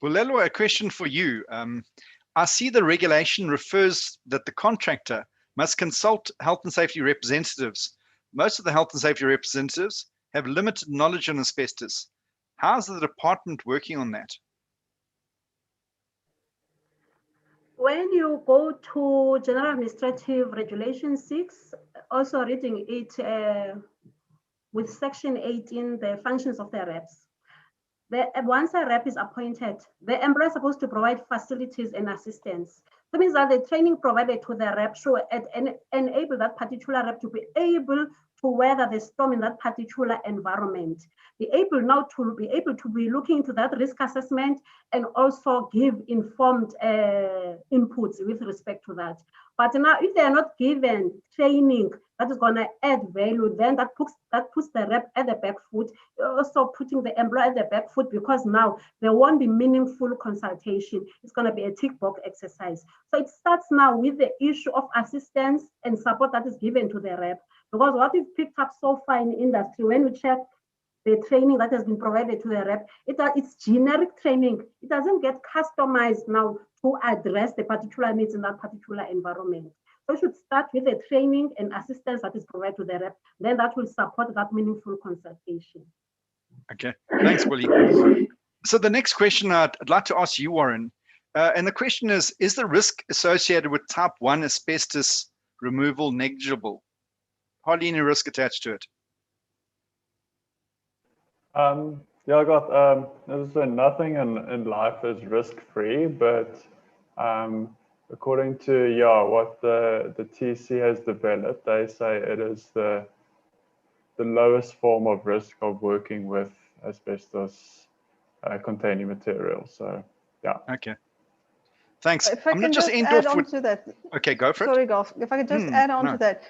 Bulelwa, a question for you. I see the regulation refers that the contractor must consult health and safety representatives. Most of the health and safety representatives have limited knowledge on asbestos. How's the department working on that? When you go to General Administrative Regulation 6, also reading it with Section 18, the functions of the reps. Once a rep is appointed, the employer is supposed to provide facilities and assistance. That means that the training provided to the rep should enable that particular rep to be able to weather the storm in that particular environment. Be able to be looking into that risk assessment and also give informed inputs with respect to that. But now, if they are not given training that is going to add value, then that puts the rep at the back foot, also putting the employer at the back foot, because now there won't be meaningful consultation. It's going to be a tick box exercise. So it starts now with the issue of assistance and support that is given to the rep, because what we've picked up so far in the industry, when we check the training that has been provided to the rep, it's generic training. It doesn't get customized now to address the particular needs in that particular environment. So we should start with the training and assistance that is provided to the rep. Then that will support that meaningful consultation. Okay, thanks, Willie. So the next question I'd like to ask you, Warren, and the question is the risk associated with type 1 asbestos removal negligible? Hardly any risk attached to it. Yeah, I got, as I said, nothing in life is risk-free, but according to what the TC has developed, they say it is the lowest form of risk of working with asbestos containing material. So yeah. Okay. Thanks. If I I'm can just just end add off on with... to that. Okay, go for it. Sorry, Golf. If I could just add on to that,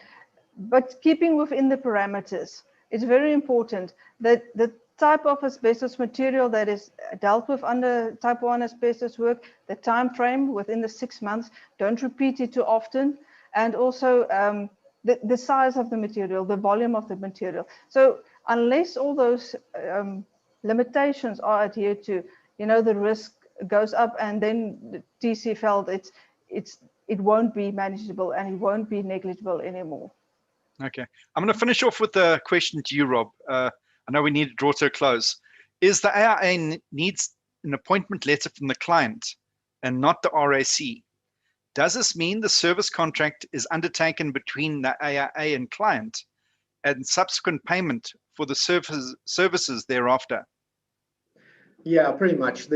but keeping within the parameters, it's very important that the type of asbestos material that is dealt with under type 1 asbestos work, the time frame within the 6 months, don't repeat it too often, and also the size of the material, the volume of the material. So unless all those limitations are adhered to, the risk goes up, and then the TC felt it won't be manageable and it won't be negligible anymore. Okay, I'm going to finish off with a question to you, Rob. I know we need to draw to a close. Is the AIA needs an appointment letter from the client and not the RAC? Does this mean the service contract is undertaken between the AIA and client and subsequent payment for the services thereafter? Yeah, pretty much.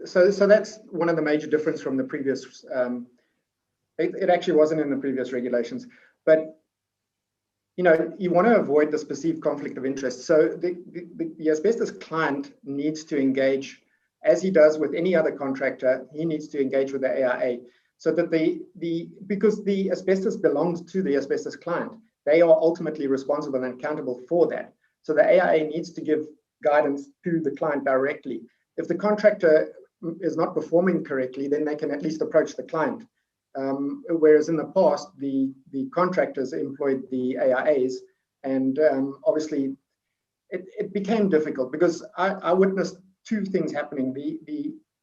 So that's one of the major differences from the previous. It actually wasn't in the previous regulations, but you want to avoid this perceived conflict of interest. So the asbestos client needs to engage, as he does with any other contractor. He needs to engage with the AIA, so that because the asbestos belongs to the asbestos client, they are ultimately responsible and accountable for that. So the AIA needs to give guidance to the client directly. If the contractor is not performing correctly, then they can at least approach the client. Whereas in the past, the contractors employed the AIAs, and obviously it became difficult because I witnessed two things happening.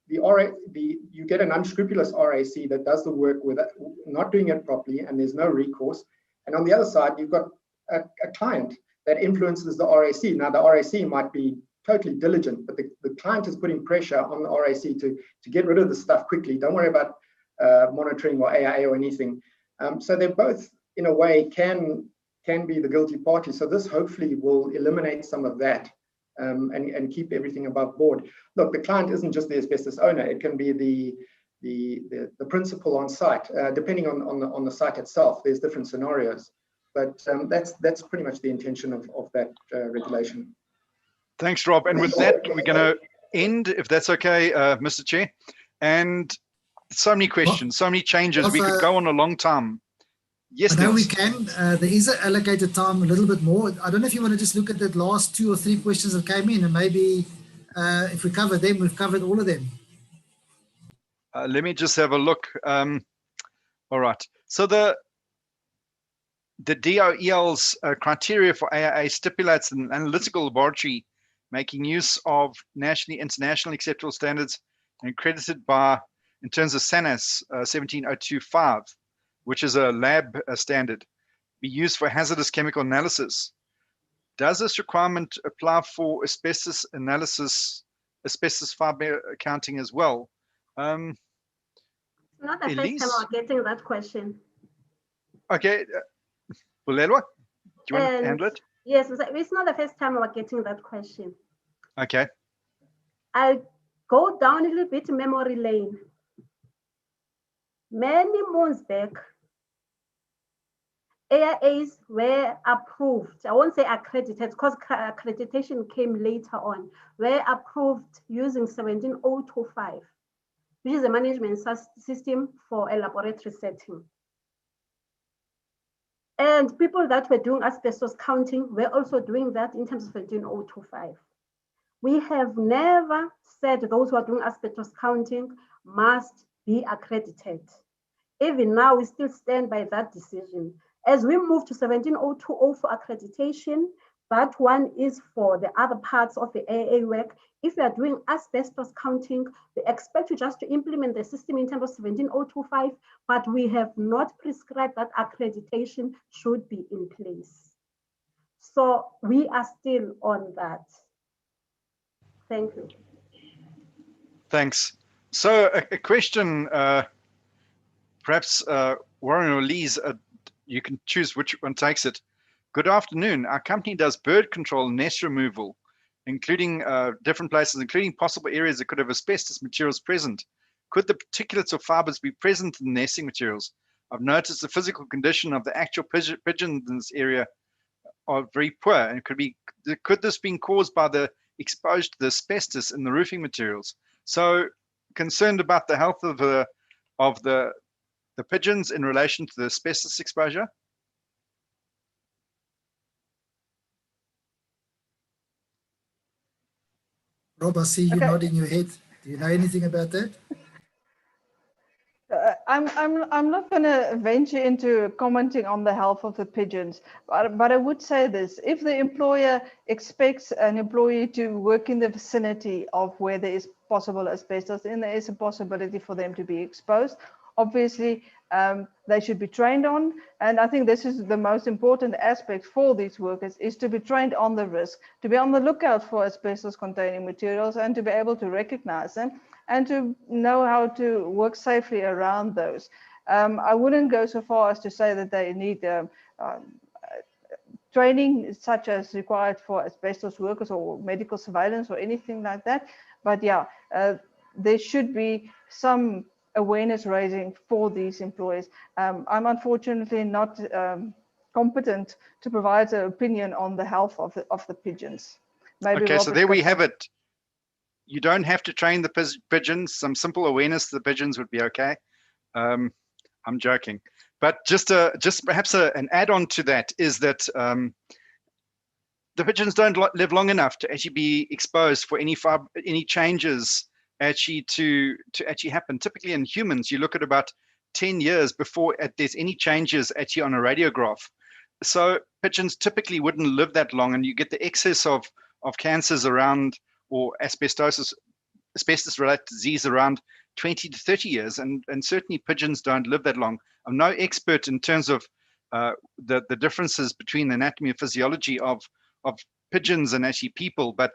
You get an unscrupulous RAC that does the work with not doing it properly, and there's no recourse. And on the other side, you've got a client that influences the RAC. Now the RAC might be totally diligent, but the client is putting pressure on the RAC to get rid of the stuff quickly. Don't worry about monitoring or AIA or anything. So they both, in a way, can be the guilty party. So this hopefully will eliminate some of that and keep everything above board. Look, the client isn't just the asbestos owner; it can be the principal on site, depending on the site itself. There's different scenarios, but that's pretty much the intention of that regulation. Thanks, Rob. And with that, we're going to end, if that's okay, Mr. Chair. And so many questions, so many changes. We could go on a long time. Yes, I know Niels. we can. There is an allocated time, a little bit more. I don't know if you want to just look at the last 2 or 3 questions that came in, and maybe if we cover them, we've covered all of them. Let me just have a look. All right. So the DOEL's criteria for AIA stipulates an analytical laboratory making use of nationally, internationally acceptable standards and accredited by, in terms of SANAS 17025, which is a lab standard, be used for hazardous chemical analysis. Does this requirement apply for asbestos analysis, asbestos fiber accounting as well? Not the Elise? first time I'm getting that question. Okay, Bulelwa, do you want to handle it? Yes, it's not the first time we're getting that question. Okay. I'll go down a little bit memory lane. Many months back, AIAs were approved. I won't say accredited because accreditation came later on. Were approved using 17025, which is a management system for a laboratory setting. And people that were doing asbestos counting were also doing that in terms of 17025. We have never said those who are doing asbestos counting must be accredited. Even now, we still stand by that decision. As we move to 17020 for accreditation, that one is for the other parts of the AA work. If you are doing asbestos counting, we expect you just to implement the system in terms of 17025, but we have not prescribed that accreditation should be in place. So we are still on that. Thank you. Thanks. So a question, perhaps Warren or Lise, you can choose which one takes it. Good afternoon. Our company does bird control and nest removal, including different places, including possible areas that could have asbestos materials present. Could the particulates or fibers be present in the nesting materials? I've noticed the physical condition of the actual pigeons in this area are very poor, and could this be caused by the exposure to the asbestos in the roofing materials? So concerned about the health of the pigeons in relation to the asbestos exposure. Rob, I see you nodding your head. Do you know anything about that? I'm not going to venture into commenting on the health of the pigeons, but I would say this: if the employer expects an employee to work in the vicinity of where there is possible asbestos, then there is a possibility for them to be exposed. Obviously, they should be trained on, and I think this is the most important aspect for these workers, is to be trained on the risk, to be on the lookout for asbestos-containing materials, and to be able to recognize them, and to know how to work safely around those. I wouldn't go so far as to say that they need training such as required for asbestos workers or medical surveillance or anything like that. But yeah, there should be some awareness raising for these employees. I'm unfortunately not competent to provide an opinion on the health of the pigeons. Maybe okay, Robert, so there we have it. You don't have to train the pigeons. Some simple awareness of the pigeons would be okay. I'm joking, but just perhaps an add-on to that is that the pigeons don't live long enough to actually be exposed for any changes actually to actually happen. Typically in humans, you look at about 10 years before there's any changes actually on a radiograph. So pigeons typically wouldn't live that long, and you get the excess of cancers around, or asbestos-related disease around 20 to 30 years, and certainly pigeons don't live that long. I'm no expert in terms of the differences between the anatomy and physiology of pigeons and actually people, but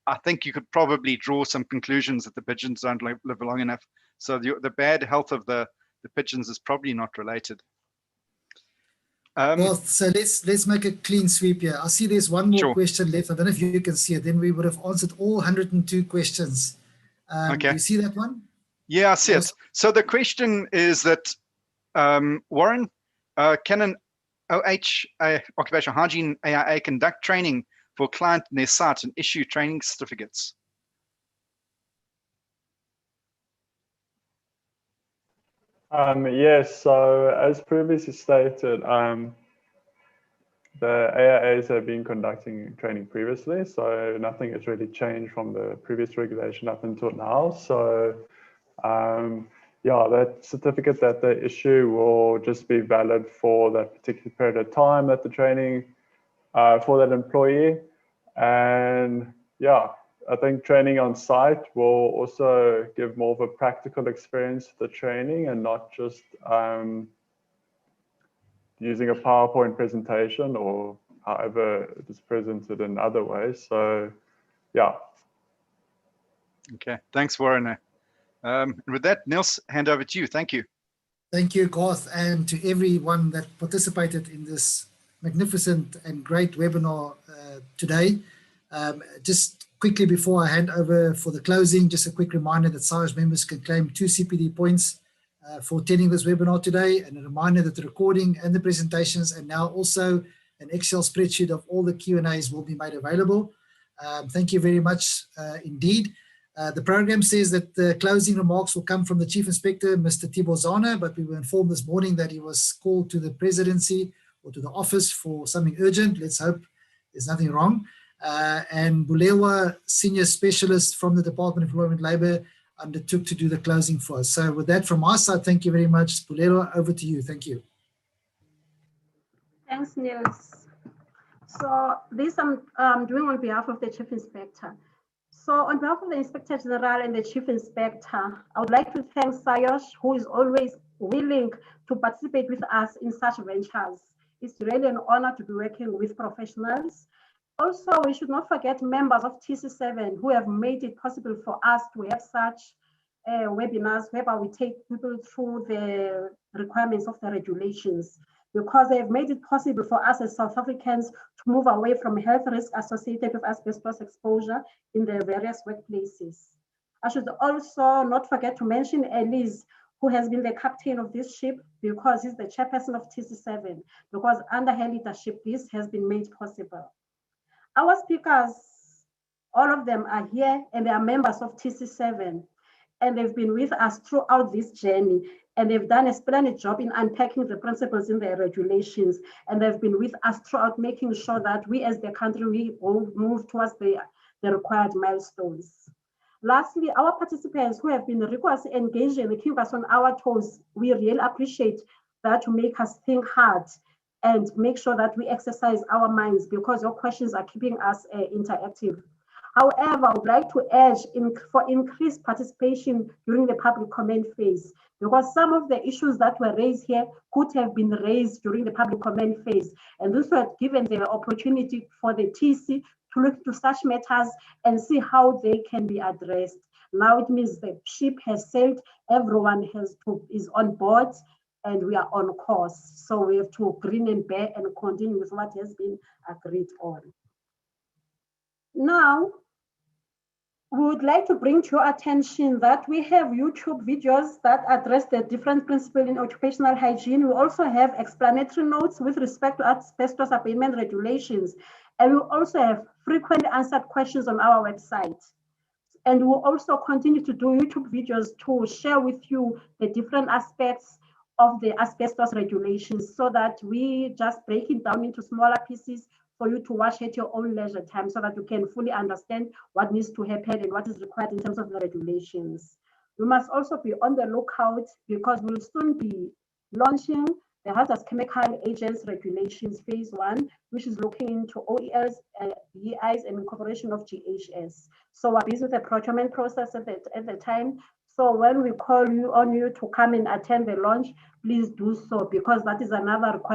I think you could probably draw some conclusions that the pigeons don't live long enough. So the bad health of the pigeons is probably not related. Well, so let's make a clean sweep here. I see there's one more question left. I don't know if you can see it. Then we would have answered all 102 questions. Okay. Do you see that one? Yeah, I see it. So the question is that, Warren, can an occupational hygiene AIA conduct training for client in their site and issue training certificates? Yes, so as previously stated, the AIAs have been conducting training previously, so nothing has really changed from the previous regulation up until now. So yeah, that certificate that they issue will just be valid for that particular period of time that the training for that employee. And yeah, I think training on site will also give more of a practical experience to the training, and not just using a PowerPoint presentation or however it is presented in other ways. So yeah. Okay, thanks, Warren. And with that, Niels, hand over to you. Thank you. Thank you, Garth, and to everyone that participated in this magnificent and great webinar today. Just quickly before I hand over for the closing, just a quick reminder that SIOS members can claim 2 CPD points for attending this webinar today, and a reminder that the recording and the presentations, and now also an Excel spreadsheet of all the Q&As, will be made available. Thank you very much indeed. The program says that the closing remarks will come from the Chief Inspector, Mr. Tibozana, but we were informed this morning that he was called to the presidency or to the office for something urgent. Let's hope there's nothing wrong. And Bulewa, Senior Specialist from the Department of Employment Labour, undertook to do the closing for us. So with that from my side, thank you very much. Bulewa, over to you. Thank you. Thanks, Niels. So this I'm doing on behalf of the Chief Inspector. So on behalf of the Inspector General and the Chief Inspector, I would like to thank SIOSH, who is always willing to participate with us in such ventures. It's really an honor to be working with professionals. Also, we should not forget members of TC7 who have made it possible for us to have such webinars whereby we take people through the requirements of the regulations, because they have made it possible for us as South Africans to move away from health risk associated with asbestos exposure in the various workplaces. I should also not forget to mention Elise, who has been the captain of this ship, because he's the chairperson of TC7, because under her leadership, this has been made possible. Our speakers, all of them are here and they are members of TC7, and they've been with us throughout this journey, and they've done a splendid job in unpacking the principles in the regulations, and they've been with us throughout making sure that we as the country, we all move towards the required milestones. Lastly, our participants who have been rigorously engaged and keep us on our toes, we really appreciate that, to make us think hard and make sure that we exercise our minds, because your questions are keeping us interactive. However, I would like to urge for increased participation during the public comment phase, because some of the issues that were raised here could have been raised during the public comment phase, and this was given the opportunity for the TC to look to such matters and see how they can be addressed. Now it means the ship has sailed, everyone is on board, and we are on course. So we have to grin and bear and continue with what has been agreed on. Now, we would like to bring to your attention that we have YouTube videos that address the different principles in occupational hygiene. We also have explanatory notes with respect to asbestos abatement regulations. And we also have frequently answered questions on our website. And we'll also continue to do YouTube videos to share with you the different aspects of the asbestos regulations, so that we just break it down into smaller pieces for you to watch at your own leisure time, so that you can fully understand what needs to happen and what is required in terms of the regulations. You must also be on the lookout, because we'll soon be launching the hazardous chemical agents regulations phase 1, which is looking into OELs, EIs, and incorporation of GHS. So we're busy with the procurement process at the time. So when we call you to come and attend the launch, please do so, because that is another requirement